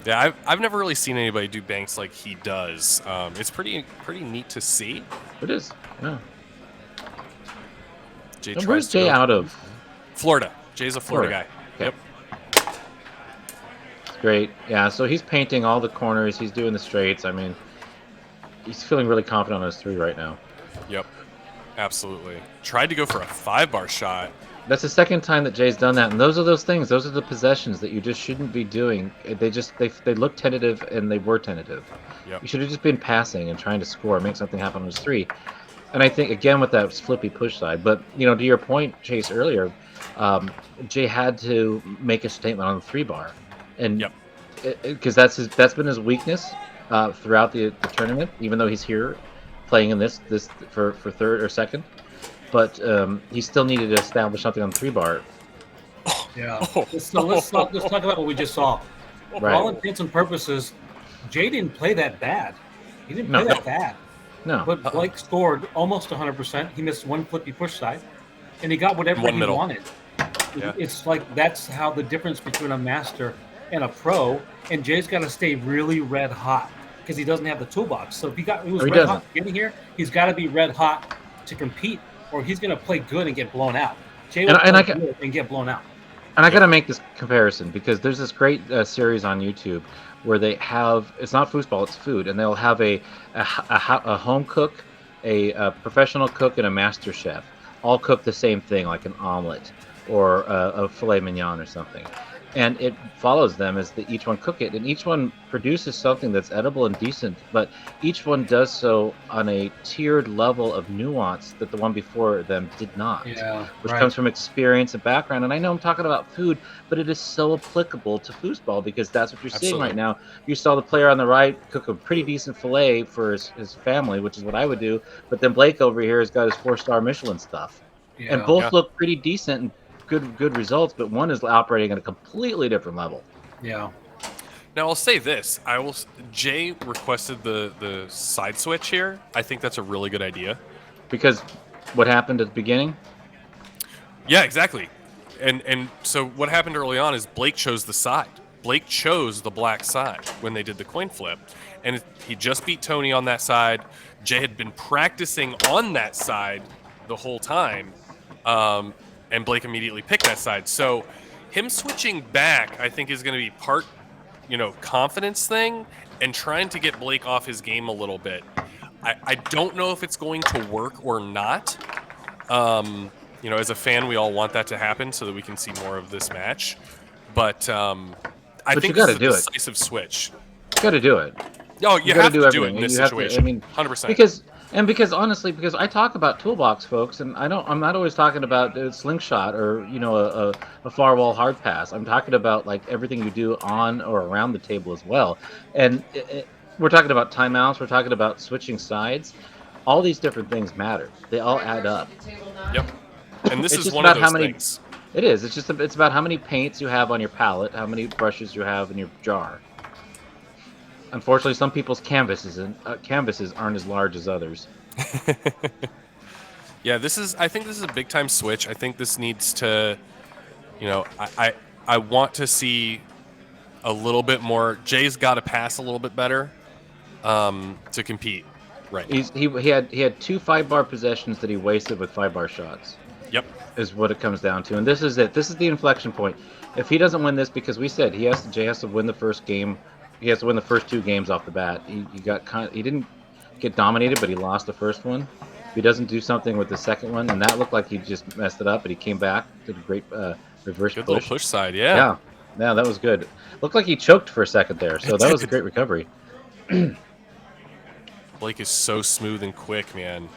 G: Yeah, I've never really seen anybody do banks like he does. It's pretty neat to see.
K: It is. Yeah.
G: Jay
K: And
G: tries
K: where's
G: to
K: Jay
G: go-
K: out of?
G: Florida. Jay's a Florida guy.
K: Okay.
G: Yep.
K: It's great. Yeah. So he's painting all the corners. He's doing the straights. I mean, he's feeling really confident on his 3 right now.
G: Yep. Absolutely. Tried to go for a 5-bar shot.
K: That's the second time that Jay's done that, and those are those things. Those are the possessions that you just shouldn't be doing. They look tentative, and they were tentative.
G: Yep.
K: You should have just been passing and trying to score, make something happen on his 3. And I think again with that flippy push side. But to your point, Chase, earlier, Jay had to make a statement on the 3-bar, and
G: Yep.
K: because that's been his weakness throughout the tournament, even though he's here playing in this for third or second, but he still needed to establish something on the 3-bar.
L: Yeah. Let's talk about what we just saw. For
K: Right.
L: all intents and purposes, Jay didn't play that bad. He didn't play that bad.
K: No.
L: But Blake scored almost 100%. He missed one flippy push side, and he got whatever he wanted.
G: Yeah.
L: It's like that's how the difference between a master and a pro. And Jay's got to stay really red hot because he doesn't have the toolbox. So if he was red hot getting here, he's got to be red hot to compete, or he's going to play good and get blown out. Jay will play good and get blown out.
K: And I got to make this comparison because there's this great series on YouTube where they have, it's not foosball, it's food, and they'll have a home cook, a professional cook, and a master chef all cook the same thing, like an omelet or a filet mignon or something. And it follows them as each one cook it, and each one produces something that's edible and decent, but each one does so on a tiered level of nuance that the one before them did not, which comes from experience and background. And I know I'm talking about food, but it is so applicable to foosball because that's what you're seeing right now. You saw the player on the right cook a pretty decent filet for his family, which is what I would do, but then Blake over here has got his 4-star Michelin stuff. And both look pretty decent and good results, but one is operating at a completely different level.
L: Yeah.
G: Now I'll say this: Jay requested the side switch here. I think that's a really good idea.
K: Because what happened at the beginning?
G: Yeah, exactly. And so what happened early on is Blake chose the side. Blake chose the black side when they did the coin flip, and he just beat Tony on that side. Jay had been practicing on that side the whole time. And Blake immediately picked that side. So him switching back, I think, is going to be part, confidence thing and trying to get Blake off his game a little bit. I don't know if it's going to work or not. As a fan, we all want that to happen so that we can see more of this match. But I think this is a decisive switch.
K: You got to do it.
G: Oh, you have to do it in this situation. 100%.
K: Because honestly, because I talk about toolbox, folks, and I'm not always talking about slingshot or a far wall hard pass. I'm talking about like everything you do on or around the table as well. And we're talking about timeouts. We're talking about switching sides. All these different things matter. They all add up.
G: Yep. And this is one of those things.
K: It is. It's about how many paints you have on your palette, how many brushes you have in your jar. Unfortunately, some people's canvases aren't as large as others.
G: Yeah, I think this is a big time switch. I think this needs to, I want to see a little bit more. Jay's got to pass a little bit better to compete. Right.
K: He had 2 5-bar possessions that he wasted with 5-bar shots.
G: Yep.
K: Is what it comes down to, and this is it. This is the inflection point. If he doesn't win this, because we said Jay has to win the first game. He has to win the first 2 games off the bat. He didn't get dominated, but he lost the first one. If he doesn't do something with the second one, and that looked like he just messed it up, but he came back, did a great reverse push.
G: Good little push side, yeah.
K: Yeah, that was good. Looked like he choked for a second there, so that was a great recovery.
G: Blake is so smooth and quick, man.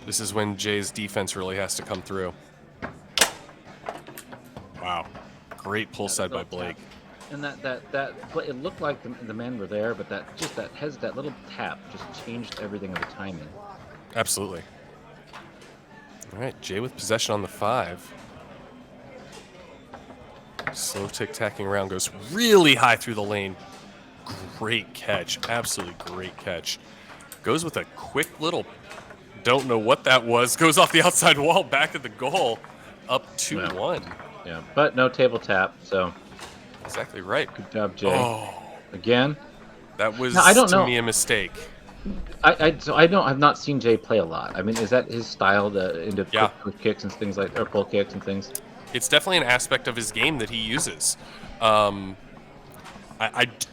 G: This is when Jay's defense really has to come through. Wow. Great pull side by Blake.
K: And that it looked like the men were there, but that little tap just changed everything of the timing.
G: Absolutely. All right, Jay with possession on the 5. Slow tic-tacking around, goes really high through the lane. Great catch, absolutely great catch. Goes with a quick little, don't know what that was, goes off the outside wall, back at the goal, up 2-1.
K: Yeah, but no table tap, so.
G: Exactly right.
K: Good job, Jay.
G: Oh.
K: Again?
G: That was,
K: to
G: me, a mistake.
K: I've not seen Jay play a lot. I mean, is that his style, into quick kicks and things or pull kicks and things?
G: It's definitely an aspect of his game that he uses. I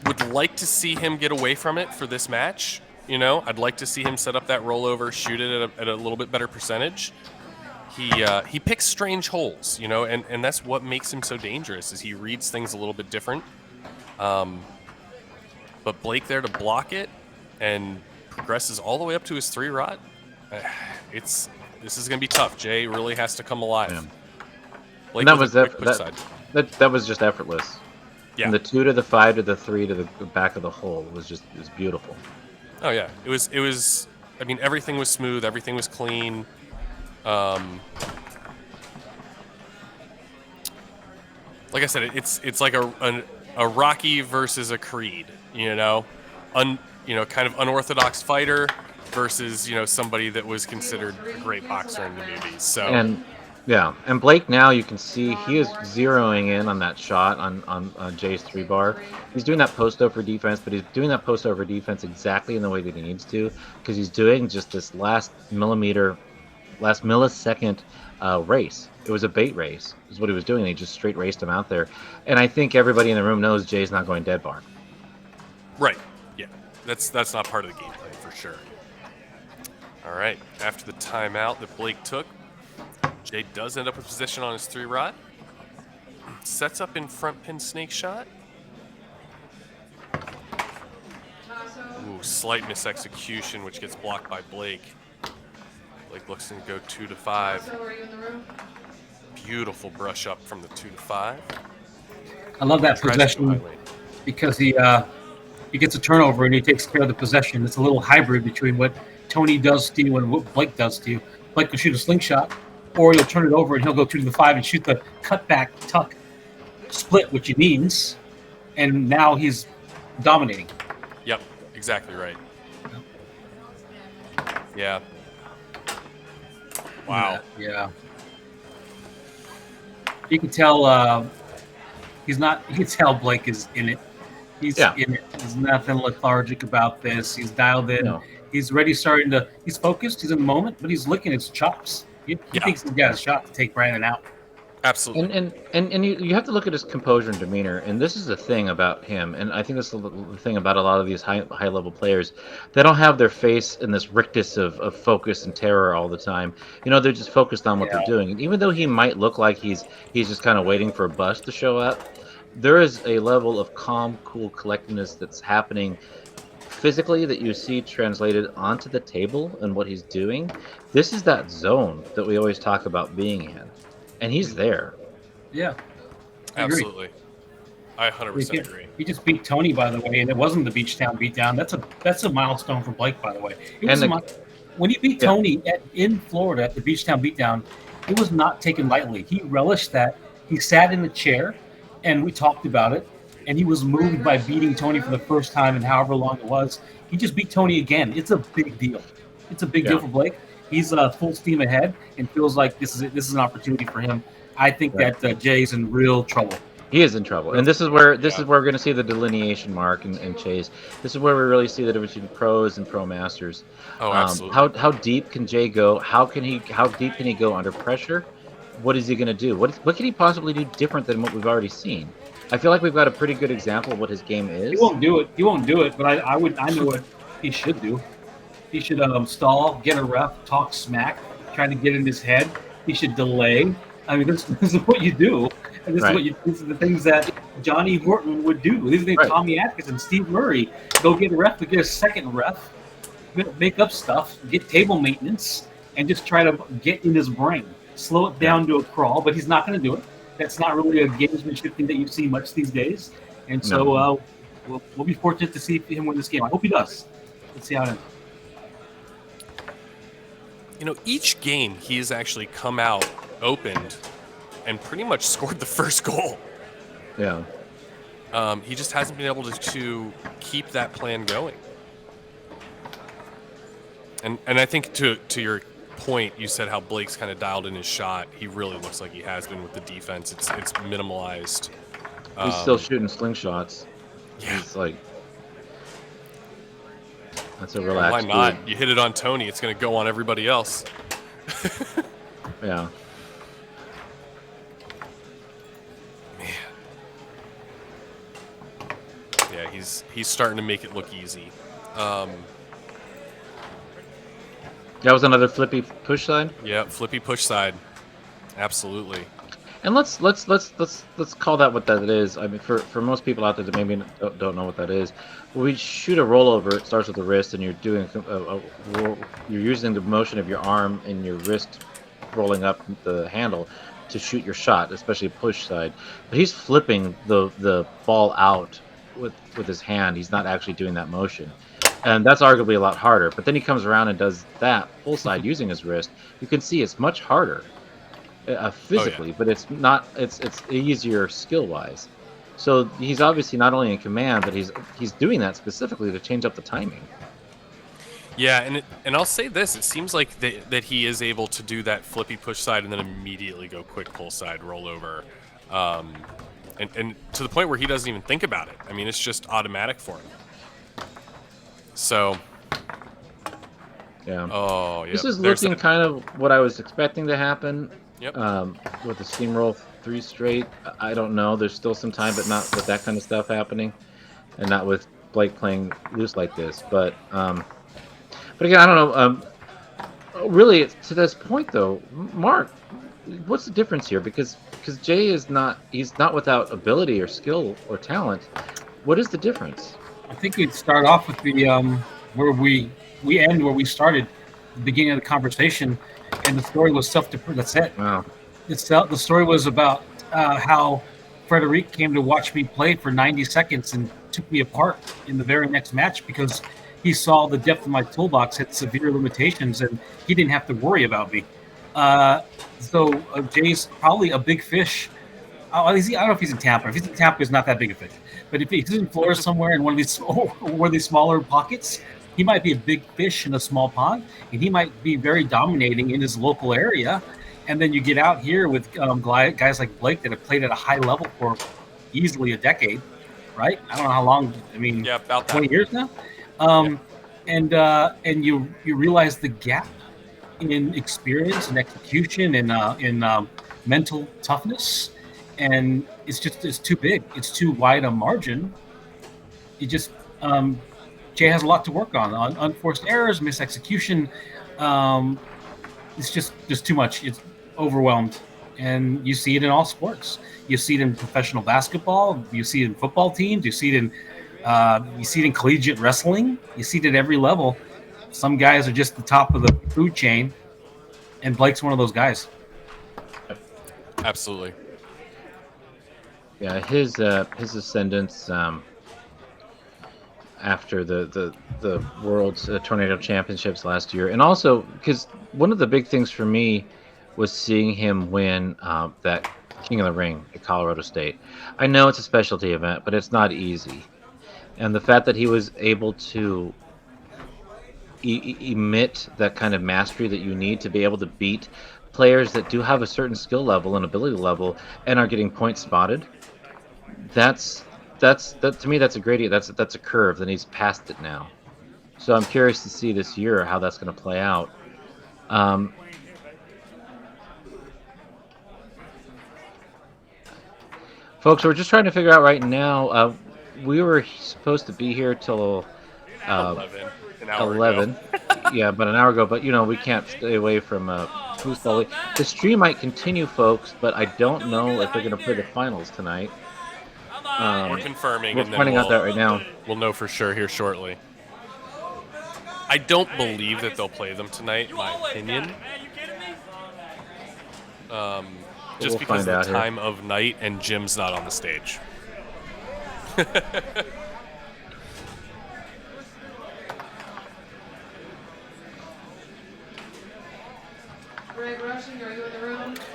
G: would like to see him get away from it for this match. I'd like to see him set up that rollover, shoot it at a little bit better percentage. He picks strange holes, and that's what makes him so dangerous, is he reads things a little bit different. But Blake there to block it and progresses all the way up to his 3-rod. It's This is going to be tough. Jay really has to come alive.
K: Yeah.
G: Blake
K: And that
G: with
K: was
G: a quick push side.
K: that was just effortless.
G: Yeah.
K: From the 2 to the 5 to the 3 to the back of the hole was beautiful.
G: Oh yeah, it was. I mean, everything was smooth. Everything was clean. Like I said, it's like a Rocky versus a Creed. You know, kind of unorthodox fighter versus somebody that was considered a great boxer in the movies. So
K: and Blake now you can see he is zeroing in on that shot on Jay's 3-bar. He's doing that post over defense, but he's doing that post over defense exactly in the way that he needs to, because he's doing just this last millisecond race. It was a bait race, is what he was doing. He just straight raced him out there, and I think everybody in the room knows Jay's not going dead bar.
G: Right. Yeah. That's not part of the game plan for sure. All right. After the timeout that Blake took, Jay does end up with position on his 3-rod. Sets up in front pin snake shot. Ooh, slight misexecution, which gets blocked by Blake. Blake looks to go 2 to 5. Beautiful brush up from the 2 to 5.
L: I love that possession because he gets a turnover and he takes care of the possession. It's a little hybrid between what Tony does to you and what Blake does to you. Blake will shoot a slingshot, or he'll turn it over and he'll go 2 to the 5 and shoot the cutback tuck split, which he needs, and now he's dominating.
G: Yep, exactly right. Yeah. Wow.
L: Yeah. You can tell you can tell Blake is in it. He's in it. There's nothing lethargic about this. He's dialed in. No. He's ready, he's focused, he's in the moment, but he's licking his chops. He thinks he's got a shot to take Brandon out.
G: Absolutely.
K: And you have to look at his composure and demeanor, and this is the thing about him, and I think this is the thing about a lot of these high level players. They don't have their face in this rictus of focus and terror all the time. They're just focused on what they're doing. And even though he might look like he's just kind of waiting for a bus to show up, there is a level of calm, cool collectedness that's happening physically that you see translated onto the table and what he's doing. This is that zone that we always talk about being in. And he's there.
L: Yeah.
G: Absolutely. I 100% agree.
L: He just beat Tony, by the way, and it wasn't the Beachtown beatdown. That's a milestone for Blake, by the way. When he beat Tony in Florida at the Beachtown beatdown, it was not taken lightly. He relished that. He sat in the chair, and we talked about it, and he was moved by beating Tony for the first time in however long it was. He just beat Tony again. It's a big deal. It's a big deal for Blake. He's full steam ahead and feels like this is an opportunity for him. I think that Jay's in real trouble.
K: He is in trouble, and this is where we're going to see the delineation mark in Chase. This is where we really see the difference between pros and pro masters.
G: Oh, absolutely.
K: How deep can Jay go? How deep can he go under pressure? What is he going to do? What can he possibly do different than what we've already seen? I feel like we've got a pretty good example of what his game is.
L: He won't do it, but I know what he should do. He should stall, get a ref, talk smack, try to get in his head. He should delay. I mean, this is what you do. And these are the things that Johnny Horton would do. These are the Tommy Atkinson, Steve Murray. Go get a ref, to get a second ref, make up stuff, get table maintenance, and just try to get in his brain. Slow it down to a crawl, but he's not going to do it. That's not really a gamesmanship thing that you see much these days. And so we'll be fortunate to see him win this game. I hope he does. Let's see how it ends.
G: Each game he has actually come out, opened, and pretty much scored the first goal.
K: Yeah.
G: He just hasn't been able to keep that plan going. And I think to your point, you said how Blake's kind of dialed in his shot. He really looks like he has been with the defense. It's minimalized.
K: He's still shooting slingshots.
G: Yeah.
K: He's like, that's a relaxed.
G: Why not? Dude. You hit it on Tony, it's going to go on everybody else.
K: Yeah.
G: Man. Yeah, he's starting to make it look easy.
K: That was another flippy push side?
G: Yeah, flippy push side. Absolutely.
K: And let's call that what that is. I mean, for most people out there that maybe don't know what that is, when we shoot a rollover, it starts with the wrist, and you're doing you're using the motion of your arm and your wrist rolling up the handle to shoot your shot, especially push side. But he's flipping the ball out with his hand. He's not actually doing that motion. And that's arguably a lot harder. But then he comes around and does that pull side using his wrist. You can see it's much harder physically, but it's not. It's easier skill wise. So he's obviously not only in command, but he's doing that specifically to change up the timing.
G: Yeah, and I'll say this: it seems like that he is able to do that flippy push side and then immediately go quick pull side rollover, and to the point where he doesn't even think about it. I mean, it's just automatic for him. So.
K: Yeah.
G: Oh, yeah.
K: This is looking kind of what I was expecting to happen.
G: Yep.
K: With the steamroll 3 straight, I don't know. There's still some time, but not with that kind of stuff happening, and not with Blake playing loose like this. But again, I don't know. Really, to this point though, Mark, what's the difference here? Because Jay is not without ability or skill or talent. What is the difference?
L: I think we'd start off with the where we end where we started, the beginning of the conversation, and the story was that's it.
K: Wow.
L: The story was about how Frederic came to watch me play for 90 seconds and took me apart in the very next match because he saw the depth of my toolbox had severe limitations and he didn't have to worry about me. So Jay's probably a big fish. I don't know if he's in Tampa. If he's in Tampa, he's not that big a fish. But if he's in Florida somewhere in one of these smaller pockets, he might be a big fish in a small pond, and he might be very dominating in his local area. And then you get out here with guys like Blake that have played at a high level for easily a decade, right? I don't know how long. I mean,
G: yeah, about
L: 20 years now. And you realize the gap in experience and execution and in mental toughness, and it's too big. It's too wide a margin. It just Jay has a lot to work on unforced errors, misexecution. It's just too much. It's overwhelmed, and you see it in all sports. You see it in professional basketball. You see it in football teams. You see it in collegiate wrestling. You see it at every level. Some guys are just the top of the food chain, and Blake's one of those guys.
G: Absolutely.
K: Yeah, his ascendance after the World's Tornado Championships last year, and also because one of the big things for me was seeing him win that King of the Ring at Colorado State. I know it's a specialty event, but it's not easy, and the fact that he was able to emit that kind of mastery that you need to be able to beat players that do have a certain skill level and ability level and are getting points spotted. That to me, that's a gradient. That's a curve, and he's past it now. So I'm curious to see this year how that's going to play out. Folks, we're just trying to figure out right now. We were supposed to be here till
G: 11.
K: 11. Yeah, about an hour ago. But we can't stay away from Foosball. The stream might continue, folks, but I don't know if they're going to play the finals tonight.
G: We're confirming.
K: We're finding out that right now.
G: We'll know for sure here shortly. I don't believe that they'll play them tonight, in my opinion. Just because of the time of night and Jim's not on the stage.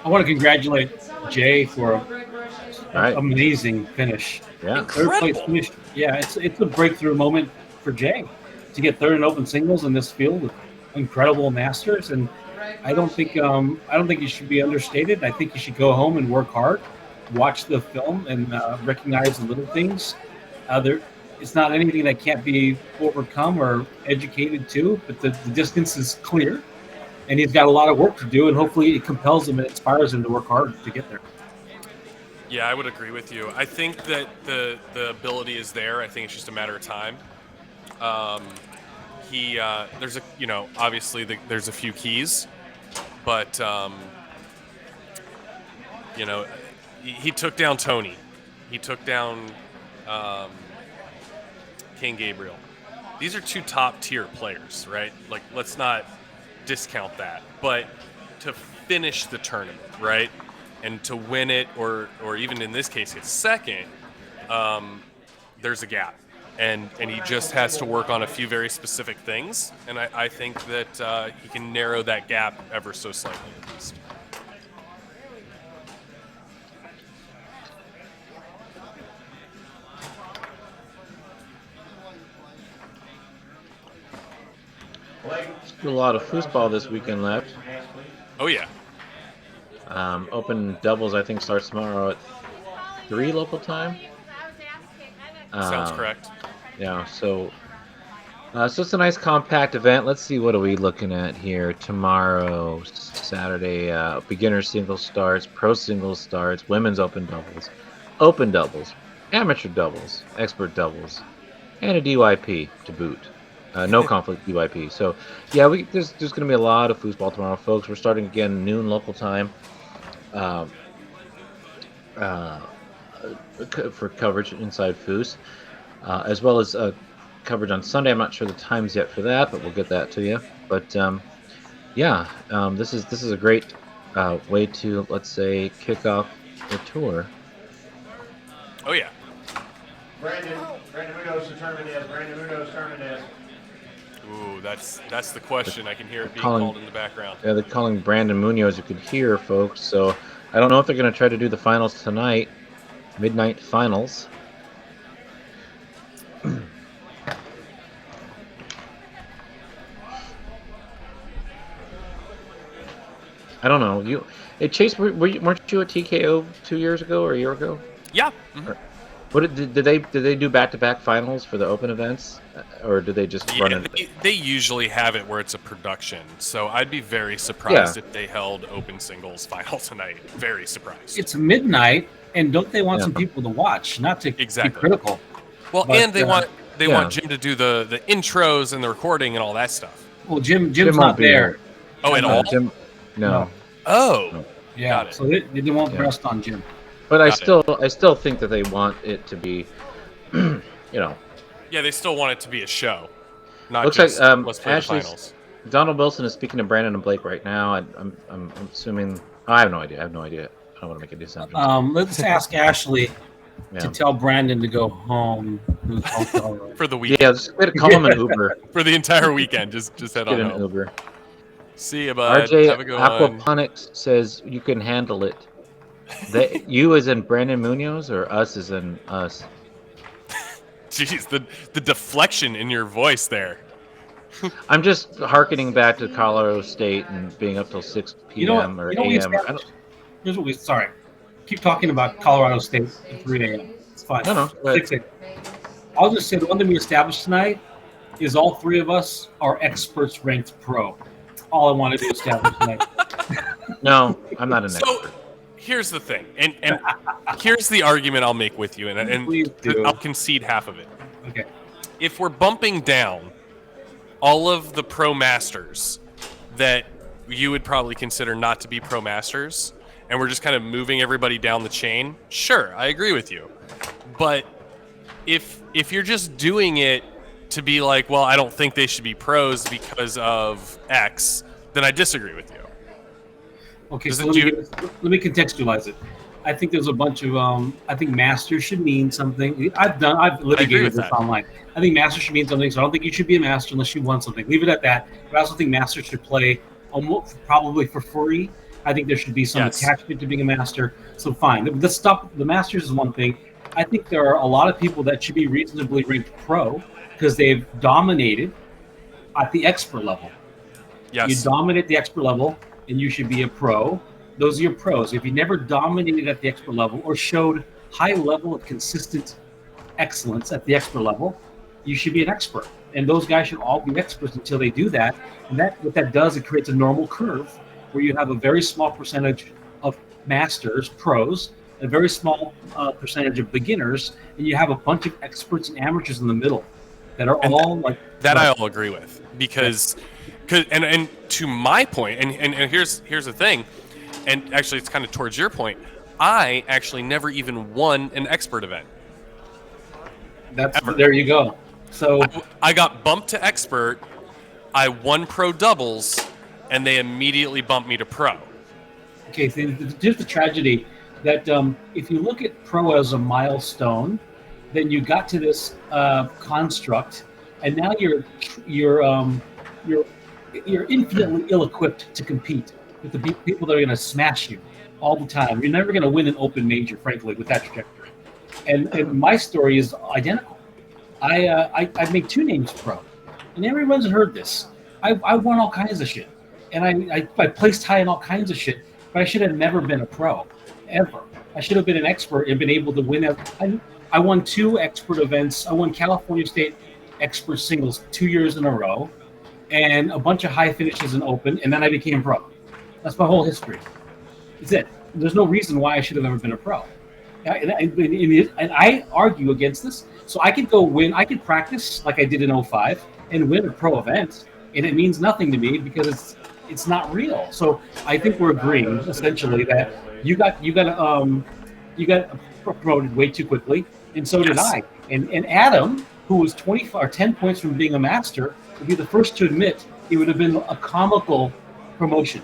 L: I want to congratulate Jay for an amazing finish.
K: Yeah,
L: third place finish. Yeah, it's a breakthrough moment for Jay to get third in open singles in this field with incredible masters. And I don't think you should be understated. I think you should go home and work hard, watch the film, and recognize the little things. It's not anything that can't be overcome or educated to, but the distance is clear. And he's got a lot of work to do, and hopefully it compels him and inspires him to work hard to get there.
G: Yeah, I would agree with you. I think that the ability is there. I think it's just a matter of time. There's obviously there's a few keys, but You know, he took down Tony. He took down King Gabriel. These are 2 top-tier players, right? Like, let's not discount that. But to finish the tournament, right, and to win it, or even in this case, get second, there's a gap. And he just has to work on a few very specific things. And I think that he can narrow that gap ever so slightly at least.
K: Still a lot of foosball this weekend left.
G: Oh, yeah.
K: Open doubles, I think, starts tomorrow at 3 local time.
G: Sounds correct.
K: Yeah, so it's a nice compact event. Let's see, what are we looking at here tomorrow, Saturday? Beginner singles starts, pro singles starts, women's open doubles, amateur doubles, expert doubles, and a DYP to boot. No conflict DYP. So, yeah, there's going to be a lot of foosball tomorrow, folks. We're starting again noon local time for coverage inside Foos, as well as coverage on Sunday. I'm not sure the times yet for that, but we'll get that to you. But this is a great way to, let's say, kick off the tour.
G: Oh yeah.
C: Brandon Munoz to Terminez. Brandon Munoz Terminez.
G: Ooh, that's the question. I can hear it being
K: Calling-
G: called in the background.
K: Yeah, they're calling Brandon Munoz. You could hear, folks. So I don't know if they're going to try to do the finals tonight, midnight finals. I don't know. Chase, weren't you at TKO 2 years ago or a year ago?
G: Yeah. Mm-hmm.
K: What did they do back-to-back finals for the open events, or did they just run it?
G: They usually have it where it's a production, so I'd be very surprised if they held open singles final tonight. Very surprised.
L: It's midnight, and don't they want some people to watch, not to be critical?
G: Well, but, and they want Jim to do the intros and the recording and all that stuff.
L: Well, Jim's not there.
G: Oh, at all?
K: Jim, no.
G: Oh,
L: no. Yeah. So they won't rest on Jim.
K: But I still think that they want it to be, Yeah,
G: they still want it to be a show, not
K: looks
G: just
K: like
G: let's play the finals.
K: Donald Wilson is speaking to Brandon and Blake right now. I'm assuming. I have no idea. I don't want to make any assumptions.
L: Let's ask Ashley to tell Brandon to go home
G: for the weekend.
K: Yeah, just call him an Uber
G: for the entire weekend. Just head on home.
K: An Uber.
G: See you, bud.
K: RJ
G: Have a good one.
K: Aquaponics says you can handle it. You as in Brandon Munoz, or us as in us?
G: Jeez, the deflection in your voice there.
K: I'm just hearkening back to Colorado State and being up till 6 p.m. or a.m.
L: Here's what sorry. Keep talking about Colorado State at 3 a.m. It's fine.
K: No.
L: 6 a.m. I'll just say the one thing we established tonight is all 3 of us are experts ranked pro. All I wanted to establish tonight.
K: No, I'm not an expert.
G: Here's the thing, and here's the argument I'll make with you, and I'll concede half of it.
L: Okay.
G: If we're bumping down all of the pro masters that you would probably consider not to be pro masters, and we're just kind of moving everybody down the chain, sure, I agree with you. But if you're just doing it to be like, well, I don't think they should be pros because of X, then I disagree with you.
L: Okay, so let me contextualize it. I think there's a bunch of I think master should mean something. I've litigated this online. I think master should mean something, so I don't think you should be a master unless you want something. Leave it at that. But I also think master should play probably for free. I think there should be some attachment to being a master. So fine. The masters is one thing. I think there are a lot of people that should be reasonably ranked pro because they've dominated at the expert level.
G: Yes.
L: You dominate the expert level, and you should be a pro. Those are your pros. If you never dominated at the expert level or showed high level of consistent excellence at the expert level, you should be an expert. And those guys should all be experts until they do that. And what that does, it creates a normal curve where you have a very small percentage of masters, pros, a very small percentage of beginners, and you have a bunch of experts and amateurs in the middle that are
G: I'll agree with because to my point, and here's the thing, and actually it's kind of towards your point. I actually never even won an expert event. Ever.
L: There you go. So
G: I got bumped to expert. I won pro doubles, and they immediately bumped me to pro.
L: Okay, so here's the tragedy that if you look at pro as a milestone, then you got to this construct, and now you're infinitely ill-equipped to compete with the people that are going to smash you all the time. You're never going to win an open major, frankly, with that trajectory. And my story is identical. I made 2 names pro, and everyone's heard this. I won all kinds of shit, and I placed high in all kinds of shit. But I should have never been a pro, ever. I should have been an expert and been able to win. I won 2 expert events. I won California State expert singles 2 years in a row, and a bunch of high finishes in open, and then I became pro. That's my whole history. That's it. There's no reason why I should have ever been a pro. And I argue against this. So I could go win. I could practice like I did in 05 and win a pro event, and it means nothing to me because it's not real. So I think we're agreeing essentially that you got promoted way too quickly, and so did I. And Adam, who was 25 or 10 points from being a master, would be the first to admit it would have been a comical promotion.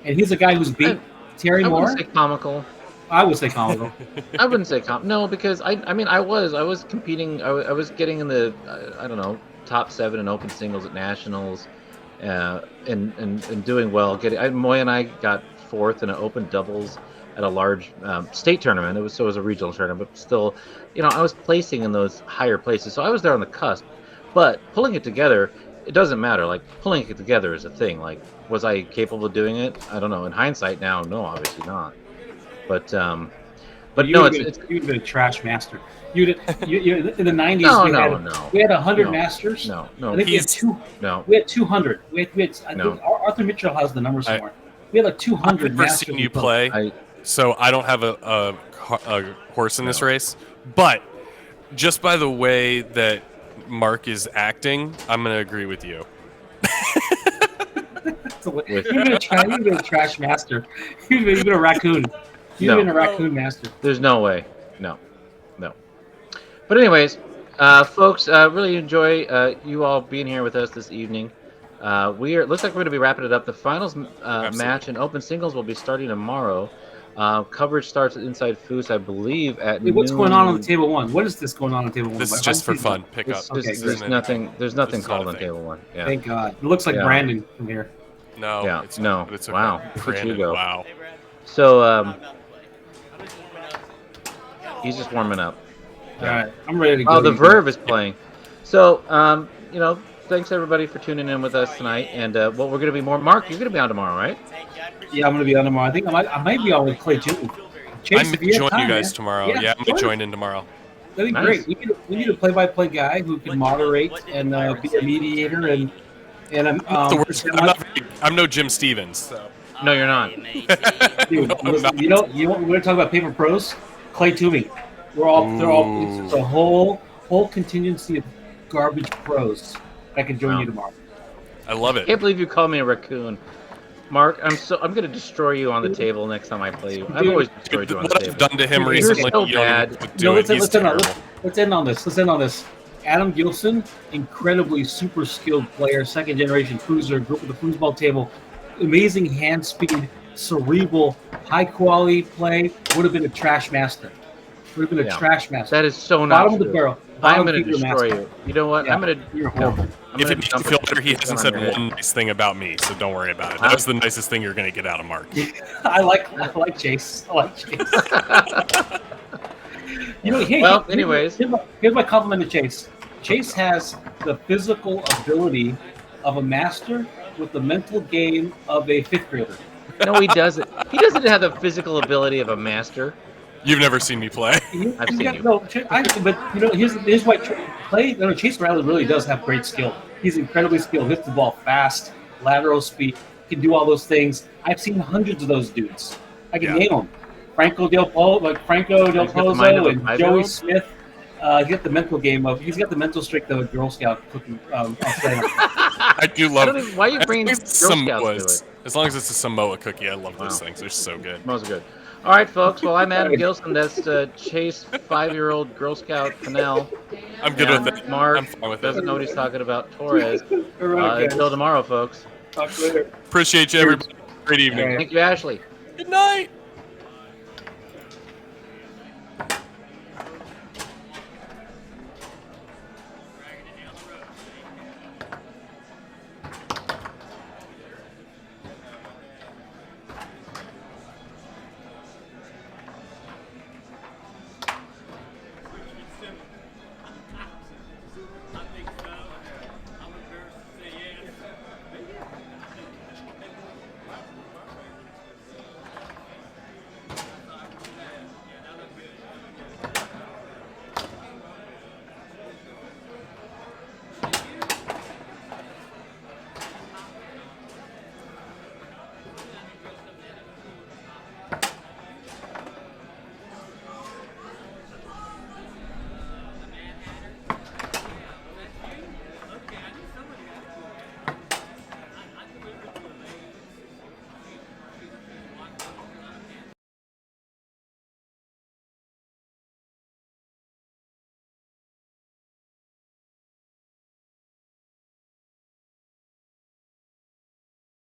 L: And he's a guy who's beat Terry Moore.
K: I wouldn't say comical.
L: I would say comical.
K: I wouldn't say no, because I was competing. I was getting in the I don't know, top 7 in open singles at nationals, and doing well. Moy and I got 4th in an open doubles at a large state tournament. It was a regional tournament, but still, I was placing in those higher places. So I was there on the cusp. But pulling it together, it doesn't matter. Like, pulling it together is a thing. Like, was I capable of doing it? I don't know. In hindsight now, no, obviously not. But no,
L: you'd have been a trash master. In the 90s, we had 100 masters.
K: No.
L: I think we had 200. Arthur Mitchell has the numbers somewhere. We had like 200
G: I've never
L: masters.
G: seen you play, so I don't have a horse in this race. But just by the way that Mark is acting, I'm going to agree with you.
L: You've been a trash master. You've been a raccoon. You've been a raccoon master.
K: There's no way. No. But anyways, folks, really enjoy you all being here with us this evening. Looks like we're going to be wrapping it up. The finals match in open singles will be starting tomorrow. Coverage starts at Inside Foos, I believe, at noon.
L: What's going on the table 1? What is this going on table 1?
G: This is just for fun. Pick up.
K: There's nothing called on table 1. Yeah.
L: Thank God. It looks like Brandon from here.
G: No.
K: Yeah.
G: But it's okay.
K: Wow.
G: Brandon, wow.
K: So he's just warming up.
L: All right, I'm ready to go.
K: Oh, the Verve is playing. So, thanks everybody for tuning in with us tonight. And we're going to be more. Mark, you're going to be on tomorrow, right?
L: Yeah, I'm going to be on tomorrow. I think I might be on with Clay too.
G: I may join you guys tomorrow. Yeah, I'm going to join in tomorw.
L: That'd be great. We need a play-by-play guy who can moderate and be a mediator and
G: I'm no Jim Stevens. So.
K: No, you're not.
L: Dude, listen, we're going to talk about paper pros. Clay Toomey. They're all. It's a whole contingency of garbage pros that can join you tomorrow.
G: I love it.
K: I can't believe you called me a raccoon, Mark. I'm gonna destroy you on the table next time I play you. I've always destroyed you on the table.
G: What I've done to him recently,
K: so bad.
L: Let's end on this. Adam Gilson, incredibly super skilled player, second generation cruiser, grew up with the foosball table, amazing hand speed, cerebral, high quality play. Would have been a trash master. Would have been a trash master.
K: That is so not
L: Bottom of the barrel.
K: I'm going to destroy you. You know what?
L: Yeah,
K: I'm going to.
L: You're horrible.
G: If it makes you feel better, he hasn't said one nice thing about me, so don't worry about it. That was the nicest thing you're going to get out of Mark.
L: I like Chase.
K: Anyways.
L: Here's my compliment to Chase. Chase has the physical ability of a master with the mental game of a 5th grader.
K: No, he doesn't. He doesn't have the physical ability of a master.
G: You've never seen me play.
K: I've seen you.
L: But here's why Chase Riley really does have great skill. He's incredibly skilled. Hits the ball fast, lateral speed. Can do all those things. I've seen hundreds of those dudes. I can name them. Franco Del Pozo and Joey Smith. He's got the mental game of. He's got the mental strength of a Girl Scout cooking.
G: I do love.
K: Why are you bringing Girl Scouts to it?
G: As long as it's a Samoa cookie, I love those things. They're so good.
K: Those are good. All right, folks. Well, I'm Adam Gilson. That's Chase 5-year-old Girl Scout Fennell.
G: I'm good with it.
K: Mark
G: I'm fine with
K: doesn't
G: it.
K: know what he's talking about. Torres.
L: All right,
K: Until tomorrow, folks.
L: Talk later.
G: Appreciate you, everybody. Great evening.
K: Thank you, Ashley.
G: Good night.